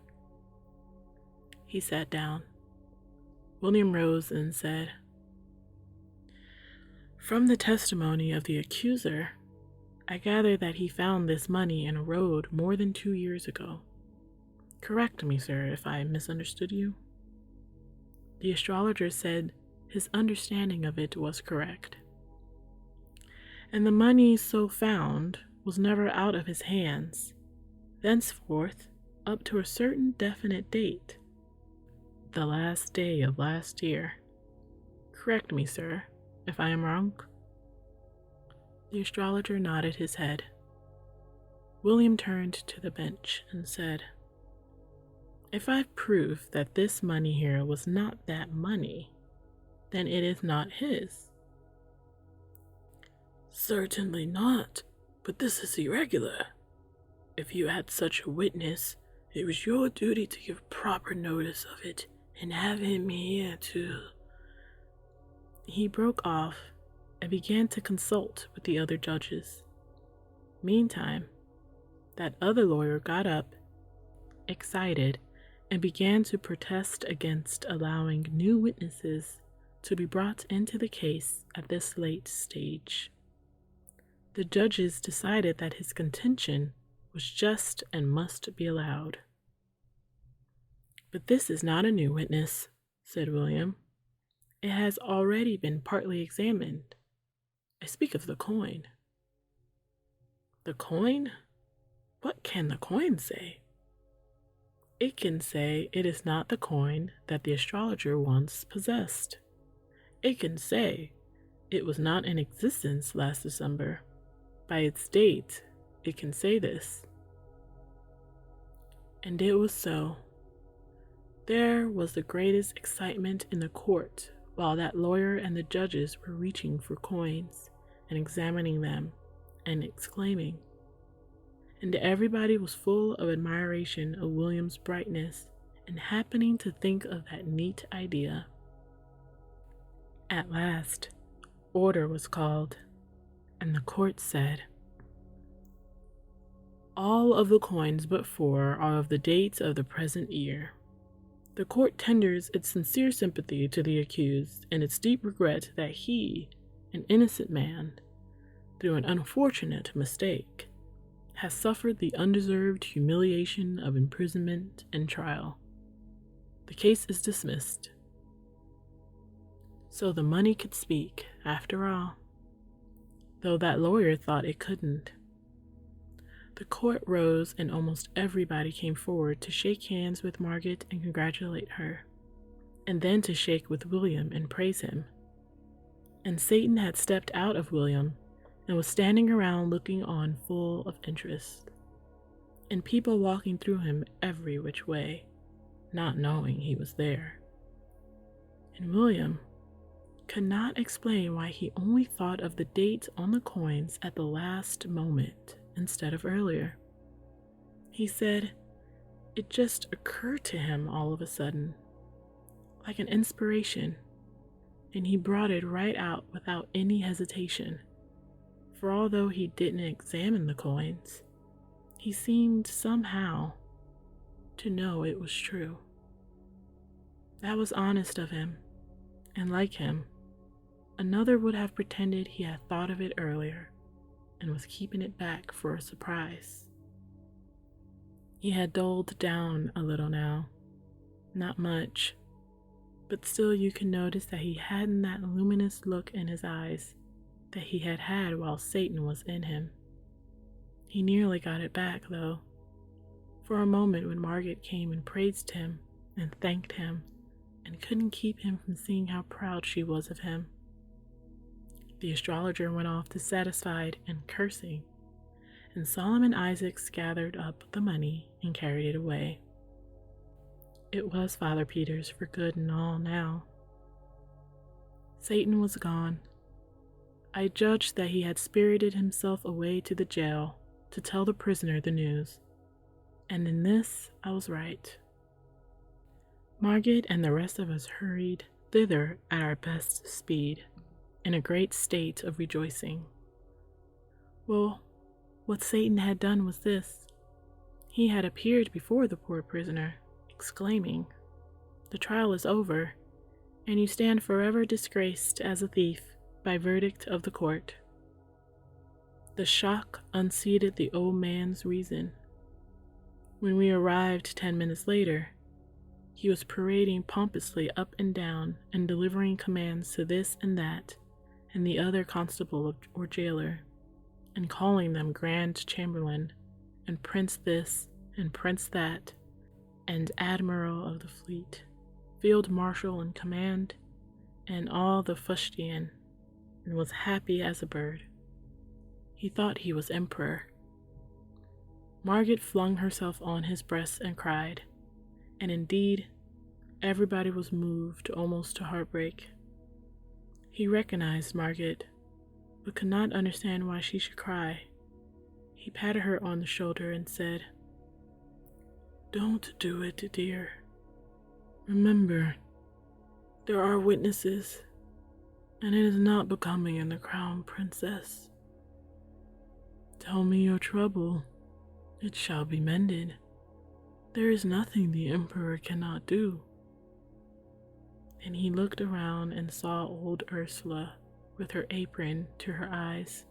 He sat down. William rose and said, "From the testimony of the accuser, I gather that he found this money in a road more than 2 years ago. Correct me, sir, if I misunderstood you." The astrologer said his understanding of it was correct. "And the money so found was never out of his hands, thenceforth up to a certain definite date, the last day of last year. Correct me, sir, if I am wrong?" The astrologer nodded his head. William turned to the bench and said, "If I prove that this money here was not that money, then it is not his." "Certainly not, but this is irregular. If you had such a witness, it was your duty to give proper notice of it and have him here to—" He broke off and began to consult with the other judges. Meantime, that other lawyer got up, excited, and began to protest against allowing new witnesses to be brought into the case at this late stage. The judges decided that his contention was just and must be allowed. "But this is not a new witness," said William. "It has already been partly examined. I speak of the coin." "The coin? What can the coin say?" "It can say it is not the coin that the astrologer once possessed. It can say it was not in existence last December. By its date, it can say this." And it was so. There was the greatest excitement in the court while that lawyer and the judges were reaching for coins and examining them and exclaiming. And everybody was full of admiration of William's brightness and happening to think of that neat idea. At last, order was called, And the court said, "All of the coins but 4 are of the dates of the present year. The court tenders its sincere sympathy to the accused and its deep regret that he, an innocent man, through an unfortunate mistake, has suffered the undeserved humiliation of imprisonment and trial. The case is dismissed." So the money could speak, after all, though that lawyer thought it couldn't. The court rose and almost everybody came forward to shake hands with Margaret and congratulate her, and then to shake with William and praise him. And Satan had stepped out of William and was standing around looking on full of interest, and people walking through him every which way, not knowing he was there. And William could not explain why he only thought of the date on the coins at the last moment instead of earlier. He said it just occurred to him all of a sudden, like an inspiration, and he brought it right out without any hesitation. For although he didn't examine the coins, he seemed somehow to know it was true. That was honest of him, and like him, another would have pretended he had thought of it earlier and was keeping it back for a surprise. He had dulled down a little now, not much, but still you could notice that he hadn't that luminous look in his eyes that he had had while Satan was in him. He nearly got it back, though, for a moment when Margaret came and praised him and thanked him and couldn't keep him from seeing how proud she was of him. The astrologer went off dissatisfied and cursing, and Solomon Isaacs gathered up the money and carried it away. It was Father Peter's for good and all now. Satan was gone. I judged that he had spirited himself away to the jail to tell the prisoner the news, and in this I was right. Margaret and the rest of us hurried thither at our best speed, in a great state of rejoicing. Well, what Satan had done was this. He had appeared before the poor prisoner, exclaiming, "The trial is over, and you stand forever disgraced as a thief by verdict of the court." The shock unseated the old man's reason. When we arrived 10 minutes later, he was parading pompously up and down and delivering commands to this and that and the other constable or jailer, and calling them Grand Chamberlain, and Prince this, and Prince that, and Admiral of the Fleet, Field Marshal in command, and all the fustian, and was happy as a bird. He thought he was emperor. Margaret flung herself on his breast and cried, and indeed, everybody was moved almost to heartbreak. He recognized Margaret, but could not understand why she should cry. He patted her on the shoulder and said, "Don't do it, dear. Remember, there are witnesses, and it is not becoming in the crown princess. Tell me your trouble. It shall be mended. There is nothing the emperor cannot do." And he looked around and saw old Ursula with her apron to her eyes.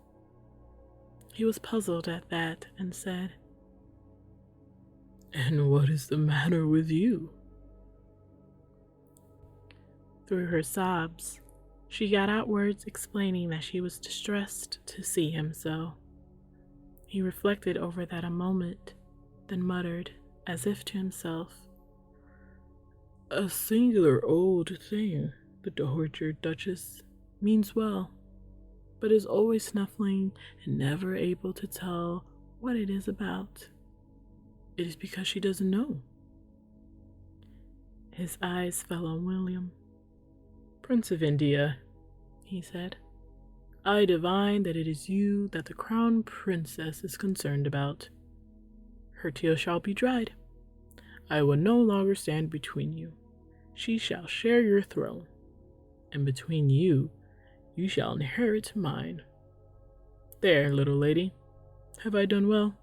He was puzzled at that and said, "And what is the matter with you?" Through her sobs, she got out words explaining that she was distressed to see him so. He reflected over that a moment, then muttered, as if to himself, "A singular old thing, the Dowager Duchess. Means well, but is always snuffling and never able to tell what it is about. It is because she doesn't know." His eyes fell on William. "Prince of India," he said, "I divine that it is you that the crown princess is concerned about. Her tears shall be dried. I will no longer stand between you. She shall share your throne, and between you, you shall inherit mine. There, little lady. Have I done well?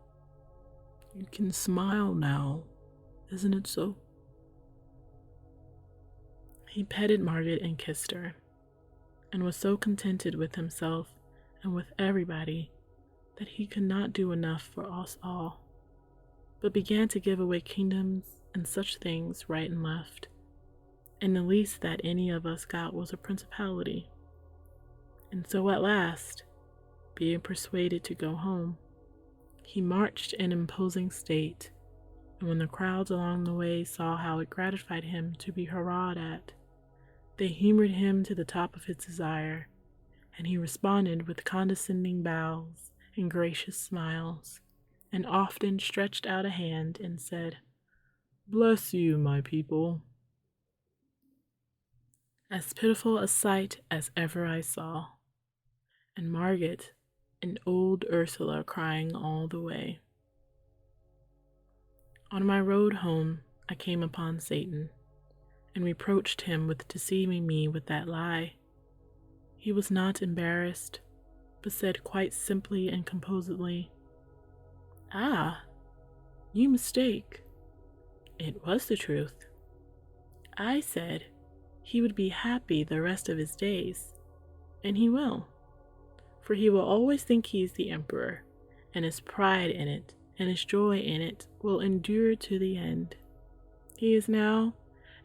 You can smile now, isn't it so? He petted Margaret and kissed her, and was so contented with himself and with everybody that he could not do enough for us all, but began to give away kingdoms and such things right and left, and the least that any of us got was a principality. And so at last, being persuaded to go home, he marched in imposing state, and when the crowds along the way saw how it gratified him to be hurrahed at, they humored him to the top of his desire, and he responded with condescending bows and gracious smiles, and often stretched out a hand and said, "Bless you, my people." As pitiful a sight as ever I saw, and Margaret and old Ursula crying all the way. On my road home, I came upon Satan, and reproached him with deceiving me with that lie. He was not embarrassed, but said quite simply and composedly, "Ah, you mistake. It was the truth. I said he would be happy the rest of his days, and he will, for he will always think he is the emperor, and his pride in it and his joy in it will endure to the end. He is now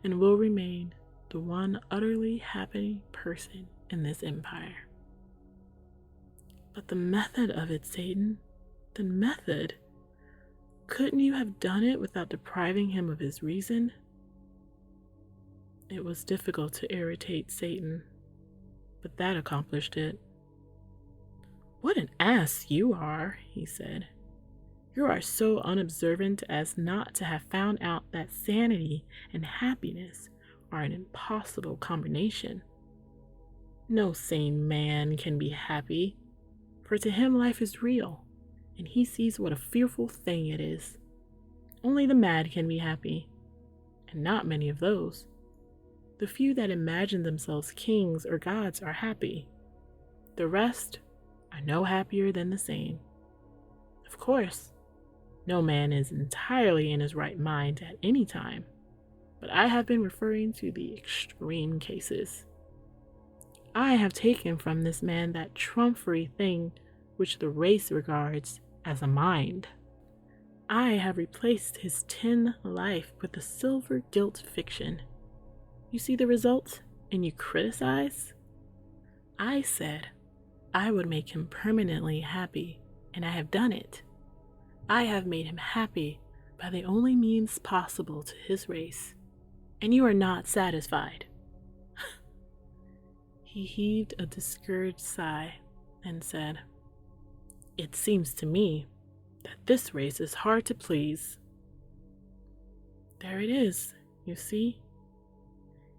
and will remain the one utterly happy person in this empire." But the method of it, Satan, the method. Couldn't you have done it without depriving him of his reason? It was difficult to irritate Satan, but that accomplished it. "What an ass you are," he said. "You are so unobservant as not to have found out that sanity and happiness are an impossible combination. No sane man can be happy, for to him life is real, and he sees what a fearful thing it is. Only the mad can be happy, and not many of those. The few that imagine themselves kings or gods are happy. The rest are no happier than the sane. Of course, no man is entirely in his right mind at any time, but I have been referring to the extreme cases. I have taken from this man that trumpery thing which the race regards as a mind. I have replaced his tin life with a silver gilt fiction. You see the result, and you criticize? I said I would make him permanently happy, and I have done it. I have made him happy by the only means possible to his race, and you are not satisfied." He heaved a discouraged sigh and said, "It seems to me that this race is hard to please." There it is, you see.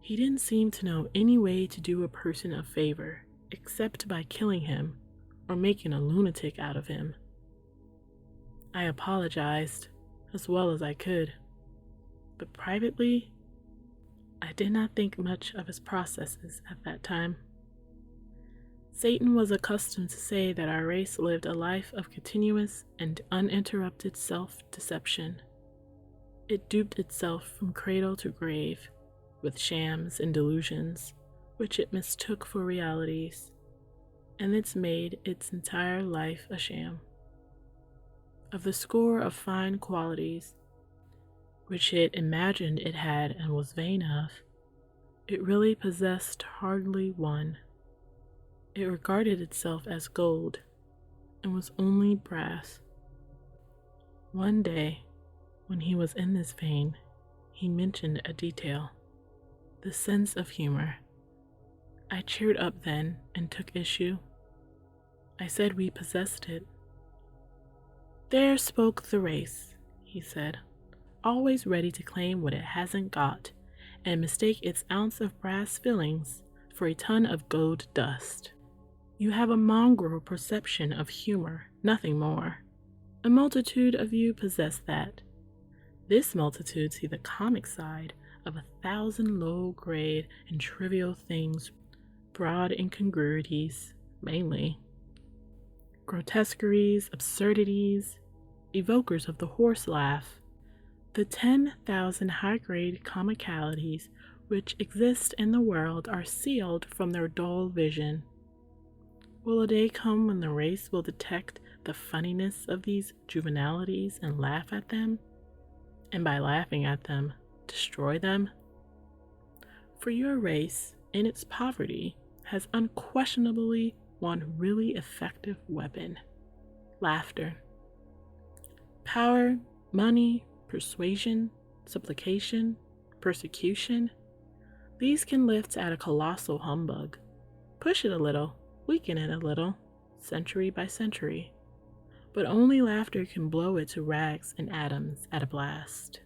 He didn't seem to know any way to do a person a favor except by killing him or making a lunatic out of him. I apologized as well as I could, but privately, I did not think much of his processes at that time. Satan was accustomed to say that our race lived a life of continuous and uninterrupted self-deception. It duped itself from cradle to grave with shams and delusions, which it mistook for realities, and it's made its entire life a sham. Of the score of fine qualities which it imagined it had and was vain of, it really possessed hardly one. It regarded itself as gold and was only brass. One day, when he was in this vein, he mentioned a detail, the sense of humor. I cheered up then and took issue. I said we possessed it. "There spoke the race," he said, "always ready to claim what it hasn't got, and mistake its ounce of brass fillings for a ton of gold dust. You have a mongrel perception of humor, nothing more. A multitude of you possess that. This multitude see the comic side of 1,000 low-grade and trivial things, broad incongruities, mainly. grotesqueries, absurdities, evokers of the horse laugh, the 10,000 high-grade comicalities which exist in the world are sealed from their dull vision. Will a day come when the race will detect the funniness of these juvenilities and laugh at them, and by laughing at them, destroy them? For your race, in its poverty, has unquestionably one really effective weapon: laughter. Power, money, persuasion, supplication, persecution, these can lift at a colossal humbug, push it a little, weaken it a little, century by century, but only laughter can blow it to rags and atoms at a blast.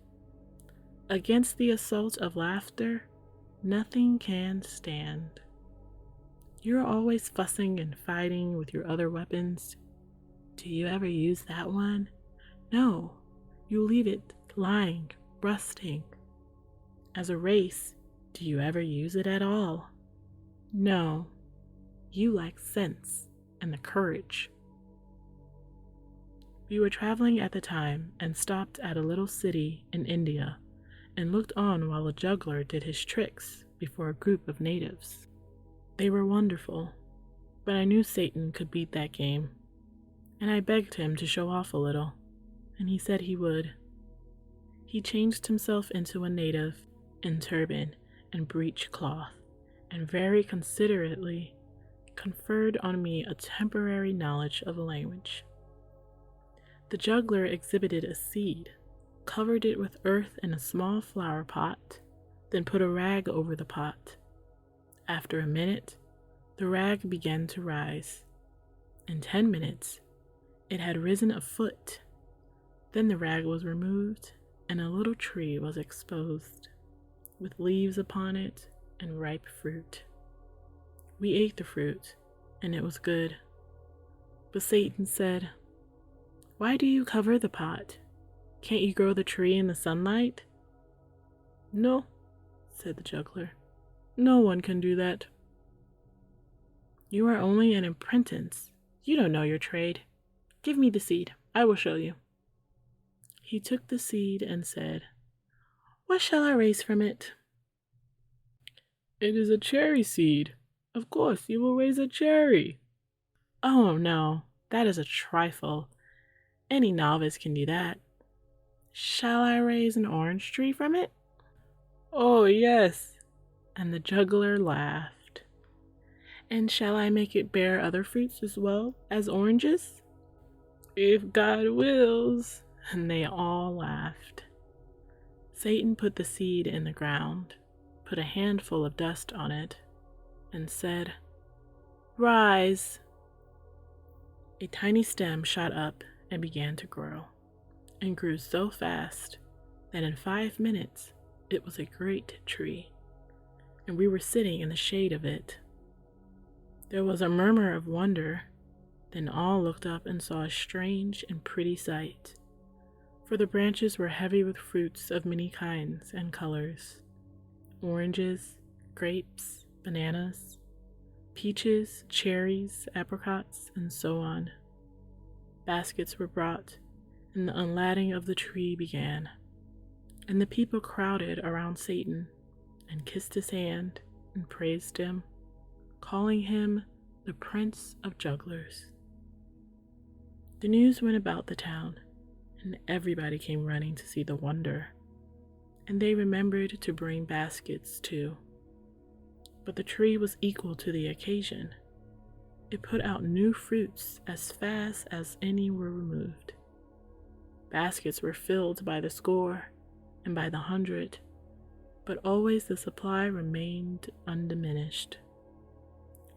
Against the assault of laughter, nothing can stand. You're always fussing and fighting with your other weapons. Do you ever use that one? No, you leave it lying, rusting. As a race, do you ever use it at all? No, you lack sense and the courage. We were traveling at the time and stopped at a little city in India and looked on while a juggler did his tricks before a group of natives. They were wonderful, but I knew Satan could beat that game, and I begged him to show off a little, and he said he would. He changed himself into a native in turban and breech cloth, and very considerately conferred on me a temporary knowledge of the language. The juggler exhibited a seed, covered it with earth in a small flower pot, then put a rag over the pot. After a minute, the rag began to rise. In 10 minutes, it had risen a foot. Then the rag was removed, and a little tree was exposed, with leaves upon it and ripe fruit. We ate the fruit, and it was good. But Satan said, "Why do you cover the pot? Can't you grow the tree in the sunlight?" "No," said the juggler. "No one can do that." "You are only an apprentice. You don't know your trade. Give me the seed. I will show you." He took the seed and said, "What shall I raise from it?" "It is a cherry seed. Of course you will raise a cherry." "Oh no, that is a trifle. Any novice can do that. Shall I raise an orange tree from it?" "Oh yes," and the juggler laughed. "And shall I make it bear other fruits as well as oranges?" "If God wills," and they all laughed. Satan put the seed in the ground, put a handful of dust on it, and said, "Rise." A tiny stem shot up and began to grow, and grew so fast that in 5 minutes it was a great tree, and we were sitting in the shade of it. There was a murmur of wonder, then all looked up and saw a strange and pretty sight, for the branches were heavy with fruits of many kinds and colors: oranges, grapes, bananas, peaches, cherries, apricots, and so on. Baskets were brought, and the unladding of the tree began, and the people crowded around Satan and kissed his hand and praised him, calling him the Prince of Jugglers. The news went about the town, and everybody came running to see the wonder, and they remembered to bring baskets too. But the tree was equal to the occasion. It put out new fruits as fast as any were removed. Baskets were filled by the score and by the 100, but always the supply remained undiminished.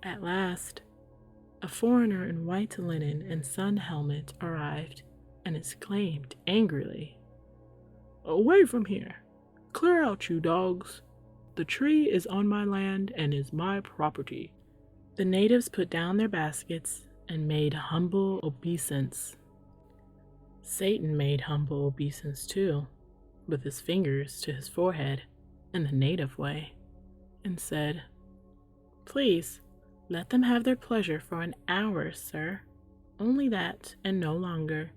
At last, a foreigner in white linen and sun helmet arrived and exclaimed angrily, "Away from here! Clear out, you dogs! The tree is on my land and is my property." The natives put down their baskets and made humble obeisance. Satan made humble obeisance too, with his fingers to his forehead in the native way, and said, "Please, let them have their pleasure for an hour, sir. only that and no longer.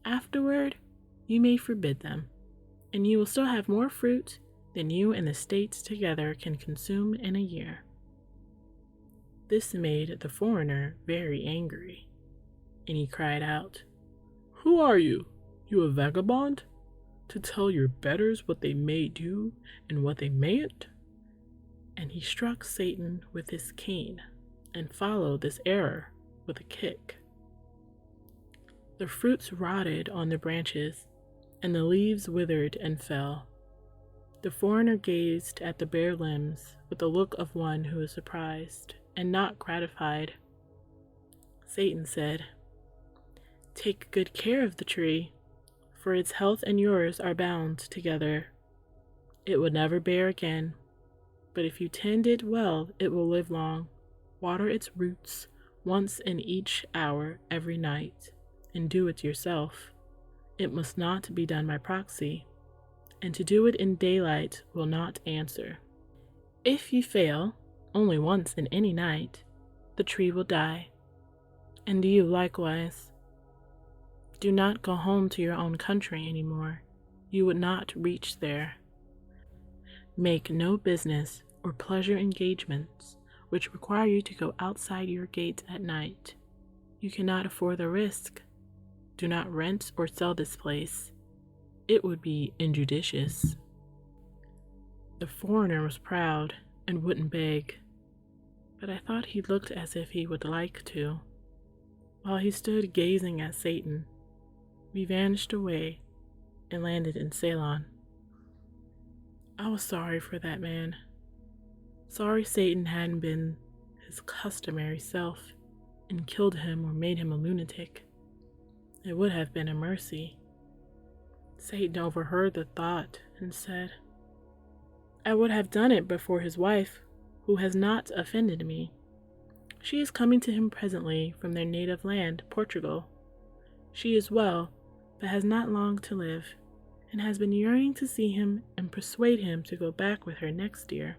Afterward, you may forbid them, and you will still have more fruit than you and the states together can consume in a year." This made the foreigner very angry, and he cried out, "Who are you, you a vagabond, to tell your betters what they may do and what they mayn't?" And he struck Satan with his cane, and followed this error with a kick. The fruits rotted on the branches, and the leaves withered and fell. The foreigner gazed at the bare limbs with the look of one who is surprised and not gratified. Satan said, "Take good care of the tree, for its health and yours are bound together. It will never bear again, but if you tend it well, it will live long. Water its roots once in each hour every night, and do it yourself. It must not be done by proxy, and to do it in daylight will not answer. If you fail only once in any night, the tree will die, and you likewise. Do not go home to your own country any more. You would not reach there. Make no business or pleasure engagements which require you to go outside your gates at night. You cannot afford the risk. Do not rent or sell this place. It would be injudicious." The foreigner was proud and wouldn't beg, but I thought he looked as if he would like to. While he stood gazing at Satan, we vanished away and landed in Ceylon. I was sorry for that man. Sorry Satan hadn't been his customary self and killed him or made him a lunatic. It would have been a mercy. Satan overheard the thought and said, "I would have done it but for his wife, who has not offended me. She is coming to him presently from their native land, Portugal. She is well, but has not long to live, and has been yearning to see him and persuade him to go back with her next year.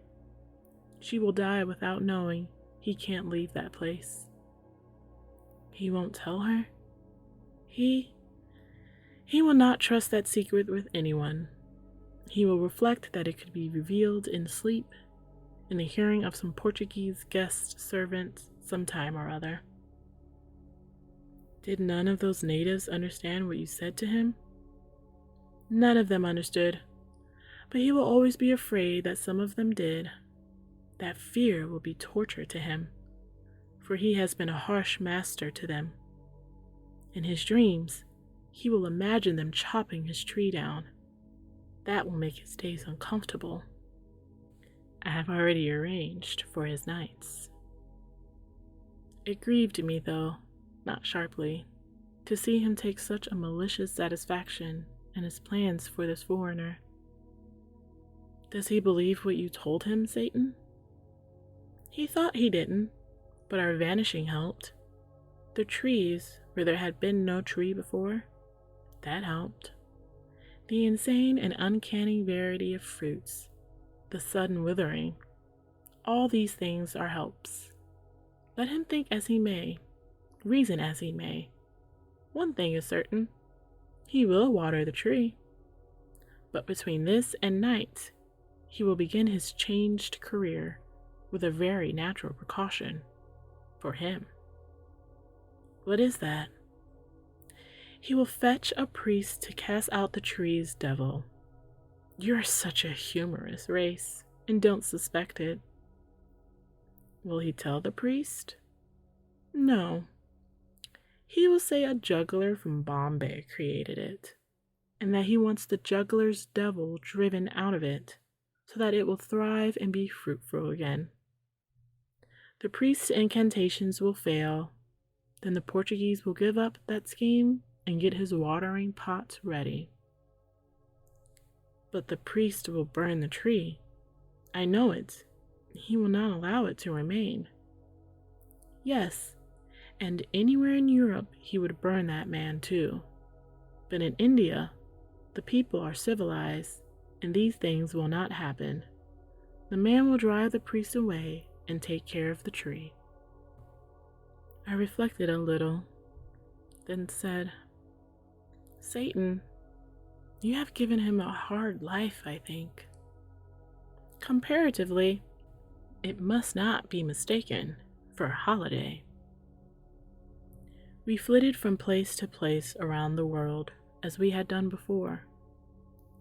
She will die without knowing he can't leave that place." He won't tell her? He will not trust that secret with anyone. He will reflect that it could be revealed in sleep, in the hearing of some Portuguese guest servant sometime or other. Did none of those natives understand what you said to him? None of them understood, but he will always be afraid that some of them did. That fear will be torture to him, for he has been a harsh master to them. In his dreams, he will imagine them chopping his tree down. That will make his days uncomfortable. I have already arranged for his nights. It grieved me, though, not sharply, to see him take such a malicious satisfaction in his plans for this foreigner. Does he believe what you told him, Satan? He thought he didn't, but our vanishing helped. The trees, where there had been no tree before, that helped. The insane and uncanny variety of fruits, the sudden withering, all these things are helps. Let him think as he may, reason as he may. One thing is certain, he will water the tree. But between this and night, he will begin his changed career with a very natural precaution for him. What is that? He will fetch a priest to cast out the tree's devil. You're such a humorous race, and don't suspect it. Will he tell the priest? No. He will say a juggler from Bombay created it, and that he wants the juggler's devil driven out of it, so that it will thrive and be fruitful again. The priest's incantations will fail, then the Portuguese will give up that scheme and get his watering pot ready. But the priest will burn the tree. I know it. He will not allow it to remain. Yes, and anywhere in Europe he would burn that man too. But in India, the people are civilized, and these things will not happen. The man will drive the priest away and take care of the tree. I reflected a little then said, "Satan, you have given him a hard life, I think. Comparatively, it must not be mistaken for a holiday." We flitted from place to place around the world as we had done before,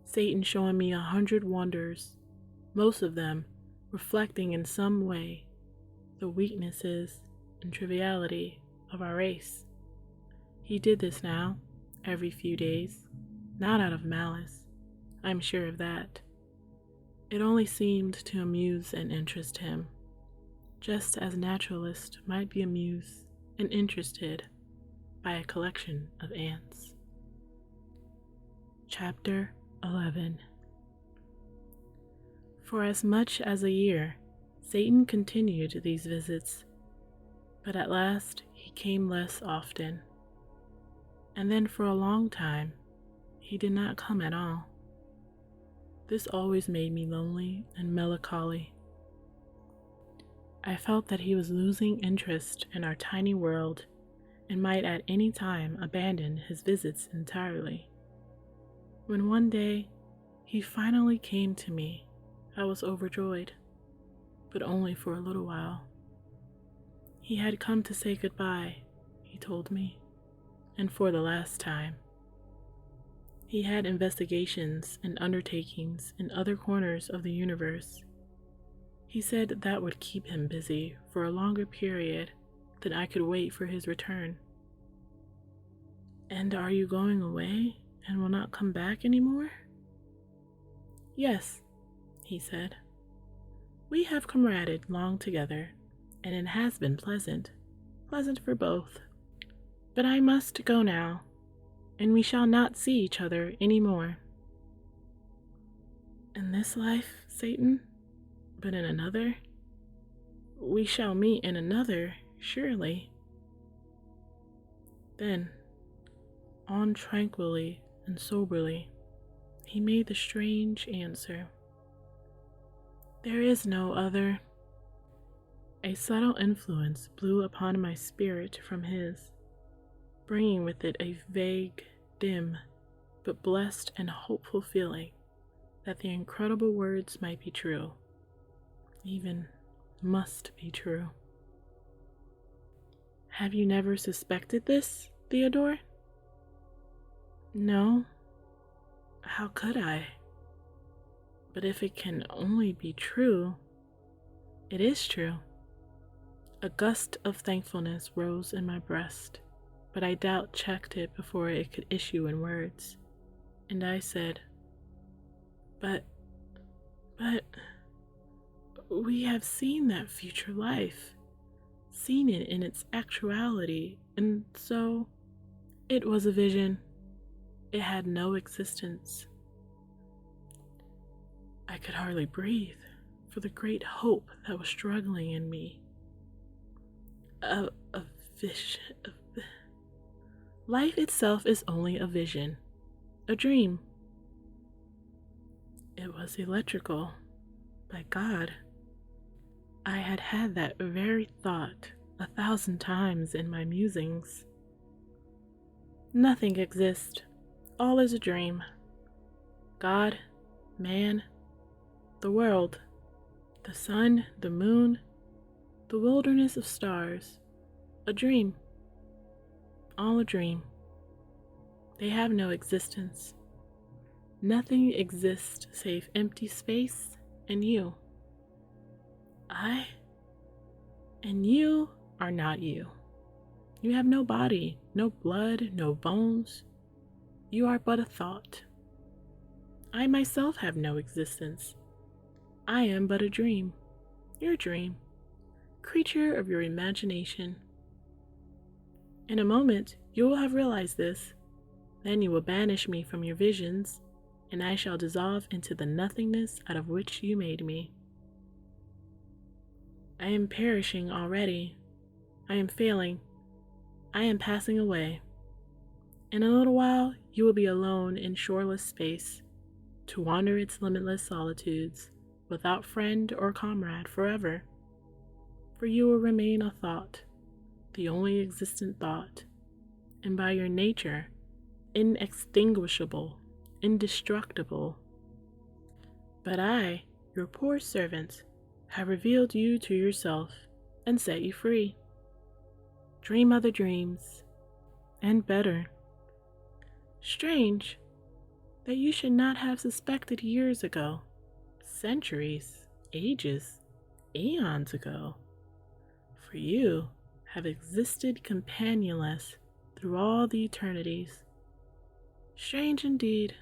Satan showing me 100 wonders, most of them reflecting in some way the weaknesses and triviality of our race. He did this now, every few days, not out of malice, I'm sure of that. It only seemed to amuse and interest him, just as naturalists might be amused and interested by a collection of ants. Chapter 11. For as much as a year, Satan continued these visits, but at last he came less often, and then for a long time he did not come at all. This always made me lonely and melancholy. I felt that he was losing interest in our tiny world and might at any time abandon his visits entirely. When one day he finally came to me, I was overjoyed, but only for a little while. He had come to say goodbye, he told me, and for the last time. He had investigations and undertakings in other corners of the universe. He said that would keep him busy for a longer period than I could wait for his return. "And are you going away and will not come back anymore?" "Yes," he said. "We have comraded long together, and it has been pleasant for both. But I must go now, and we shall not see each other any more." "In this life, Satan? But in another?" "We shall meet in another, surely." Then, on tranquilly and soberly, he made the strange answer, "There is no other." A subtle influence blew upon my spirit from his, bringing with it a vague, dim, but blessed and hopeful feeling that the incredible words might be true, even must be true. "Have you never suspected this, Theodore?" "No. How could I? But if it can only be true, it is true." A gust of thankfulness rose in my breast, but I doubt checked it before it could issue in words, and I said, But, we have seen that future life, seen it in its actuality, and so it was a vision. It had no existence." I could hardly breathe for the great hope that was struggling in me. A vision. Life itself is only a vision, a dream. It was electrical, by God. I had had that very thought 1,000 times in my musings. Nothing exists. All is a dream. God, man, the world, the sun, the moon, the wilderness of stars, a dream. All a dream. They have no existence. Nothing exists save empty space and you. I and you are not you. You have no body, no blood, no bones. You are but a thought. I myself have no existence. I am but a dream, your dream, creature of your imagination. In a moment, you will have realized this. Then you will banish me from your visions, and I shall dissolve into the nothingness out of which you made me. I am perishing already. I am failing. I am passing away. In a little while, you will be alone in shoreless space, to wander its limitless solitudes, without friend or comrade forever. For you will remain a thought, the only existent thought, and by your nature inextinguishable, indestructible. But I, your poor servant, have revealed you to yourself and set you free. Dream other dreams, and better. Strange that you should not have suspected years ago, centuries, ages, aeons ago. For you have existed companionless through all the eternities. Strange indeed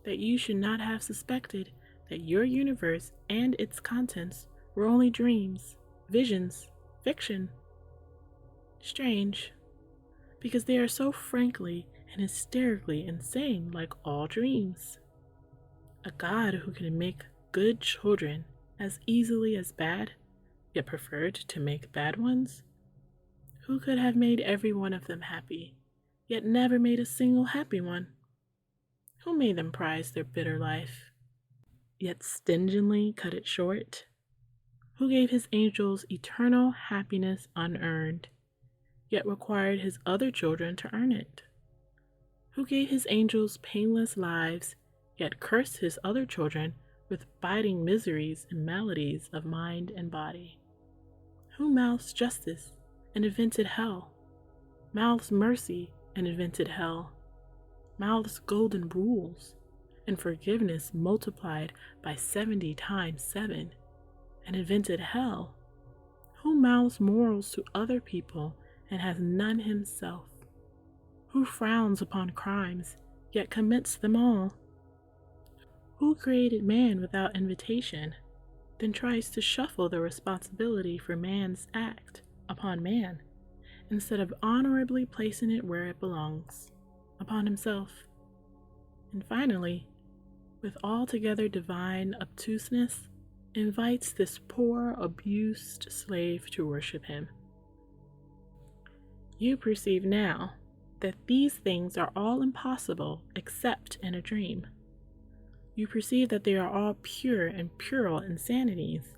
that you should not have suspected that your universe and its contents were only dreams, visions, fiction. Strange, because they are so frankly and hysterically insane like all dreams. A God who can make good children as easily as bad, yet preferred to make bad ones? Who could have made every one of them happy, yet never made a single happy one? Who made them prize their bitter life, yet stingily cut it short? Who gave his angels eternal happiness unearned, yet required his other children to earn it? Who gave his angels painless lives, yet cursed his other children with biting miseries and maladies of mind and body? Who mouths justice and invented hell, mouths mercy and invented hell, mouths golden rules and forgiveness multiplied by 70 times 7, and invented hell? Who mouths morals to other people and has none himself? Who frowns upon crimes, yet commits them all? Who created man without invitation, then tries to shuffle the responsibility for man's act upon man, instead of honorably placing it where it belongs, upon himself? And finally, with altogether divine obtuseness, invites this poor, abused slave to worship him. You perceive now that these things are all impossible except in a dream. You perceive that they are all pure and puerile insanities,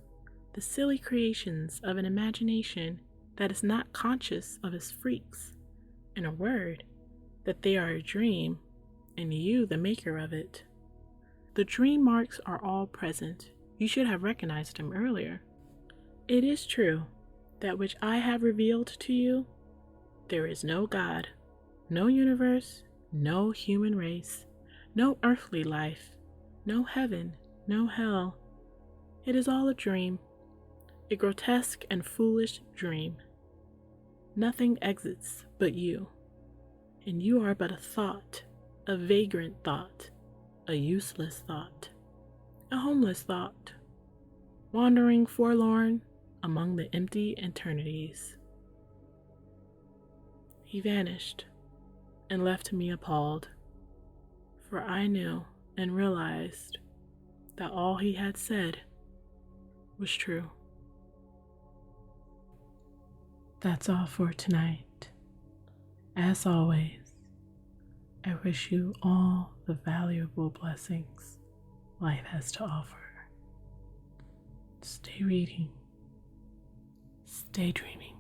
the silly creations of an imagination that is not conscious of its freaks. In a word, that they are a dream, and you the maker of it. The dream marks are all present. You should have recognized them earlier. It is true that which I have revealed to you, there is no God, no universe, no human race, no earthly life, no heaven, no hell. It is all a dream, a grotesque and foolish dream. Nothing exits but you, and you are but a thought, a vagrant thought, a useless thought, a homeless thought, wandering forlorn among the empty eternities. He vanished and left me appalled, for I knew and realized that all he had said was true. That's all for tonight. As always, I wish you all the valuable blessings life has to offer. Stay reading, stay dreaming.